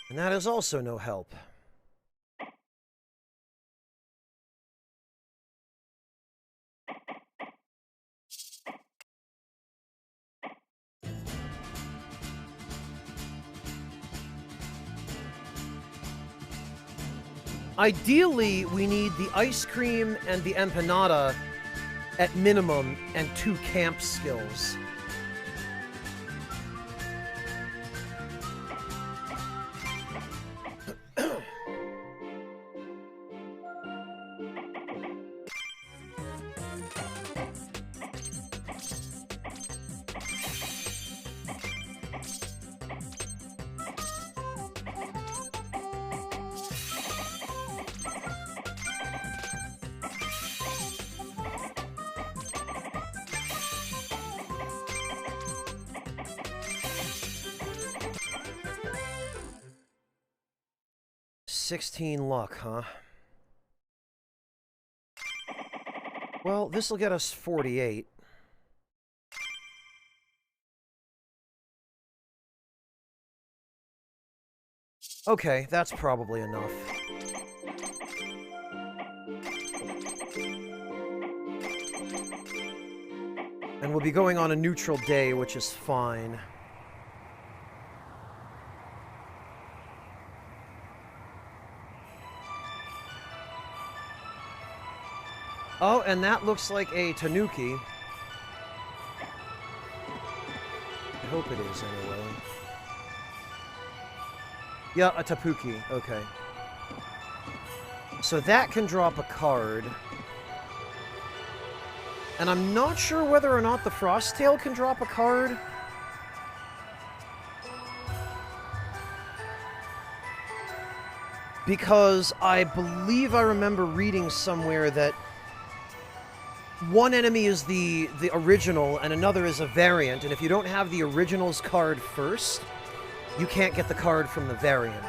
And that is also no help. Ideally, we need the ice cream and the empanada at minimum, and 2 camp skills. $16 luck, huh? Well, this'll get us 48. Okay, that's probably enough. And we'll be going on a neutral day, which is fine. Oh, and that looks like a tanuki. I hope it is, anyway. Yeah, a Tapuki. Okay. So that can drop a card. And I'm not sure whether or not the Frosttail can drop a card. Because I believe I remember reading somewhere that one enemy is the original and another is a variant, and if you don't have the original's card first, you can't get the card from the variant.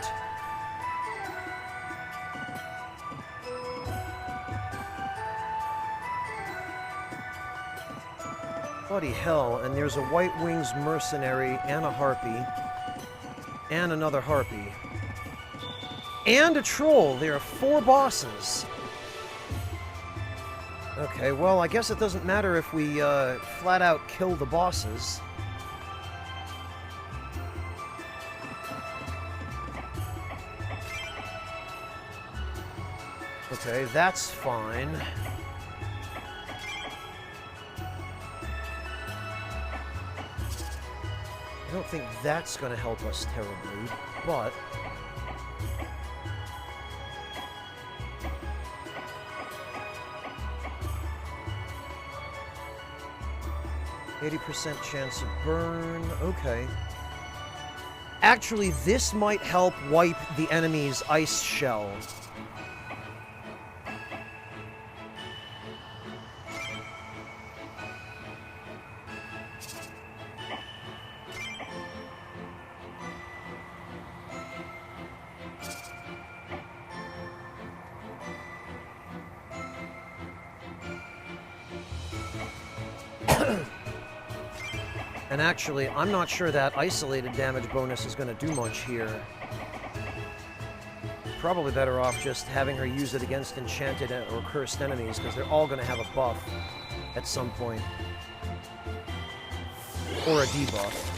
Bloody hell, and there's a White Wings mercenary and a harpy. And another harpy. And a troll! There are 4 bosses. Okay, well, I guess it doesn't matter if we flat out kill the bosses. Okay, that's fine. I don't think that's going to help us terribly, but... 80% chance of burn. Okay. Actually, this might help wipe the enemy's ice shell. And actually, I'm not sure that isolated damage bonus is going to do much here. Probably better off just having her use it against enchanted or cursed enemies, because they're all going to have a buff at some point. Or a debuff.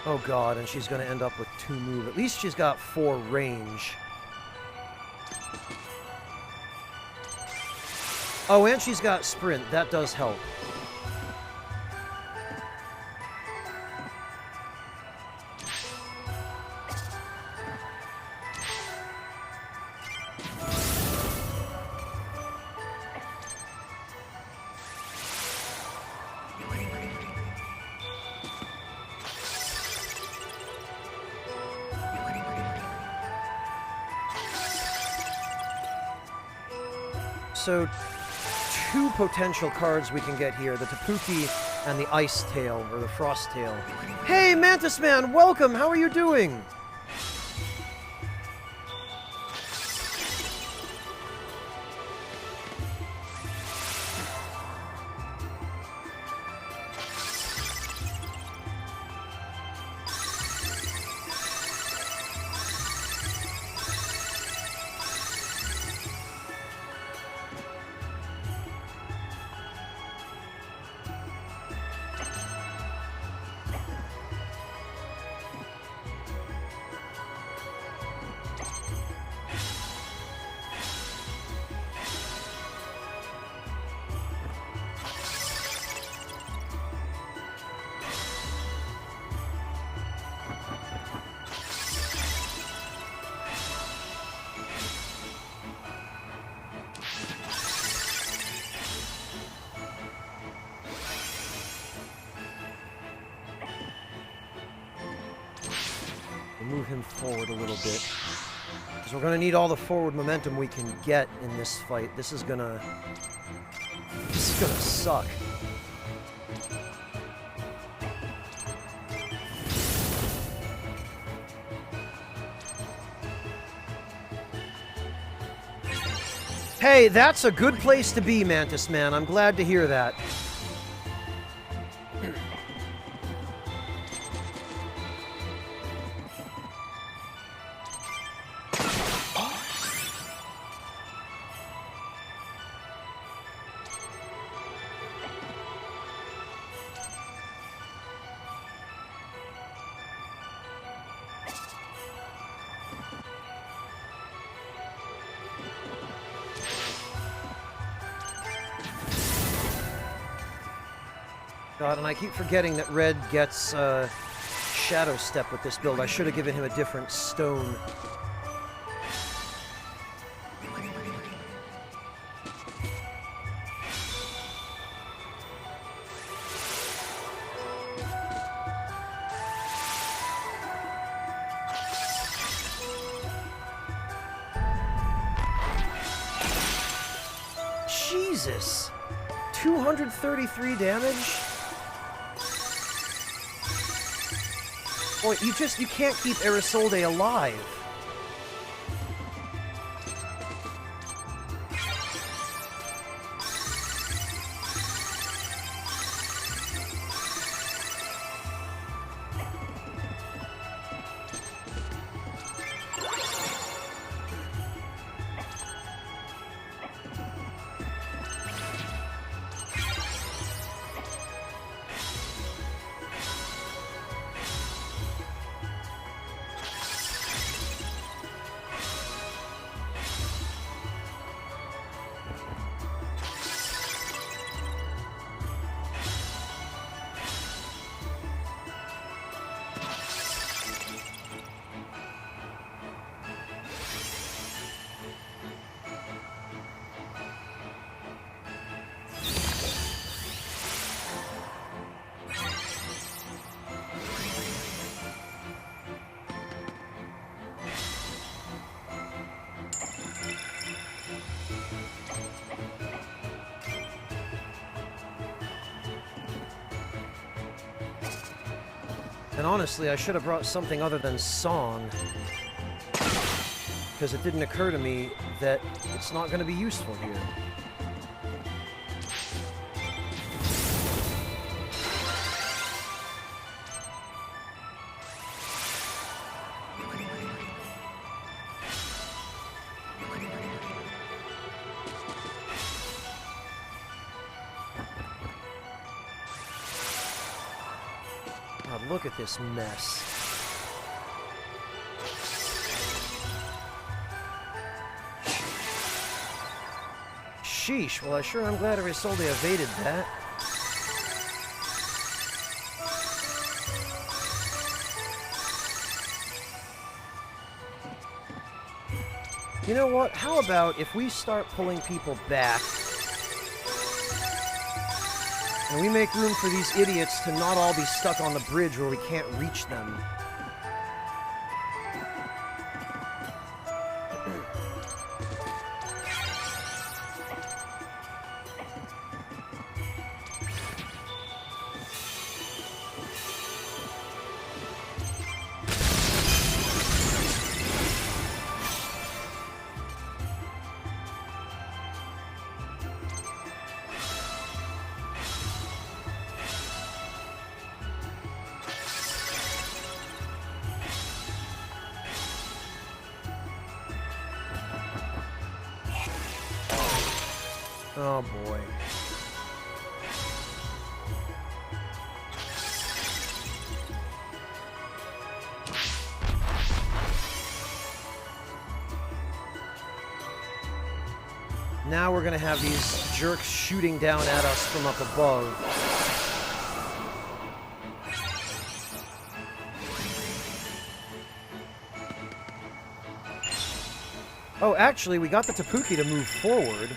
Oh god, and she's going to end up with 2 move. At least she's got 4 range. Oh, and she's got sprint. That does help. So, 2 potential cards we can get here, the Tapuki and the Ice Tail, or the Frost Tail. Hey, Mantis Man, welcome! How are you doing? Move him forward a little bit. Because we're going to need all the forward momentum we can get in this fight. This is gonna suck. Hey, that's a good place to be, Mantis Man. I'm glad to hear that. God, and I keep forgetting that Red gets Shadow Step with this build. I should have given him a different stone. Jesus! 233 damage? Boy, you can't keep Isolde alive. And honestly, I should have brought something other than song. Because it didn't occur to me that it's not going to be useful here. God, look at this mess. Sheesh, well I sure am glad Isolde evaded that. You know what, how about if we start pulling people back and we make room for these idiots to not all be stuck on the bridge where we can't reach them. Oh boy. Now we're gonna have these jerks shooting down at us from up above. Oh, actually, we got the Tapuki to move forward.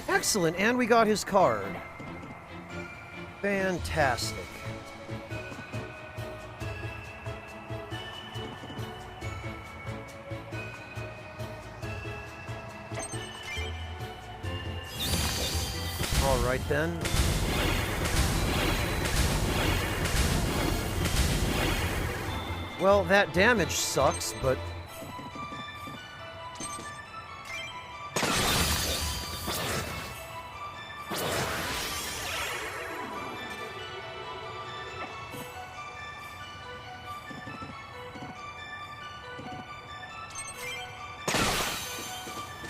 Excellent, and we got his card. Fantastic. All right then. Well, that damage sucks, but...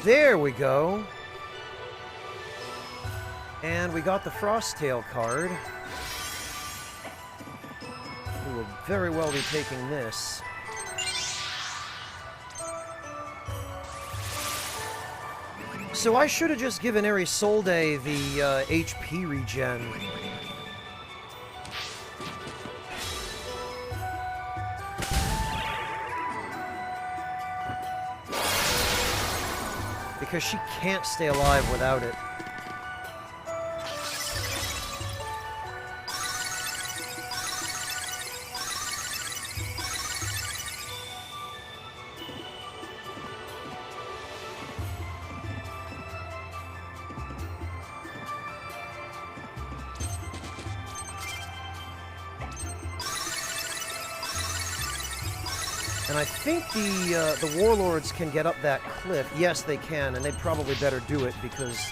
There we go. And we got the Frosttail card. We will very well be taking this. So I should have just given Isolde the HP regen. Because she can't stay alive without it. And I think the warlords can get up that cliff. Yes, they can, and they'd probably better do it because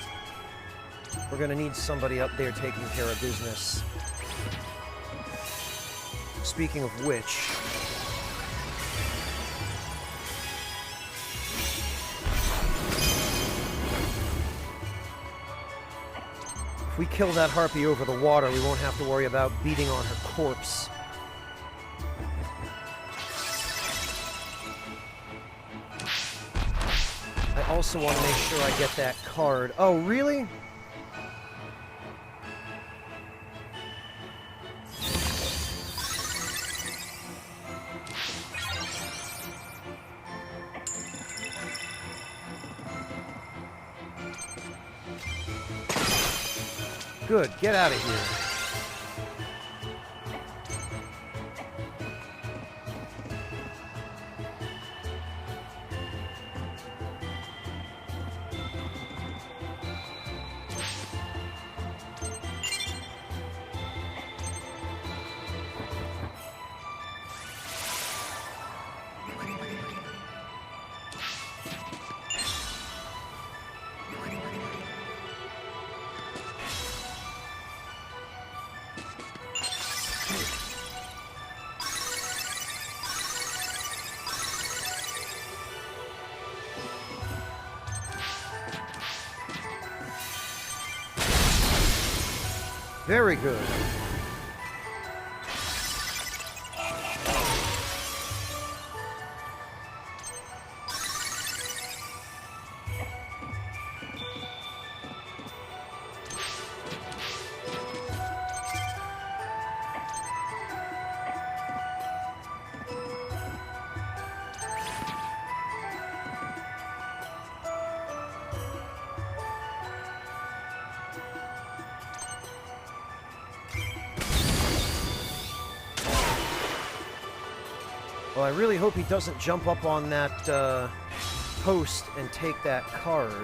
we're going to need somebody up there taking care of business. Speaking of which... if we kill that harpy over the water, we won't have to worry about beating on her corpse. I also want to make sure I get that card. Oh, really? Good, get out of here. Very good. Well, I really hope he doesn't jump up on that post and take that card.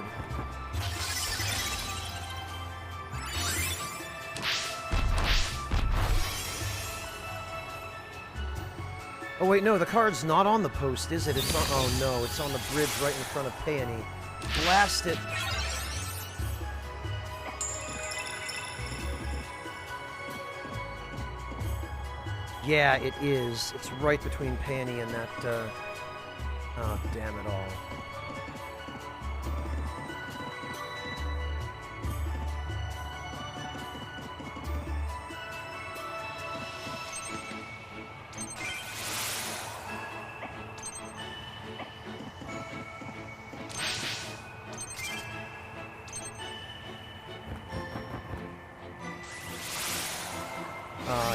Oh wait, no, the card's not on the post, is it? It's on... oh no, it's on the bridge right in front of Peony. Blast it! Yeah, it is. It's right between Peony and that, oh, damn it all.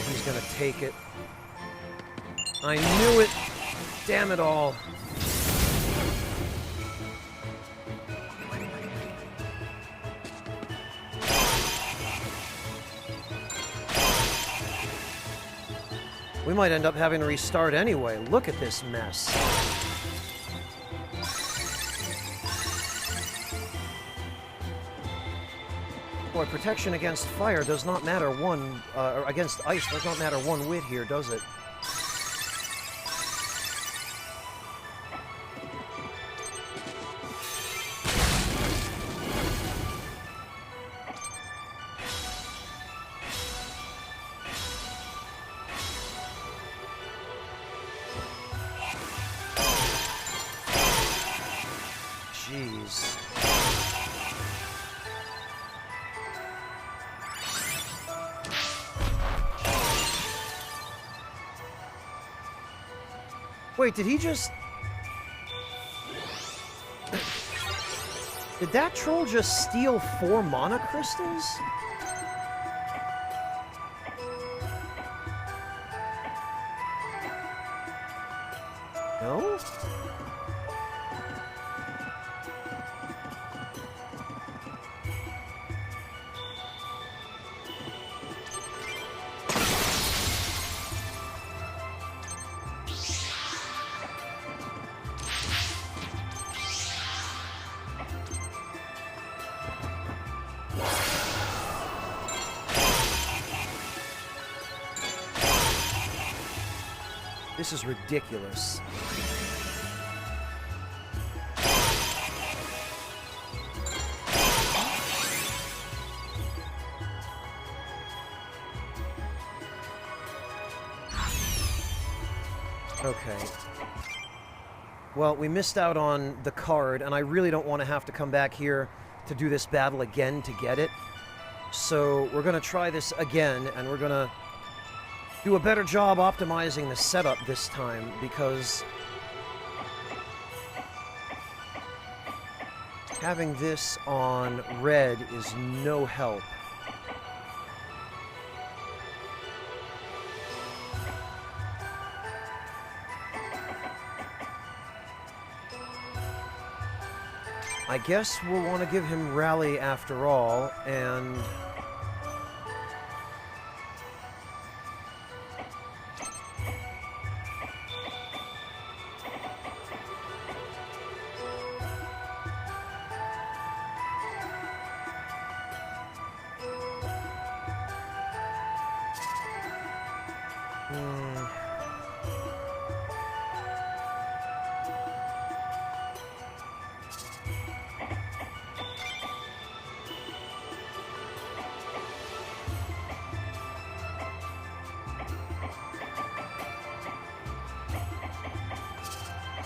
He's gonna take it. I knew it! Damn it all. We might end up having to restart anyway. Look at this mess. Boy, protection against fire does not matter one, or against ice does not matter one whit here, does it? Jeez. Wait, did he just... Did that troll just steal 4 mana crystals? No? This is ridiculous. Okay. Well, we missed out on the card, and I really don't want to have to come back here to do this battle again to get it. So we're going to try this again, and we're going to do a better job optimizing the setup this time, because having this on red is no help. I guess we'll want to give him Rally after all, and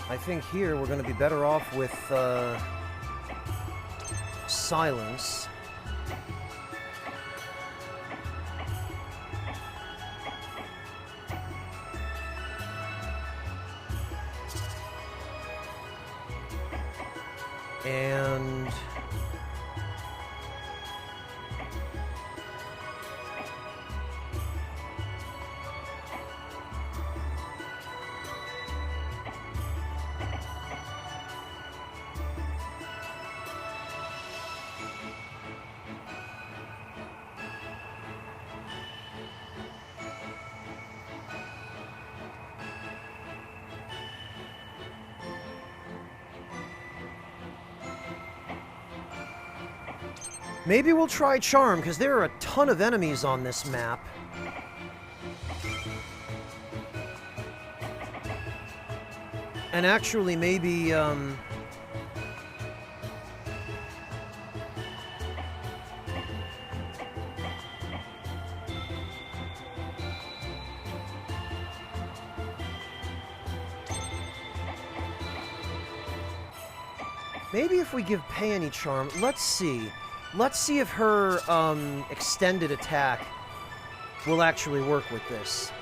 I think here we're going to be better off with Silence. And maybe we'll try Charm, because there are a ton of enemies on this map. And actually, maybe, maybe if we give Peony Charm, let's see. Let's see if her extended attack will actually work with this.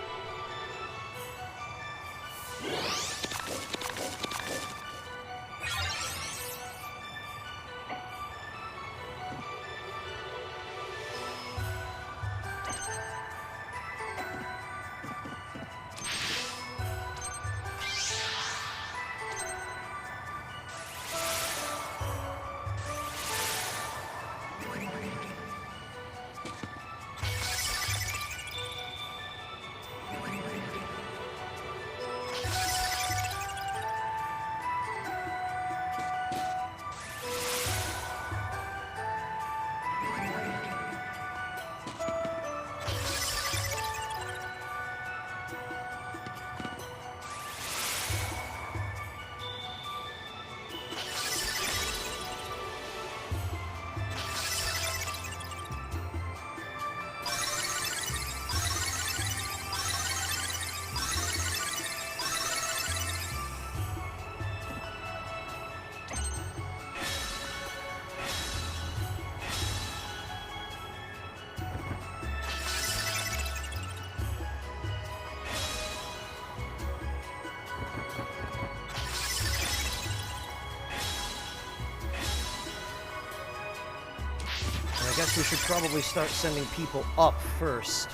I guess we should probably start sending people up first.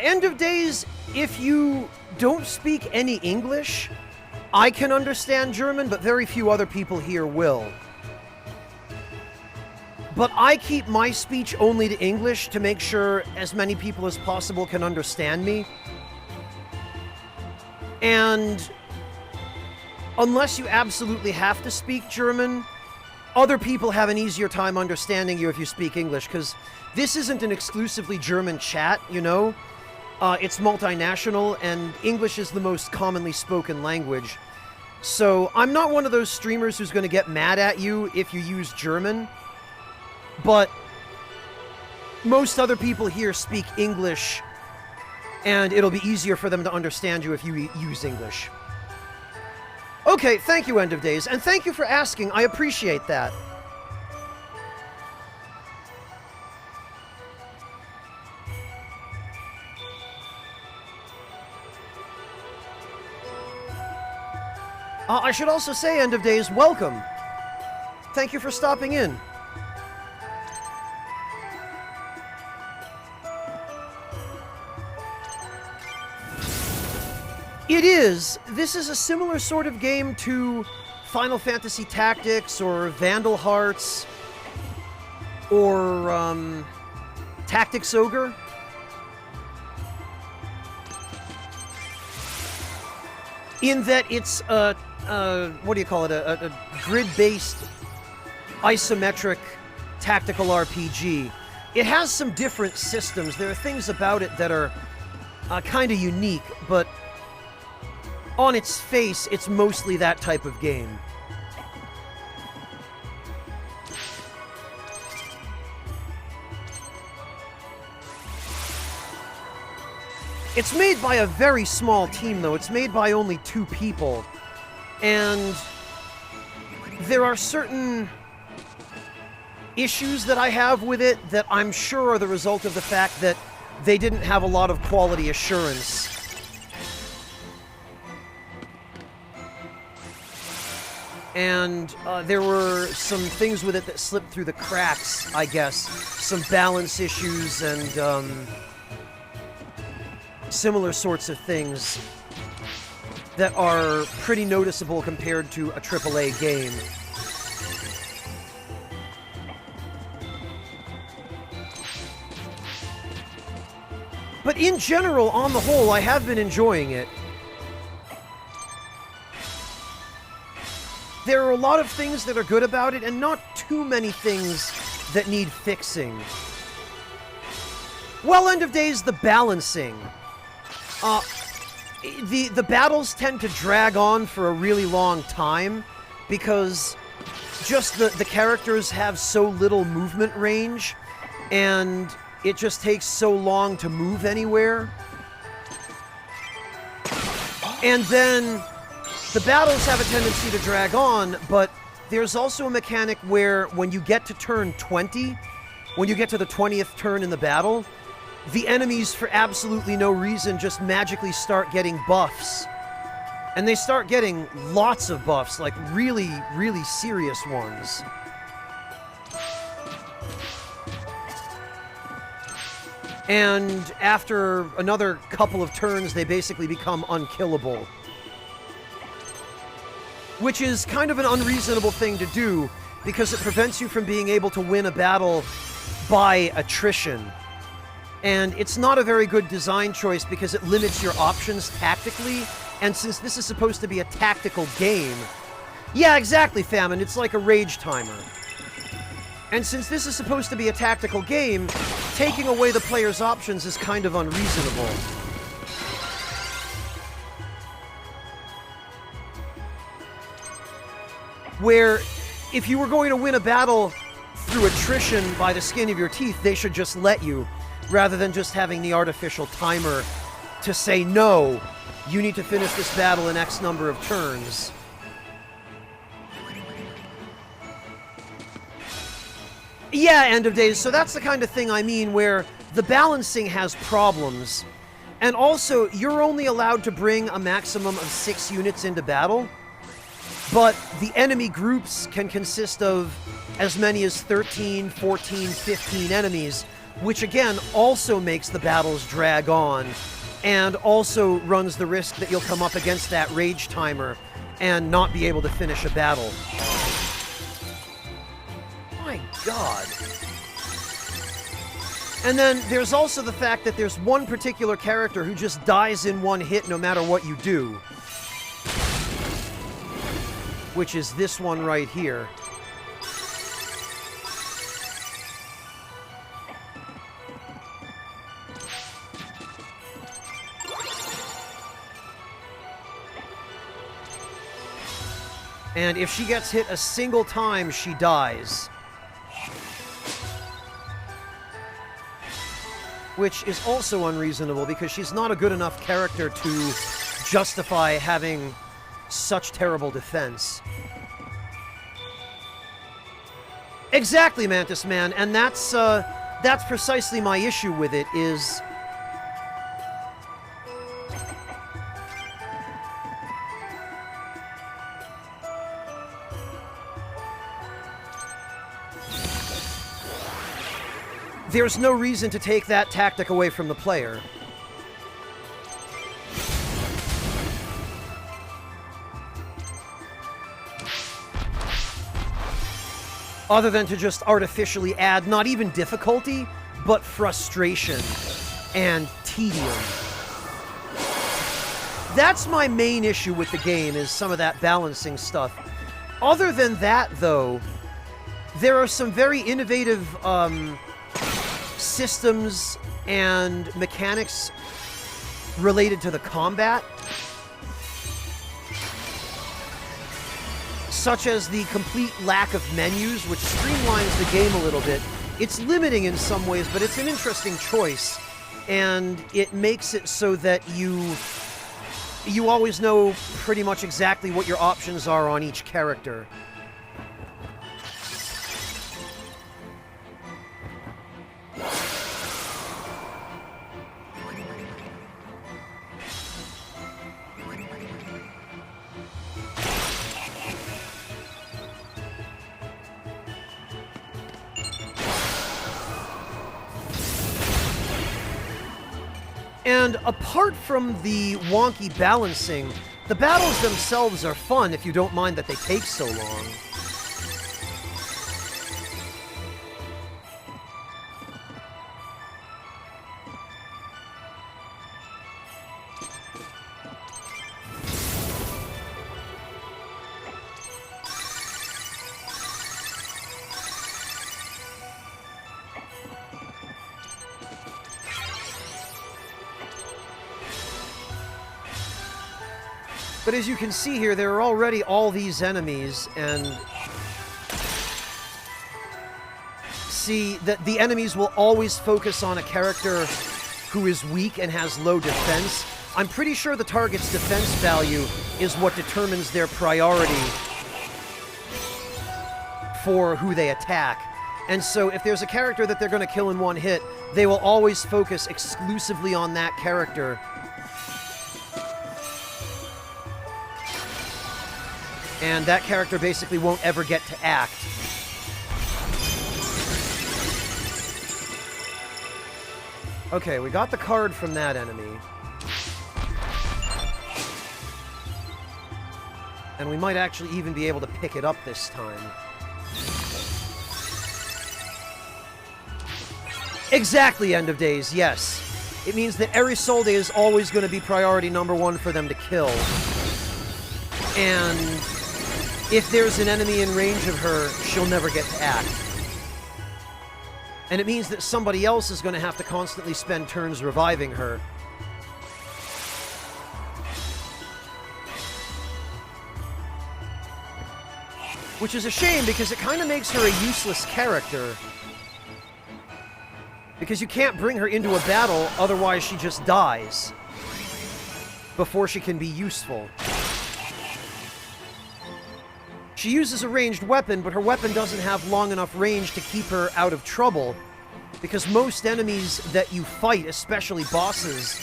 End of days, if you don't speak any English, I can understand German, but very few other people here will. But I keep my speech only to English to make sure as many people as possible can understand me. And unless you absolutely have to speak German, other people have an easier time understanding you if you speak English, because this isn't an exclusively German chat, you know? It's multinational, and English is the most commonly spoken language. So I'm not one of those streamers who's going to get mad at you if you use German, but most other people here speak English, and it'll be easier for them to understand you if you use English. Okay, thank you, End of Days, and thank you for asking. I appreciate that. I should also say, End of Days, welcome. Thank you for stopping in. It is. This is a similar sort of game to Final Fantasy Tactics or Vandal Hearts or Tactics Ogre. In that it's what do you call it? A grid-based isometric tactical RPG. It has some different systems. There are things about it that are kind of unique, but on its face, it's mostly that type of game. It's made by a very small team, though. It's made by only 2 people. And there are certain issues that I have with it that I'm sure are the result of the fact that they didn't have a lot of quality assurance. And there were some things with it that slipped through the cracks, I guess. Some balance issues and similar sorts of things that are pretty noticeable compared to a AAA game. But in general, on the whole, I have been enjoying it. There are a lot of things that are good about it, and not too many things that need fixing. Well, End of Days, the balancing. The battles tend to drag on for a really long time because just the characters have so little movement range, and it just takes so long to move anywhere. And then the battles have a tendency to drag on, but there's also a mechanic where when you get to turn 20, when you get to the 20th turn in the battle, the enemies, for absolutely no reason, just magically start getting buffs. And they start getting lots of buffs, like really, really serious ones. And after another couple of turns, they basically become unkillable. Which is kind of an unreasonable thing to do, because it prevents you from being able to win a battle by attrition. And it's not a very good design choice because it limits your options tactically, and since this is supposed to be a tactical game... Yeah, exactly, Famine, it's like a rage timer. And since this is supposed to be a tactical game, taking away the player's options is kind of unreasonable. Where, if you were going to win a battle through attrition by the skin of your teeth, they should just let you. rather than just having the artificial timer to say, no, you need to finish this battle in X number of turns. Yeah, End of Days. So that's the kind of thing I mean, where the balancing has problems. And also, you're only allowed to bring a maximum of 6 units into battle, but the enemy groups can consist of as many as 13, 14, 15 enemies, which again also makes the battles drag on, and also runs the risk that you'll come up against that rage timer and not be able to finish a battle. My God. And then there's also the fact that there's one particular character who just dies in one hit no matter what you do. Which is this one right here. And if she gets hit a single time, she dies. Which is also unreasonable, because she's not a good enough character to justify having such terrible defense. Exactly, Mantis Man, and that's precisely my issue with it, is... there's no reason to take that tactic away from the player. Other than to just artificially add not even difficulty, but frustration and tedium. That's my main issue with the game, is some of that balancing stuff. Other than that, though, there are some very innovative systems and mechanics related to the combat, such as the complete lack of menus, which streamlines the game a little bit. It's limiting in some ways, but it's an interesting choice, and it makes it so that you always know pretty much exactly what your options are on each character. And apart from the wonky balancing, the battles themselves are fun if you don't mind that they take so long. But as you can see here, there are already all these enemies, and see that the enemies will always focus on a character who is weak and has low defense. I'm pretty sure the target's defense value is what determines their priority for who they attack. And so if there's a character that they're going to kill in one hit, they will always focus exclusively on that character. And that character basically won't ever get to act. Okay, we got the card from that enemy. And we might actually even be able to pick it up this time. Exactly, End of Days, yes. It means that Isolde is always going to be priority number 1 for them to kill. And if there's an enemy in range of her, she'll never get to act. And it means that somebody else is going to have to constantly spend turns reviving her. Which is a shame, because it kind of makes her a useless character. Because you can't bring her into a battle, otherwise she just dies before she can be useful. She uses a ranged weapon, but her weapon doesn't have long enough range to keep her out of trouble, because most enemies that you fight, especially bosses,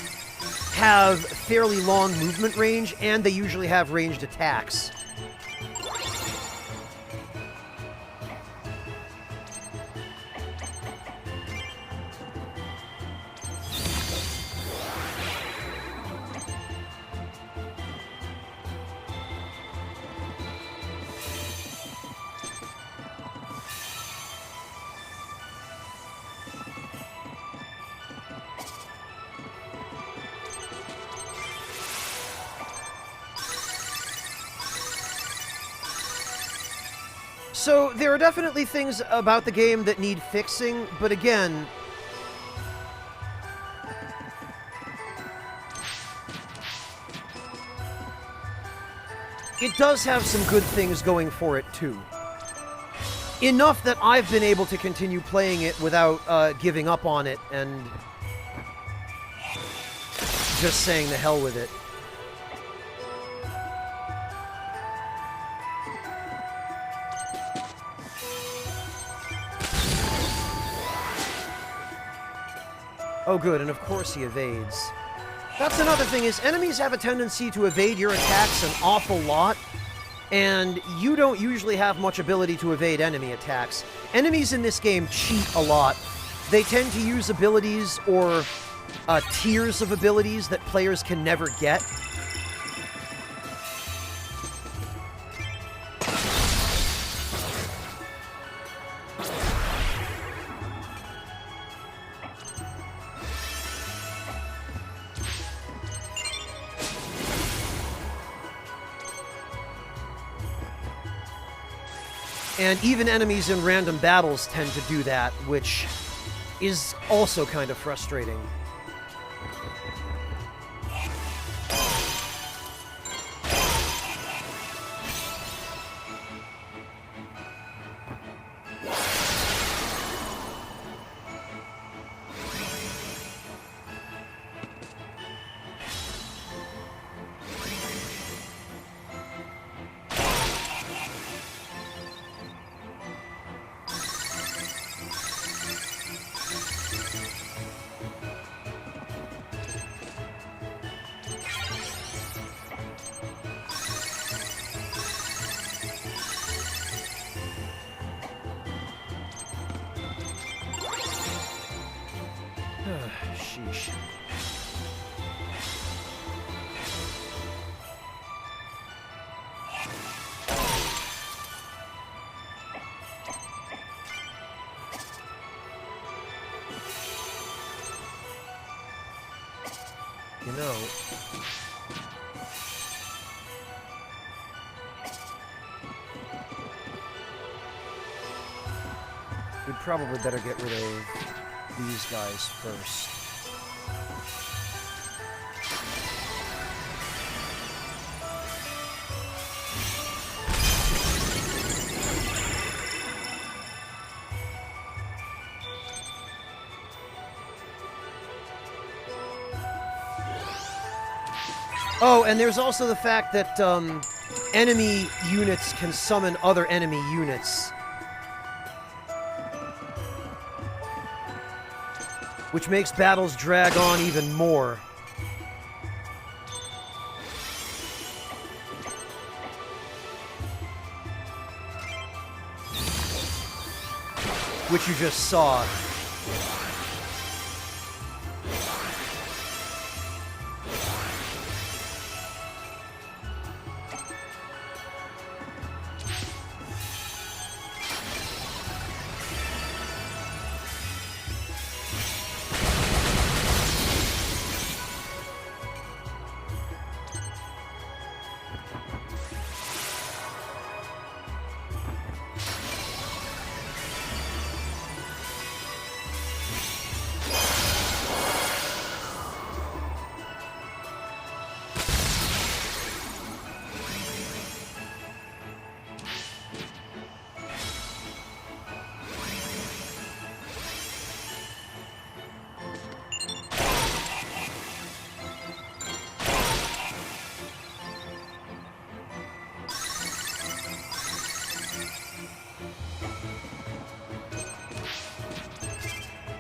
have fairly long movement range, and they usually have ranged attacks. So, there are definitely things about the game that need fixing, but again, it does have some good things going for it, too. Enough that I've been able to continue playing it without giving up on it and just saying the hell with it. Oh good, and of course he evades. That's another thing, is enemies have a tendency to evade your attacks an awful lot, and you don't usually have much ability to evade enemy attacks. Enemies in this game cheat a lot. They tend to use abilities or tiers of abilities that players can never get. And even enemies in random battles tend to do that, which is also kind of frustrating. Sheesh. You know, we'd probably better get rid of these guys first. Oh, and there's also the fact that enemy units can summon other enemy units, which makes battles drag on even more. Which you just saw.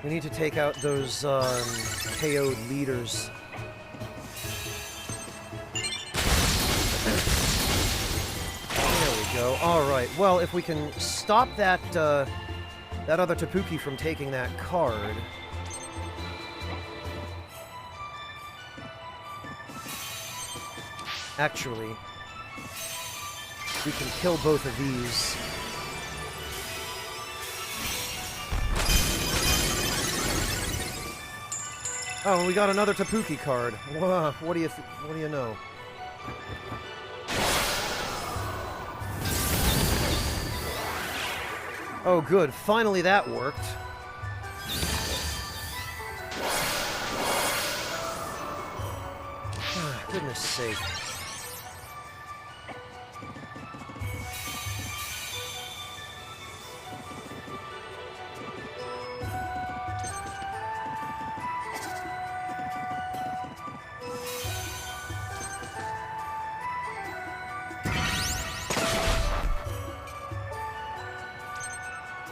We need to take out those KO'd leaders. There we go. Alright, well, if we can stop that, that other Tapuki from taking that card... Actually, we can kill both of these. Oh, we got another Tapuki card. What do you know? Oh, good. Finally, that worked. Goodness sake.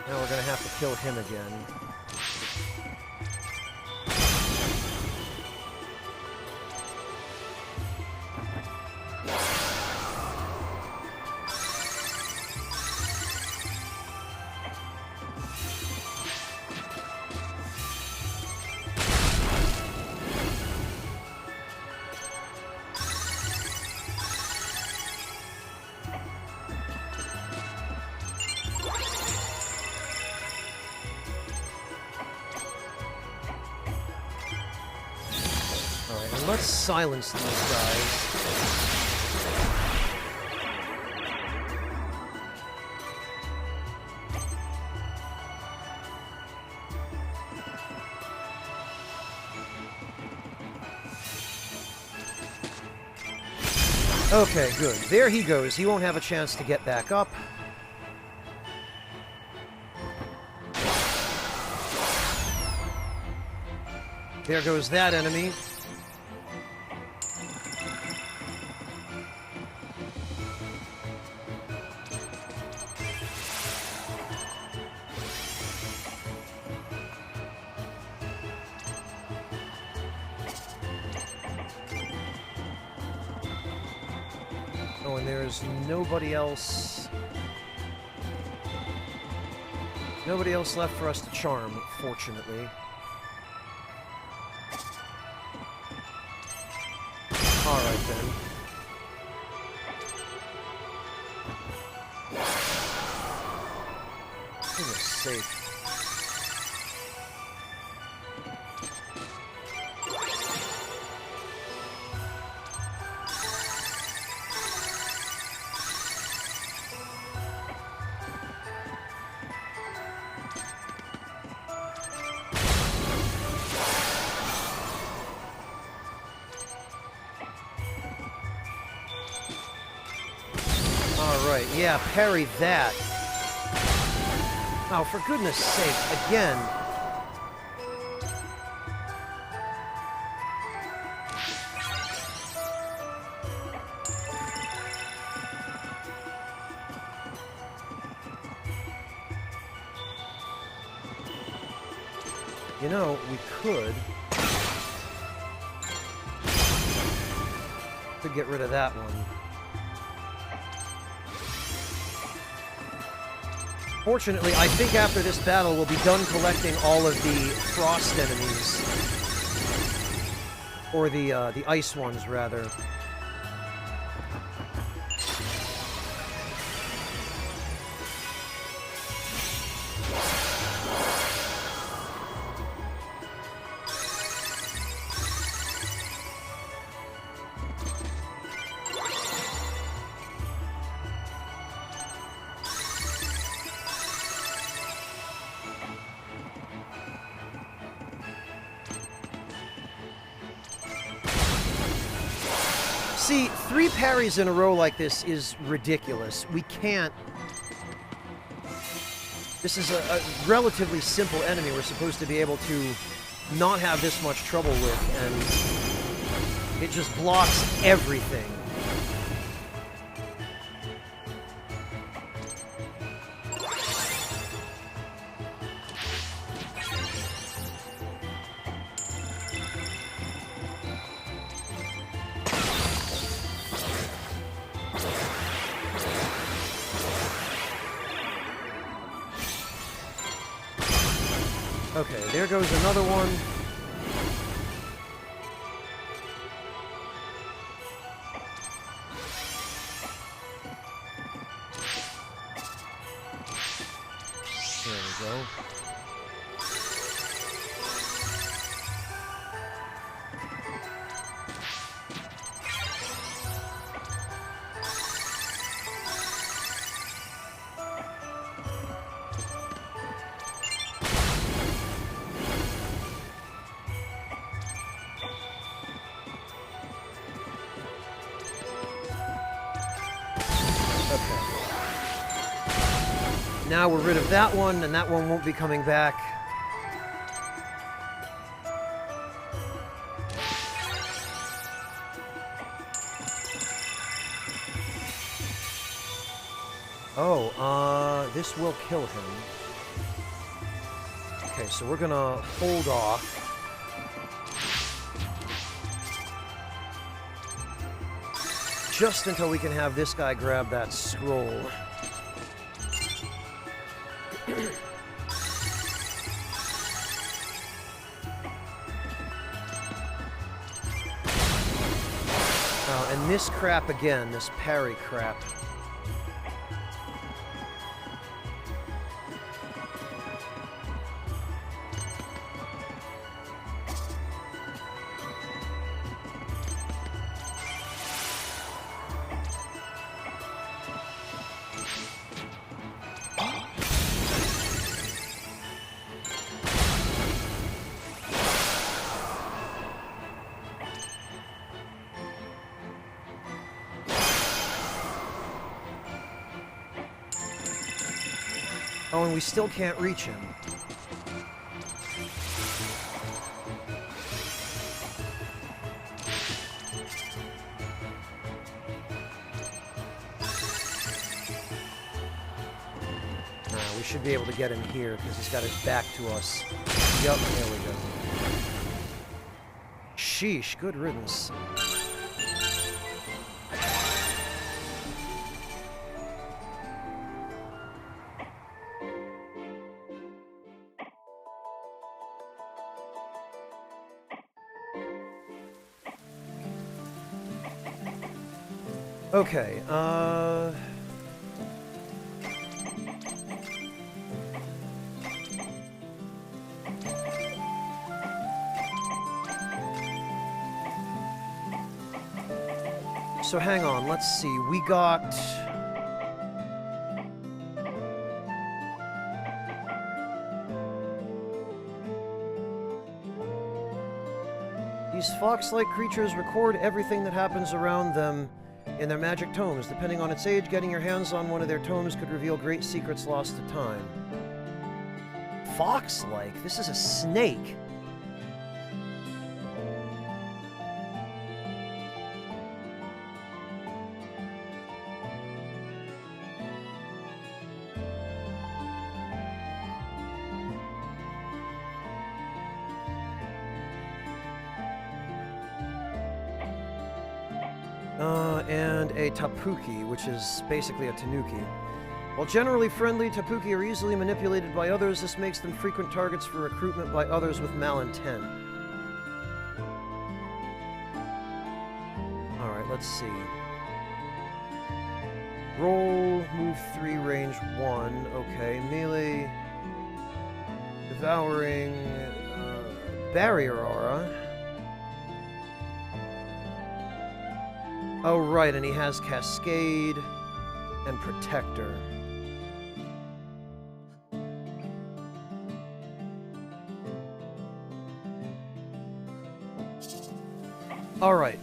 Now we're gonna have to kill him again. Let's silence these guys. Okay, good. There he goes. He won't have a chance to get back up. There goes that enemy. Oh, and there's nobody else. Nobody else left for us to charm, fortunately. Alright then. Goodness sake. Alright, yeah, parry that. Oh, for goodness sake, again. You know, we could get rid of that one. Fortunately, I think after this battle, we'll be done collecting all of the frost enemies. Or the ice ones, rather. See, 3 parries in a row like this is ridiculous. We can't... This is a relatively simple enemy we're supposed to be able to not have this much trouble with, and it just blocks everything. Okay, there goes another one. There we go. Now we're rid of that one, and that one won't be coming back. Oh, this will kill him. Okay, so we're gonna hold off. Just until we can have this guy grab that scroll. And this crap again, this parry crap. Oh, and we still can't reach him. We should be able to get him here, because he's got his back to us. Yup, there we go. Sheesh, good riddance. Okay, so hang on, let's see, we got... These fox-like creatures record everything that happens around them in their magic tomes. Depending on its age, getting your hands on one of their tomes could reveal great secrets lost to time. Fox-like? This is a snake. And a tapuki, which is basically a tanuki. While generally friendly, tapuki are easily manipulated by others. This makes them frequent targets for recruitment by others with malintent. Alright, let's see. Roll, move 3, range 1. Okay, melee, devouring, barrier aura. Oh, right, and he has Cascade and Protector. All right.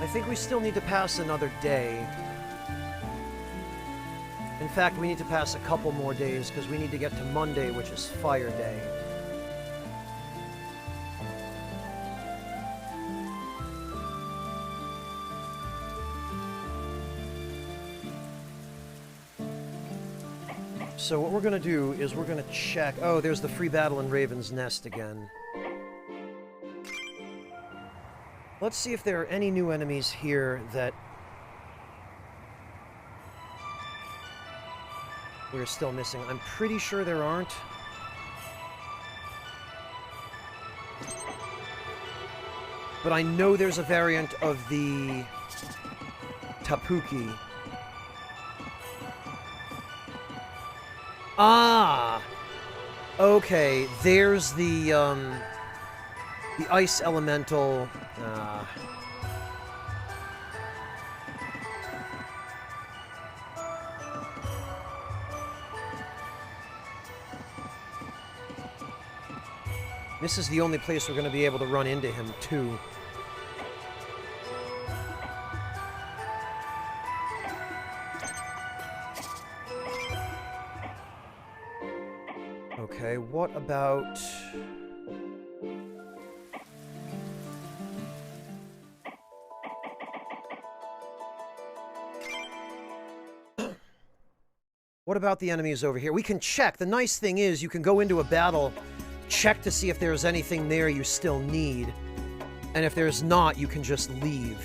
I think we still need to pass another day. In fact, we need to pass a couple more days because we need to get to Monday, which is Fire Day. So what we're going to do is we're going to check... Oh, there's the free battle in Raven's Nest again. Let's see if there are any new enemies here that we're still missing. I'm pretty sure there aren't. But I know there's a variant of the Tapuki. Ah! Okay, there's the ice elemental. This is the only place we're going to be able to run into him, too. Okay, what about... What about the enemies over here? We can check. The nice thing is you can go into a battle, check to see if there's anything there you still need. And if there's not, you can just leave.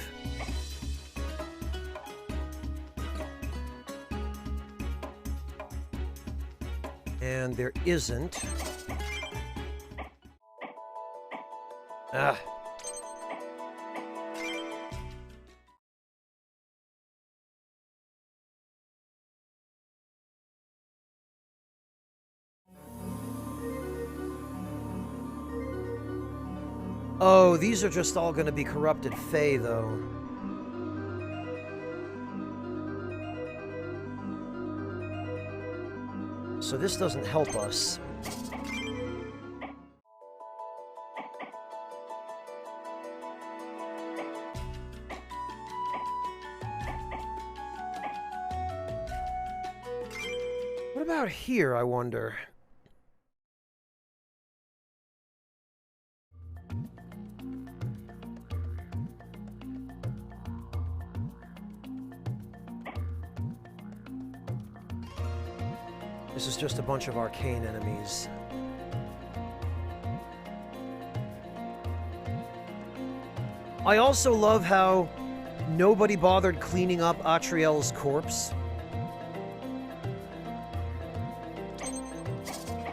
And there isn't. Ah. Oh, these are just all going to be corrupted Fae, though. So this doesn't help us. What about here, I wonder? This is just a bunch of arcane enemies. I also love how nobody bothered cleaning up Atriel's corpse.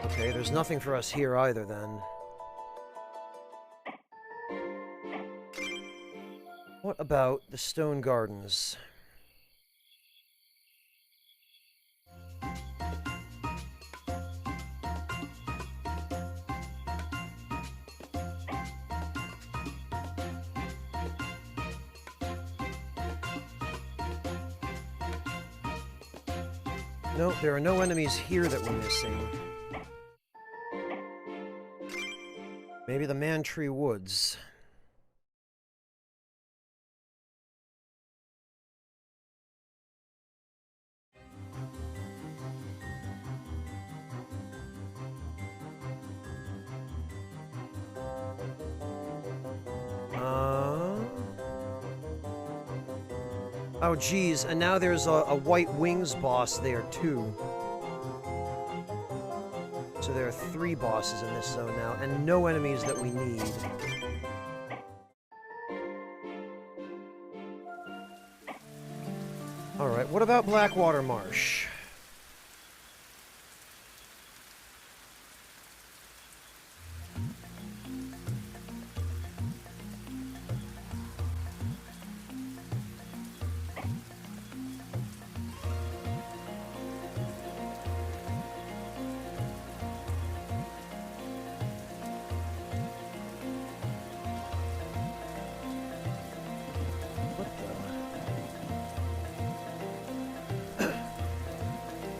Okay, there's nothing for us here either, then. What about the Stone Gardens? No, there are no enemies here that we're missing. Maybe the Man-Tree Woods. Oh, geez, and now there's a White Wings boss there, too. So there are 3 bosses in this zone now, and no enemies that we need. Alright, what about Blackwater Marsh?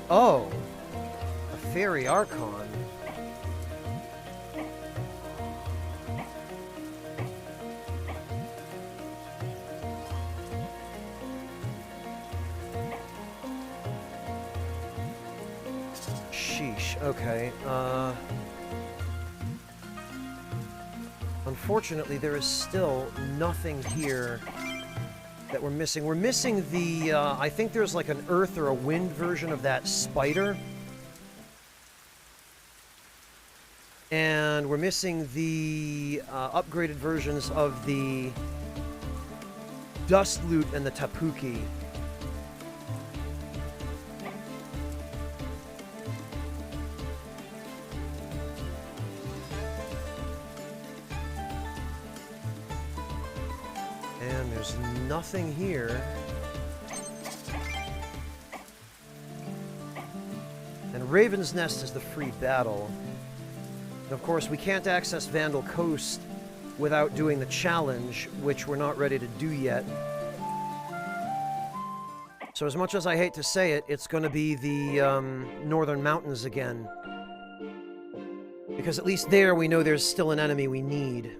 Oh, a Fairy Archon. Sheesh. Okay. Unfortunately, there is still nothing here that we're missing. We're missing the, I think there's like an earth or a wind version of that spider. And we're missing the upgraded versions of the dust loot and the tapuki. And there's nothing here. And Raven's Nest is the free battle. And of course, we can't access Vandal Coast without doing the challenge, which we're not ready to do yet. So as much as I hate to say it, it's going to be the Northern Mountains again. Because at least there we know there's still an enemy we need.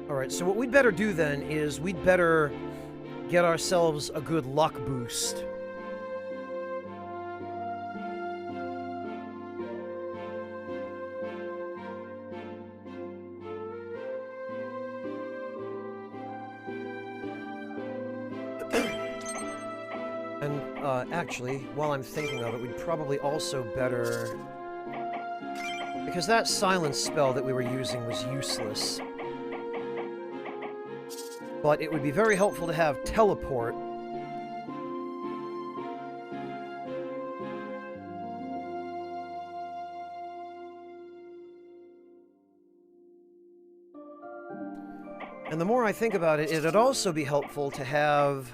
Alright, so what we'd better do then is we'd better get ourselves a good luck boost. And, actually, while I'm thinking of it, we'd probably also better... Because that silence spell that we were using was useless. But it would be very helpful to have teleport. And the more I think about it, it'd also be helpful to have...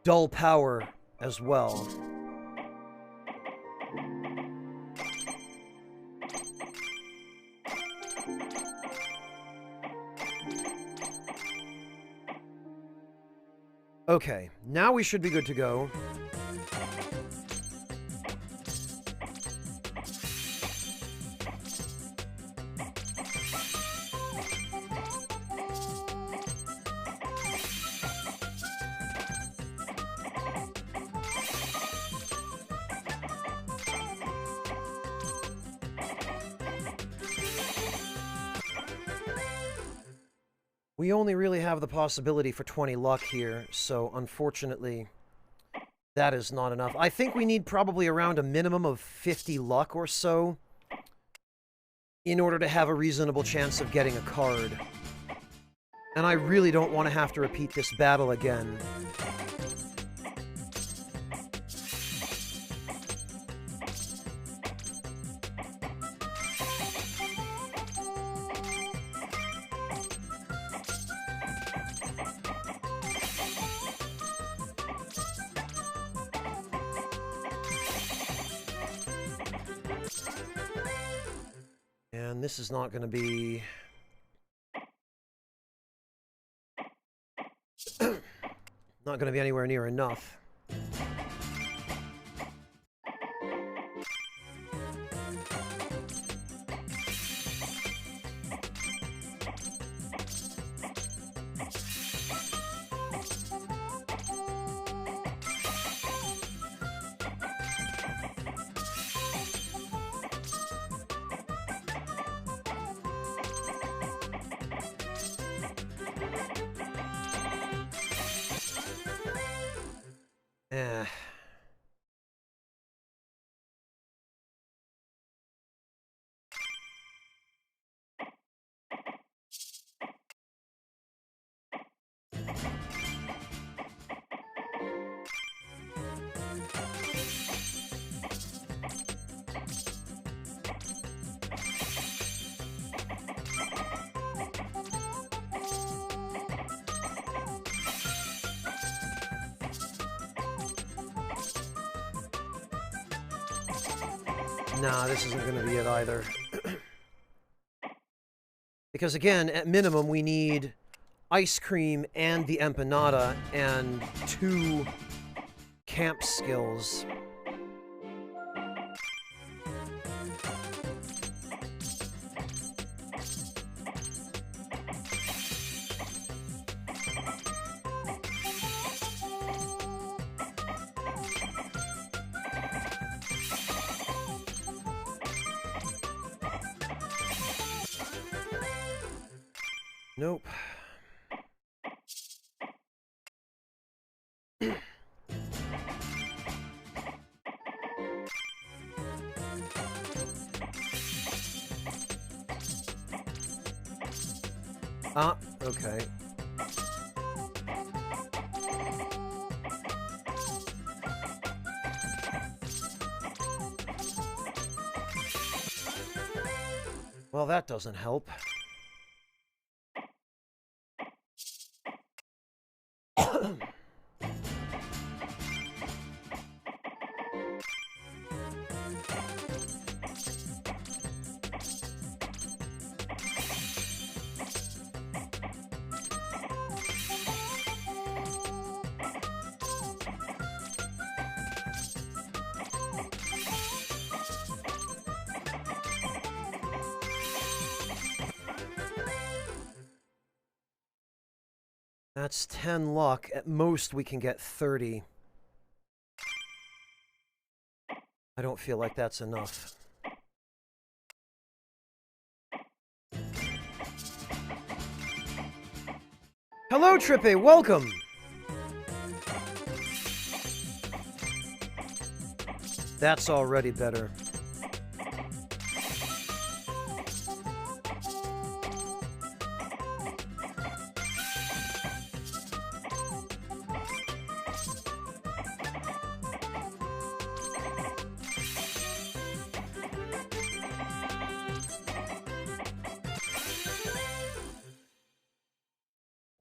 dull power as well. Okay, now we should be good to go. We only really have the possibility for 20 luck here, so unfortunately, that is not enough. I think we need probably around a minimum of 50 luck or so in order to have a reasonable chance of getting a card. And I really don't want to have to repeat this battle again. And this is not going to be... not going to be anywhere near enough. Eh. Nah, this isn't going to be it either. Because again, at minimum, we need ice cream and the empanada and 2 camp skills. Nope. Ah, okay. Well, that doesn't help. That's 10 luck. At most, we can get 30. I don't feel like that's enough. Hello, Trippe. Welcome. That's already better.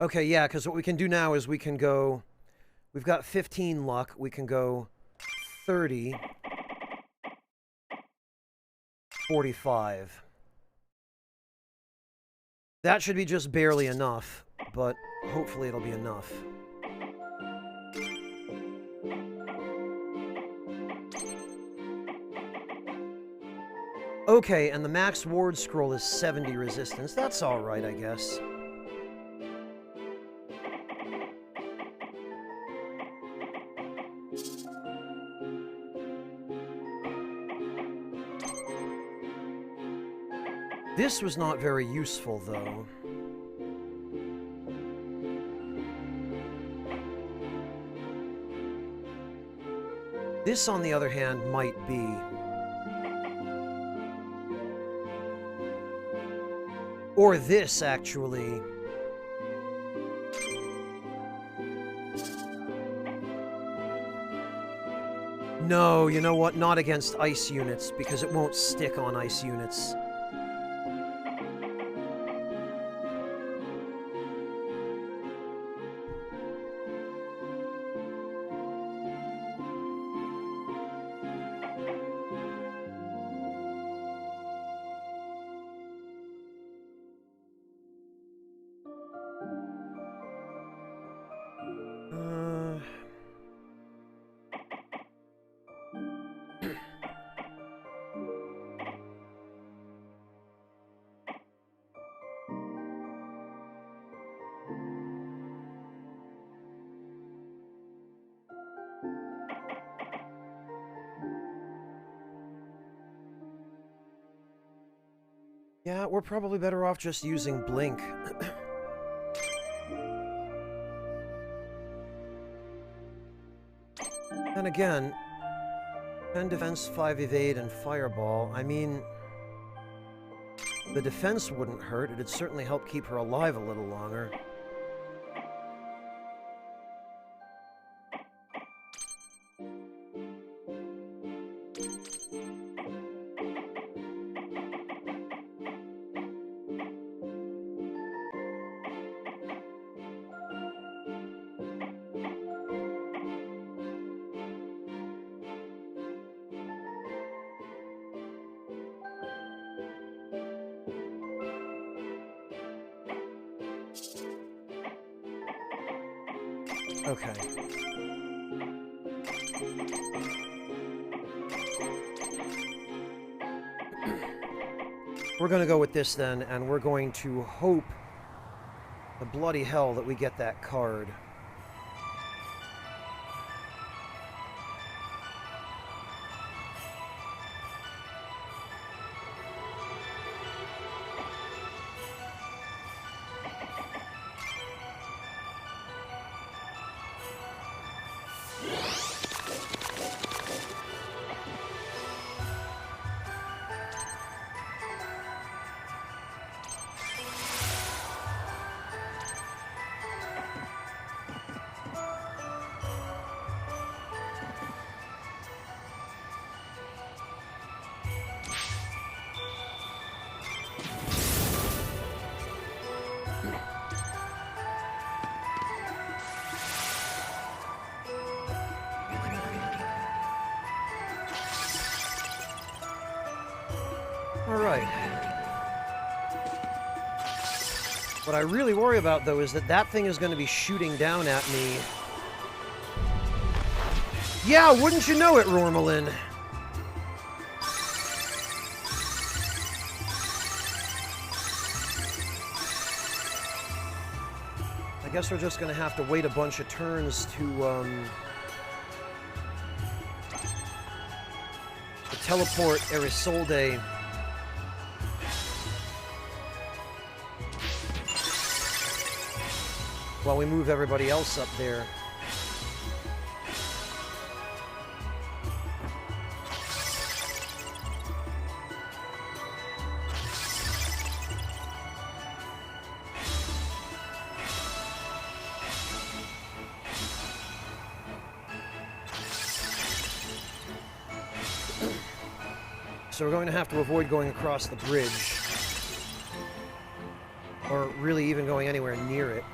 Okay, yeah, because what we can do now is we can go... We've got 15 luck. We can go 30... 45. That should be just barely enough, but hopefully it'll be enough. Okay, and the max ward scroll is 70 resistance. That's alright, I guess. This was not very useful, though. This, on the other hand, might be. Or this, actually. No, you know what? Not against ice units, because it won't stick on ice units. Yeah, we're probably better off just using Blink. And again, 10 defense, 5 evade, and fireball. I mean, the defense wouldn't hurt. It'd certainly help keep her alive a little longer. Okay. We're gonna go with this then, and we're going to hope the bloody hell that we get that card. Alright. What I really worry about, though, is that that thing is going to be shooting down at me. Yeah, wouldn't you know it, Rormelin? I guess we're just going to have to wait a bunch of turns to teleport Erisolde. While we move everybody else up there. So we're going to have to avoid going across the bridge. Or really even going anywhere near it.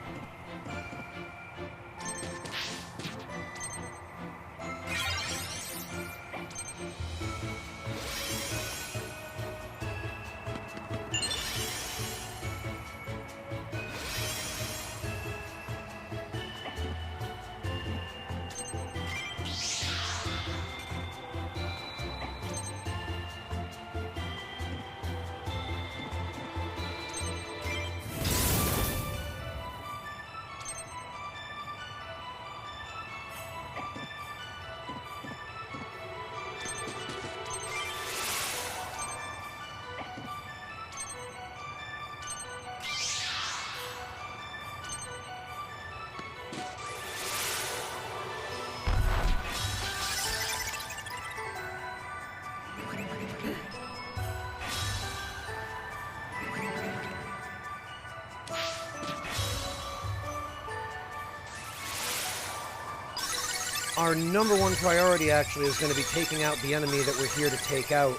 Our number one priority, actually, is going to be taking out the enemy that we're here to take out.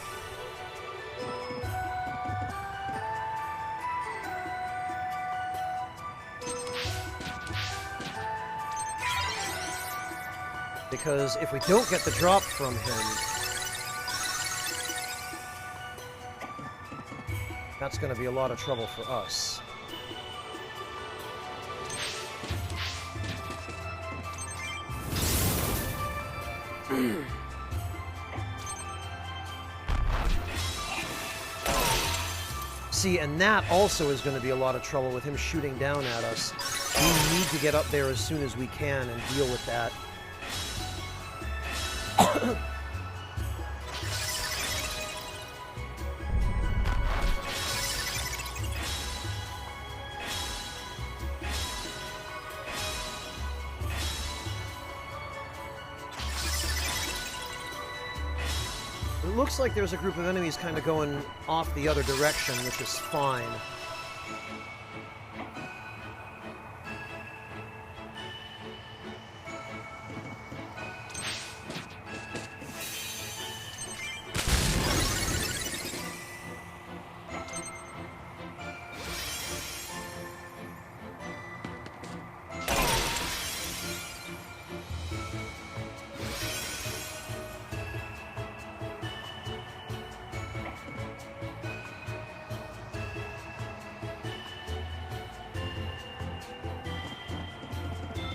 Because if we don't get the drop from him, that's going to be a lot of trouble for us. See, and that also is going to be a lot of trouble with him shooting down at us. We need to get up there as soon as we can and deal with that. It looks like there's a group of enemies kind of going off the other direction, which is fine.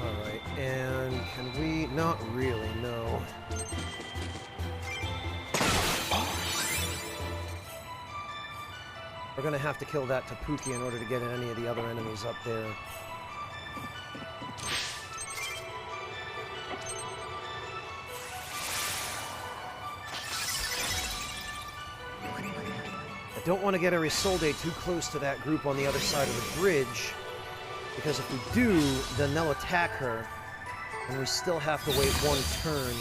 Alright, and can we... Not really, no. We're gonna have to kill that Tapuki in order to get any of the other enemies up there. I don't want to get Isolde too close to that group on the other side of the bridge, because if we do, then they'll attack her, and we still have to wait one turn.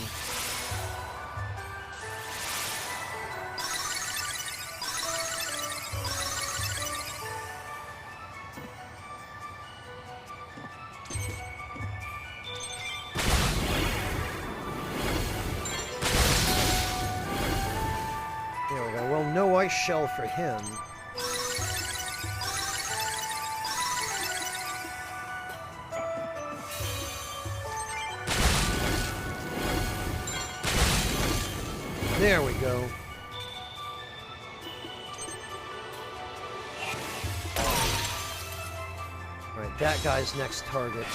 There we go. Well, no ice shell for him. There we go. Alright, that guy's next target.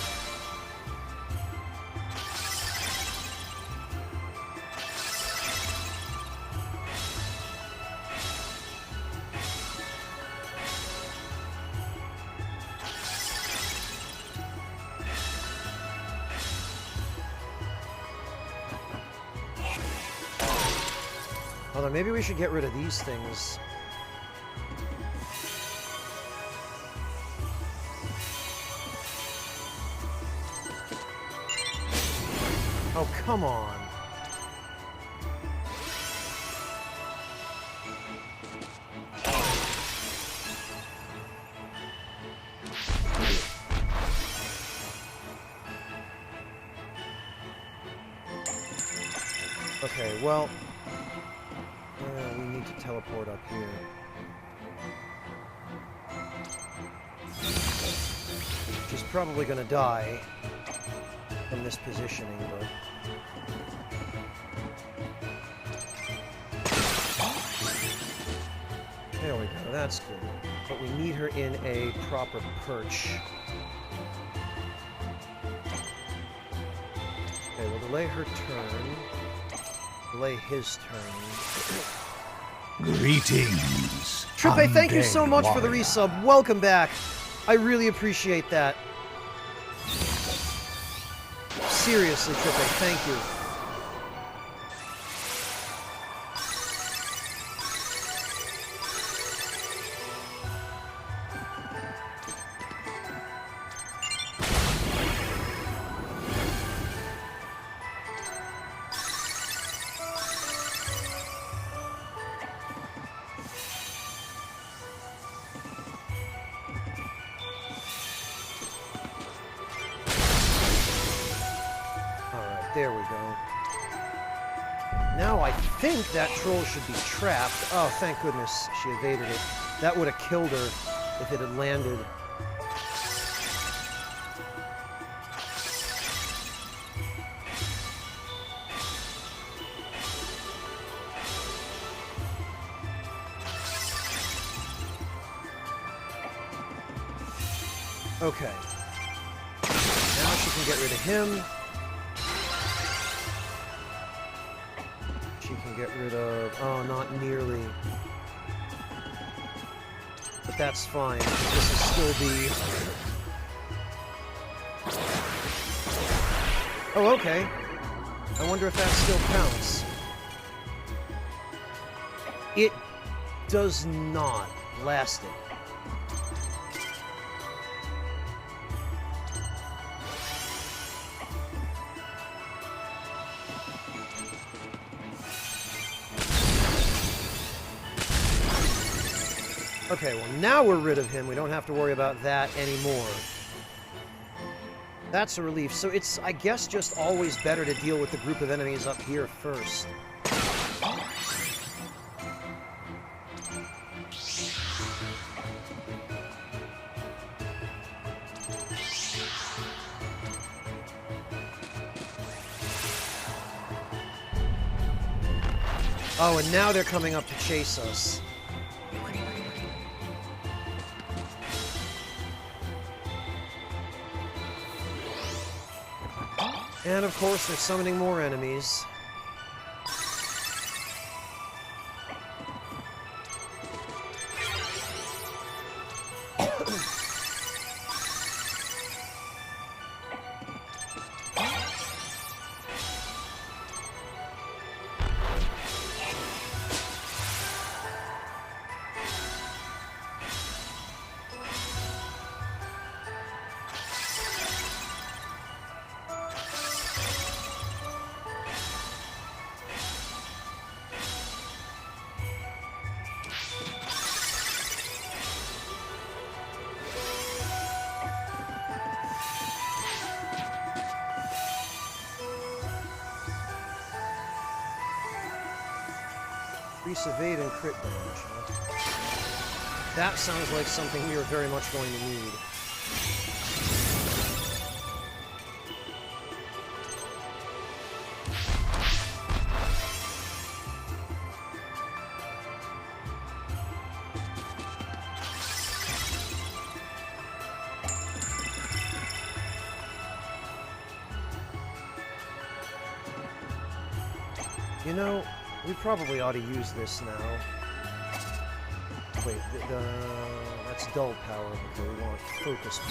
Although maybe we should get rid of these things. Oh, come on. Okay, well... we need to teleport up here. She's probably gonna die from this positioning, but... There we go, that's good. But we need her in a proper perch. Okay, we'll delay her turn. Delay his turn. Greetings. Trippe, thank you so undead much for the warrior. resub. Welcome back. I really appreciate that. Seriously, Trippe, thank you. There we go. Now I think that troll should be trapped. Oh, thank goodness she evaded it. That would have killed her if it had landed. Okay. Now she can get rid of him. She can get rid of... Oh, not nearly. But that's fine. This will still be... Oh, okay. I wonder if that still counts. It does not last it. Okay, well now we're rid of him. We don't have to worry about that anymore. That's a relief. So it's, I guess, just always better to deal with the group of enemies up here first. Oh, and now they're coming up to chase us. And of course, they're summoning more enemies. Increase evade and crit damage, huh? That sounds like something we are very much going to need. You know, we probably ought to use this now. Wait, that's dull power. Okay, we want focus power.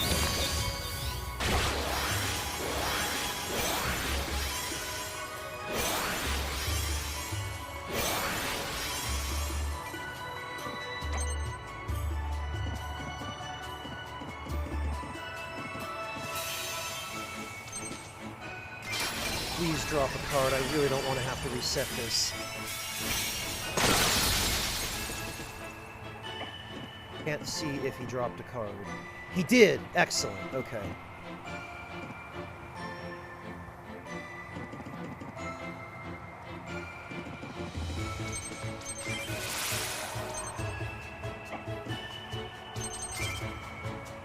Please drop a card. I really don't want to have to reset this. Can't see if he dropped a card. He did! Excellent. Okay.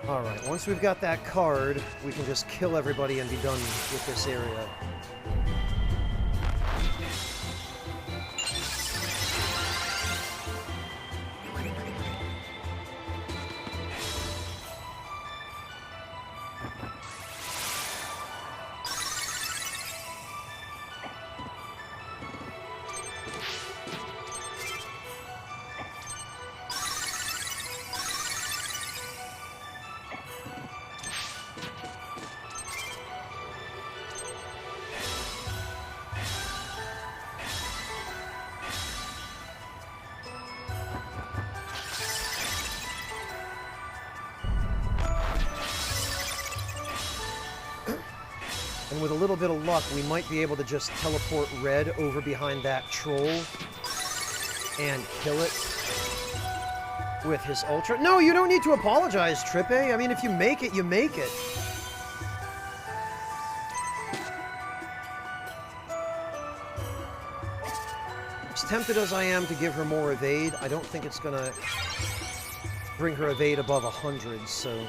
Alright, once we've got that card, we can just kill everybody and be done with this area. And with a little bit of luck, we might be able to just teleport Red over behind that troll and kill it with his Ultra. No, you don't need to apologize, Trippe. I mean, if you make it, you make it. As tempted as I am to give her more evade, I don't think it's gonna bring her evade above 100, so...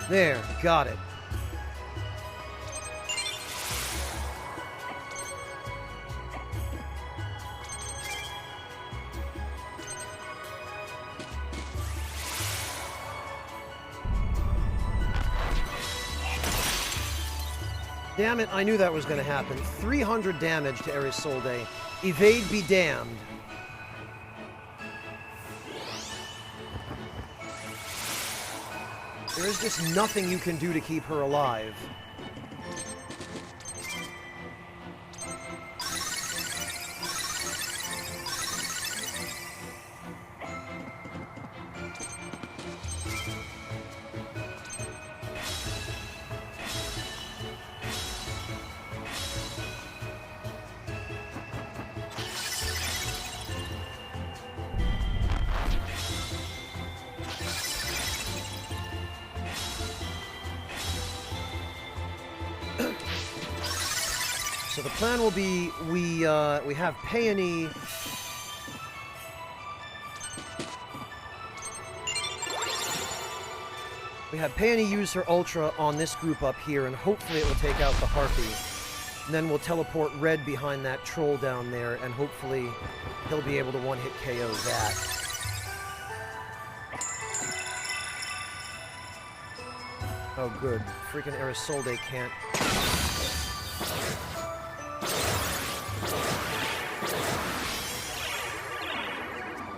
There, got it. Damn it, I knew that was going to happen. 300 damage to Erisolde. Evade be damned. There's just nothing you can do to keep her alive. So the plan will be, we have Peony. We have Peony use her Ultra on this group up here, and hopefully it will take out the Harpy. And then we'll teleport Red behind that troll down there, and hopefully he'll be able to one-hit KO that. Oh, good. Freaking Aerosolde can't...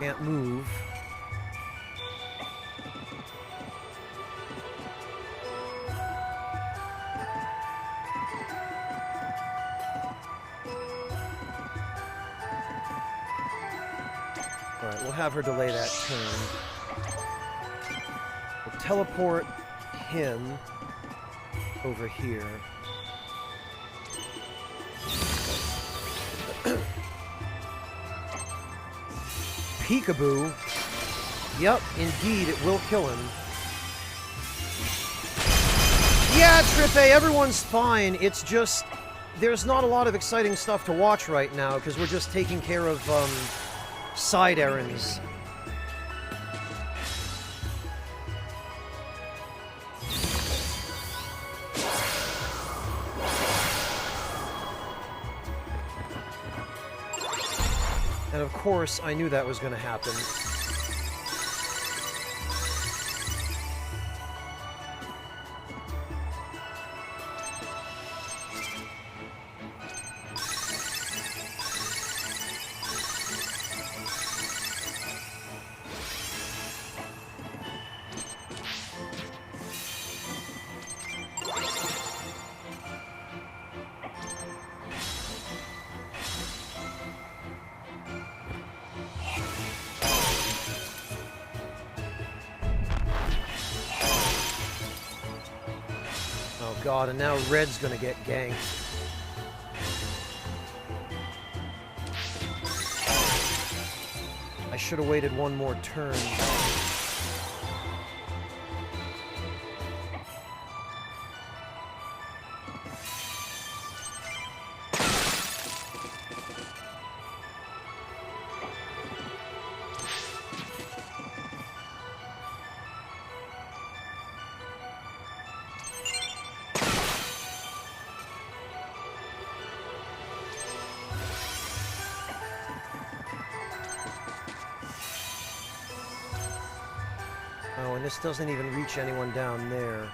Can't move. Alright, we'll have her delay that turn. We'll teleport him over here. Peekaboo. Yep, indeed, it will kill him. Yeah, Trippe, everyone's fine. It's just, there's not a lot of exciting stuff to watch right now, because we're just taking care of, side errands. And of course, I knew that was going to happen. God, and now Red's gonna get ganked. I should have waited one more turn. Oh, and this doesn't even reach anyone down there.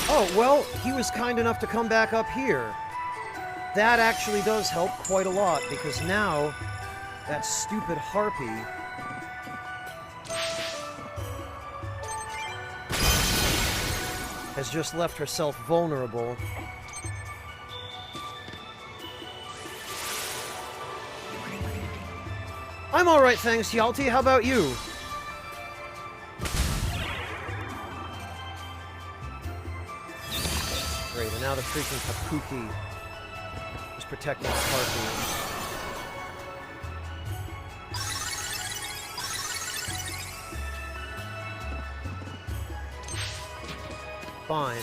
Oh, well, he was kind enough to come back up here. That actually does help quite a lot, because now that stupid Harpy has just left herself vulnerable. I'm alright, thanks, Yalti. How about you? Great, and now the freaking Kapuki is protecting the Harpy. Fine.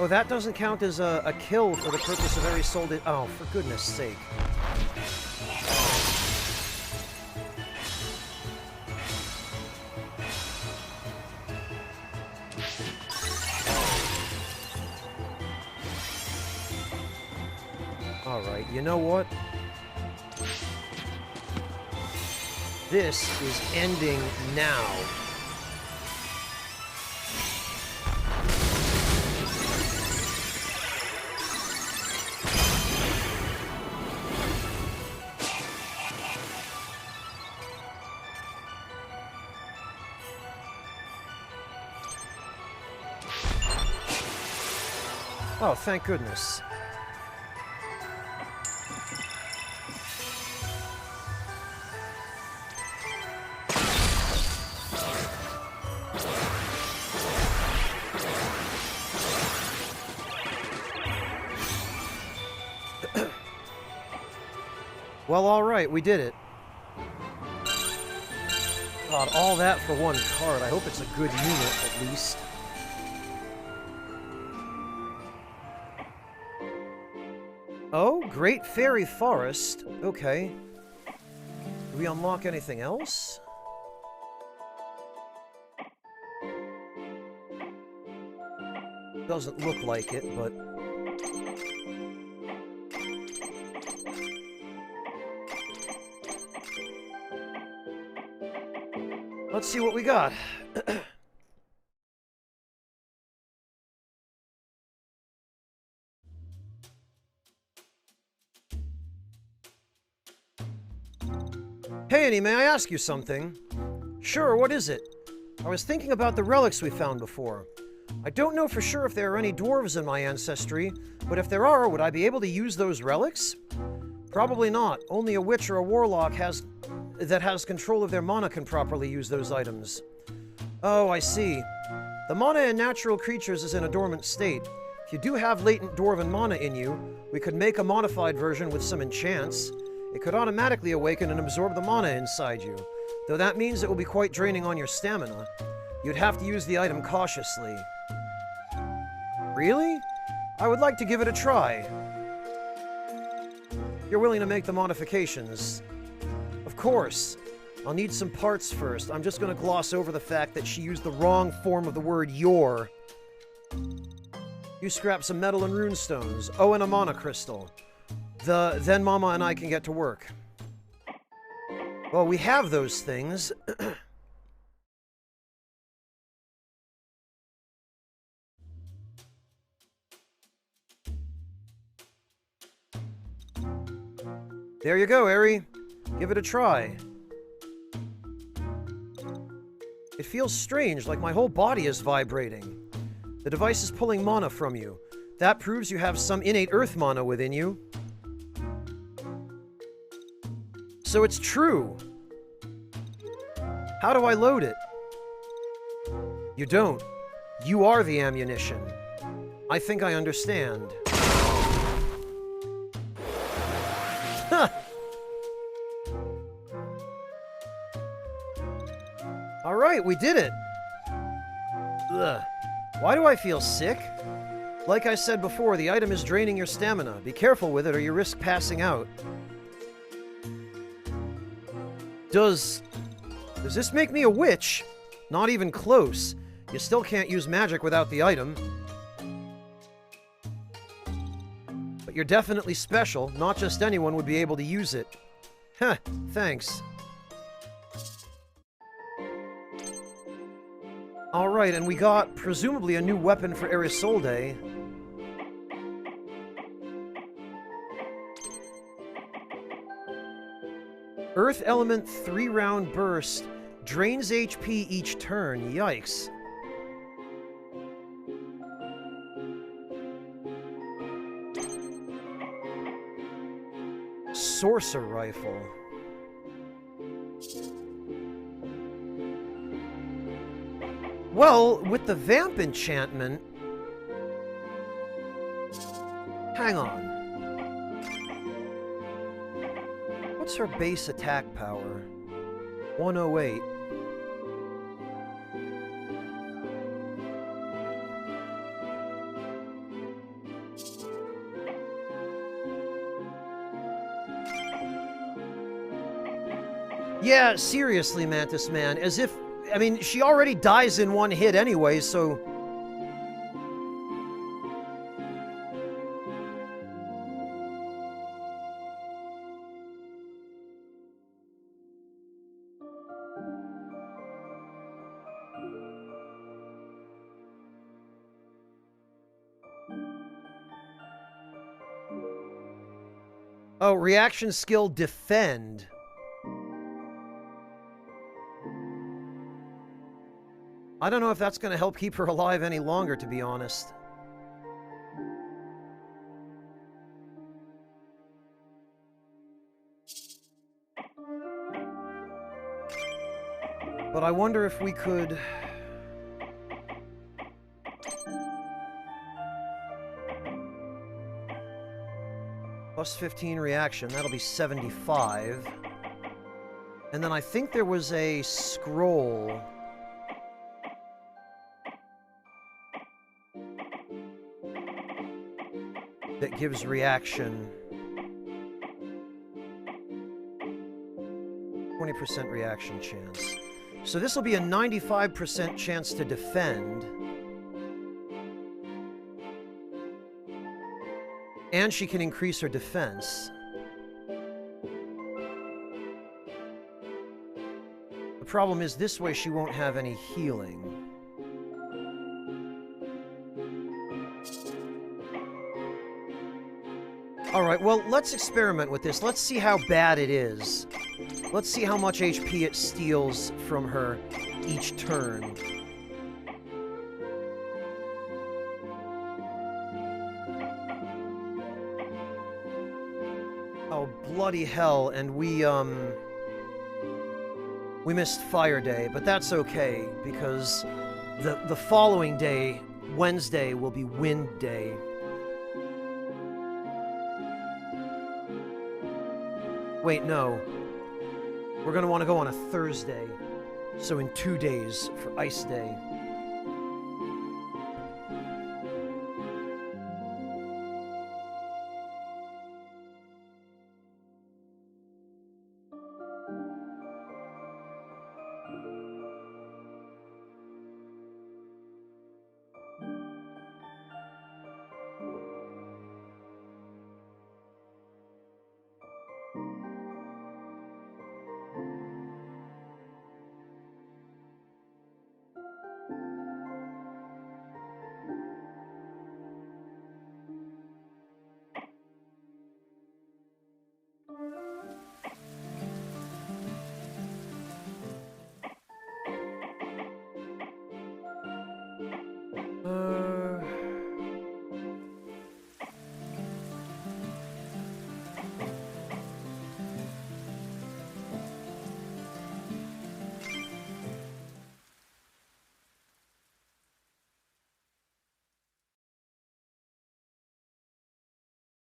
Oh, that doesn't count as a kill for the purpose of every soul. Oh, for goodness sake. Alright, you know what? This is ending now. Oh, thank goodness. Well, alright, we did it. God, all that for one card. I hope it's a good unit, at least. Oh, Great Fairy Forest. Okay. Do we unlock anything else? Doesn't look like it, but... let's see what we got. Hey, Annie, may I ask you something? Sure, what is it? I was thinking about the relics we found before. I don't know for sure if there are any dwarves in my ancestry, but if there are, would I be able to use those relics? Probably not. Only a witch or a warlock that has control of their mana can properly use those items. Oh, I see. The mana in natural creatures is in a dormant state. If you do have latent dwarven mana in you, we could make a modified version with some enchants. It could automatically awaken and absorb the mana inside you, though that means it will be quite draining on your stamina. You'd have to use the item cautiously. Really? I would like to give it a try. You're willing to make the modifications? Of course. I'll need some parts first. I'm just going to gloss over the fact that she used the wrong form of the word your. You scrap some metal and rune stones. Oh, and a mana crystal. Then Mama and I can get to work. Well, we have those things. There you go, Eri. Give it a try. It feels strange, like my whole body is vibrating. The device is pulling mana from you. That proves you have some innate earth mana within you. So it's true. How do I load it? You don't. You are the ammunition. I think I understand. Huh. Alright, we did it. Ugh. Why do I feel sick? Like I said before, the item is draining your stamina. Be careful with it or you risk passing out. Does this make me a witch? Not even close. You still can't use magic without the item. But you're definitely special. Not just anyone would be able to use it. Heh, thanks. Alright, and we got, presumably, a new weapon for Isolde. Earth Element 3-round burst. Drains HP each turn. Yikes. Sorcerer Rifle. Well, with the Vamp enchantment... Hang on. What's her base attack power? 108. Yeah, seriously, Mantis Man. As if... I mean, she already dies in one hit anyway, so... Oh, reaction skill defend. I don't know if that's going to help keep her alive any longer, to be honest. But I wonder if we could... Plus 15 reaction, that'll be 75. And then I think there was a scroll... that gives reaction. 20% reaction chance. So this will be a 95% chance to defend. And she can increase her defense. The problem is this way she won't have any healing. Alright, well, let's experiment with this. Let's see how bad it is. Let's see how much HP it steals from her each turn. Oh, bloody hell, and we missed Fire Day, but that's okay, because the following day, Wednesday, will be Wind Day. Wait, no. We're gonna want to go on a Thursday. So in 2 days for Ice Day.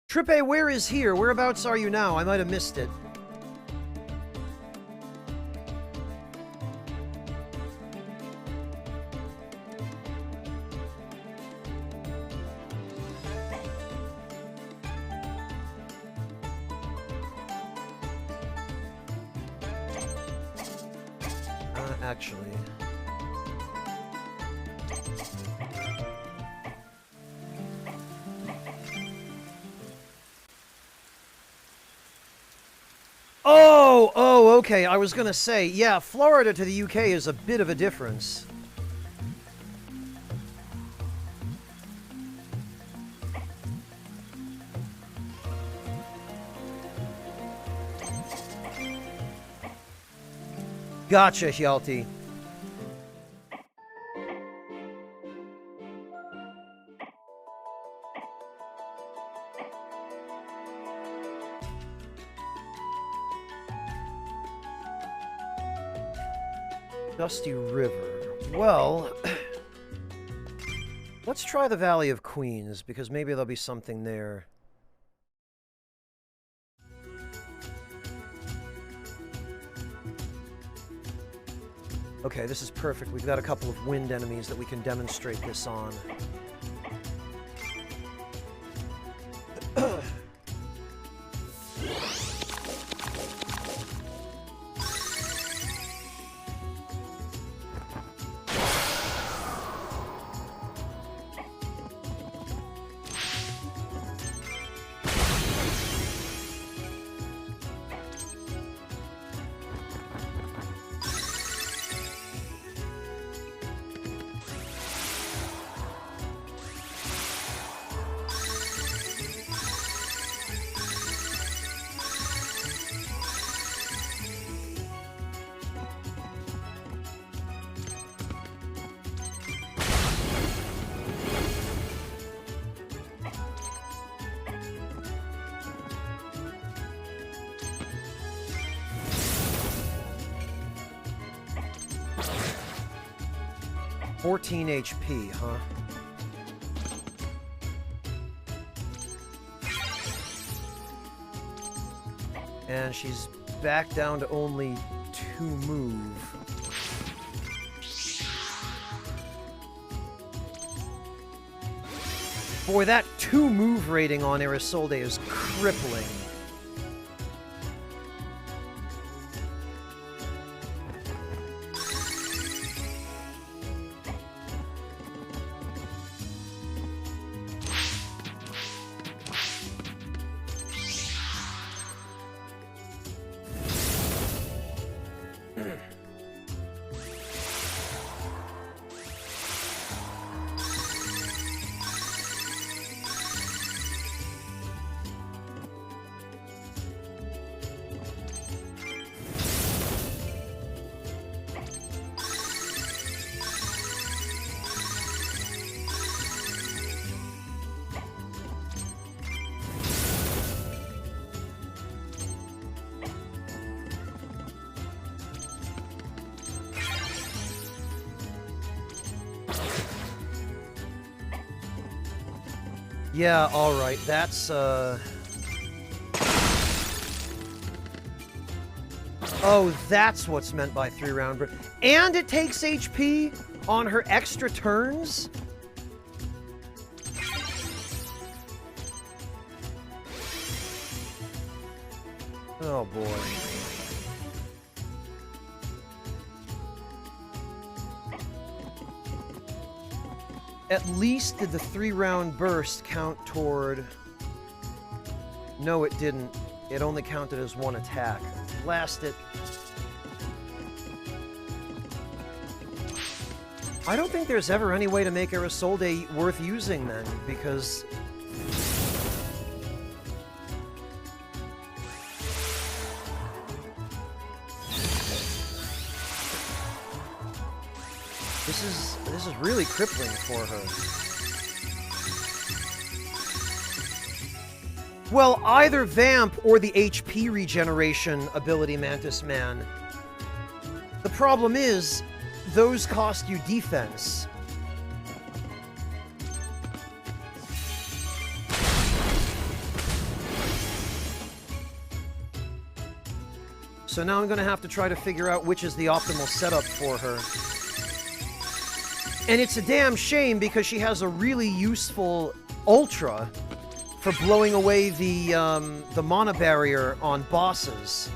Trippe, where is here? Whereabouts are you now? I might have missed it. Actually... Oh, okay, I was gonna say, yeah, Florida to the UK is a bit of a difference. Gotcha, Hjalti. Dusty River. Well, let's try the Valley of Queens, because maybe there'll be something there. Okay, this is perfect. We've got a couple of wind enemies that we can demonstrate this on. 14 HP, huh? And she's back down to only 2 move. Boy, that 2 move rating on Isolde is crippling. Yeah, alright, that's, Oh, that's what's meant by 3-round burst. And it takes HP on her extra turns? Oh, boy. At least did the 3-round burst count toward... No, it didn't. It only counted as 1 attack. Blast it. I don't think there's ever any way to make Isolde worth using then, because... This is really crippling for her. Well, either Vamp or the HP regeneration ability, Mantis Man. The problem is, those cost you defense. So now I'm going to have to try to figure out which is the optimal setup for her. And it's a damn shame because she has a really useful Ultra for blowing away the mana barrier on bosses.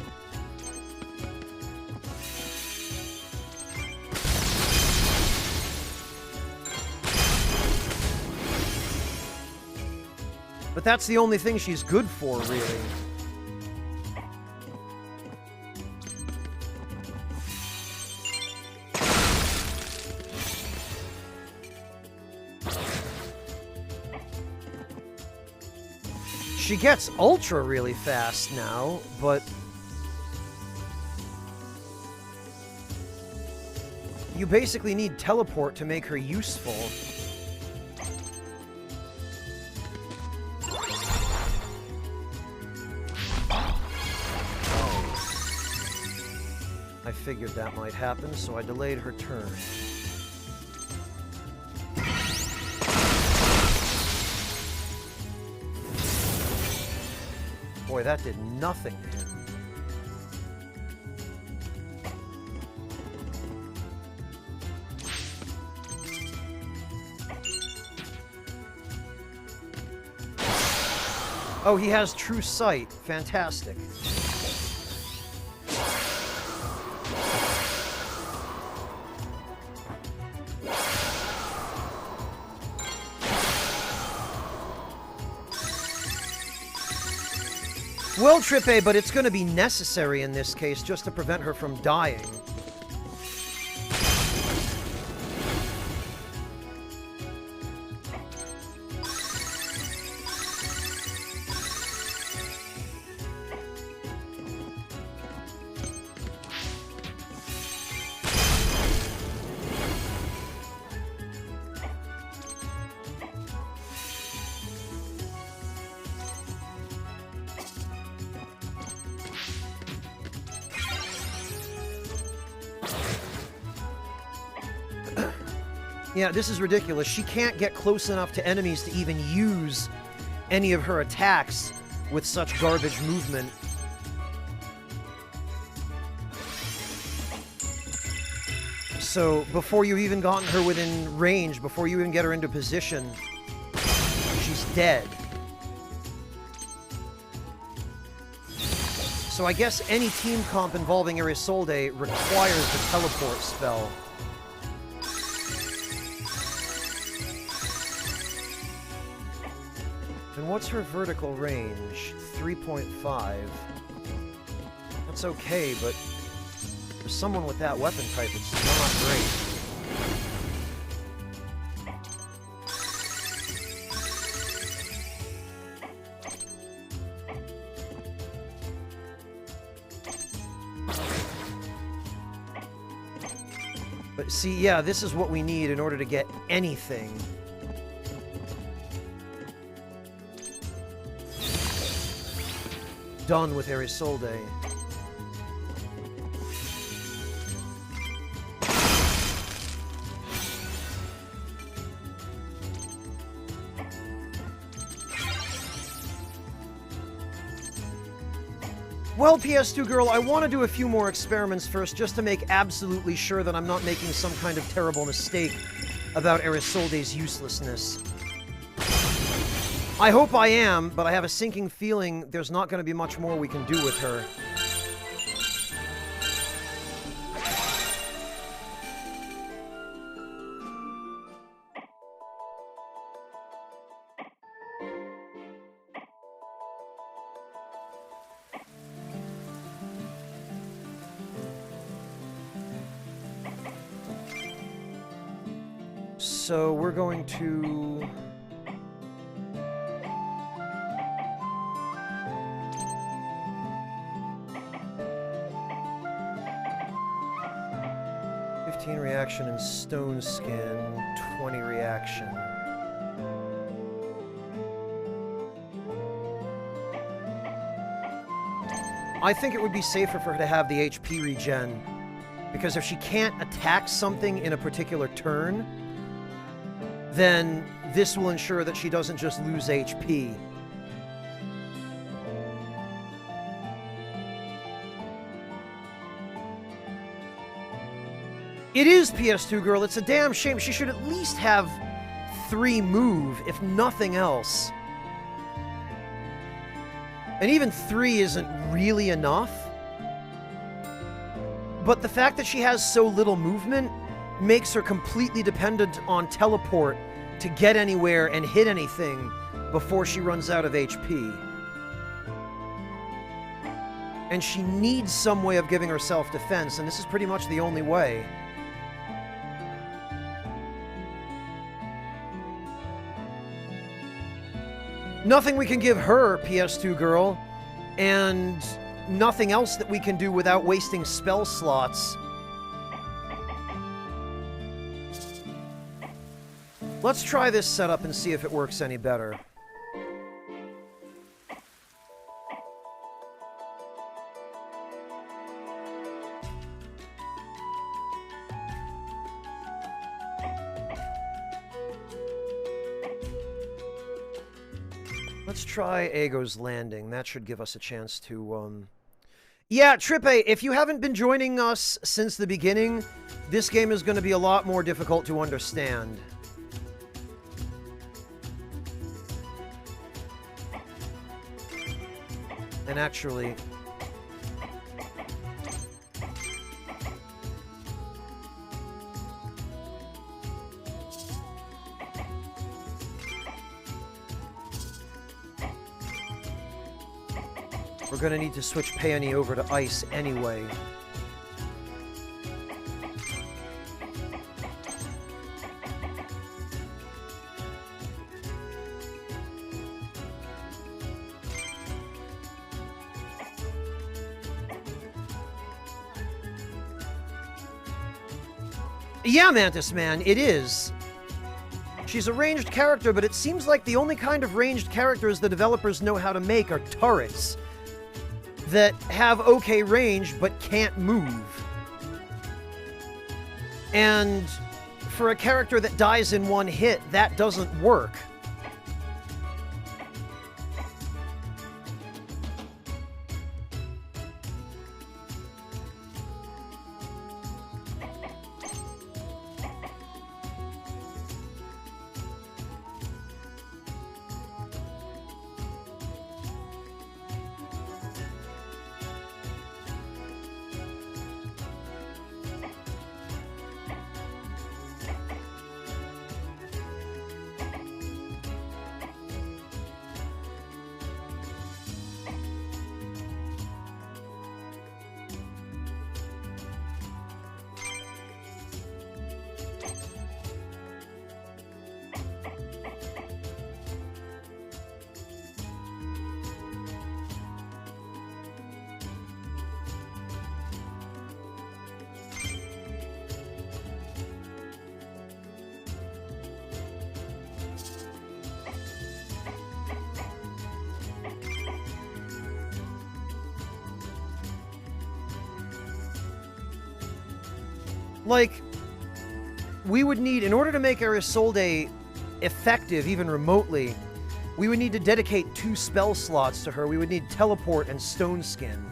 But that's the only thing she's good for, really. She gets Ultra really fast now, but... You basically need Teleport to make her useful. I figured that might happen, so I delayed her turn. Boy, that did nothing to him. Oh, he has True Sight. Fantastic. Well, Trippe, but it's going to be necessary in this case just to prevent her from dying. Yeah, this is ridiculous. She can't get close enough to enemies to even use any of her attacks with such garbage movement. So, before you've even gotten her within range, before you even get her into position, she's dead. So I guess any team comp involving Isolde requires the teleport spell. And what's her vertical range? 3.5. That's okay, but for someone with that weapon type, it's not great. But see, yeah, this is what we need in order to get anything. Done with Isolde. Well, PS2 girl, I want to do a few more experiments first, just to make absolutely sure that I'm not making some kind of terrible mistake about Isolde's uselessness. I hope I am, but I have a sinking feeling there's not going to be much more we can do with her. So we're going to... reaction and stone skin, 20 reaction. I think it would be safer for her to have the HP regen, because if she can't attack something in a particular turn, then this will ensure that she doesn't just lose HP. It is, PS2 girl. It's a damn shame. She should at least have 3 move, if nothing else. And even 3 isn't really enough. But the fact that she has so little movement makes her completely dependent on teleport to get anywhere and hit anything before she runs out of HP. And she needs some way of giving herself defense, and this is pretty much the only way. Nothing we can give her, PS2 girl, and nothing else that we can do without wasting spell slots. Let's try this setup and see if it works any better. Let's try Aego's Landing. That should give us a chance to, Yeah, Trippe, if you haven't been joining us since the beginning, this game is going to be a lot more difficult to understand. And actually... we're gonna need to switch Peony over to Ice anyway. Yeah, Mantis Man, it is. She's a ranged character, but it seems like the only kind of ranged characters the developers know how to make are turrets that have okay range but can't move. And for a character that dies in one hit, that doesn't work. Like, we would need, in order to make Isolde effective, even remotely, we would need to dedicate 2 spell slots to her. We would need Teleport and Stone Skin.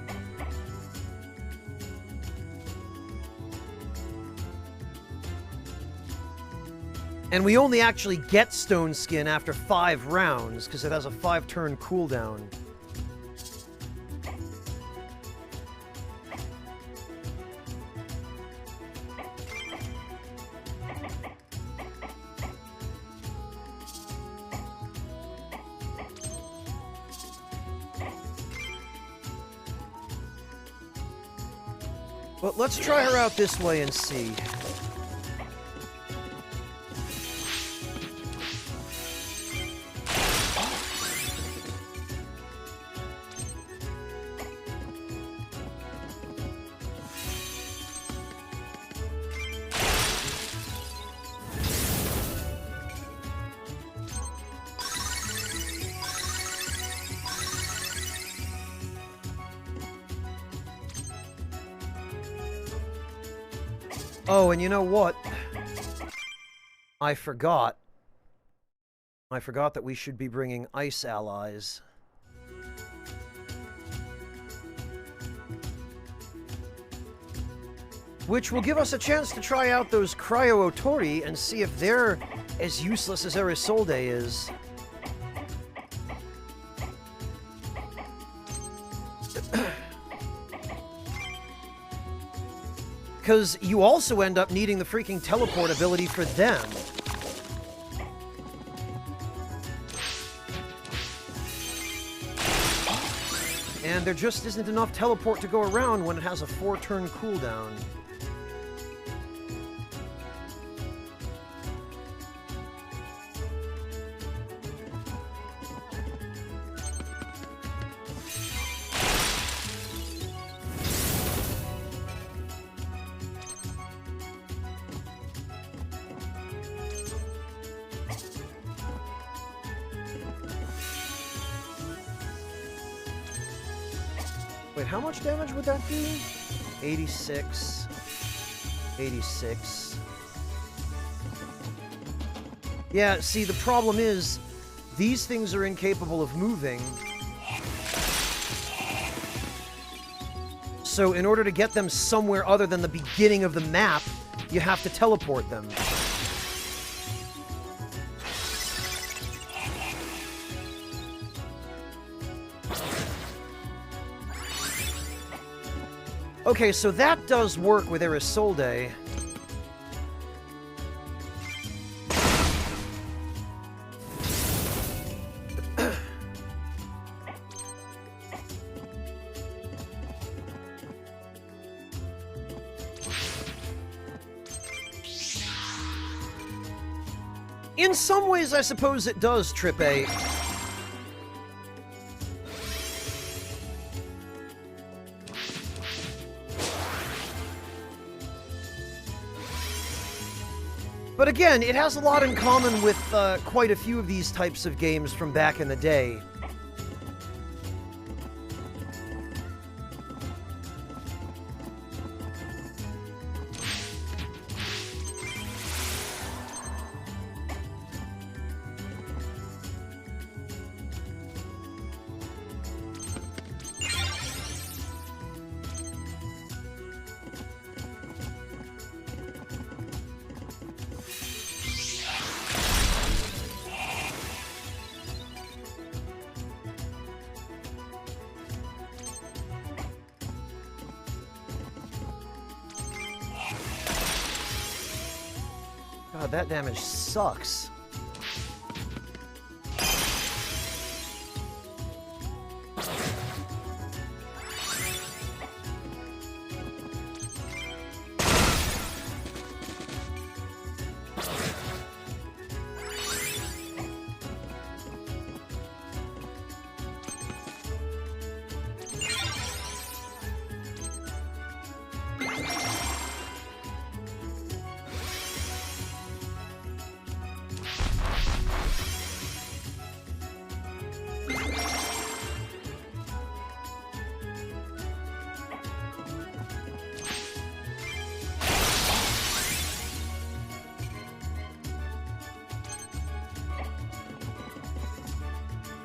And we only actually get Stone Skin after 5 rounds, because it has a 5-turn cooldown. But let's try her out this way and see. Oh, and you know what? I forgot. I forgot that we should be bringing ice allies. Which will give us a chance to try out those Cryo Otori and see if they're as useless as Isolde is. Because you also end up needing the freaking teleport ability for them. And there just isn't enough teleport to go around when it has a 4-turn cooldown. Wait, how much damage would that do? 86. 86. Yeah, see, the problem is, these things are incapable of moving. So in order to get them somewhere other than the beginning of the map, you have to teleport them. Okay, so that does work with Isolde. In some ways, I suppose it does, Trip A. But again, it has a lot in common with quite a few of these types of games from back in the day. God, that damage sucks.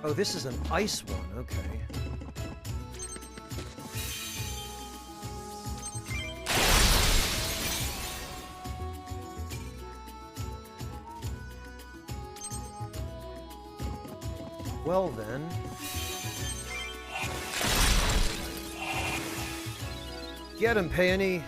Oh, this is an ice one, okay. Well then. Get him, Peony.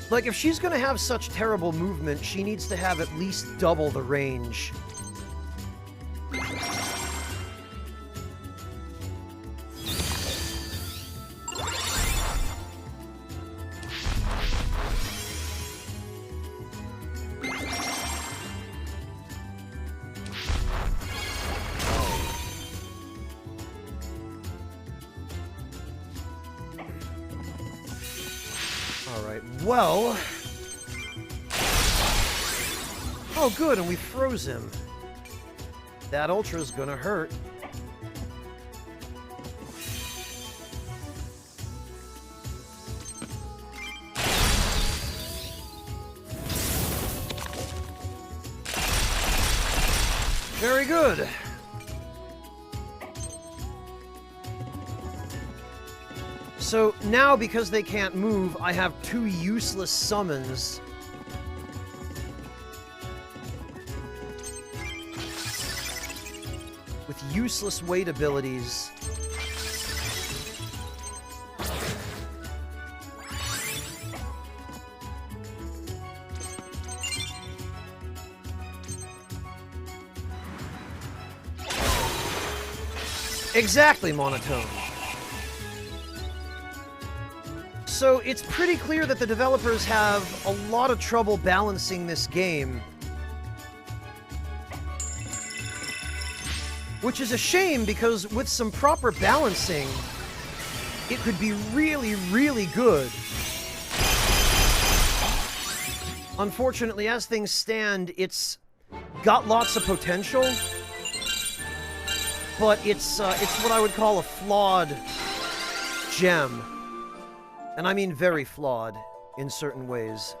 Like, if she's gonna have such terrible movement, she needs to have at least double the range. Well... Oh, good, and we froze him. That Ultra's gonna hurt. Very good. So now, because they can't move, I have 2 useless summons. With useless weight abilities. Exactly, Monotone. So it's pretty clear that the developers have a lot of trouble balancing this game. Which is a shame, because with some proper balancing, it could be really, really good. Unfortunately, as things stand, it's got lots of potential, but it's what I would call a flawed gem. And I mean very flawed in certain ways.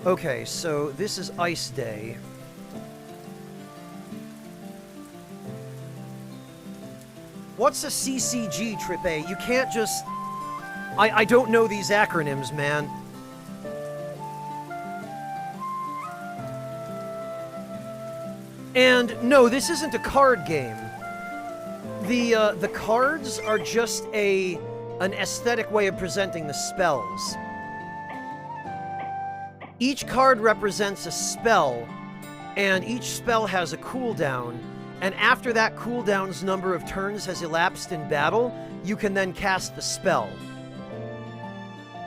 Okay, so this is Ice Day. What's a CCG, Trip A? You can't just... I don't know these acronyms, man. And no, this isn't a card game. The cards are just an aesthetic way of presenting the spells. Each card represents a spell, and each spell has a cooldown, and after that cooldown's number of turns has elapsed in battle, you can then cast the spell.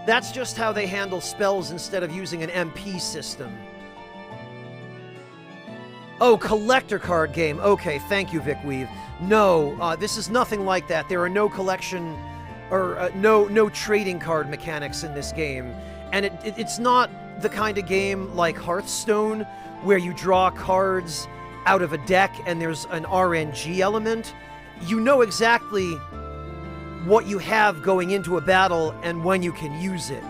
That's just how they handle spells instead of using an MP system. Oh, collector card game. Okay, thank you, Vic Weave. No, this is nothing like that. There are no collection, or no trading card mechanics in this game. And it's not the kind of game like Hearthstone, where you draw cards out of a deck and there's an RNG element, you know exactly what you have going into a battle and when you can use it.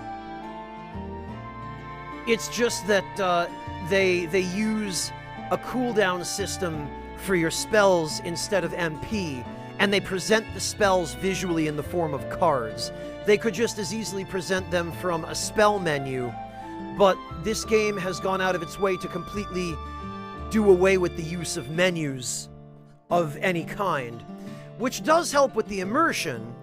It's just that they use a cooldown system for your spells instead of MP, and they present the spells visually in the form of cards. They could just as easily present them from a spell menu, but this game has gone out of its way to completely do away with the use of menus of any kind, which does help with the immersion,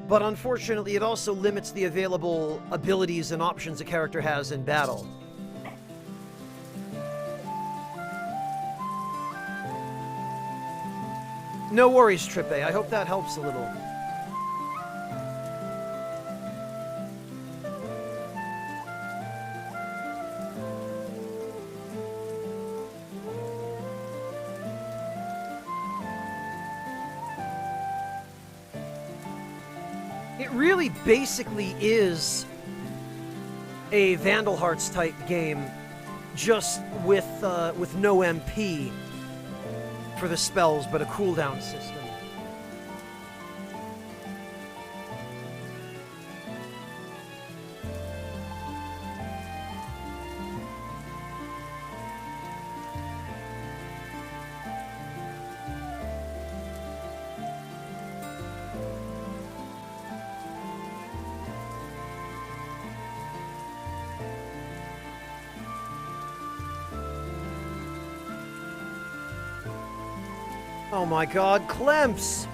but unfortunately it also limits the available abilities and options a character has in battle. No worries, Trippe. I hope that helps a little. It really basically is a Vandal Hearts type game, just with no MP for the spells, but a cooldown system. Oh my god, Clemps!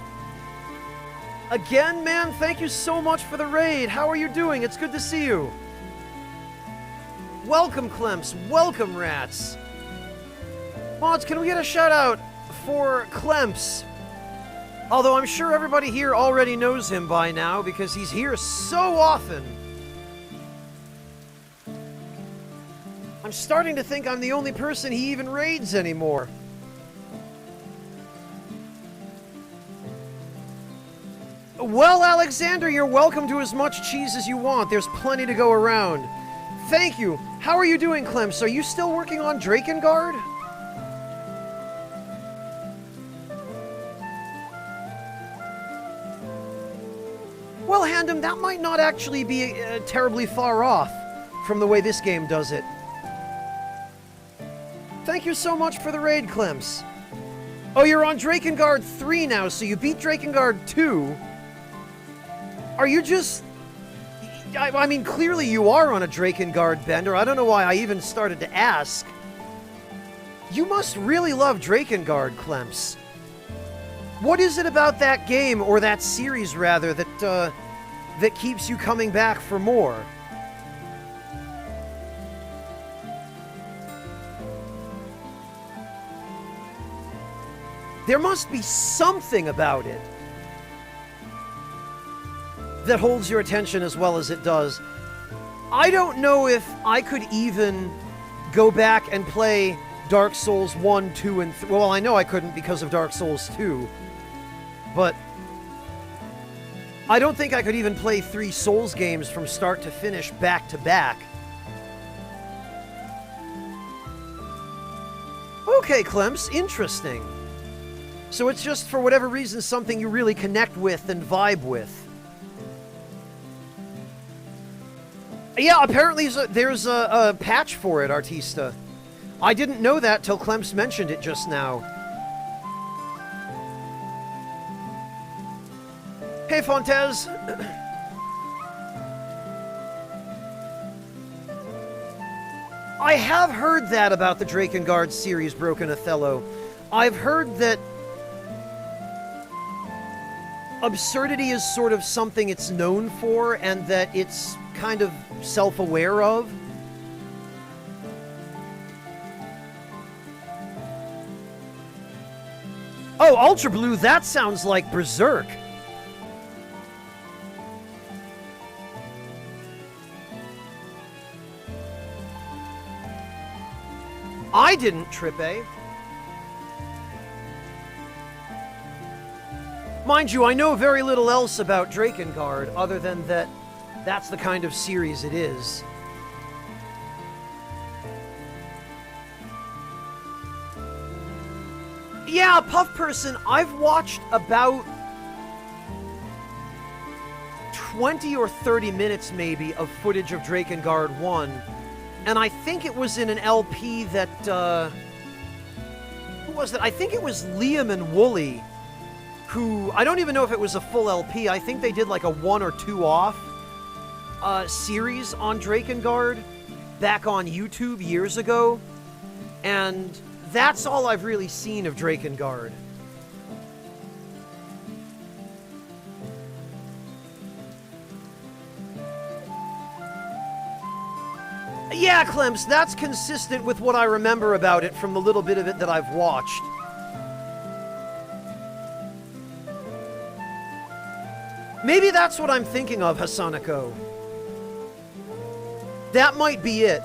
Again, man, thank you so much for the raid. How are you doing? It's good to see you. Welcome, Clemps. Welcome, rats. Mods, can we get a shout out for Clemps? Although I'm sure everybody here already knows him by now because he's here so often. I'm starting to think I'm the only person he even raids anymore. Well, Alexander, you're welcome to as much cheese as you want. There's plenty to go around. Thank you. How are you doing, Clemps? Are you still working on Drakengard? Well, Handem, that might not actually be terribly far off from the way this game does it. Thank you so much for the raid, Clemps. Oh, you're on Drakengard 3 now, so you beat Drakengard 2. Are you just... I mean, clearly you are on a Drakengard bender. I don't know why I even started to ask. You must really love Drakengard, Clemps. What is it about that game, or that series, rather, that keeps you coming back for more? There must be something about it that holds your attention as well as it does. I don't know if I could even go back and play Dark Souls 1, 2, and 3. Well, I know I couldn't because of Dark Souls 2. But I don't think I could even play 3 Souls games from start to finish back to back. Okay, Clemps, interesting. So it's just, for whatever reason, something you really connect with and vibe with. Yeah, apparently there's a patch for it, Artista. I didn't know that till Clemps mentioned it just now. Hey, Fontez! I have heard that about the Drakengard series, Broken Othello. I've heard that absurdity is sort of something it's known for, and that it's kind of self-aware of. Oh, Ultra Blue, that sounds like Berserk. I didn't, Trippe. Mind you, I know very little else about Drakengard, other than that that's the kind of series it is. Yeah, Puff Person, I've watched about 20 or 30 minutes, maybe, of footage of Drakengard 1, and I think it was in an LP that, who was it? I think it was Liam and Wooly, who, I don't even know if it was a full LP, I think they did like a 1 or 2 off series on Drakengard back on YouTube years ago, and that's all I've really seen of Drakengard. Yeah, Clems, that's consistent with what I remember about it from the little bit of it that I've watched. Maybe that's what I'm thinking of, Hasanako. That might be it.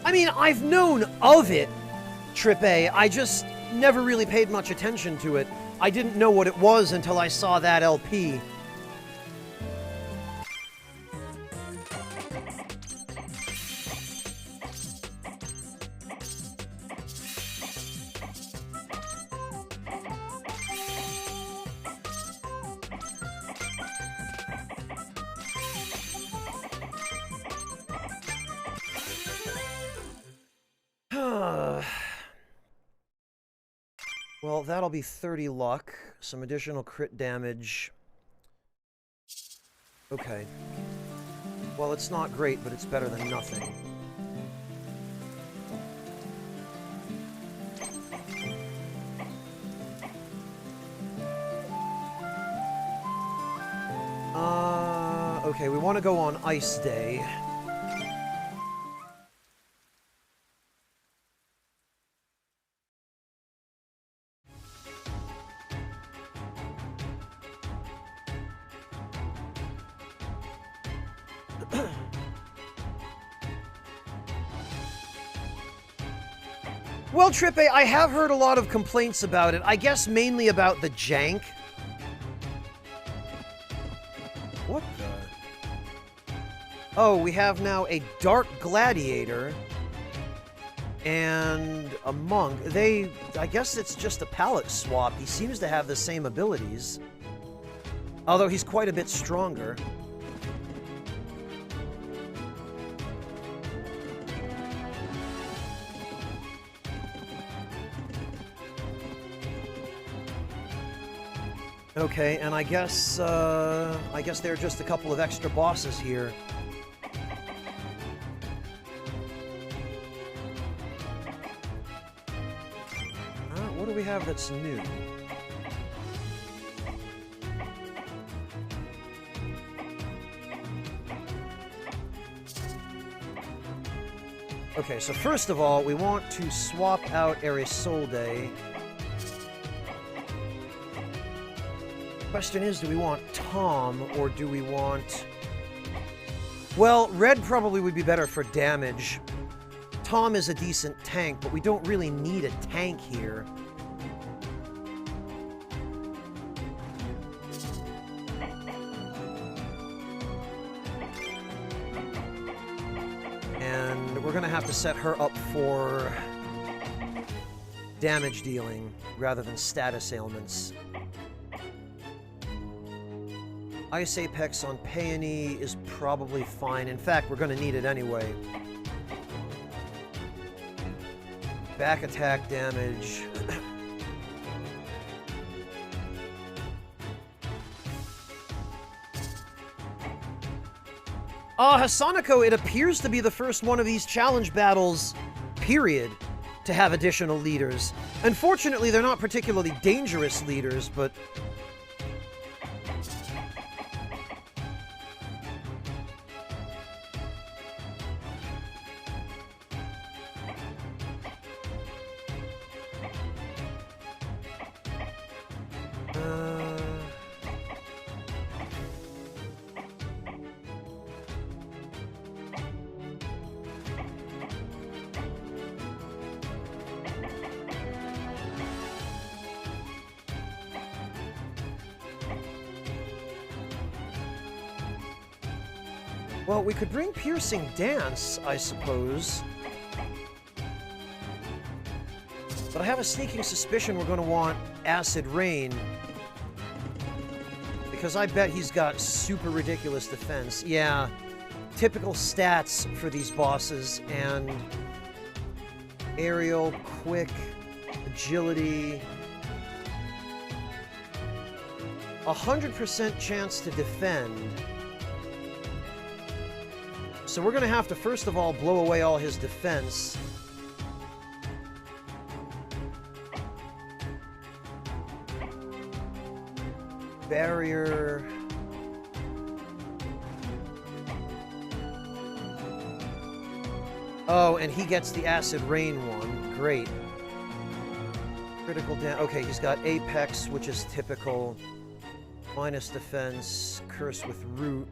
I mean, I've known of it, Trip A. I just never really paid much attention to it. I didn't know what it was until I saw that LP. Well, that'll be 30 luck, some additional crit damage. Okay. Well, it's not great, but it's better than nothing. Okay, we want to go on Ice Day. Well, Trippe, I have heard a lot of complaints about it. I guess mainly about the jank. What the? Oh, we have now a Dark Gladiator and a Monk. I guess it's just a palette swap. He seems to have the same abilities, although he's quite a bit stronger. Okay, and I guess there are just a couple of extra bosses here. What do we have that's new? Okay, so first of all, we want to swap out Arisolde. Question is, do we want Tom, or do we want... Well, Red probably would be better for damage. Tom is a decent tank, but we don't really need a tank here. And we're gonna have to set her up for damage dealing rather than status ailments. Ice Apex on Peony is probably fine. In fact, we're going to need it anyway. Back attack damage. Hasanako, it appears to be the first one of these challenge battles, period, to have additional leaders. Unfortunately, they're not particularly dangerous leaders, but... Well, we could bring Piercing Dance, I suppose. But I have a sneaking suspicion we're going to want Acid Rain. Because I bet he's got super ridiculous defense. Yeah, typical stats for these bosses. And aerial, quick, agility. 100% chance to defend. So we're going to have to, first of all, blow away all his defense. Barrier. Oh, and he gets the Acid Rain one. Great. Critical damage. Okay, he's got Apex, which is typical. Minus defense, Curse with Root,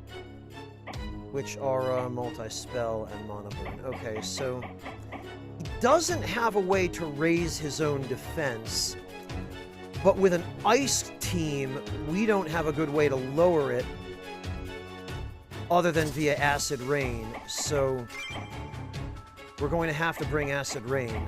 Witch Aura, Multi-Spell, and Mana Burn. Okay, so he doesn't have a way to raise his own defense, but with an Ice team, we don't have a good way to lower it other than via Acid Rain, so we're going to have to bring Acid Rain.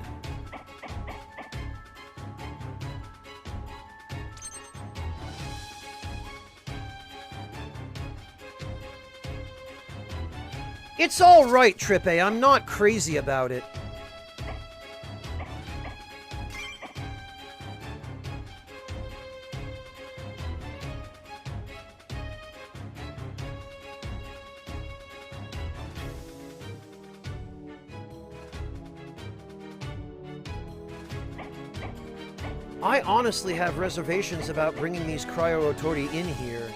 It's all right, Trippe. I'm not crazy about it. I honestly have reservations about bringing these Cryo Otori in here.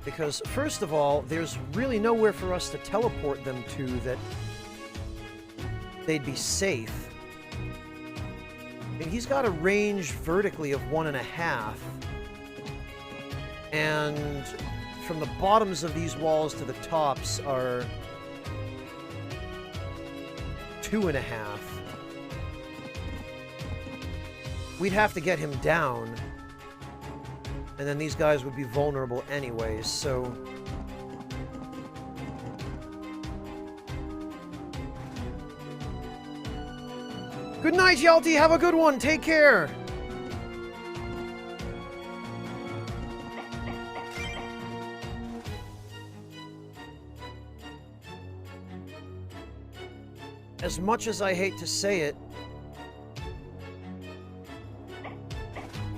Because, first of all, there's really nowhere for us to teleport them to that they'd be safe. And he's got a range vertically of 1.5. And from the bottoms of these walls to the tops are 2.5. We'd have to get him down. And then these guys would be vulnerable anyways, so... Good night, Yalti! Have a good one! Take care! As much as I hate to say it,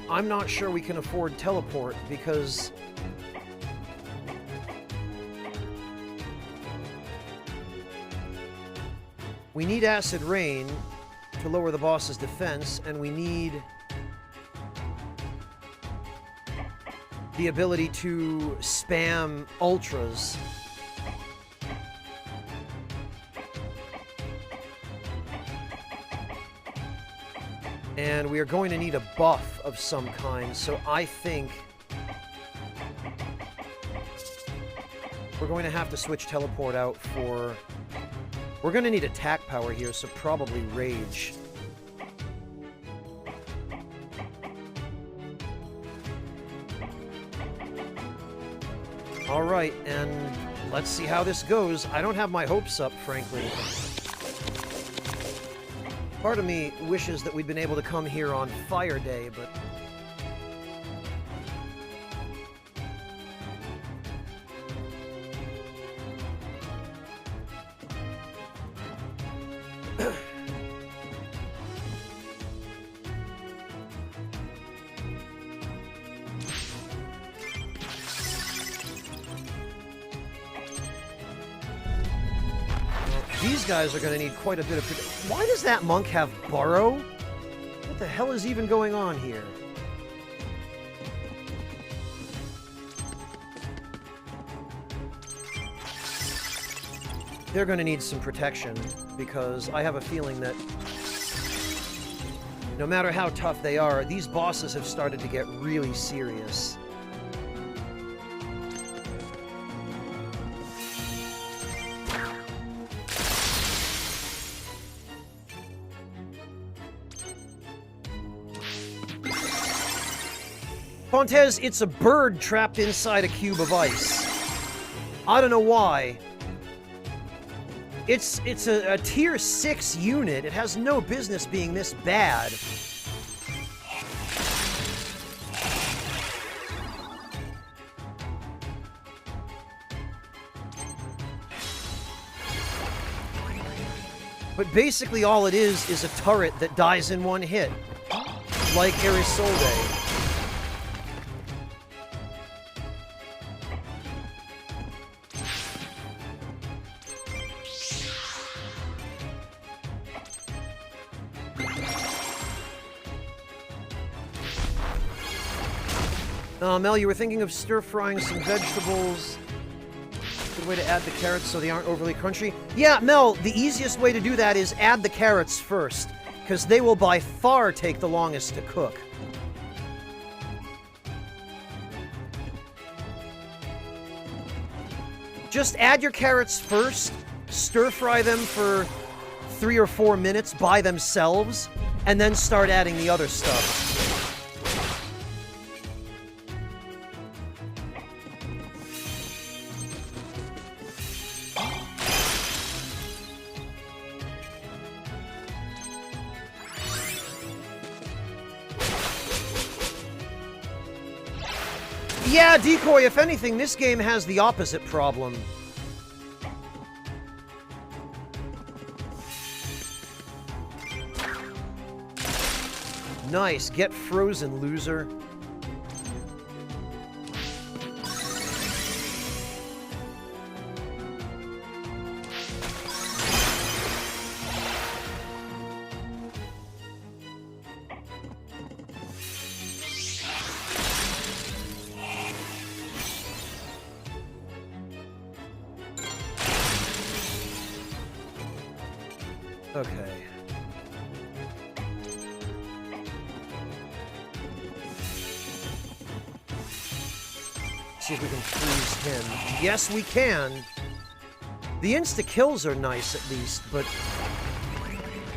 I'm not sure we can afford teleport, because we need Acid Rain to lower the boss's defense, and we need the ability to spam ultras. And we are going to need a buff of some kind, so I think we're going to have to switch teleport out for... We're going to need attack power here, so probably Rage. Alright, and let's see how this goes. I don't have my hopes up, frankly. Part of me wishes that we'd been able to come here on Fire Day, but... These guys are going to need quite a bit of... Why does that monk have Burrow? What the hell is even going on here? They're going to need some protection, because I have a feeling that no matter how tough they are, these bosses have started to get really serious. Pontez, it's a bird trapped inside a cube of ice. I don't know why. It's a tier 6 unit. It has no business being this bad. But basically all it is a turret that dies in one hit. Like Arisolde. Mel, you were thinking of stir-frying some vegetables. Good way to add the carrots so they aren't overly crunchy. Yeah, Mel, the easiest way to do that is add the carrots first, because they will by far take the longest to cook. Just add your carrots first, stir-fry them for 3 or 4 minutes by themselves, and then start adding the other stuff. Yeah, Decoy, if anything, this game has the opposite problem. Nice, get frozen, loser. Okay. See if we can freeze him. Yes, we can. The insta-kills are nice, at least, but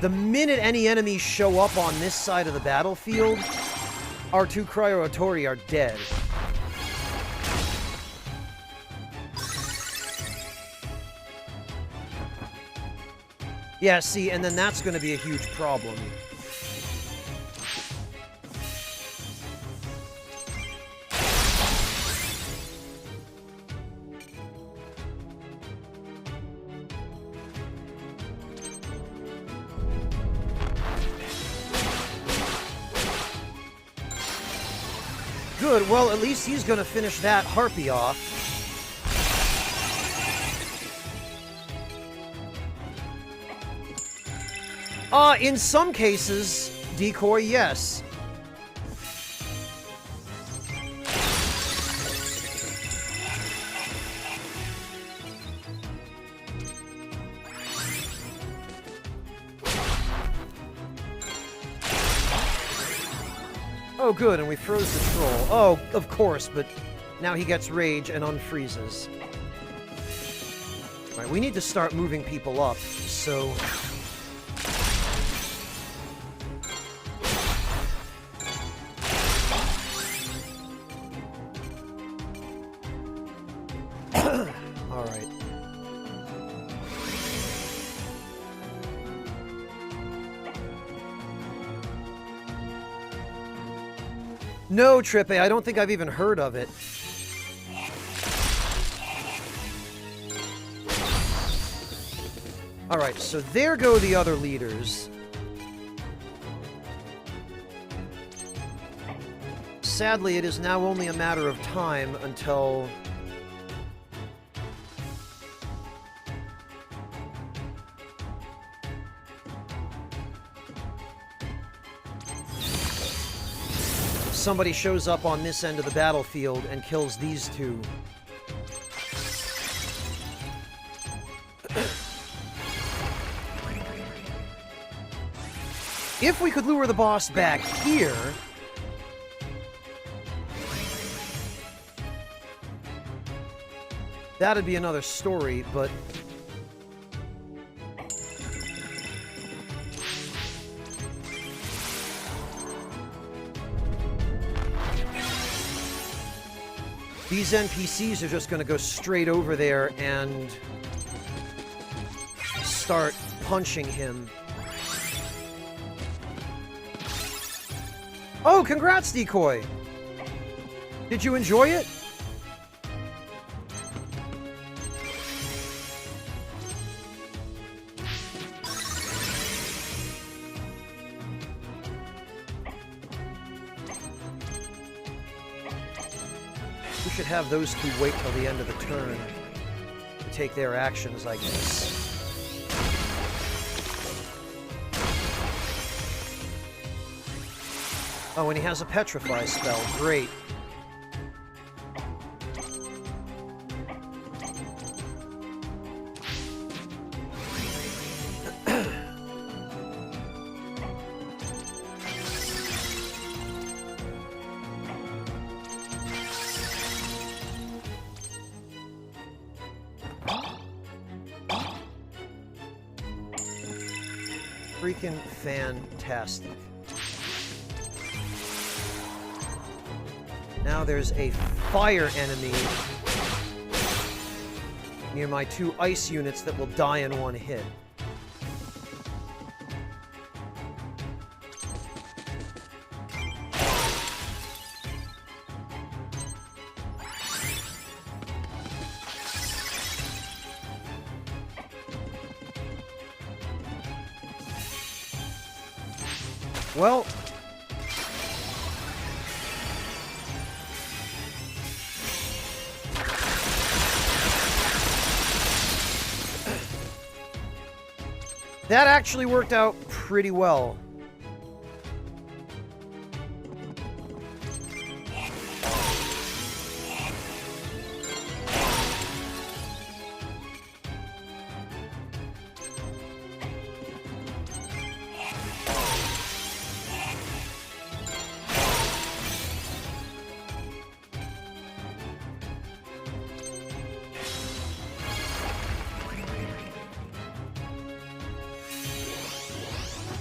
the minute any enemies show up on this side of the battlefield, our 2 Cryo-Otori are dead. Yeah, see, and then that's going to be a huge problem. Good, well, at least he's going to finish that Harpy off. In some cases, Decoy, yes. Oh, good, and we froze the troll. Oh, of course, but now he gets rage and unfreezes. Alright, we need to start moving people up, so... Alright. No, Trippe, I don't think I've even heard of it. Alright, so there go the other leaders. Sadly, it is now only a matter of time until... somebody shows up on this end of the battlefield and kills these two. If we could lure the boss back here... that'd be another story, but... These NPCs are just going to go straight over there and start punching him. Oh, congrats, Decoy! Did you enjoy it? We should have those two wait till the end of the turn to take their actions, I guess. Oh, and he has a Petrify spell. Great. Freaking fantastic. Now there's a fire enemy near my two ice units that will die in one hit. Well, that actually worked out pretty well.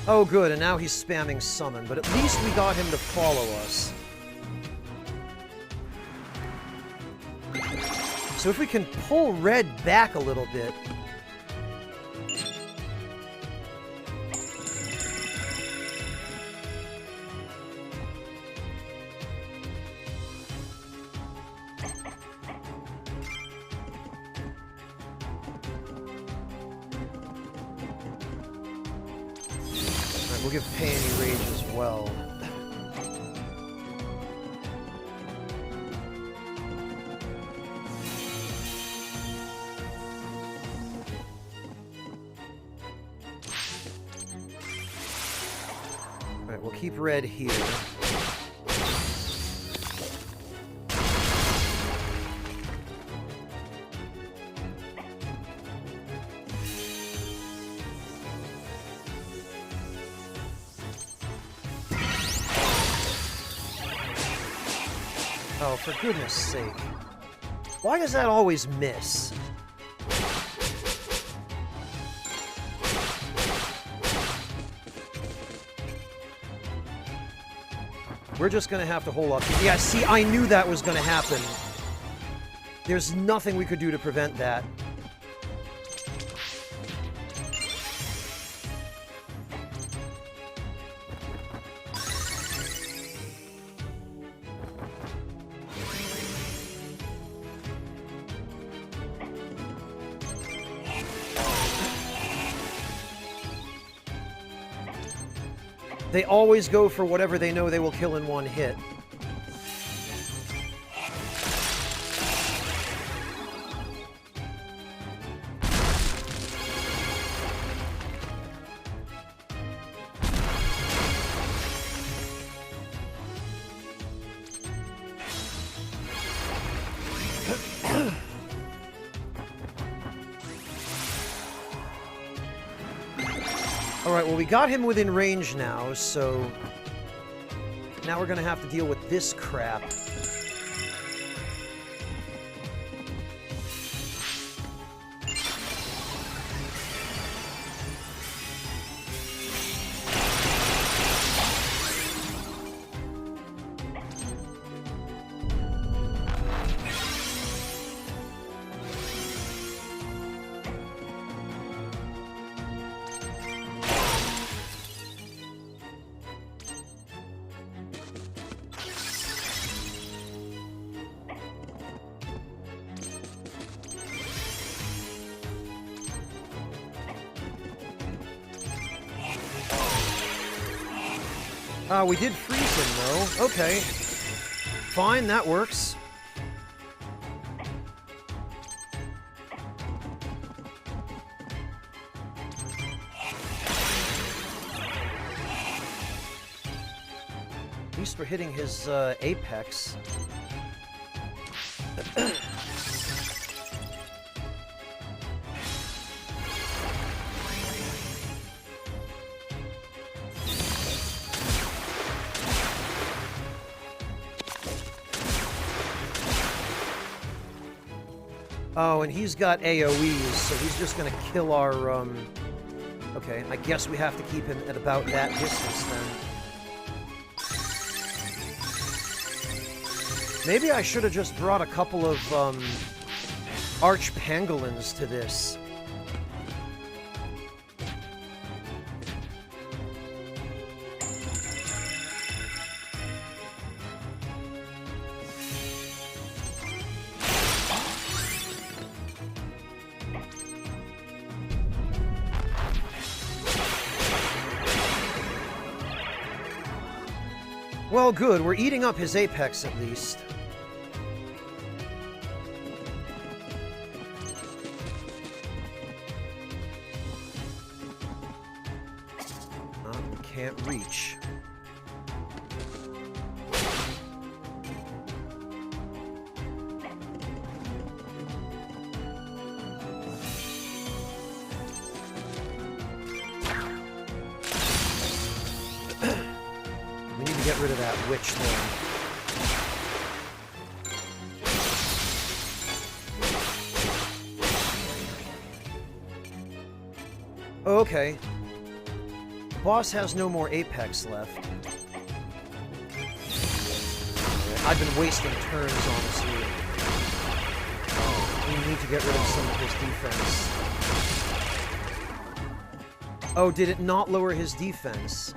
Oh, good, and now he's spamming summon, but at least we got him to follow us. So if we can pull red back a little bit... We'll give Peony Rage as well. Alright, we'll keep red here. Oh, for goodness sake. Why does that always miss? We're just gonna have to hold up. Yeah, see, I knew that was gonna happen. There's nothing we could do to prevent that. They always go for whatever they know they will kill in one hit. Alright, well, we got him within range now, so... now we're gonna have to deal with this crap. We did freeze him, though. Okay. Fine, that works. At least we're hitting his apex. Oh, and he's got AoEs, so he's just gonna kill our, Okay, I guess we have to keep him at about that distance, then. Maybe I should have just brought a couple of, arch-pangolins to this. Well, good. We're eating up his apex, at least. We can't reach. We need to get rid of that witch thing. Okay. The boss has no more apex left. I've been wasting turns, honestly. Oh, we need to get rid of some of his defense. Oh, did it not lower his defense?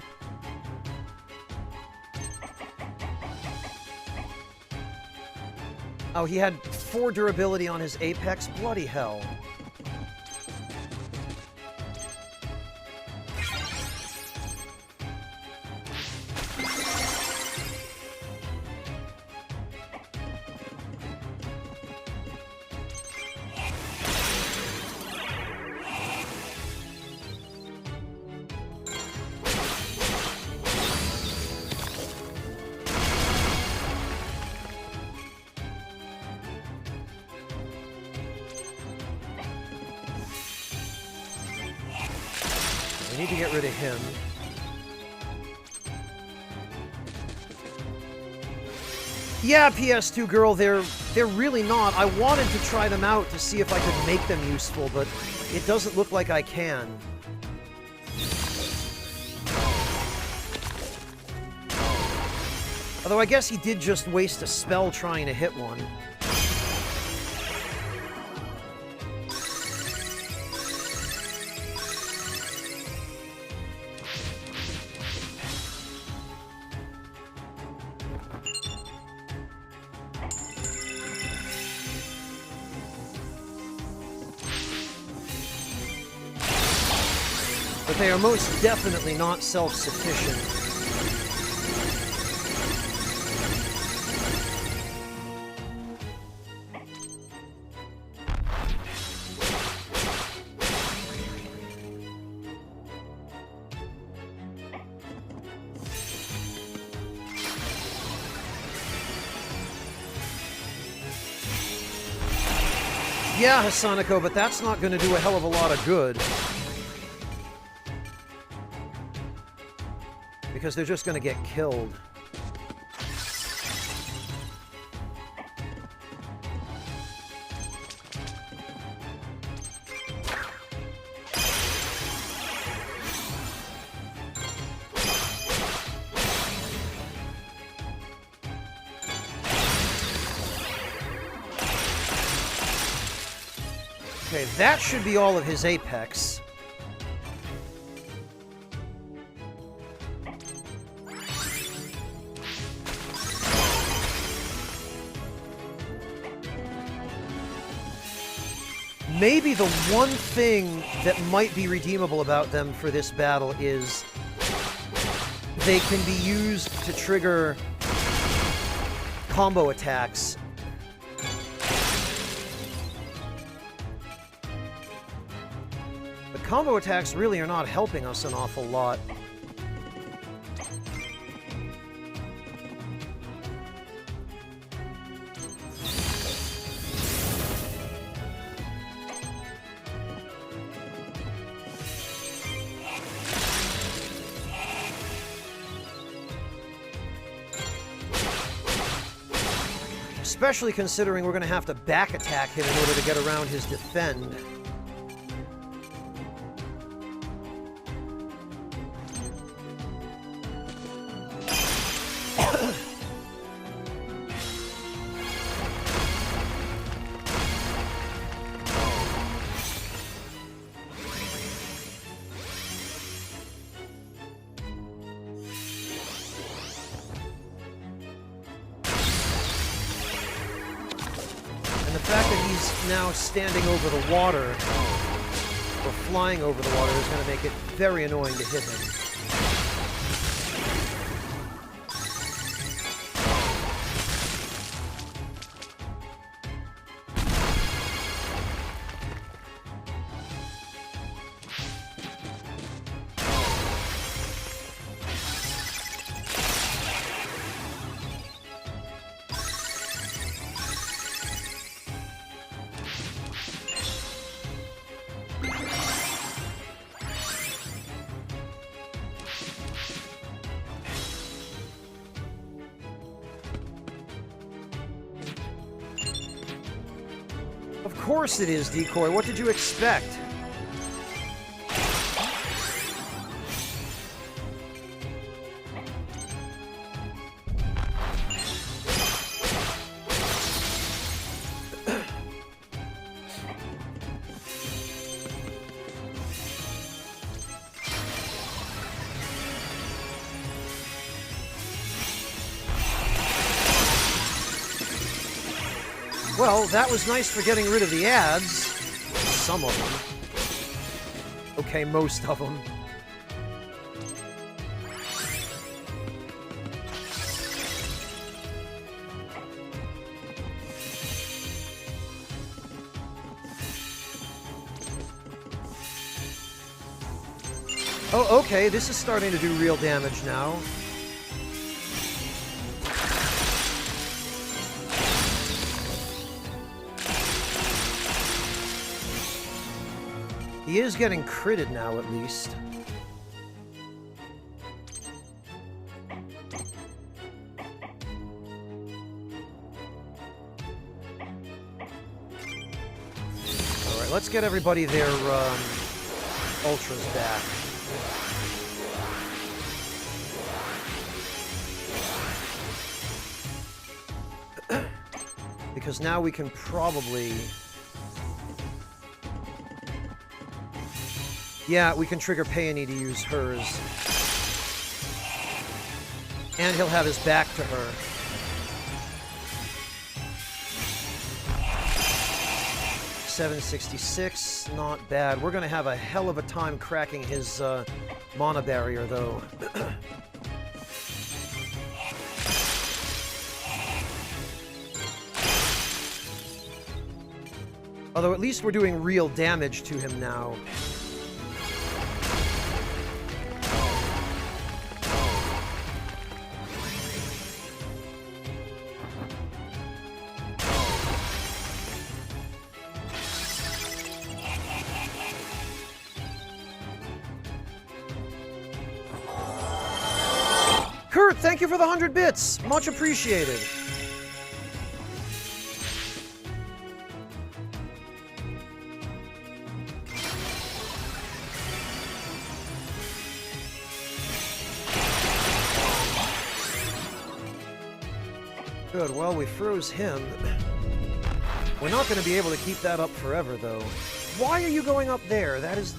Oh, he had 4 durability on his apex? Bloody hell. We need to get rid of him. Yeah, PS2 girl, they're really not. I wanted to try them out to see if I could make them useful, but it doesn't look like I can. Although I guess he did just waste a spell trying to hit one. But they are most definitely not self-sufficient. Yeah, Hasanako, but that's not going to do a hell of a lot of good. Because they're just going to get killed. Okay, that should be all of his apex. Maybe the one thing that might be redeemable about them for this battle is they can be used to trigger combo attacks. The combo attacks really are not helping us an awful lot. Especially considering we're going to have to back attack him in order to get around his defend. Now standing over the water, or flying over the water, is going to make it very annoying to hit him. Of course it is, Decoy. What did you expect? Well, that was nice for getting rid of the ads. Some of them. Okay, most of them. Oh, okay, this is starting to do real damage now. He is getting critted now, at least. Alright, let's get everybody their ultras back. Because now we can probably... Yeah, we can trigger Peony to use hers. And he'll have his back to her. $766, not bad. We're going to have a hell of a time cracking his mana barrier, though. Although at least we're doing real damage to him now. Kurt, thank you for the 100 bits. Much appreciated. Good, well, we froze him. We're not going to be able to keep that up forever, though. Why are you going up there? That is...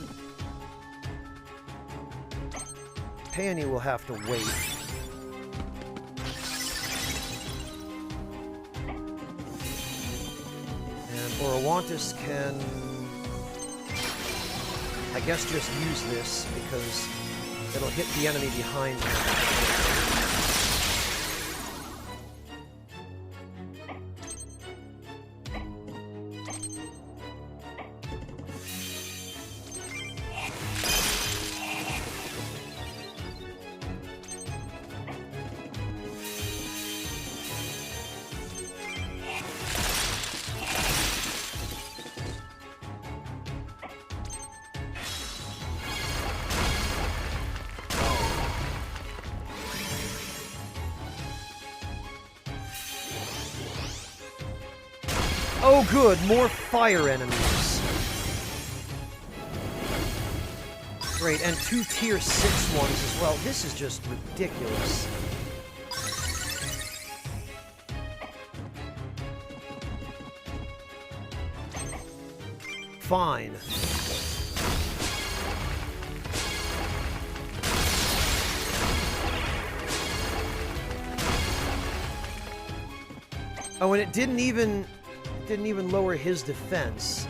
Peony will have to wait. And Orowantis can... I guess just use this, because It'll hit the enemy behind him. Oh good, more fire enemies. Great, and 2 tier 6 ones as well. This is just ridiculous. Fine. Oh, and it didn't even lower his defense.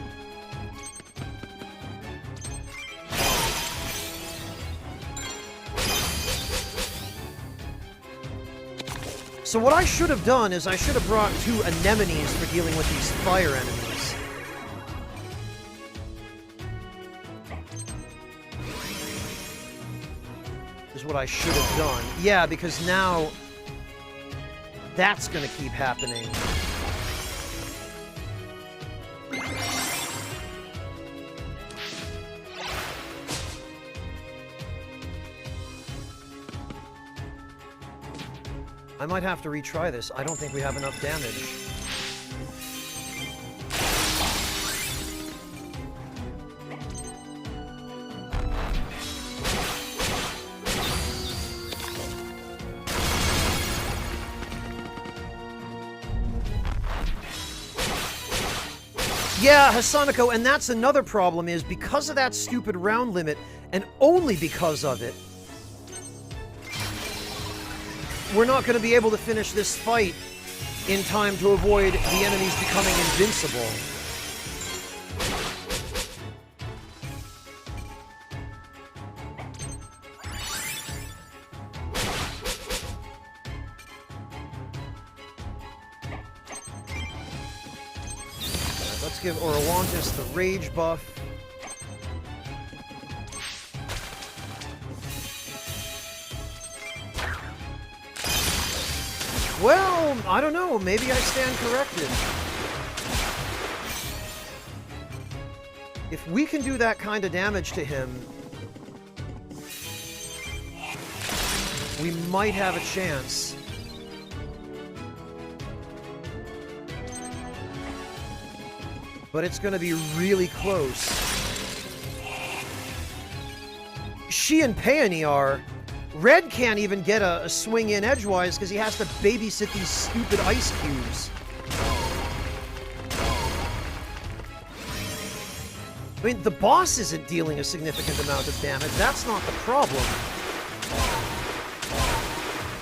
So what I should have done is I should have brought 2 anemones for dealing with these fire enemies. Is what I should have done. Yeah, because now that's gonna keep happening. I might have to retry this. I don't think we have enough damage. Yeah, Hasanako, and that's another problem is because of that stupid round limit, and only because of it, we're not going to be able to finish this fight in time to avoid the enemies becoming invincible. Let's give Orowantis the rage buff. Well, I don't know. Maybe I stand corrected. If we can do that kind of damage to him, we might have a chance. But it's going to be really close. She and Peony are... Red can't even get a swing in edgewise because he has to babysit these stupid ice cubes. I mean, the boss isn't dealing a significant amount of damage. That's not the problem.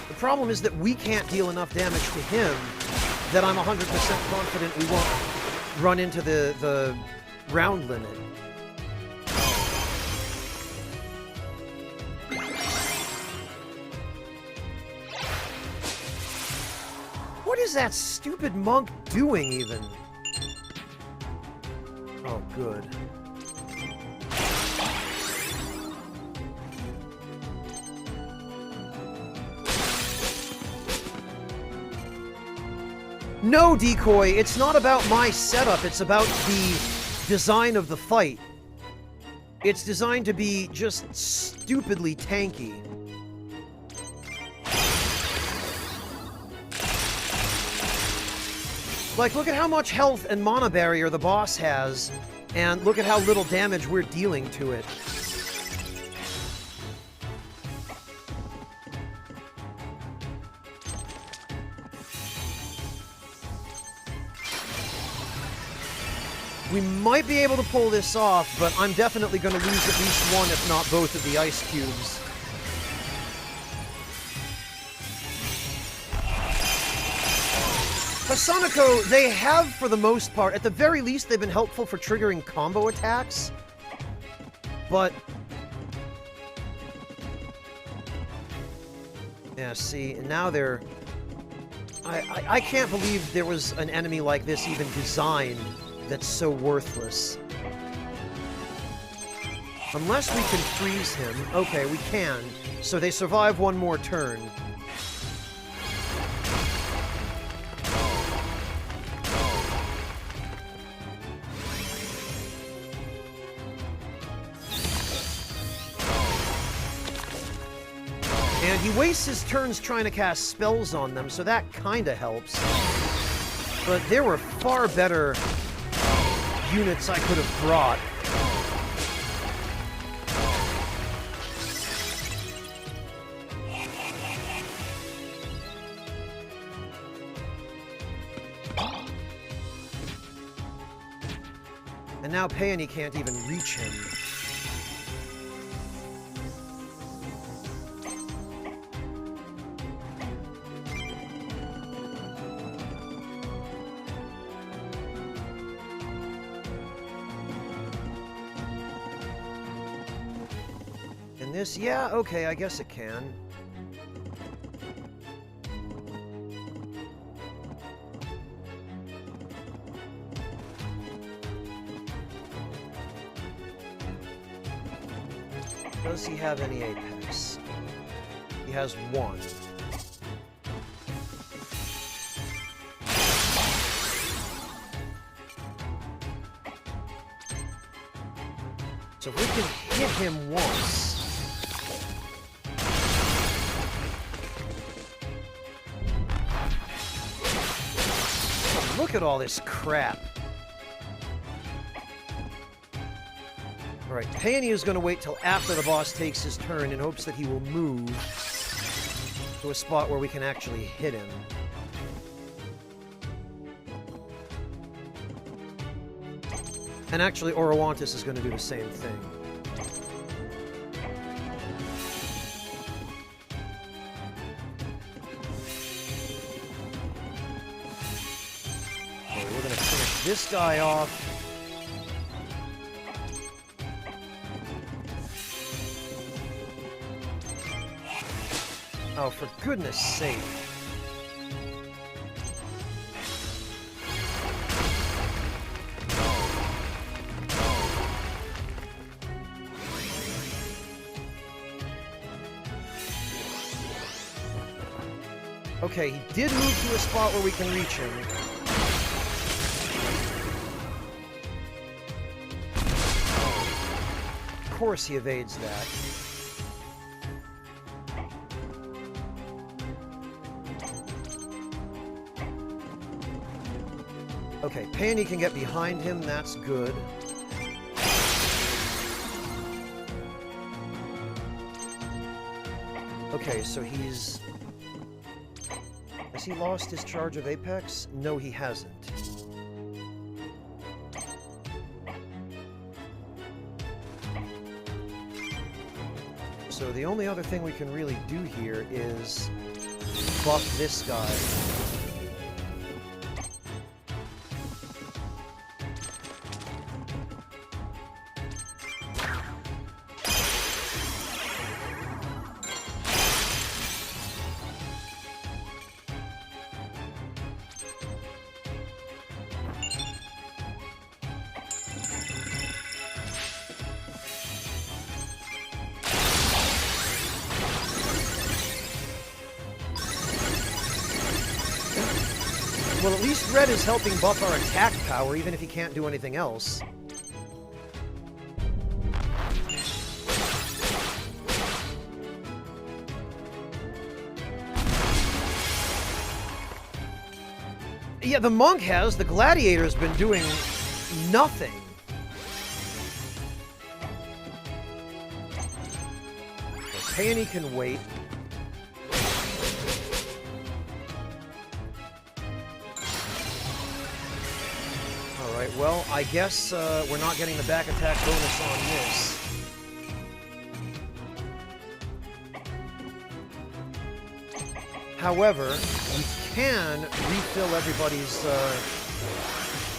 The problem is that we can't deal enough damage to him that I'm 100% confident we won't run into the round limit. What is that stupid monk doing, even? Oh, good. No, Decoy, it's not about my setup, it's about the design of the fight. It's designed to be just stupidly tanky. Like, look at how much health and mana barrier the boss has, and look at how little damage we're dealing to it. We might be able to pull this off, but I'm definitely going to lose at least one, if not both, of the ice cubes. Hasanako, they have, for the most part, at the very least, they've been helpful for triggering combo attacks. But Yeah, see, and now they're... I can't believe there was an enemy like this even designed that's so worthless. Unless we can freeze him. Okay, we can. So they survive one more turn. And he wastes his turns trying to cast spells on them, so that kinda helps. But there were far better units I could have brought. And now Peony can't even reach him. And this, yeah, okay, I guess it can. Does he have any apex? He has one. So if we can hit him once... Look at all this crap. Alright, Peony is going to wait till after the boss takes his turn in hopes that he will move to a spot where we can actually hit him. And actually, Orowantis is going to do the same thing. Okay, we're going to finish this guy off. Oh, for goodness sake. Okay, he did move to a spot where we can reach him. Of course he evades that. Okay, Peony can get behind him, that's good. Okay, so he's... Has he lost his charge of Apex? No, he hasn't. So the only other thing we can really do here is buff this guy. Well, at least Red is helping buff our attack power, even if he can't do anything else. Yeah, the monk has. The gladiator's been doing nothing. Peony can wait. Alright, well, I guess we're not getting the back attack bonus on this. However, we can refill everybody's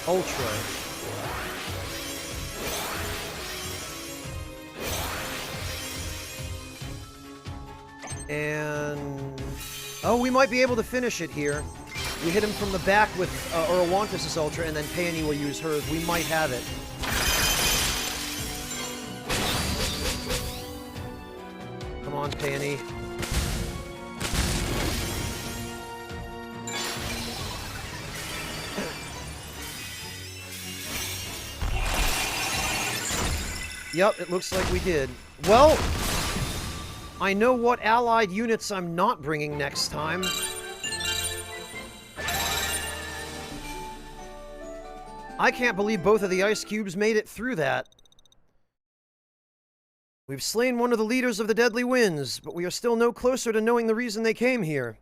Ultra. And Oh, we might be able to finish it here. We hit him from the back with Orowantis' Ultra, and then Peony will use hers. We might have it. Come on, Peony. Yep, it looks like we did. Well, I know what allied units I'm not bringing next time. I can't believe both of the ice cubes made it through that. We've slain one of the leaders of the Deadly Winds, but we are still no closer to knowing the reason they came here.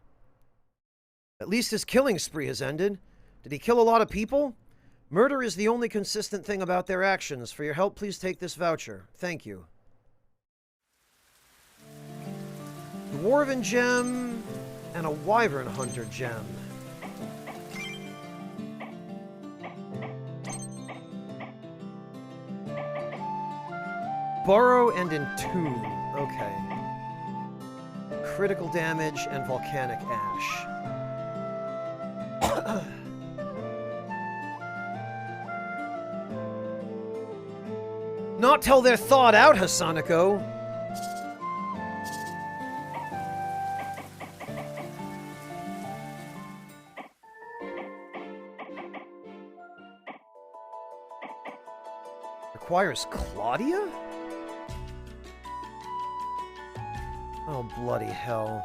At least his killing spree has ended. Did he kill a lot of people? Murder is the only consistent thing about their actions. For your help, please take this voucher. Thank you. Dwarven gem and a Wyvern Hunter gem. Burrow and Entomb. Okay. Critical damage and volcanic ash. Not till they're thawed out, Hasanako. Requires Claudia? Oh, bloody hell.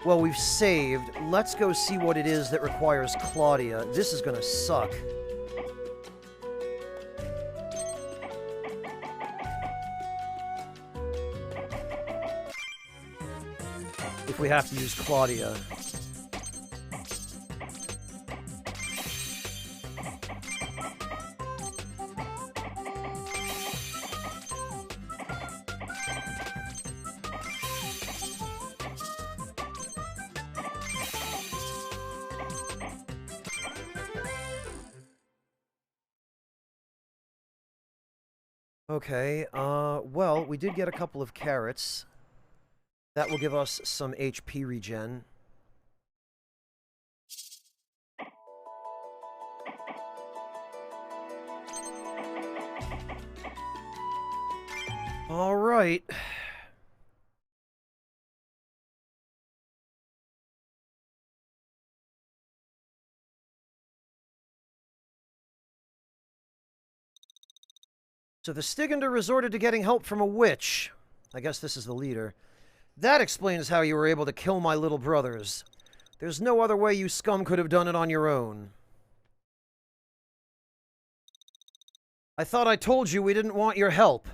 Well, we've saved. Let's go see what it is that requires Claudia. This is gonna suck. If we have to use Claudia. Okay, well, we did get a couple of carrots. That will give us some HP regen. All right. So the Stigender resorted to getting help from a witch. I guess this is the leader. That explains how you were able to kill my little brothers. There's no other way you scum could have done it on your own. I thought I told you we didn't want your help.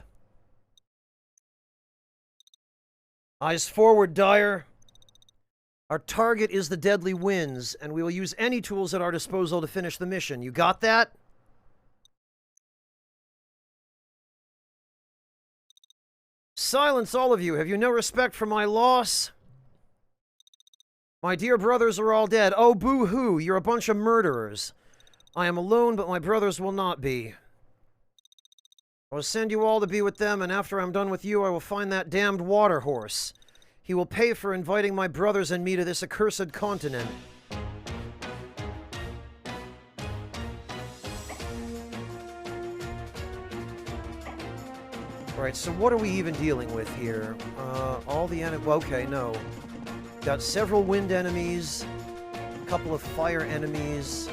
Eyes forward, Dyer. Our target is the Deadly Winds, and we will use any tools at our disposal to finish the mission. You got that? Silence, all of you. Have you no respect for my loss? My dear brothers are all dead. Oh, boo-hoo. You're a bunch of murderers. I am alone, but my brothers will not be. I will send you all to be with them, and after I'm done with you, I will find that damned water horse. He will pay for inviting my brothers and me to this accursed continent. Alright, so what are we even dealing with here? All the enemies... Okay, no. Got several wind enemies, a couple of fire enemies,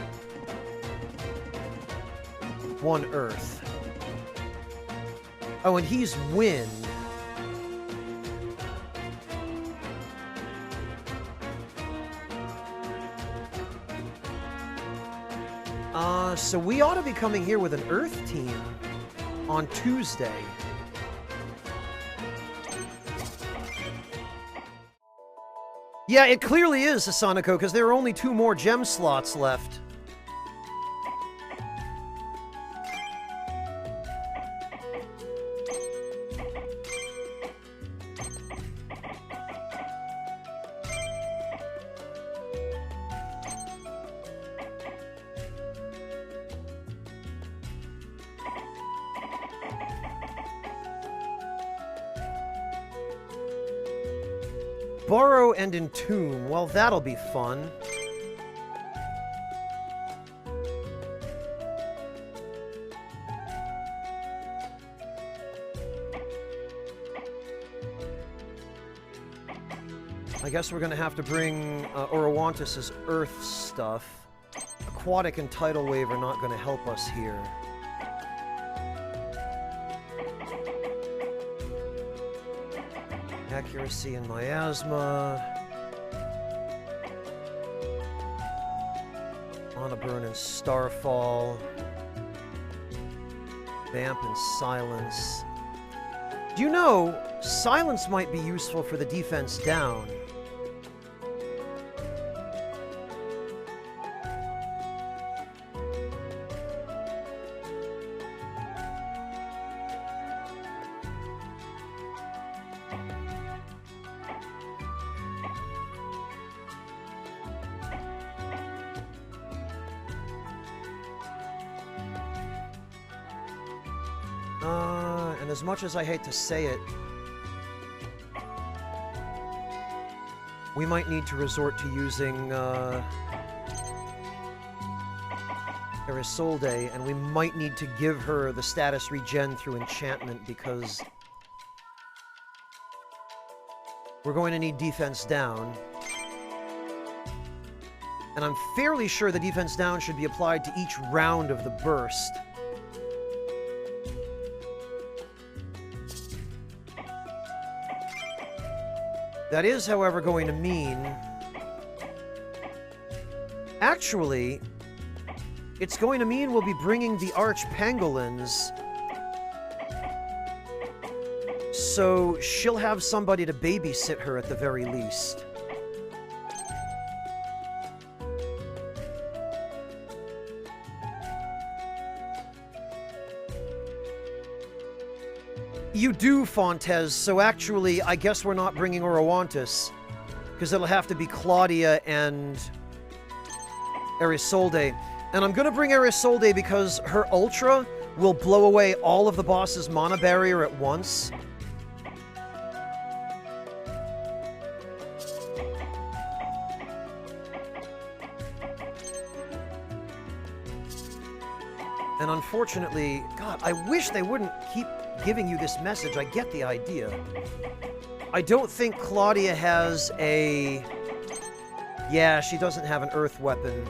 one earth. Oh, and he's wind. So we ought to be coming here with an earth team on Tuesday. Yeah, it clearly is, Hasanako, because there are only 2 more gem slots left. Borrow and Entomb. Well, that'll be fun. I guess we're gonna have to bring Orowantis' Earth stuff. Aquatic and Tidal Wave are not gonna help us here. Accuracy and Miasma. Mana Burn and Starfall. Vamp and Silence. Do you know, Silence might be useful for the defense down. And as much as I hate to say it, we might need to resort to using Isolde, and we might need to give her the status regen through enchantment because we're going to need defense down. And I'm fairly sure the defense down should be applied to each round of the burst. That is, however, going to mean... Actually, it's going to mean we'll be bringing the Arch-Pangolins, so she'll have somebody to babysit her at the very least. You do, Fontes, so actually, I guess we're not bringing Orowantis, because it'll have to be Claudia and Isolde. And I'm going to bring Isolde because her Ultra will blow away all of the boss's mana barrier at once. And unfortunately, God, I wish they wouldn't keep giving you this message. I get the idea. I don't think Claudia has a... Yeah, she doesn't have an earth weapon.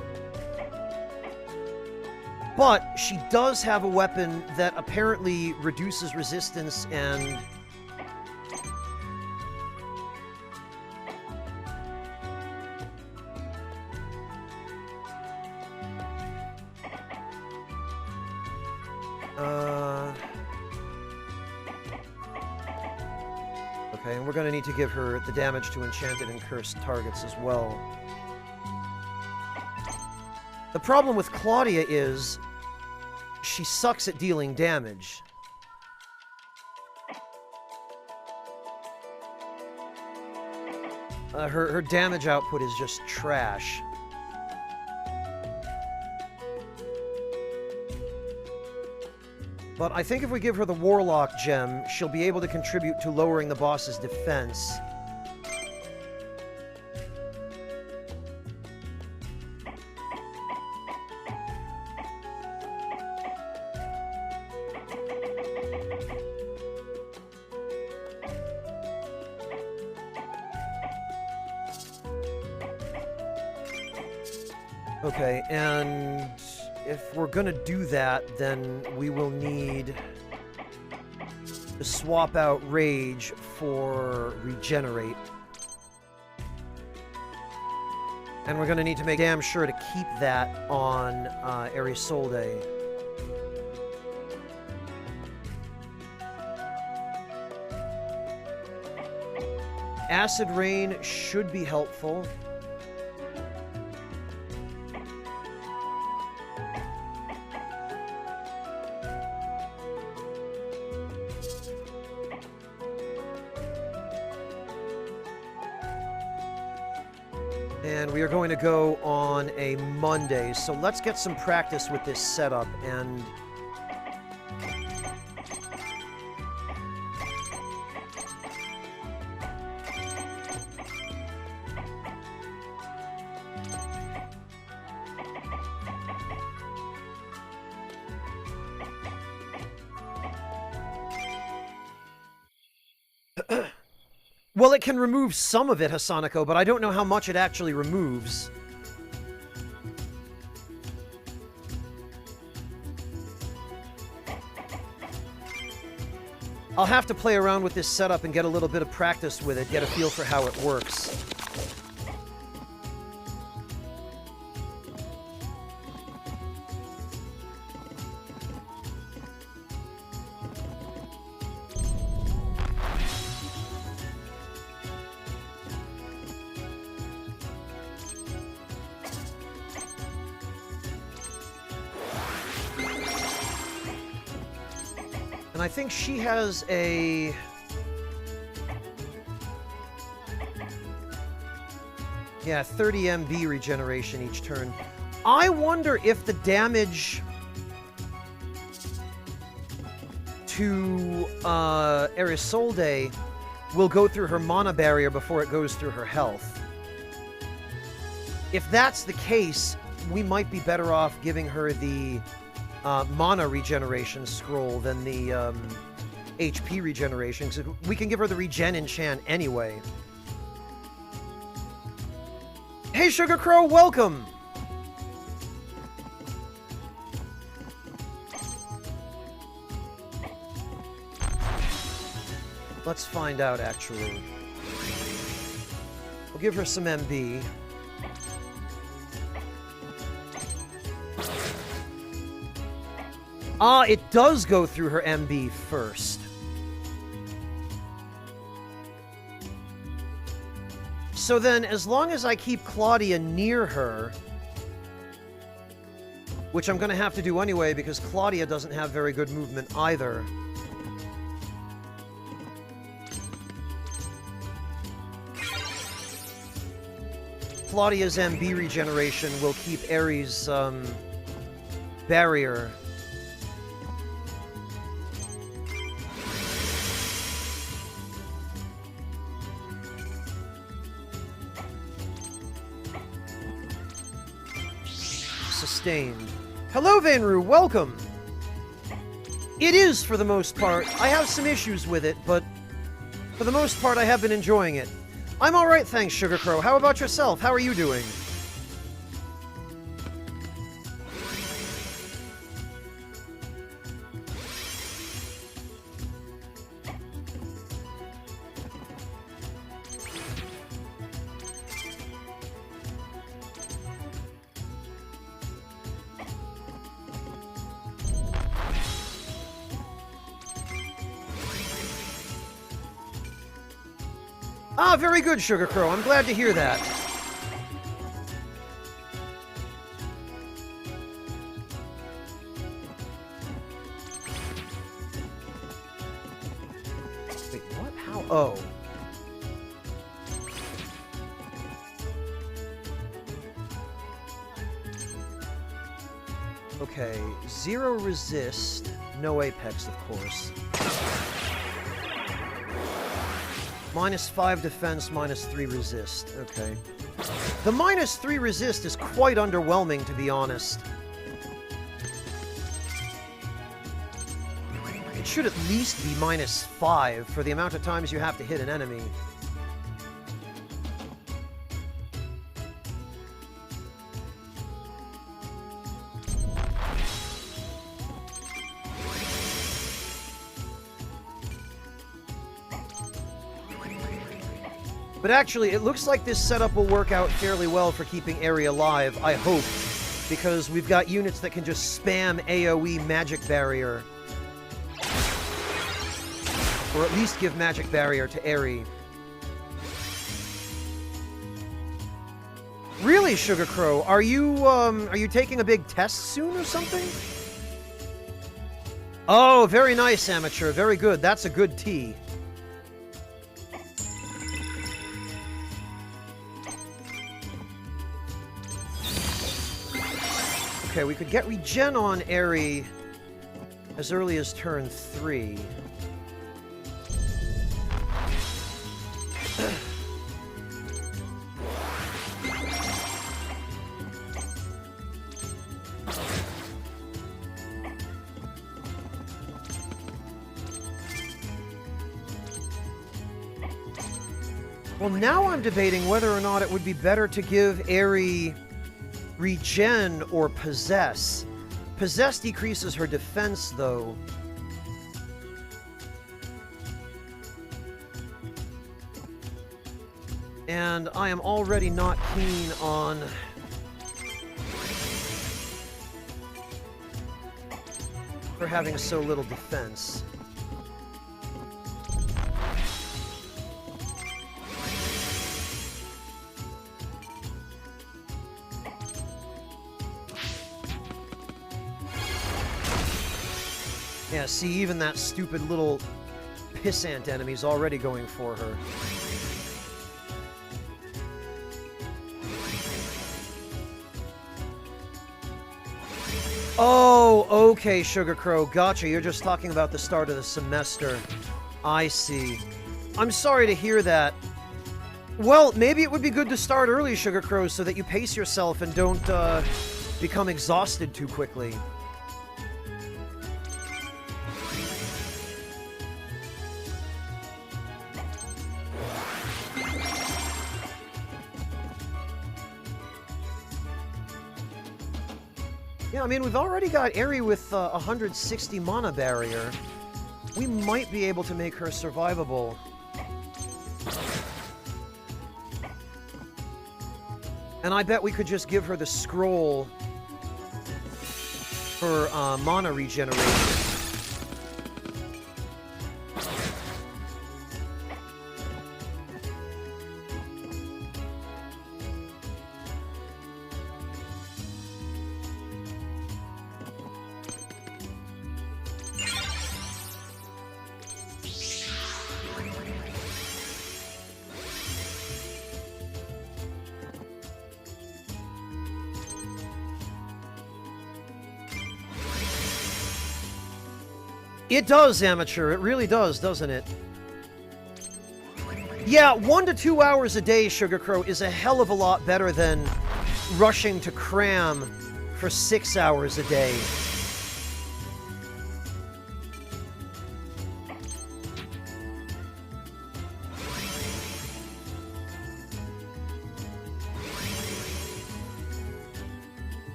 But she does have a weapon that apparently reduces resistance and... Okay, and we're going to need to give her the damage to enchanted and cursed targets as well. The problem with Claudia is she sucks at dealing damage. Her damage output is just trash. But I think if we give her the Warlock gem, she'll be able to contribute to lowering the boss's defense. Okay, and if we're gonna do that, then we will need to swap out Rage for Regenerate. And we're gonna need to make damn sure to keep that on Isolde. Acid Rain should be helpful. And we are going to go on a Monday, so let's get some practice with this setup, and... Well, it can remove some of it, Hasanako, but I don't know how much it actually removes. I'll have to play around with this setup and get a little bit of practice with it, get a feel for how it works. And I think she has a... yeah, 30 MB regeneration each turn. I wonder if the damage to Erisolde will go through her mana barrier before it goes through her health. If that's the case, we might be better off giving her the mana regeneration scroll than the HP regeneration, because we can give her the regen enchant anyway. Hey, Sugar Crow, welcome! Let's find out, actually. We'll give her some MB. Ah, it does go through her MB first. So then, as long as I keep Claudia near her, which I'm going to have to do anyway because Claudia doesn't have very good movement either. Claudia's MB regeneration will keep Ares' barrier. Sustained. Hello, Vanru, welcome! It is, for the most part. I have some issues with it, but for the most part, I have been enjoying it. I'm alright, thanks, Sugar Crow. How about yourself? How are you doing? Ah, very good, Sugar Crow. I'm glad to hear that. Wait, what? How? Oh. Okay, 0 resist, no apex, of course. -5 defense, -3 resist. Okay. The -3 resist is quite underwhelming, to be honest. It should at least be -5 for the amount of times you have to hit an enemy. But actually, it looks like this setup will work out fairly well for keeping Eri alive, I hope, because we've got units that can just spam AoE Magic Barrier. Or at least give Magic Barrier to Eri. Really, Sugar Crow? Are you taking a big test soon or something? Oh, very nice, Amateur. Very good. That's a good tea. Okay, we could get regen on Eri as early as turn 3. Well, now I'm debating whether or not it would be better to give Aerie regen or possess. Possess decreases her defense, though. And I am already not keen on her having so little defense. Yeah, see, even that stupid little pissant enemy's already going for her. Oh, okay, Sugar Crow. Gotcha. You're just talking about the start of the semester. I see. I'm sorry to hear that. Well, maybe it would be good to start early, Sugar Crow, so that you pace yourself and don't become exhausted too quickly. Yeah, I mean, we've already got Aerie with 160 mana barrier. We might be able to make her survivable. And I bet we could just give her the scroll for mana regeneration. It does, Amateur. It really does, doesn't it? Yeah, 1 to 2 hours a day, Sugar Crow, is a hell of a lot better than rushing to cram for 6 hours a day.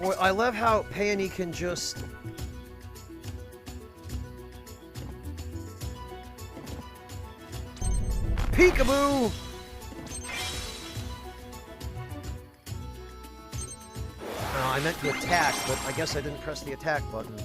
Boy, I love how Peony can just... Peekaboo! I meant to attack, but I guess I didn't press the attack button.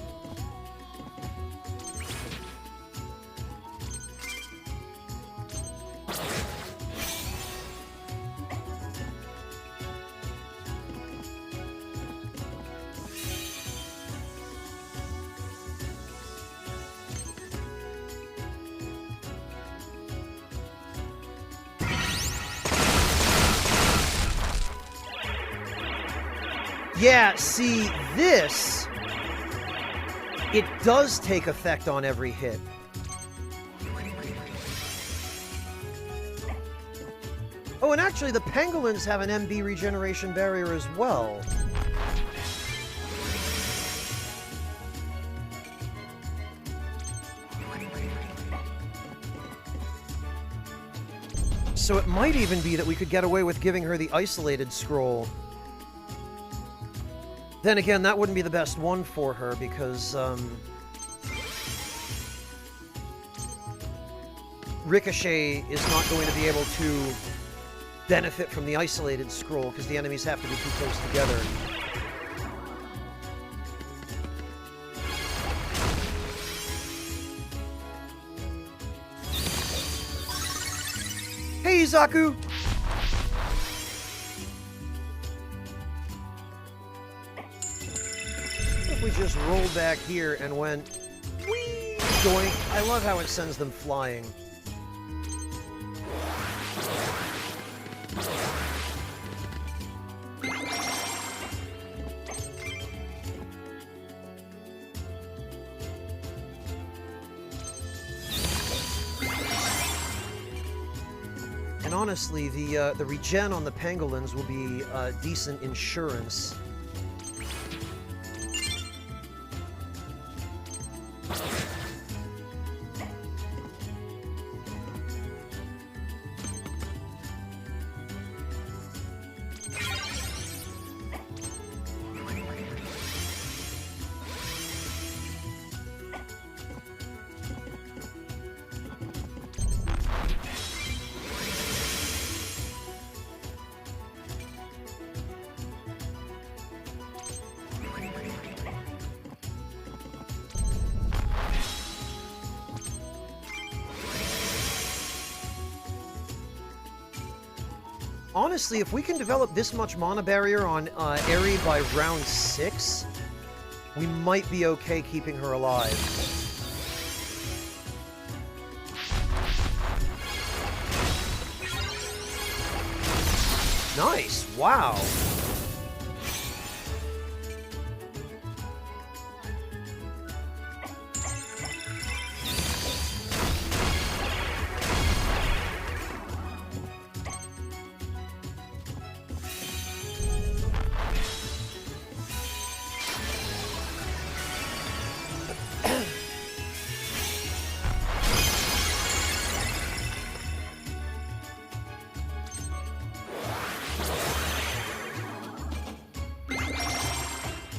Yeah, see, this, it does take effect on every hit. Oh, and actually, the pangolins have an MB regeneration barrier as well. So it might even be that we could get away with giving her the isolated scroll. Then again, that wouldn't be the best one for her, because, Ricochet is not going to be able to benefit from the isolated scroll, because the enemies have to be too close together. Hey, Zaku! We just rolled back here and went whee, doink. I love how it sends them flying. And honestly, the regen on the pangolins will be decent insurance Honestly, if we can develop this much mana barrier on Eri by round 6, we might be okay keeping her alive. Nice! Wow!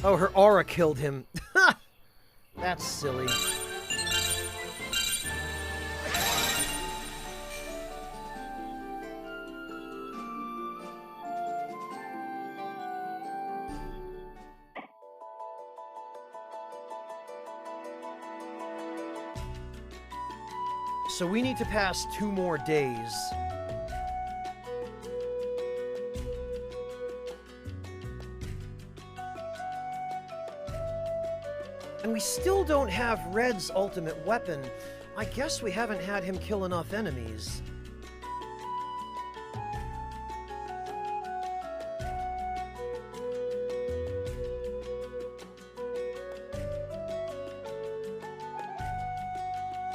Oh, her aura killed him. That's silly. So we need to pass 2 more days. And we still don't have Red's ultimate weapon. I guess we haven't had him kill enough enemies.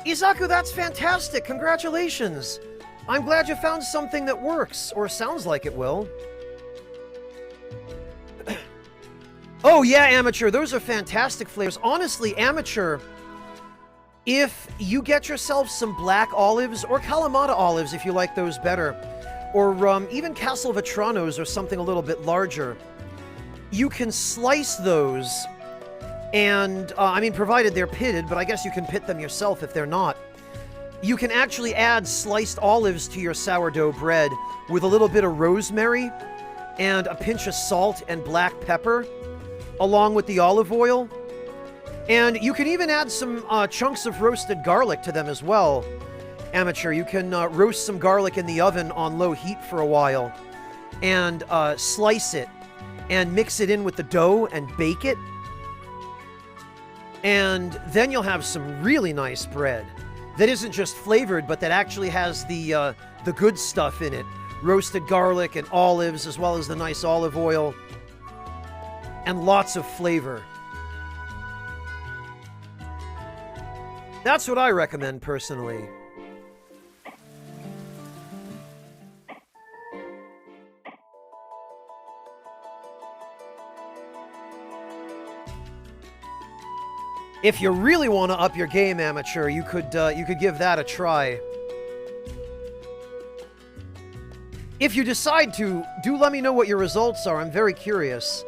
Izaku, that's fantastic! Congratulations! I'm glad you found something that works, or sounds like it will. Oh yeah, Amateur, those are fantastic flavors. Honestly, Amateur, if you get yourself some black olives, or Kalamata olives if you like those better, or even Castelvetranos or something a little bit larger, you can slice those, and, I mean, provided they're pitted, but I guess you can pit them yourself if they're not. You can actually add sliced olives to your sourdough bread with a little bit of rosemary and a pinch of salt and black pepper, along with the olive oil. And you can even add some chunks of roasted garlic to them as well. Amateur, you can roast some garlic in the oven on low heat for a while and slice it and mix it in with the dough and bake it. And then you'll have some really nice bread that isn't just flavored, but that actually has the good stuff in it. Roasted garlic and olives, as well as the nice olive oil. And lots of flavor. That's what I recommend, personally. If you really want to up your game, Amateur, you could give that a try. If you decide to, do let me know what your results are. I'm very curious.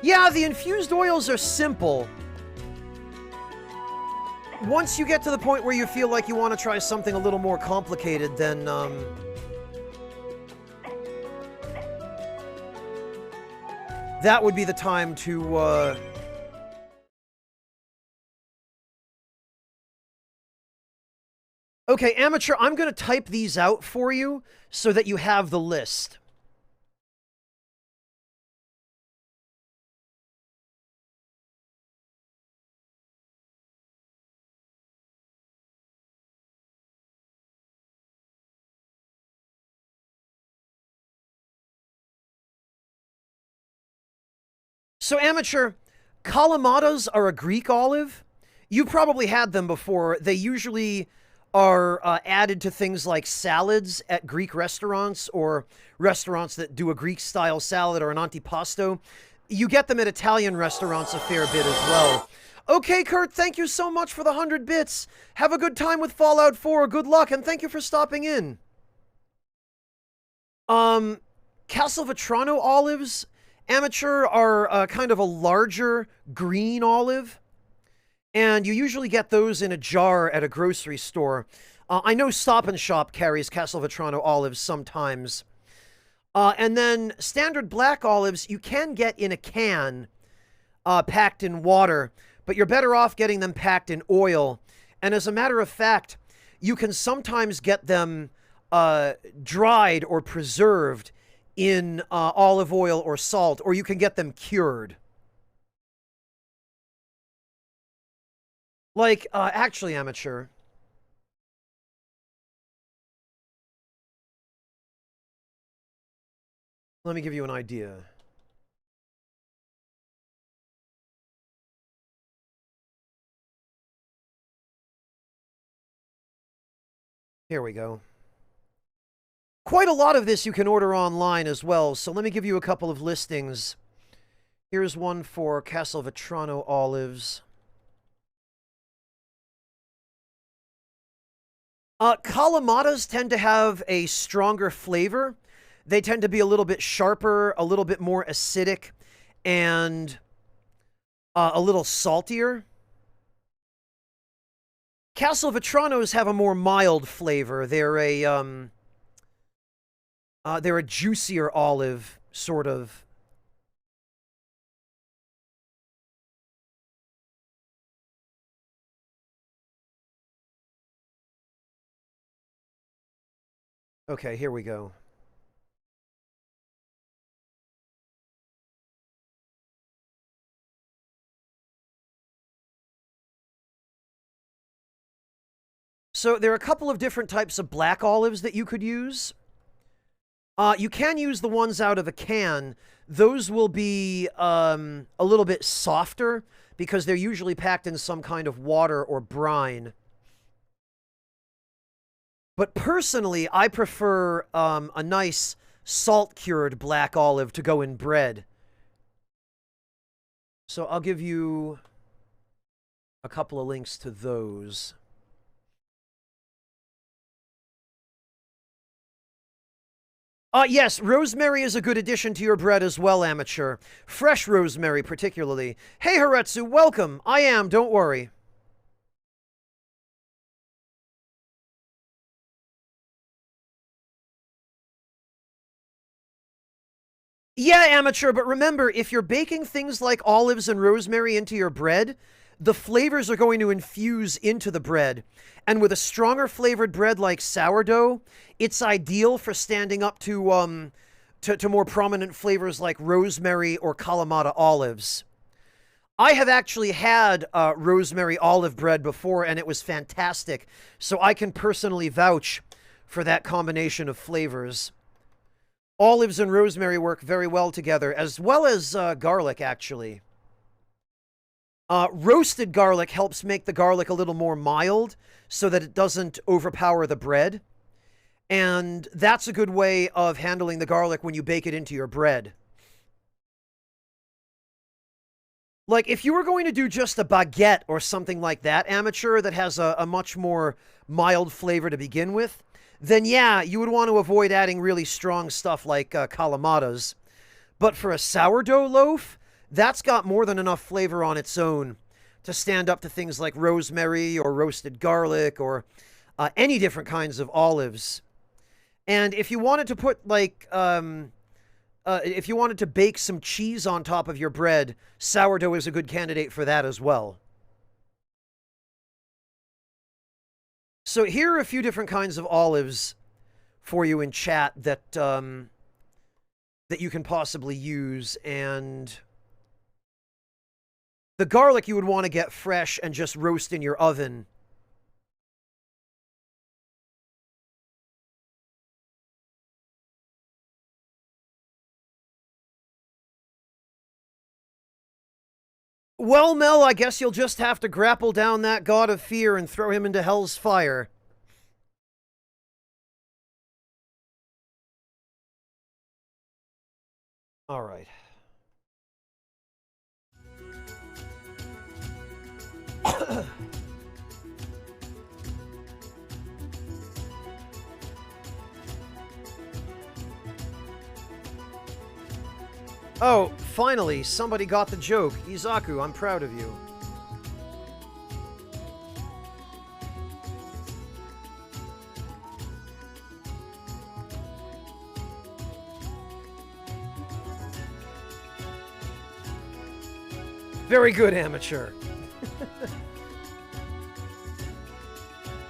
Yeah, the infused oils are simple. Once you get to the point where you feel like you want to try something a little more complicated, then, that would be the time to, Okay, Amateur, I'm gonna type these out for you so that you have the list. So, Amateur, Kalamatas are a Greek olive. You probably had them before. They usually are added to things like salads at Greek restaurants or restaurants that do a Greek-style salad or an antipasto. You get them at Italian restaurants a fair bit as well. Okay, Kurt, thank you so much for the 100 bits. Have a good time with Fallout 4. Good luck, and thank you for stopping in. Castelvetrano olives, amateur, are kind of a larger green olive. And you usually get those in a jar at a grocery store. I know Stop and Shop carries Castelvetrano olives sometimes. And then standard black olives you can get in a can, packed in water, but you're better off getting them packed in oil. And as a matter of fact, you can sometimes get them dried or preserved in olive oil or salt, or you can get them cured. Like, actually, amateur. Let me give you an idea. Here we go. Quite a lot of this you can order online as well, so let me give you a couple of listings. Here's one for Castelvetrano olives. Kalamatas tend to have a stronger flavor. They tend to be a little bit sharper, a little bit more acidic, and a little saltier. Castelvetranos have a more mild flavor. They're a juicier olive, sort of. Okay, here we go. So there are a couple of different types of black olives that you could use. You can use the ones out of a can. Those will be a little bit softer because they're usually packed in some kind of water or brine. But personally, I prefer a nice salt-cured black olive to go in bread. So I'll give you a couple of links to those. Yes, rosemary is a good addition to your bread as well, amateur. Fresh rosemary, particularly. Hey, Haretsu, welcome. I am, don't worry. Yeah, amateur, but remember, if you're baking things like olives and rosemary into your bread, the flavors are going to infuse into the bread. And with a stronger flavored bread like sourdough, it's ideal for standing up to more prominent flavors like rosemary or Kalamata olives. I have actually had rosemary olive bread before, and it was fantastic. So I can personally vouch for that combination of flavors. Olives and rosemary work very well together, as well as garlic, actually. Roasted garlic helps make the garlic a little more mild so that it doesn't overpower the bread. And that's a good way of handling the garlic when you bake it into your bread. Like, if you were going to do just a baguette or something like that, amateur, that has a much more mild flavor to begin with, then yeah, you would want to avoid adding really strong stuff like Kalamatas. But for a sourdough loaf, that's got more than enough flavor on its own to stand up to things like rosemary or roasted garlic or any different kinds of olives. And if you wanted to put, like, if you wanted to bake some cheese on top of your bread, sourdough is a good candidate for that as well. So here are a few different kinds of olives for you in chat that that you can possibly use, and the garlic you would want to get fresh and just roast in your oven. Well, Mel, I guess you'll just have to grapple down that god of fear and throw him into hell's fire. All right. Oh, finally, somebody got the joke. Izaku, I'm proud of you. Very good, amateur.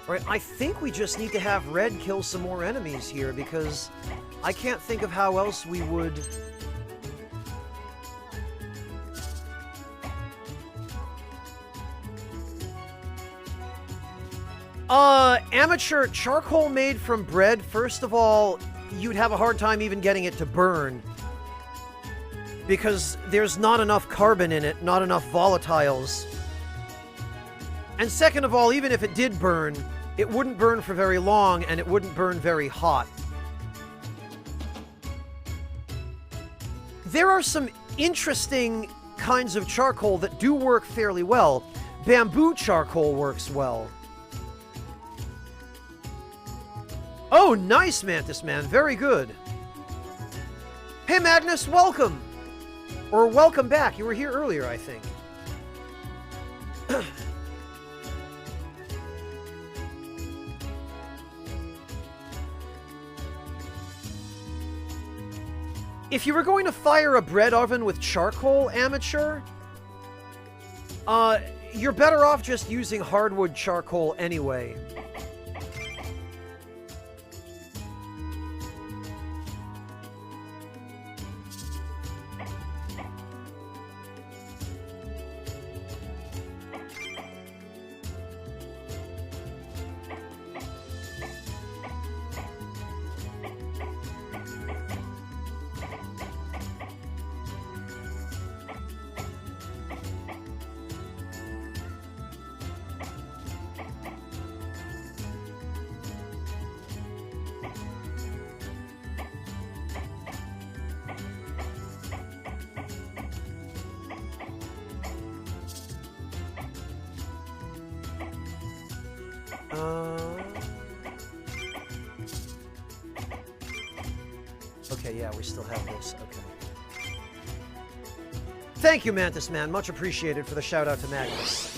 Alright, I think we just need to have Red kill some more enemies here, because I can't think of how else we would... Amateur, charcoal made from bread, first of all, you'd have a hard time even getting it to burn. Because there's not enough carbon in it, not enough volatiles. And second of all, even if it did burn, it wouldn't burn for very long, and it wouldn't burn very hot. There are some interesting kinds of charcoal that do work fairly well. Bamboo charcoal works well. Oh, nice, Mantis Man. Very good. Hey, Magnus, welcome! Or welcome back. You were here earlier, I think. If you were going to fire a bread oven with charcoal, amateur, you're better off just using hardwood charcoal anyway. Okay, yeah, we still have this. Okay. Thank you, Mantis Man. Much appreciated for the shout-out to Magnus.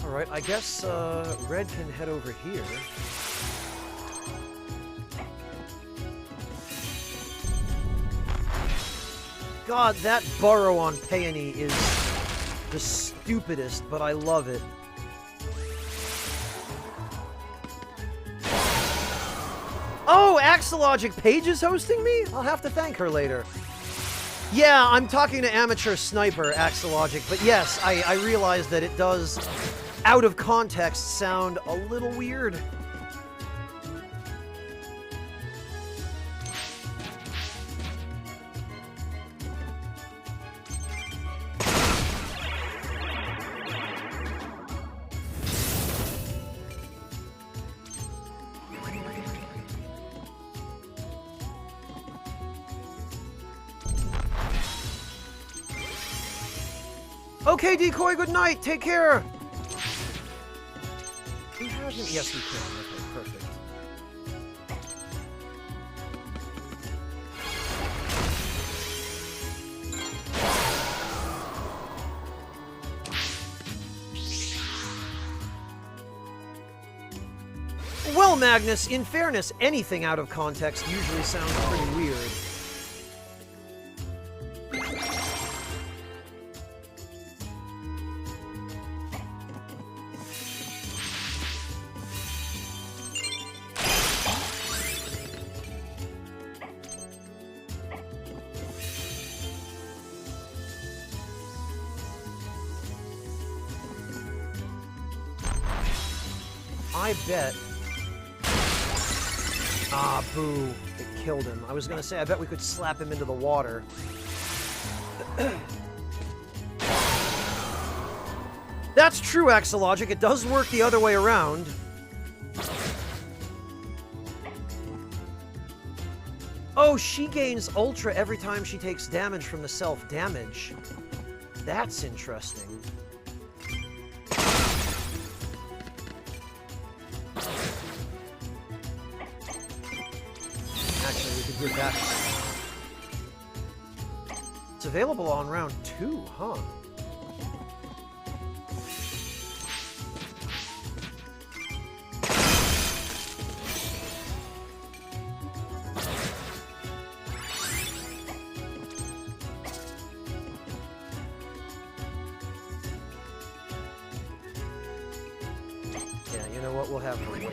Alright, I guess, Red can head over here. God, that burrow on Peony is the stupidest, but I love it. Oh, Axologic Paige is hosting me? I'll have to thank her later. Yeah, I'm talking to Amateur Sniper, Axologic, but yes, I realize that it does, out of context, sound a little weird. Okay, Decoy, good night. Take care. We haven't... Yes, we can. Okay, perfect. Well, Magnus, in fairness, anything out of context usually sounds pretty weird. I bet... Ah, boo. It killed him. I was gonna say, I bet we could slap him into the water. That's true, Axologic. It does work the other way around. Oh, she gains Ultra every time she takes damage from the self-damage. That's interesting. Actually, we could give that... It's available on round 2, huh? We'll have her wait.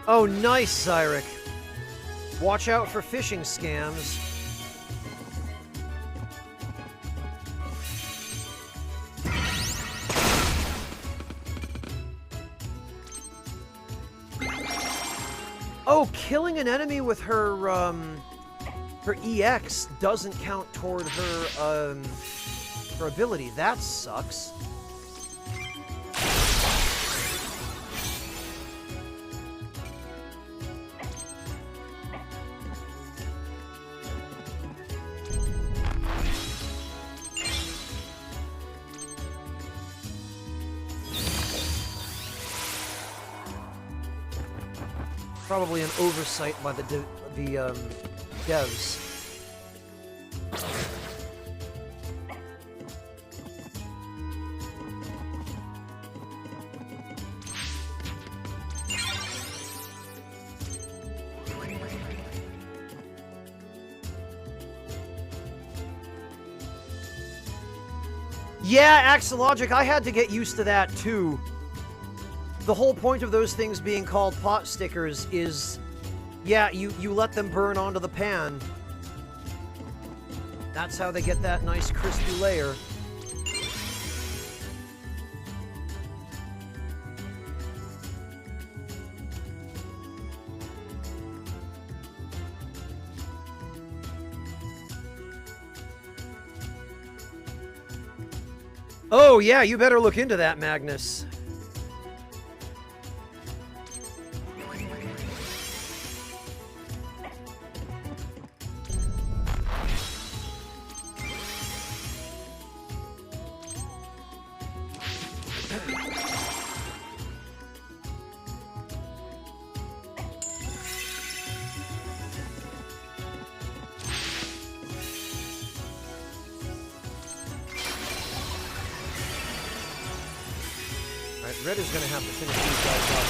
Oh, nice, Zyric. Watch out for phishing scams. Oh, killing an enemy with her, her EX doesn't count toward her, her ability. That sucks. Probably an oversight by the devs. Yeah, Axologic, I had to get used to that too. The whole point of those things being called pot stickers is, yeah, you let them burn onto the pan. That's how they get that nice crispy layer. Oh yeah, you better look into that, Magnus. Red is going to have to finish these guys off.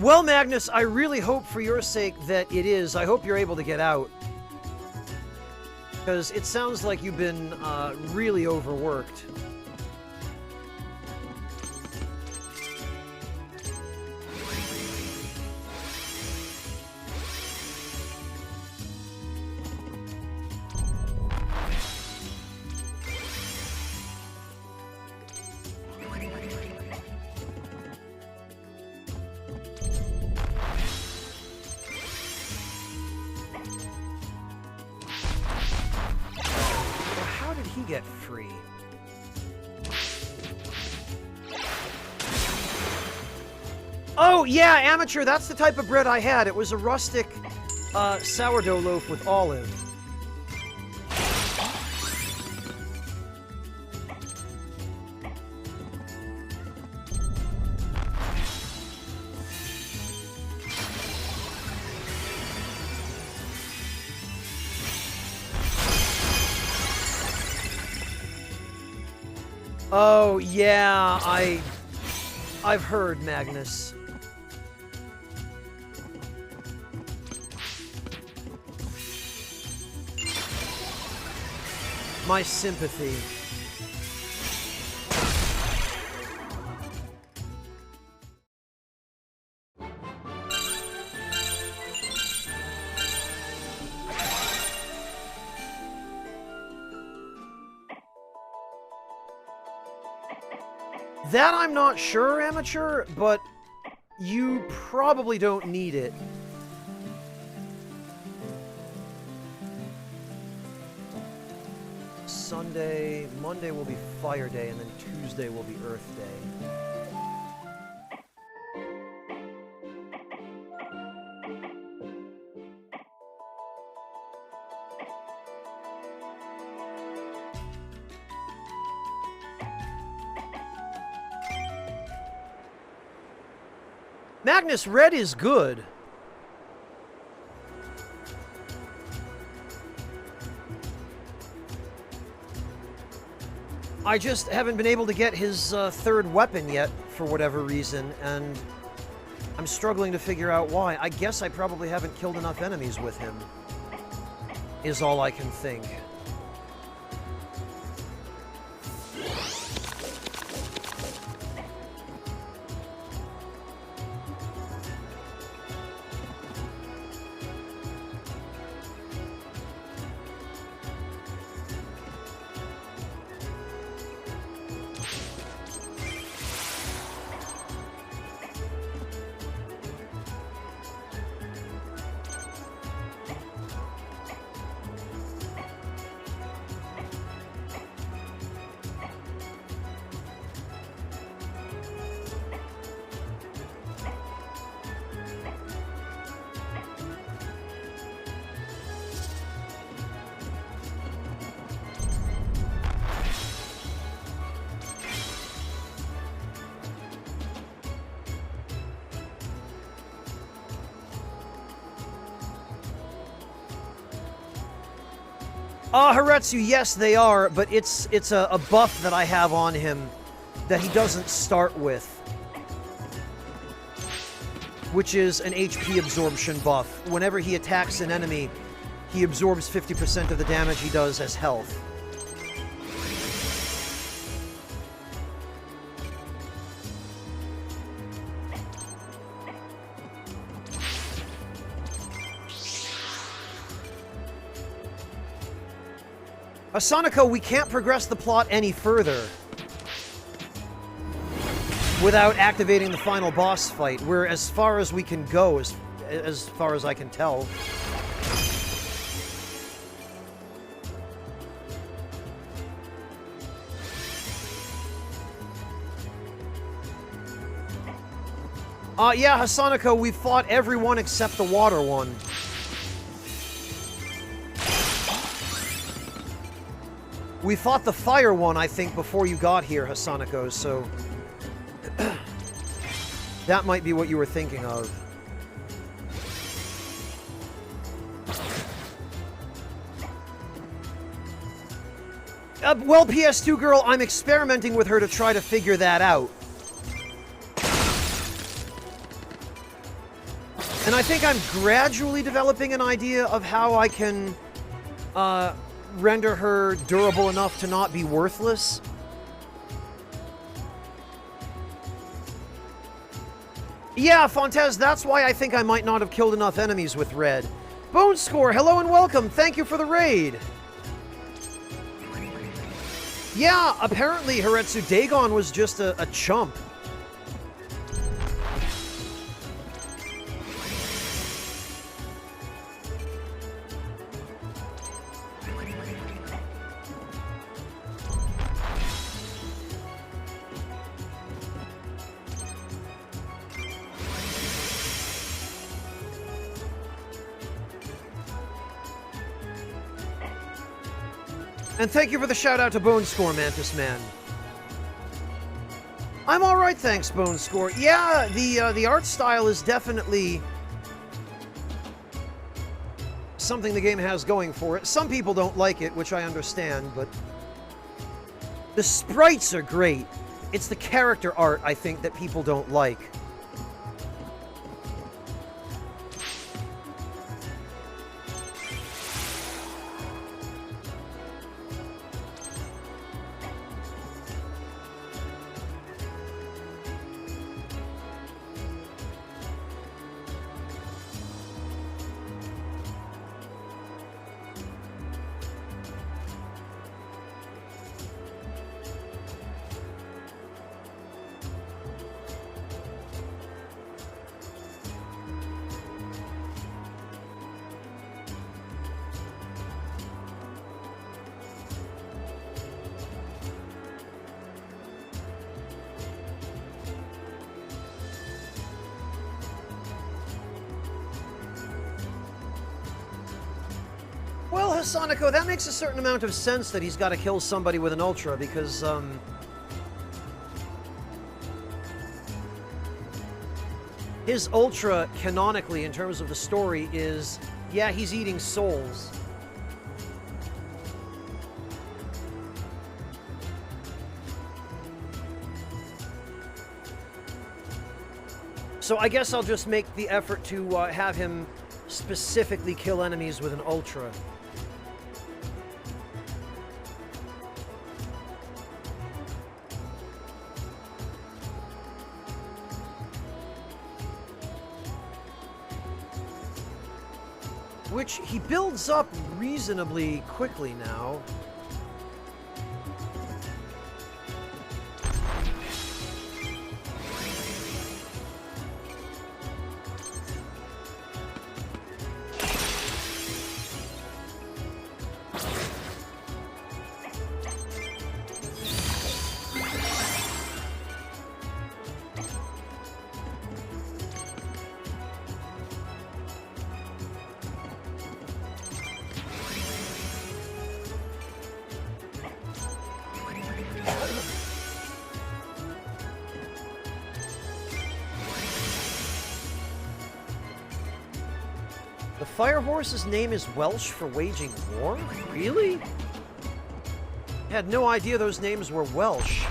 Well, Magnus, I really hope for your sake that it is. I hope you're able to get out. Because it sounds like you've been really overworked. Get free. Oh, yeah, amateur, that's the type of bread I had. It was a rustic sourdough loaf with olive. Oh, yeah, I've heard, Magnus. My sympathy. That I'm not sure, Amateur, but you probably don't need it. Sunday, Monday will be Fire Day, and then Tuesday will be Earth Day. Magnus, red is good. I just haven't been able to get his third weapon yet, for whatever reason, and I'm struggling to figure out why. I guess I probably haven't killed enough enemies with him, is all I can think. Haretsu, yes, they are, but it's a buff that I have on him that he doesn't start with, which is an HP absorption buff. Whenever he attacks an enemy, he absorbs 50% of the damage he does as health. Asanico, we can't progress the plot any further without activating the final boss fight. We're as far as we can go, as far as I can tell. Yeah, Hasanako, we fought everyone except the water one. We fought the fire one, I think, before you got here, Hasanako, so... that might be what you were thinking of. Well, PS2 girl, I'm experimenting with her to try to figure that out. And I think I'm gradually developing an idea of how I can, render her durable enough to not be worthless. Yeah, Fontez, that's why I think I might not have killed enough enemies with red. Bone Score, hello and welcome. Thank you for the raid. Yeah, apparently Haretsu Dagon was just a chump. And thank you for the shout-out to Bone Score, Mantis Man. I'm alright, thanks, Bone Score. Yeah, the art style is definitely something the game has going for it. Some people don't like it, which I understand, but The sprites are great. It's the character art, I think, that people don't like. Well, Hassanako, that makes a certain amount of sense that he's got to kill somebody with an Ultra, because, his Ultra, canonically, in terms of the story, is, yeah, he's eating souls. So I guess I'll just make the effort to have him specifically kill enemies with an Ultra. Which he builds up reasonably quickly now. The Fire Horse's name is Welsh for waging war? Really? I had no idea those names were Welsh.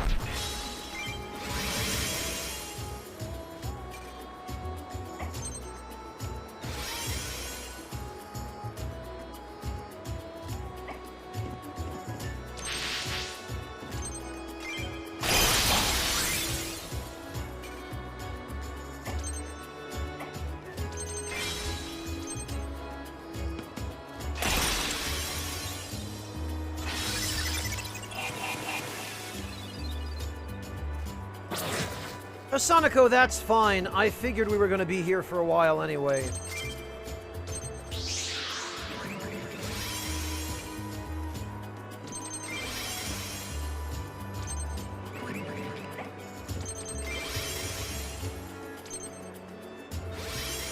Sanako, that's fine. I figured we were going to be here for a while anyway.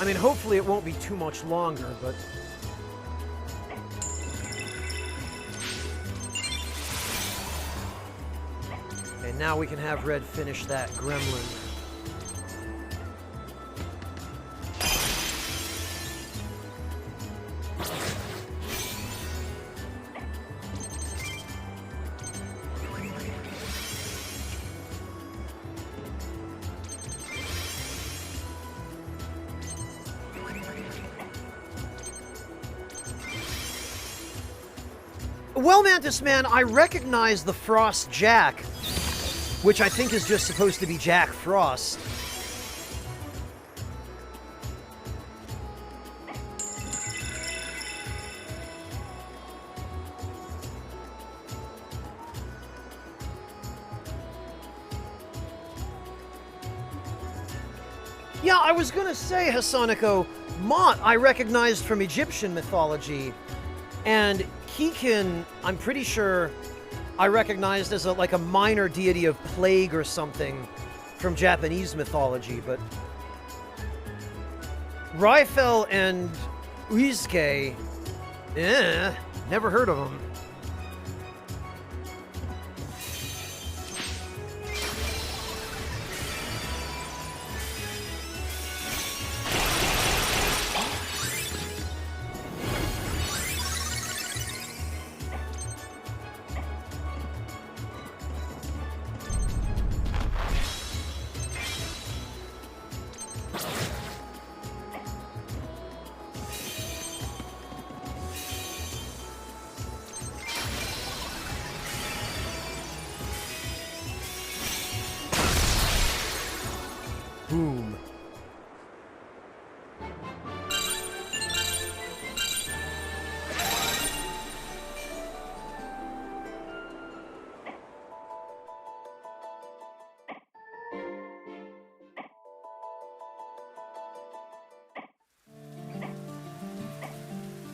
I mean, hopefully it won't be too much longer, but... Okay, now we can have Red finish that gremlin. Well, Mantis Man, I recognize the Frost Jack, which I think is just supposed to be Jack Frost. Yeah, I was gonna say, Hasanako, Mott I recognized from Egyptian mythology, and Kikin, I'm pretty sure I recognized as like a minor deity of plague or something from Japanese mythology, but Raifel and Uisuke, never heard of them.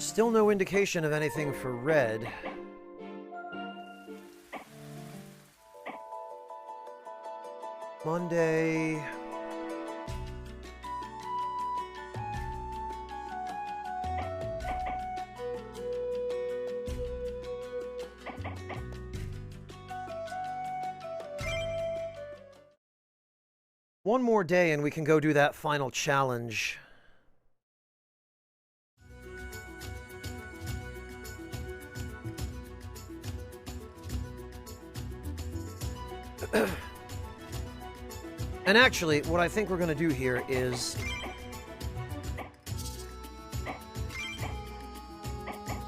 Still no indication of anything for red. Monday... One more day and we can go do that final challenge. And actually, what I think we're going to do here is...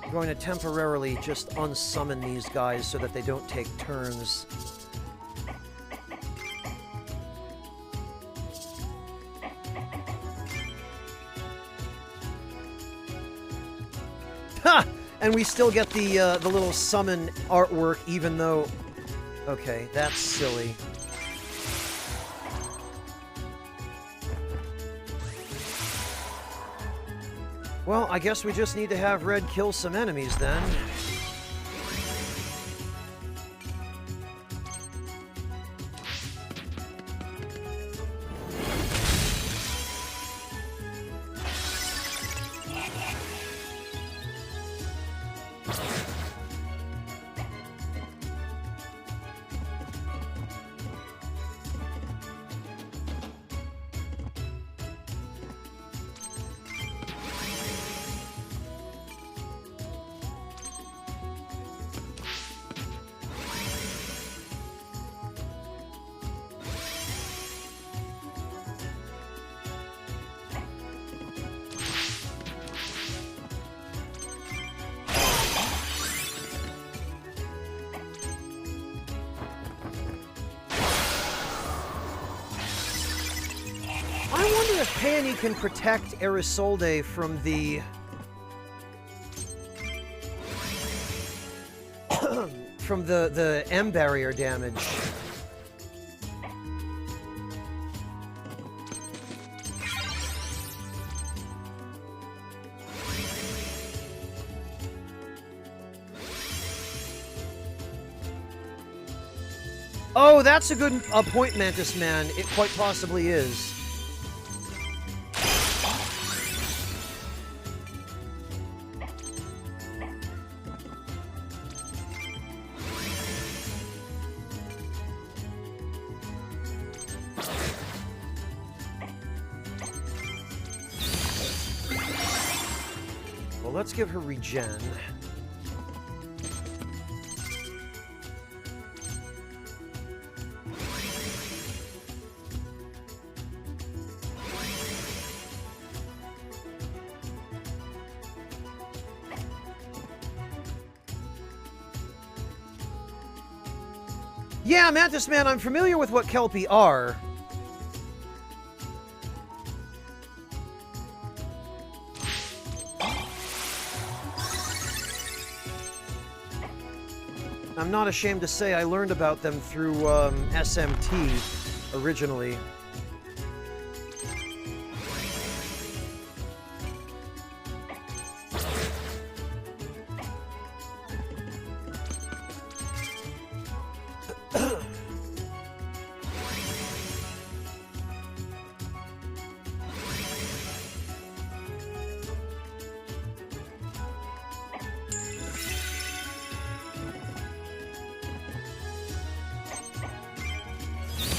I'm going to temporarily just unsummon these guys so that they don't take turns. Ha! And we still get the little summon artwork, even though... Okay, that's silly. Well, I guess we just need to have Red kill some enemies, then. I wonder if Peony can protect Erisolde from the... from the M barrier damage. Oh, that's a good point, Mantis Man. It quite possibly is. Well, let's give her regen. Yeah, Mantis Man, I'm familiar with what Kelpie are. I'm not ashamed to say I learned about them through SMT originally.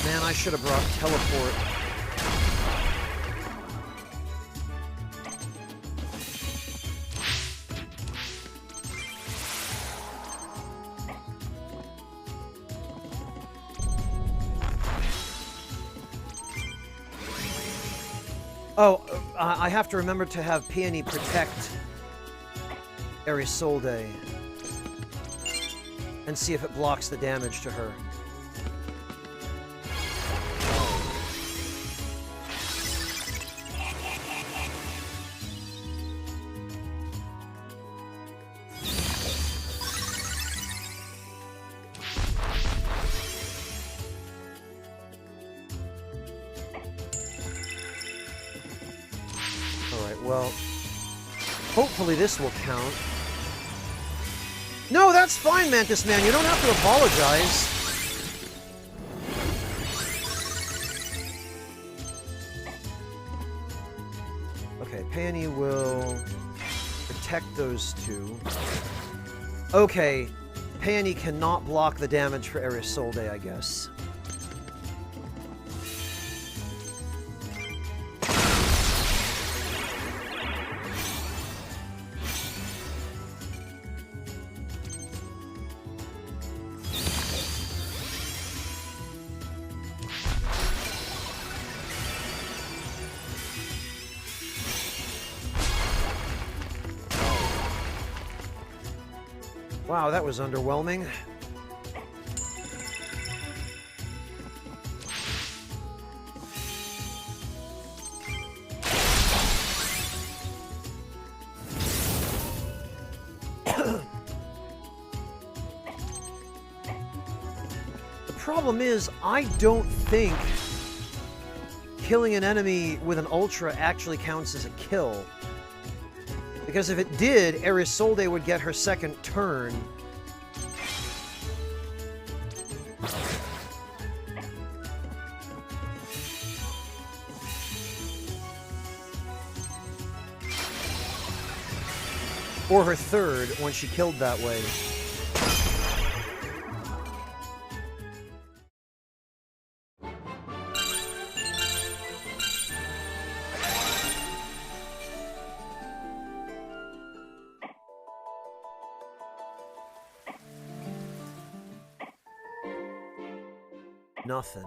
Man, I should have brought teleport. Oh, I have to remember to have Peony protect Erisolde and see if it blocks the damage to her. Well, Hopefully this will count. No, that's fine, Mantis Man. You don't have to apologize. Okay, Peony will protect those two. Okay, Peony cannot block the damage for Isolde, I guess. Wow, that was underwhelming. The problem is, I don't think killing an enemy with an Ultra actually counts as a kill. Because if it did, Isolde would get her second turn. Or her third, when she killed that way. Nothing.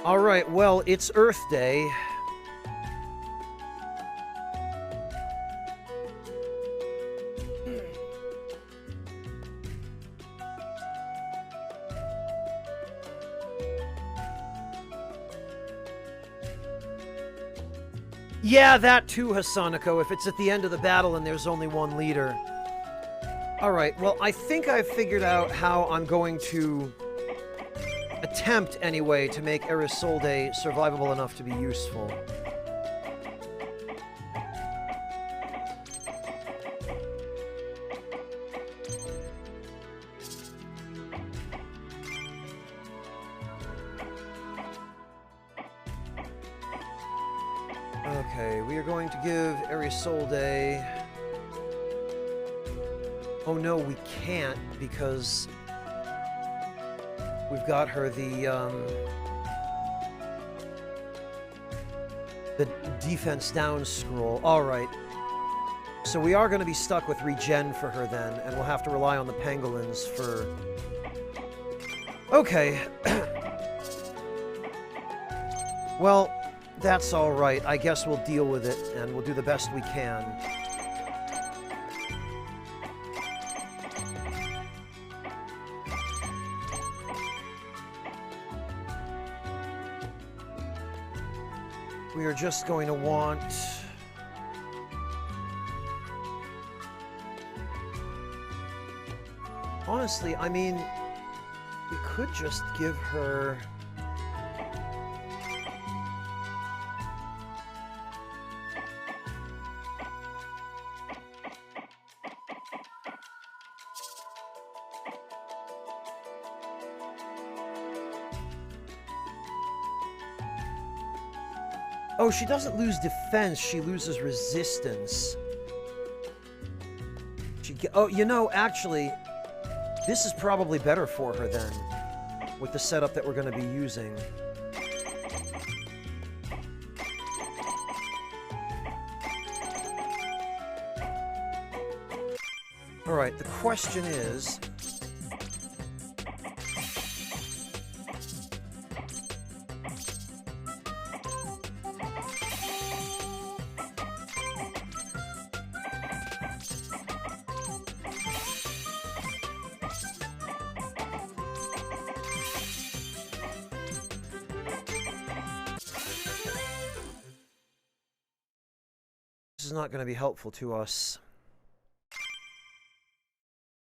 Alright, well, it's Earth Day. Yeah, that too, Hasanako, if it's at the end of the battle and there's only one leader. Alright, well, I think I've figured out how I'm going to attempt, anyway, to make Isolde survivable enough to be useful. Okay, we are going to give Isolde... Oh no, we can't, because we've got her the defense down scroll. Alright. So we are going to be stuck with regen for her then, and we'll have to rely on the pangolins for... Okay. Well, that's alright. I guess we'll deal with it, and we'll do the best we can. We are just going to want... Honestly, I mean, we could just give her... Oh, she doesn't lose defense, she loses resistance. Oh, you know, actually, this is probably better for her then, with the setup that we're going to be using. Alright, the question is... This is not going to be helpful to us.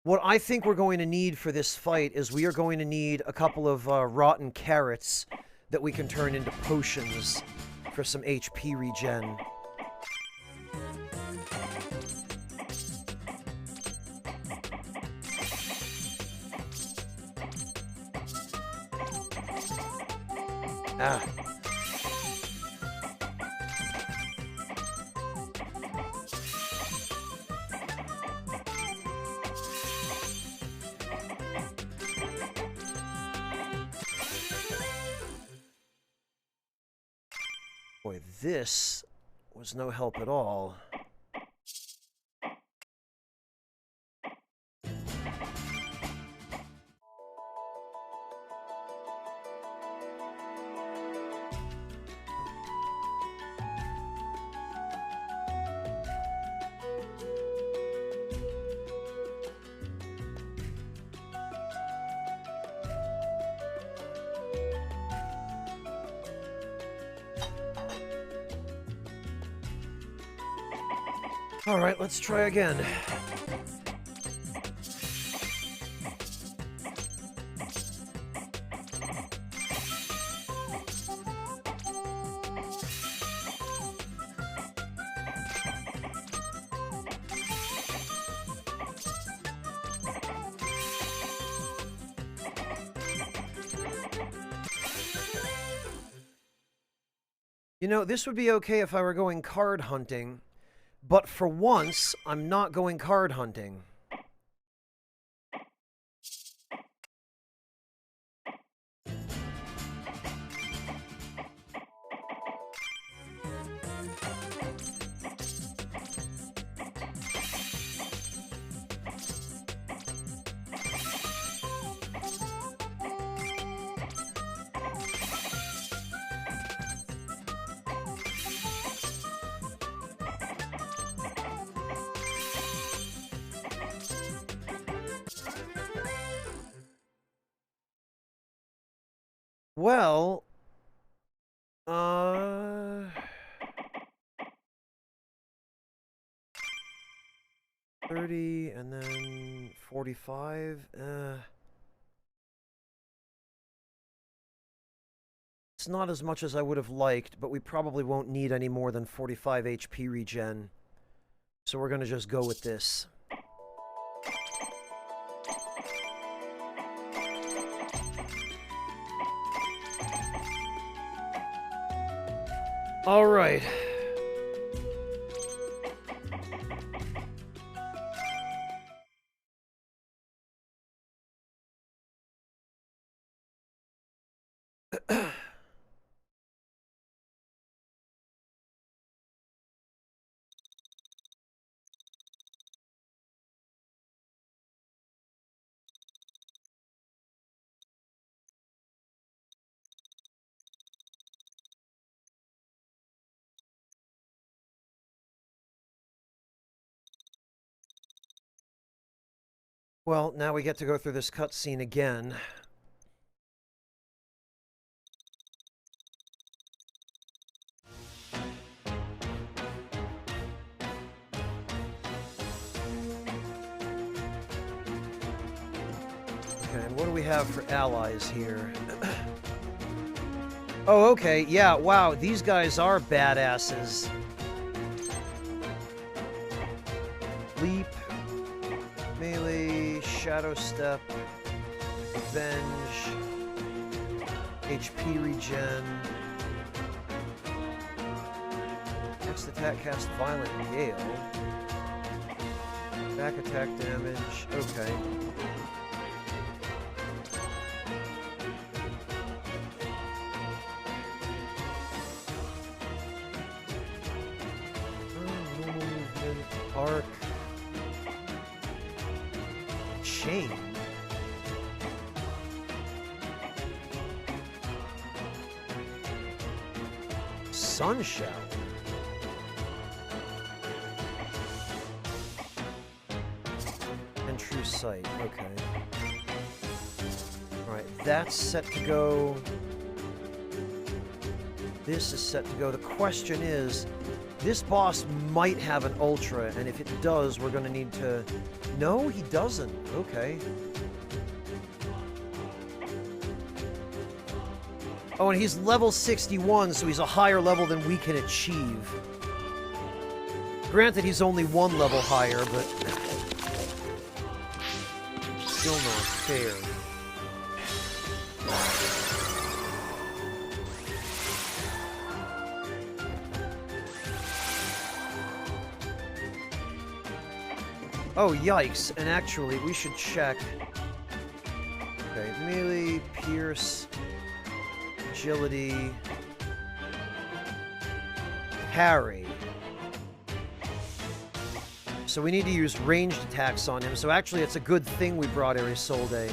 What I think we're going to need for this fight is we are going to need a couple of rotten carrots that we can turn into potions. for some HP regen. Ah. Boy, this was no help at all. All right, let's try again. You know, this would be okay if I were going card hunting. But for once, I'm not going card hunting. Well, 30 and then 45. It's not as much as I would have liked, but we probably won't need any more than 45 HP regen. So we're going to just go with this. All right. Well, now we get to go through this cutscene again. Okay, and what do we have for allies here? Oh, okay, yeah, wow, these guys are badasses. Leap, melee, shadow step, revenge, HP regen. Next attack cast violent gale. Back attack damage, okay. Normal movement, arc. Chain. Sun shower. And true sight. Okay. Alright, that's set to go. This is set to go. The question is, this boss might have an ultra, and if it does, we're going to need to... No, he doesn't. Okay. Oh, and he's level 61, so he's a higher level than we can achieve. Granted, he's only one level higher, but still not fair. Oh, yikes. And actually, we should check. Okay, melee, pierce, agility, parry. So we need to use ranged attacks on him. So actually, it's a good thing we brought Isolde.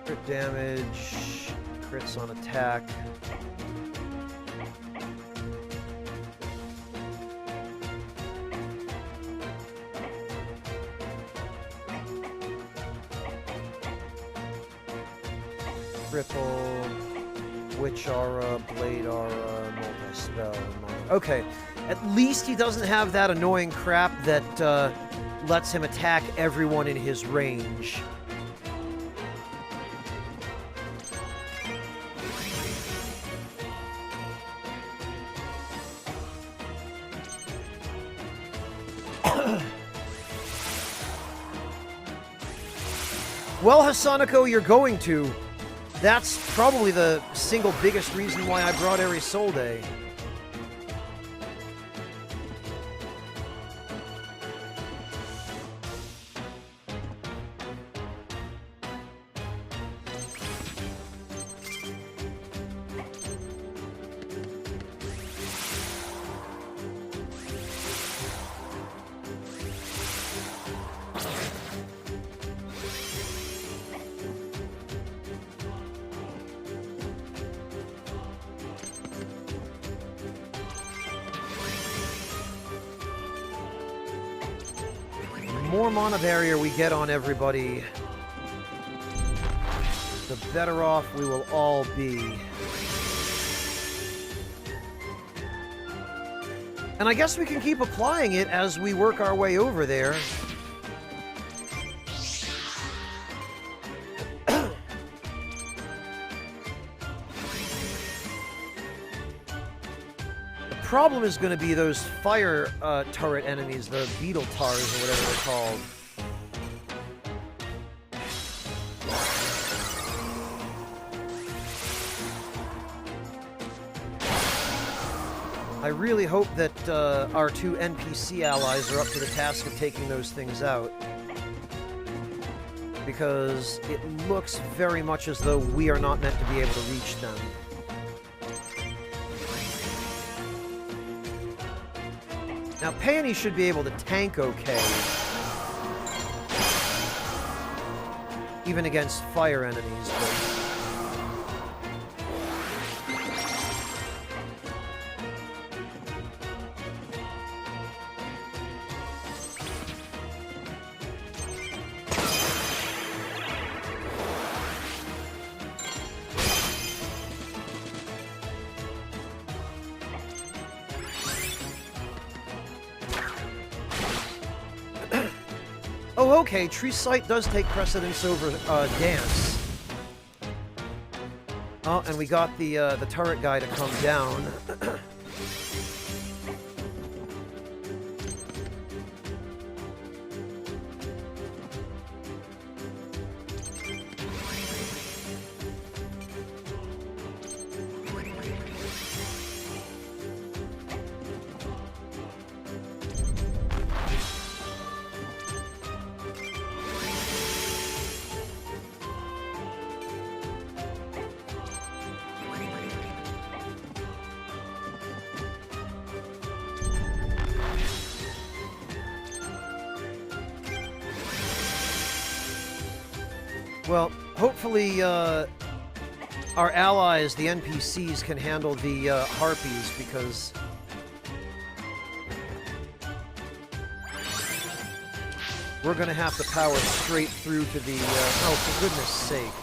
Crit damage, crits on attack. Triple, Witch Aura, Blade Aura, Multi-Spell. Okay, at least he doesn't have that annoying crap that lets him attack everyone in his range. Well, Hasanako, you're going to. That's probably the single biggest reason why I brought Isolde. More mana barrier we get on everybody, the better off we will all be. And I guess we can keep applying it as we work our way over there. The problem is going to be those fire turret enemies, the beetle tars or whatever they're called. I really hope that our two NPC allies are up to the task of taking those things out. Because it looks very much as though we are not meant to be able to reach them. Now, Peony should be able to tank okay. Even against fire enemies, but... Oh, okay, Tree Sight does take precedence over Dance. Oh, and we got the turret guy to come down. Well, hopefully, our allies, the NPCs, can handle the harpies, because we're gonna have to power straight through to the, oh, for goodness sake.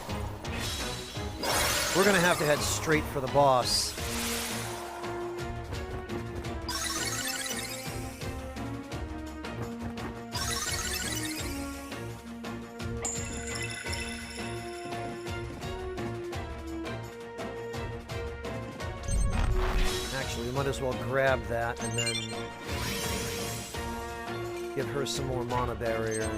We're gonna have to head straight for the boss. Actually, we might as well grab that and then give her some more mana barrier.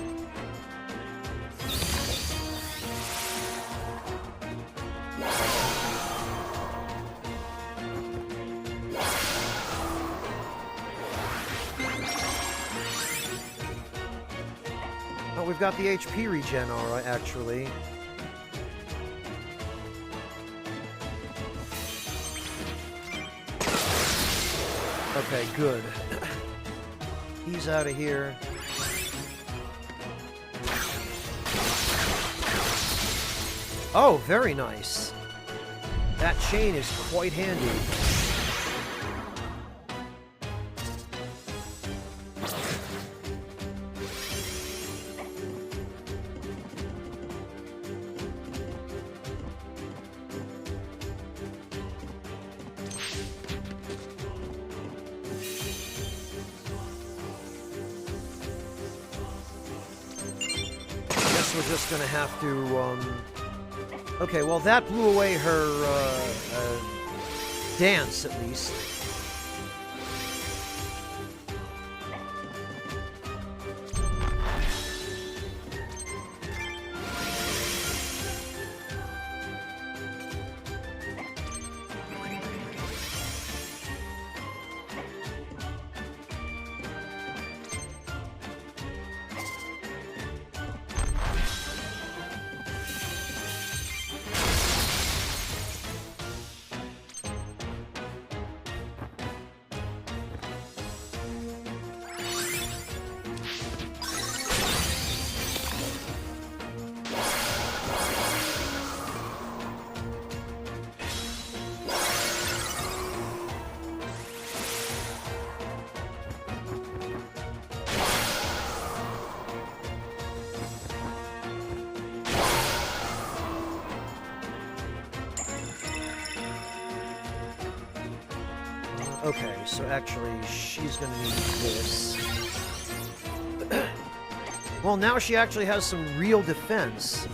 Oh, we've got the HP regen, alright, actually. Okay, good. He's out of here. Oh, very nice. That chain is quite handy. We're just gonna have to, Okay, well, that blew away her, dance, at least. Okay, so actually, she's gonna need this. Well, now she actually has some real defense.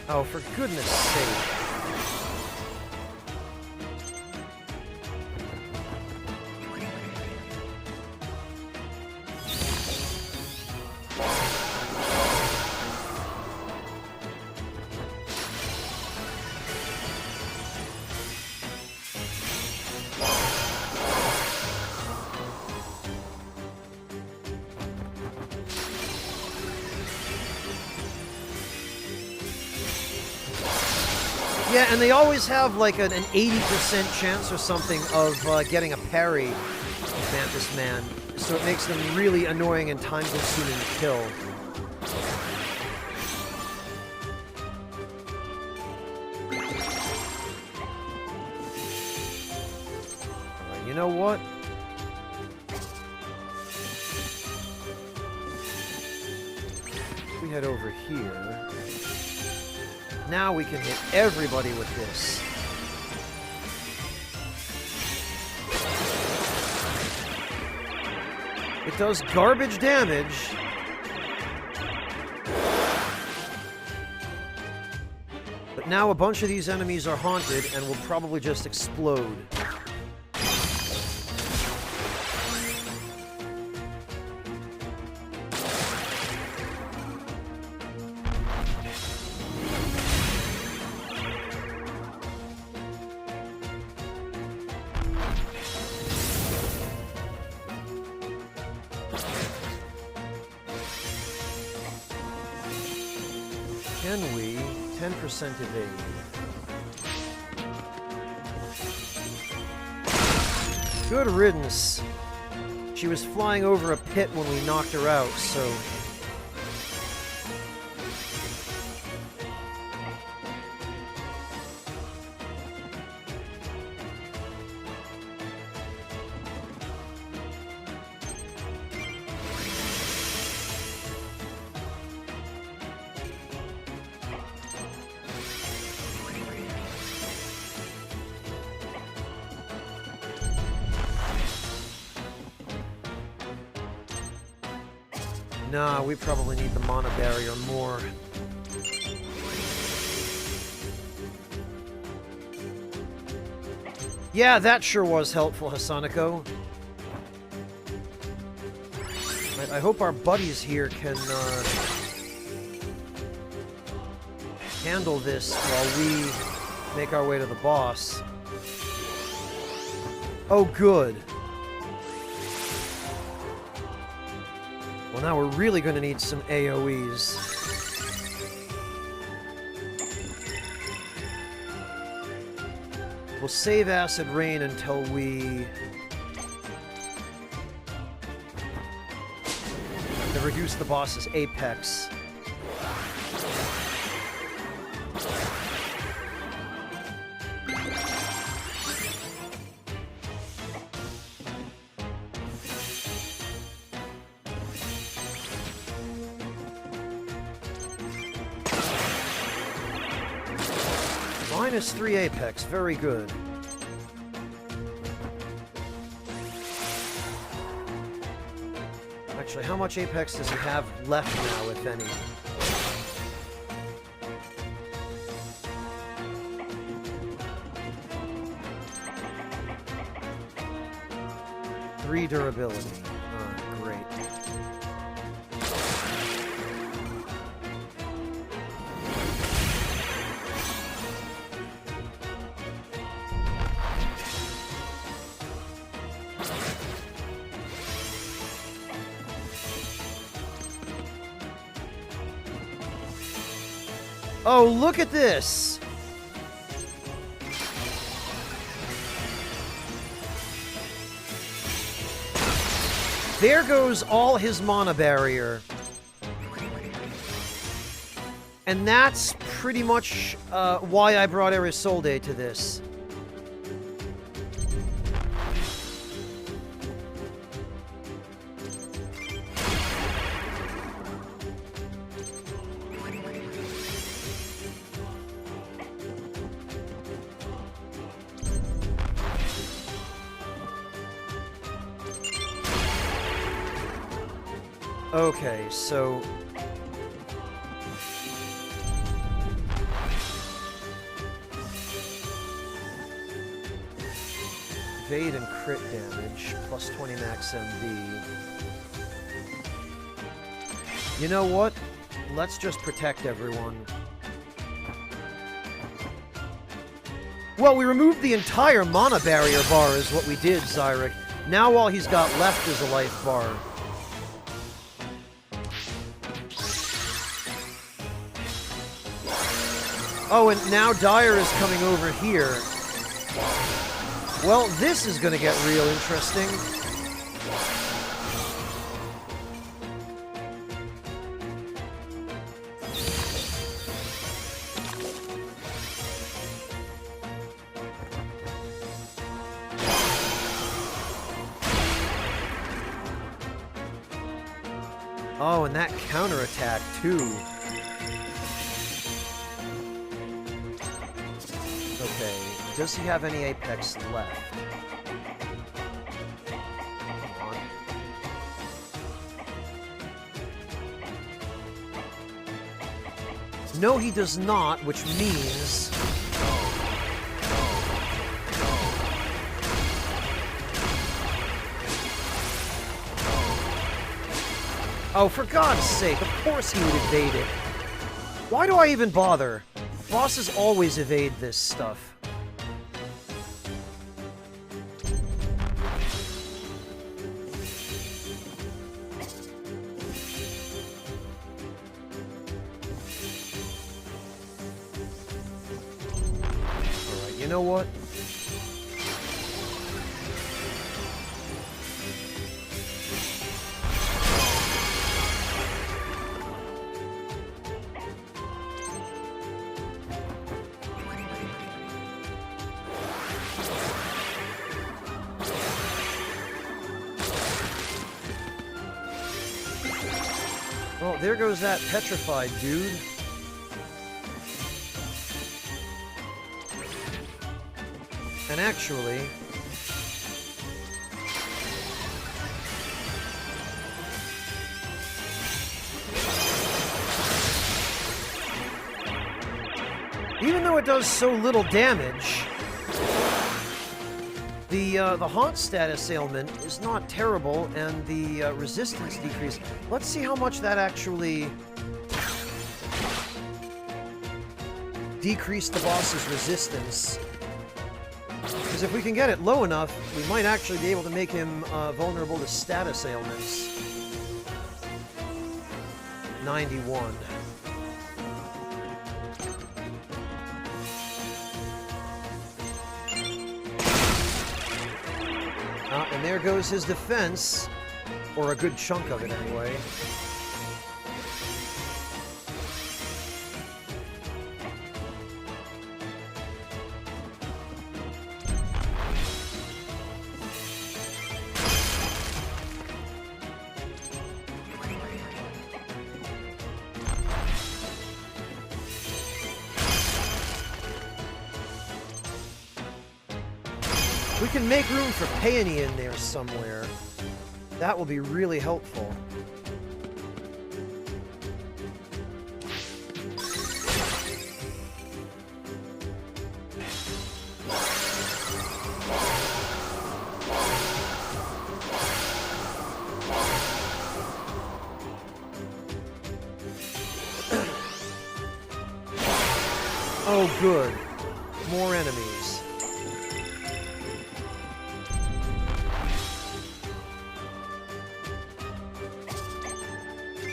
Oh, for goodness sake. Yeah, and they always have like an 80% chance or something of getting a parry, Mantis Man, so it makes them really annoying and time-consuming to kill. Alright, you know what? We head over here. Now we can hit everybody with this. It does garbage damage. But now a bunch of these enemies are haunted and will probably just explode. Can we? 10% evade. Good riddance. She was flying over a pit when we knocked her out, so... Nah, we probably need the mana barrier more. Yeah, that sure was helpful, Hasanako. I hope our buddies here can handle this while we make our way to the boss. Oh, good. Well, now we're really going to need some AoEs. We'll save Acid Rain until we reduce the boss's apex. -3 apex, very good. Actually, how much apex does he have left now, if any? Three durability. Oh, great. Oh, look at this! There goes all his mana barrier. And that's pretty much why I brought Erisolde to this. Okay, so... Evade and crit damage, plus 20 max MB. You know what? Let's just protect everyone. Well, we removed the entire mana barrier bar is what we did, Zyric. Now all he's got left is a life bar. Oh, and now Dire is coming over here. Well, this is going to get real interesting. Oh, and that counterattack, too. Okay, does he have any apex left? Come on. No, he does not, which means... Oh, for God's sake, of course he would evade it. Why do I even bother? Bosses always evade this stuff. Alright, you know what? Well, there goes that petrified dude. And actually... even though it does so little damage... The haunt status ailment is not terrible, and the resistance decrease. Let's see how much that actually decreased the boss's resistance. Because if we can get it low enough, we might actually be able to make him vulnerable to status ailments. 91. And there goes his defense, or a good chunk of it anyway. We can make room for Peony in there somewhere. That will be really helpful. Oh, good. More enemies.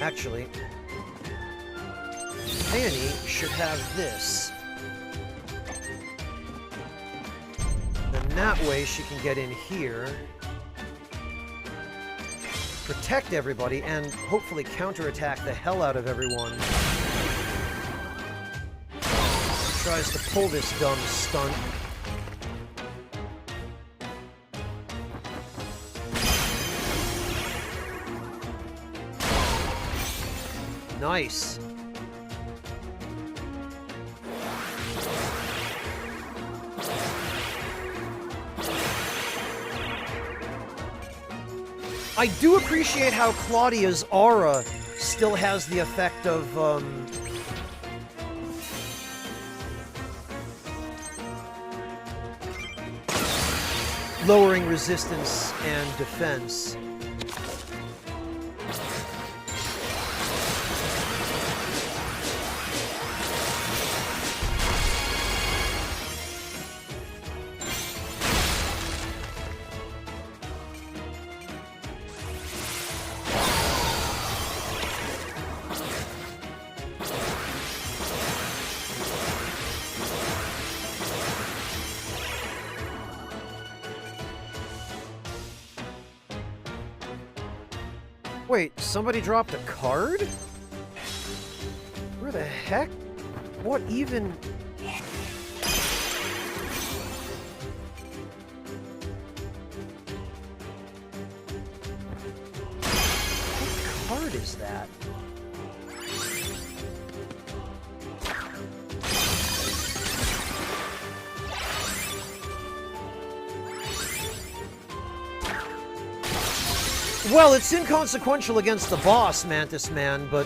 Actually, Peony should have this. Then that way she can get in here, protect everybody, and hopefully counterattack the hell out of everyone who tries to pull this dumb stunt. Nice. I do appreciate how Claudia's aura still has the effect of, lowering resistance and defense. Wait, somebody dropped a card? Where the heck? What even? What card is that? Well, it's inconsequential against the boss, Mantis Man, but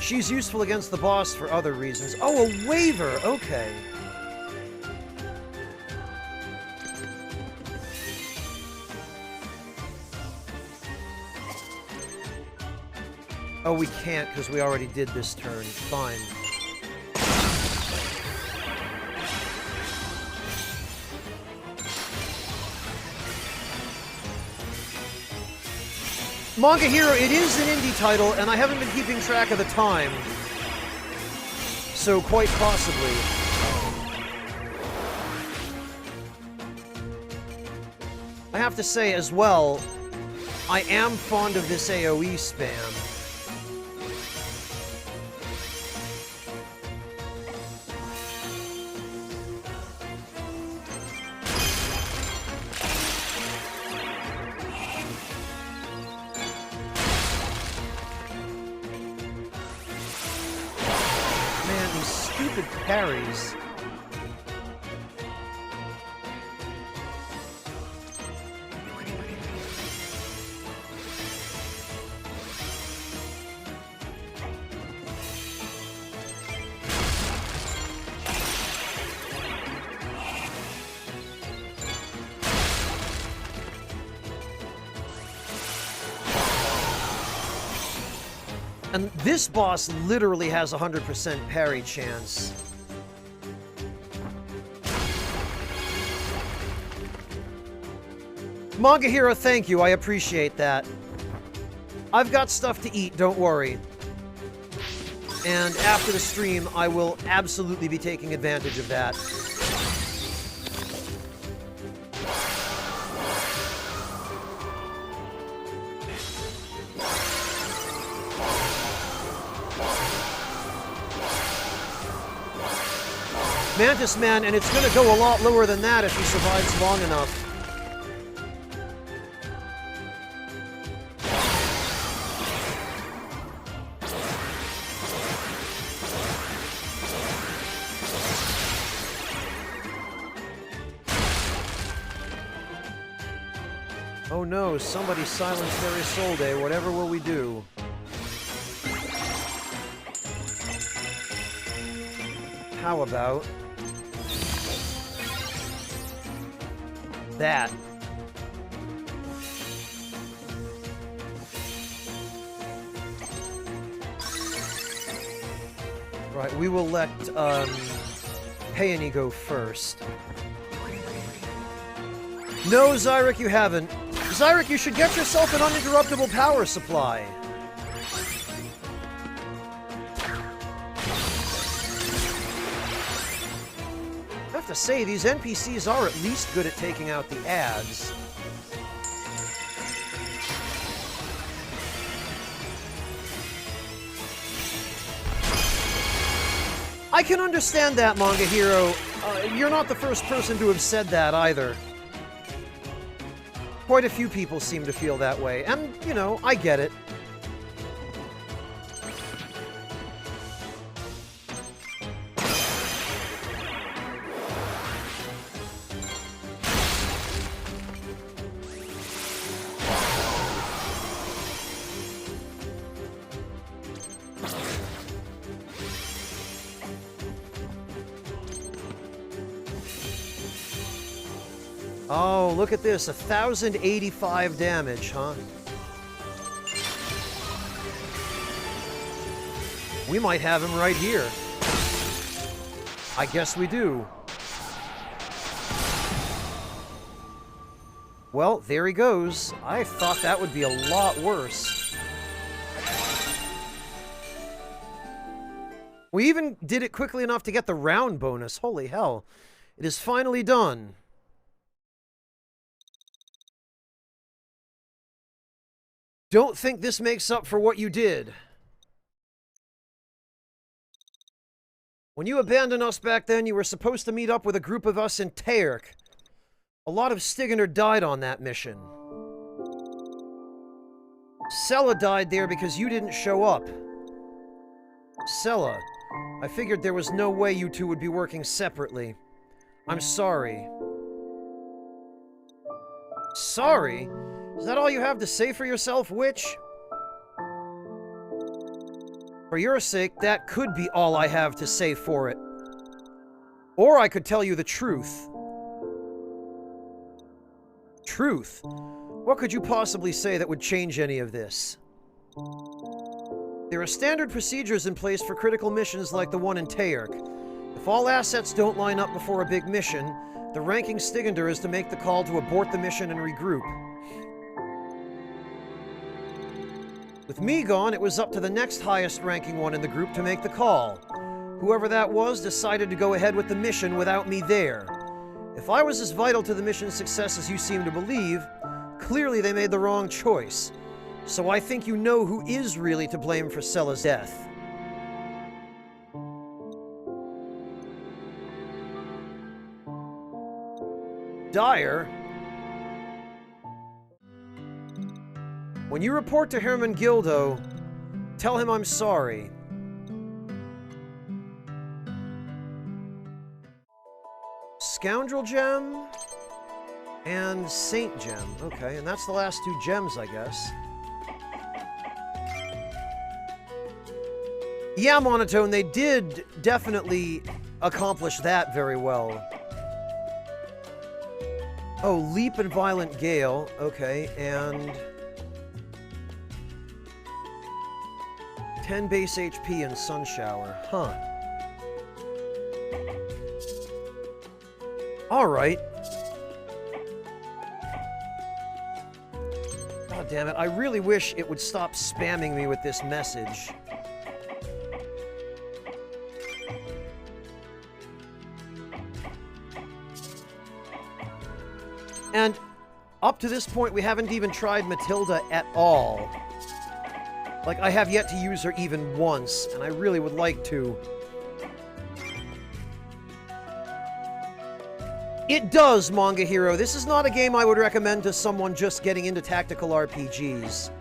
she's useful against the boss for other reasons. Oh, a waiver! Okay. Oh, we can't, because we already did this turn. Fine. Manga Hero, it is an indie title, and I haven't been keeping track of the time. So, quite possibly. I have to say, as well, I am fond of this AoE spam. Parries. And this boss literally has 100% parry chance. Manga Hero, thank you. I appreciate that. I've got stuff to eat, don't worry. And after the stream, I will absolutely be taking advantage of that. Mantis Man, and it's gonna go a lot lower than that if he survives long enough. Oh no, somebody silenced their Isolde. Whatever will we do? How about that? Right, we will let Peony go first. No, Zyrek, you haven't. Zyrek, you should get yourself an uninterruptible power supply. I have to say, these NPCs are at least good at taking out the ads. I can understand that, Manga Hero. You're not the first person to have said that either. Quite a few people seem to feel that way, and, you know, I get it. Oh, look at this. 1,085 damage, huh? We might have him right here. I guess we do. Well, there he goes. I thought that would be a lot worse. We even did it quickly enough to get the round bonus. Holy hell. It is finally done. Don't think this makes up for what you did. When you abandoned us back then, you were supposed to meet up with a group of us in Teirk. A lot of Stigender died on that mission. Sella died there because you didn't show up. Sella, I figured there was no way you two would be working separately. I'm sorry. Sorry? Is that all you have to say for yourself, Witch? For your sake, that could be all I have to say for it. Or I could tell you the truth. Truth? What could you possibly say that would change any of this? There are standard procedures in place for critical missions like the one in Teirk. If all assets don't line up before a big mission, the ranking Stigender is to make the call to abort the mission and regroup. With me gone, it was up to the next highest ranking one in the group to make the call. Whoever that was decided to go ahead with the mission without me there. If I was as vital to the mission's success as you seem to believe, clearly they made the wrong choice. So I think you know who is really to blame for Sella's death. Dyer? When you report to Hermenegildo, tell him I'm sorry. Scoundrel Gem and Saint Gem. Okay, and that's the last two gems, I guess. Yeah, Monotone, they did definitely accomplish that very well. Oh, Leap and Violent Gale. Okay, and 10 base HP and Sun Shower. Huh. Alright. God damn it. I really wish it would stop spamming me with this message. And up to this point, we haven't even tried Matilda at all. Like, I have yet to use her even once, and I really would like to. It does, Manga Hero. This is not a game I would recommend to someone just getting into tactical RPGs.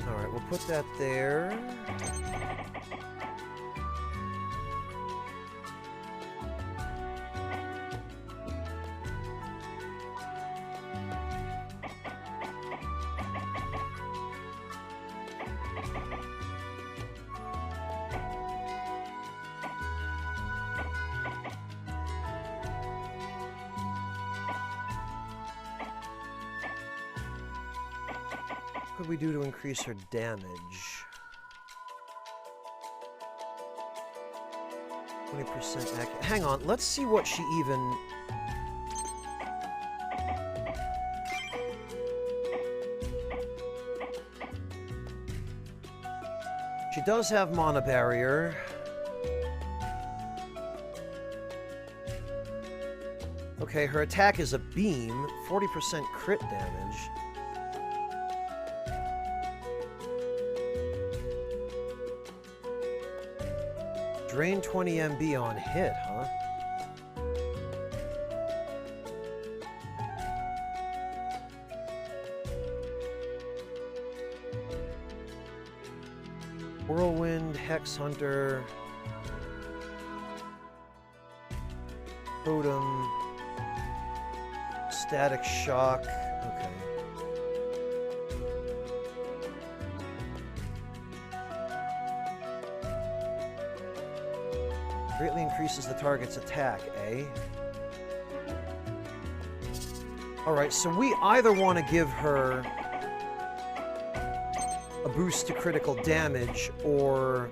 Alright, we'll put that there. What could we do to increase her damage? 20% accurate. Hang on, let's see what she even... She does have Mana Barrier. Okay, her attack is a beam, 40% crit damage. Drain 20 MB on hit, huh? Whirlwind, Hex Hunter, Totem, Static Shock, okay. Greatly increases the target's attack, eh? Alright, so we either want to give her a boost to critical damage, or...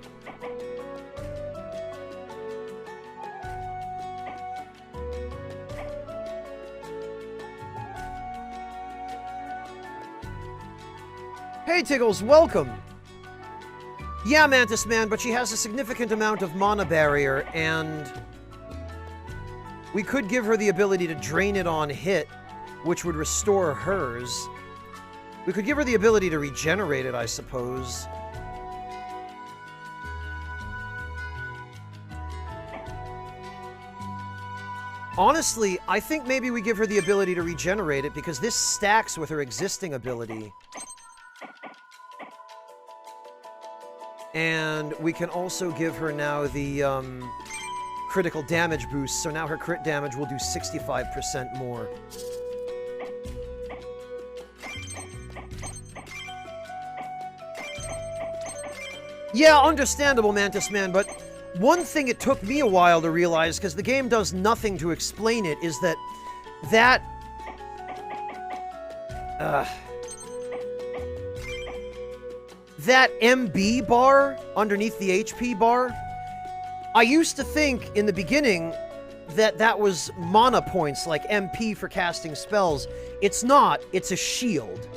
Hey, Tiggles, welcome! Yeah, Mantis Man, but she has a significant amount of mana barrier, and we could give her the ability to drain it on hit, which would restore hers. We could give her the ability to regenerate it, I suppose. Honestly, I think maybe we give her the ability to regenerate it, because this stacks with her existing ability. And we can also give her now the critical damage boost, so now her crit damage will do 65% more. Yeah, understandable, Mantis Man, but one thing it took me a while to realize, because the game does nothing to explain it, is that that MB bar underneath the HP bar, I used to think in the beginning that that was mana points, like MP for casting spells. It's not, it's a shield.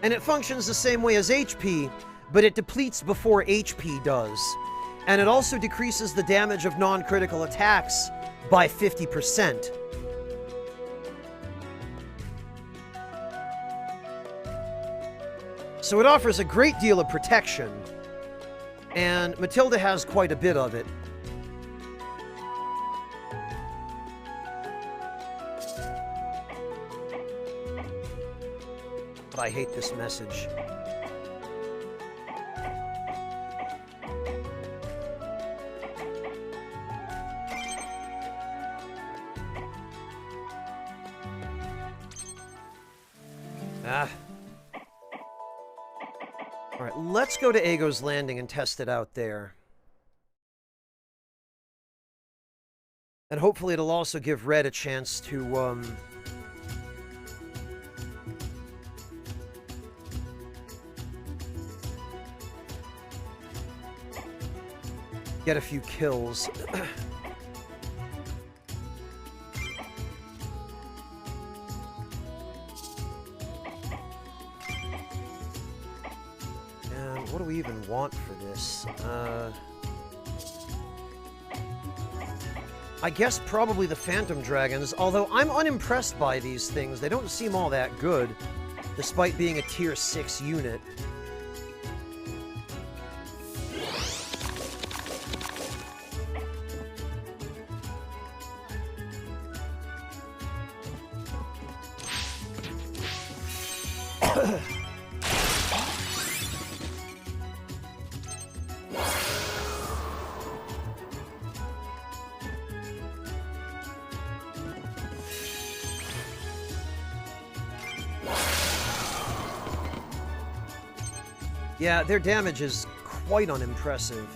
And it functions the same way as HP, but it depletes before HP does. And it also decreases the damage of non-critical attacks by 50%. So it offers a great deal of protection, and Matilda has quite a bit of it. But I hate this message. Ah. Alright, let's go to Aego's Landing and test it out there. And hopefully it'll also give Red a chance to, get a few kills. And what do we even want for this? I guess probably the Phantom Dragons, although I'm unimpressed by these things. They don't seem all that good, despite being a tier 6 unit. Yeah, their damage is quite unimpressive.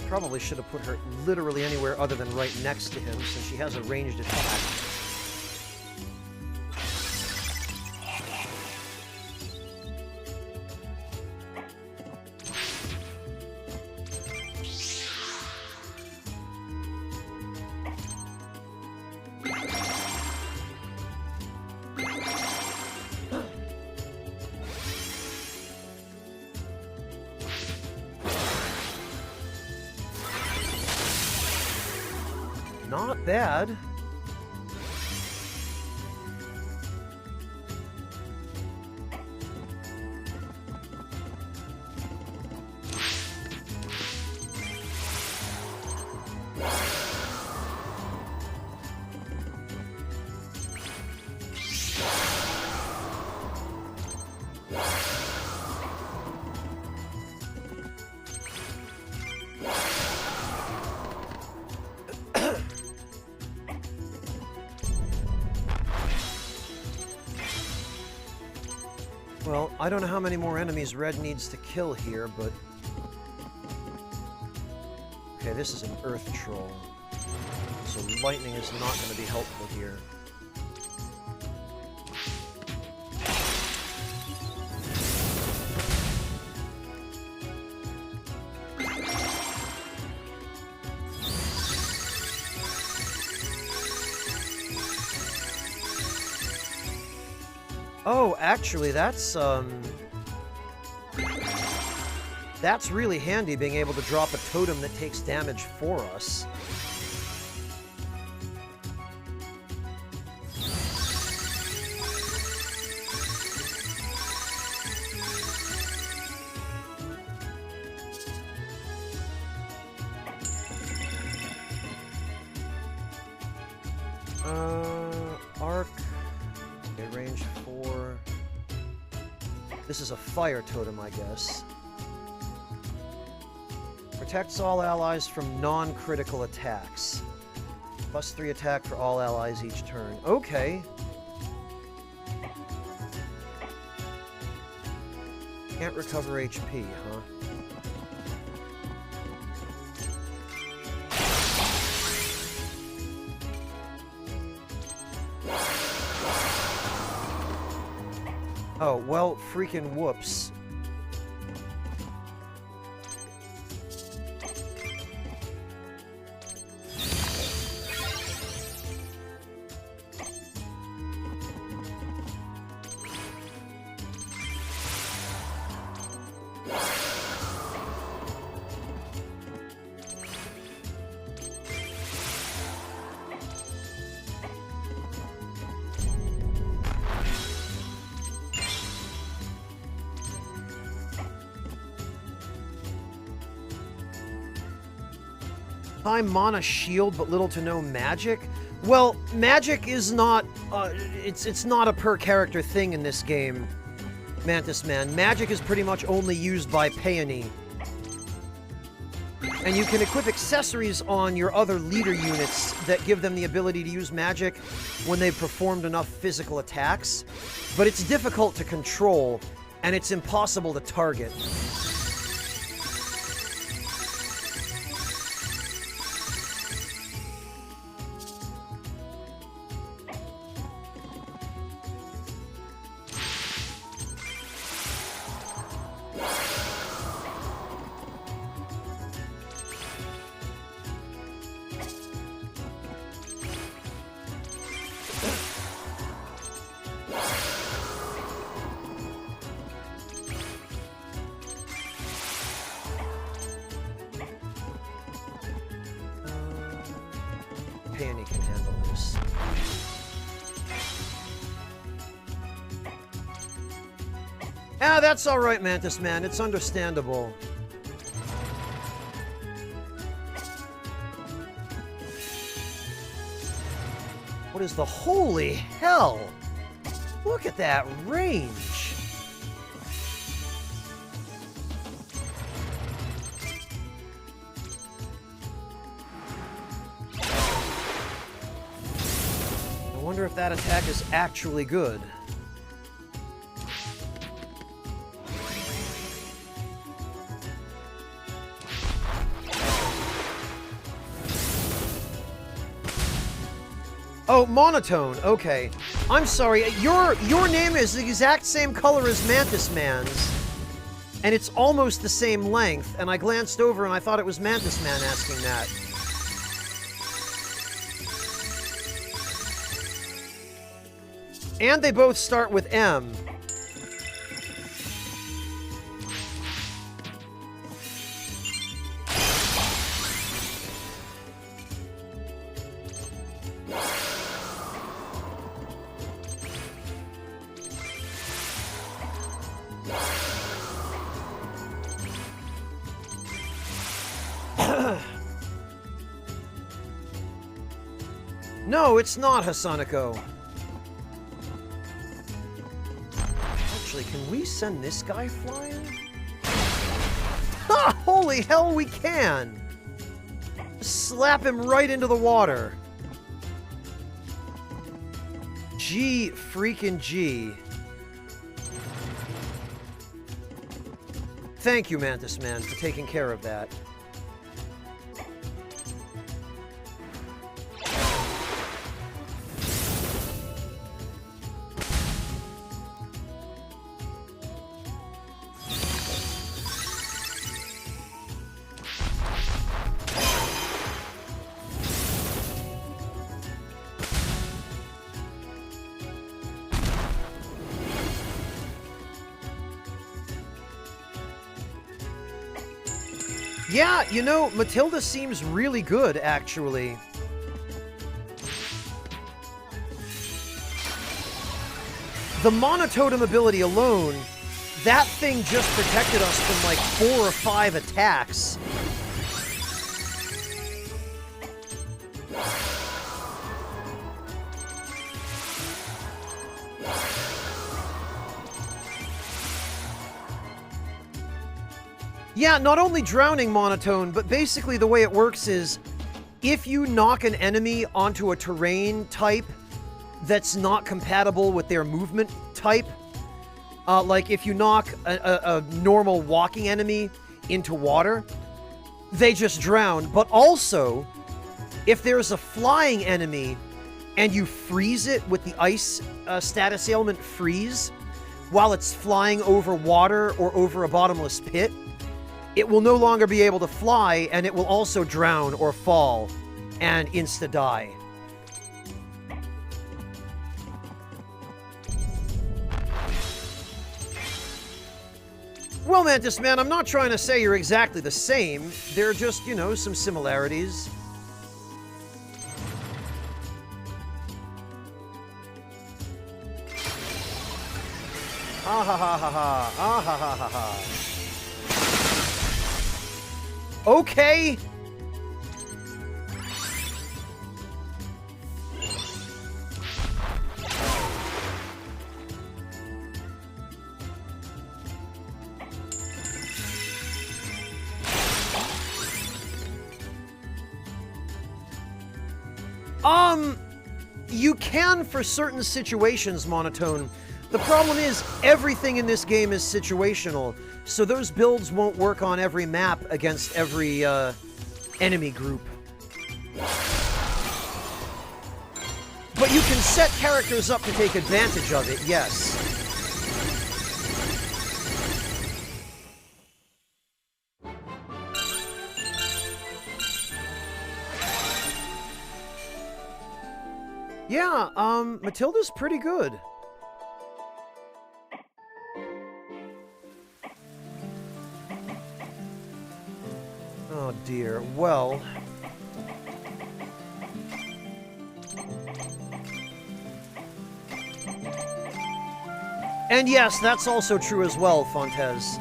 Probably should have put her literally anywhere other than right next to him, since she has a ranged attack. Not bad. Well, I don't know how many more enemies Red needs to kill here, but... Okay, this is an Earth Troll. So lightning is not going to be helpful here. Oh, actually, that's really handy, being able to drop a totem that takes damage for us. Arc. Okay, range 4. This is a fire totem, I guess. Protects all allies from non-critical attacks. +3 attack for all allies each turn. Okay. Can't recover HP, huh? Oh, well, freaking whoops. High mana shield, but little to no magic. Well, magic is not, it's not a per character thing in this game, Mantis Man. Magic is pretty much only used by Peony. And you can equip accessories on your other leader units that give them the ability to use magic when they've performed enough physical attacks. But it's difficult to control, and it's impossible to target. Peony can handle this. Ah, that's alright, Mantis Man. It's understandable. What is the holy hell? Look at that range. I wonder if that attack is actually good. Oh, monotone. Okay. I'm sorry. Your name is the exact same color as Mantis Man's. And it's almost the same length. And I glanced over and I thought it was Mantis Man asking that. And they both start with M. No, it's not Hasanako. Actually, can we send this guy flying? Ha! Holy hell, we can! Slap him right into the water. G freaking G. Thank you, Mantis Man, for taking care of that. Yeah, you know, Matilda seems really good, actually. The monototem ability alone, that thing just protected us from like 4 or 5 attacks. Yeah, not only drowning monotone, but basically the way it works is if you knock an enemy onto a terrain type that's not compatible with their movement type, like if you knock a normal walking enemy into water, they just drown. But also, if there's a flying enemy and you freeze it with the ice status ailment freeze while it's flying over water or over a bottomless pit, it will no longer be able to fly, and it will also drown or fall and insta-die. Well, Mantis Man, I'm not trying to say you're exactly the same. There are just, you know, some similarities. Ah ha ha ha ha. Ah ha ha ha ha. Okay. You can for certain situations, Monotone. The problem is, everything in this game is situational, so those builds won't work on every map against every, enemy group. But you can set characters up to take advantage of it, yes. Yeah, Matilda's pretty good. Oh dear, well... And yes, that's also true as well, Fontes.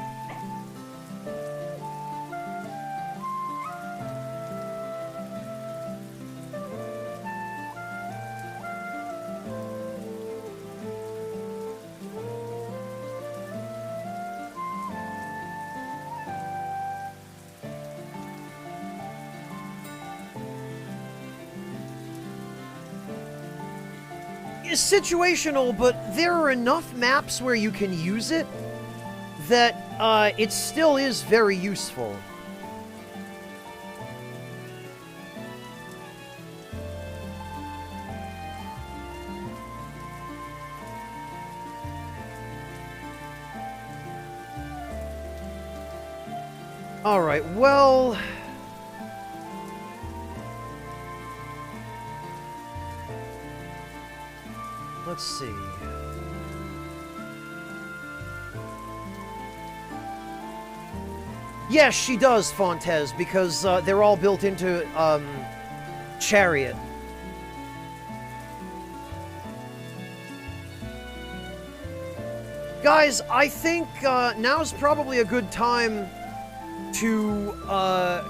It's situational, but there are enough maps where you can use it that it still is very useful. Alright, well... Let's see. Yes, she does, Fontes, because they're all built into Chariot. Guys, I think now's probably a good time to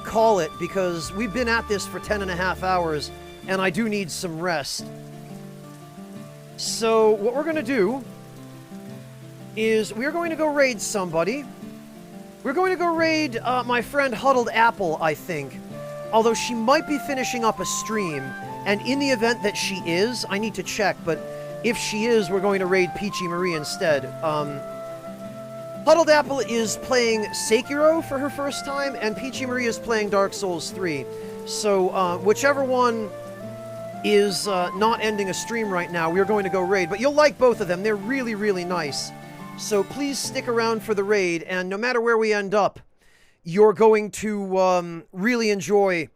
call it, because we've been at this for 10.5 hours, and I do need some rest. So, what we're going to do is we're going to go raid somebody. We're going to go raid my friend Huddled Apple, I think. Although she might be finishing up a stream, and in the event that she is, I need to check, but if she is, we're going to raid Peachy Marie instead. Huddled Apple is playing Sekiro for her first time, and Peachy Marie is playing Dark Souls 3. So, whichever one is not ending a stream right now, we're going to go raid. But you'll like both of them. They're really, really nice. So please stick around for the raid, and no matter where we end up, you're going to really enjoy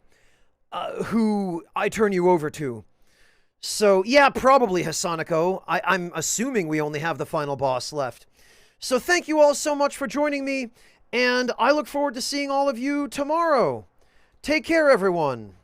who I turn you over to. So, yeah, probably Hasanako. I'm assuming we only have the final boss left. So thank you all so much for joining me, and I look forward to seeing all of you tomorrow. Take care, everyone.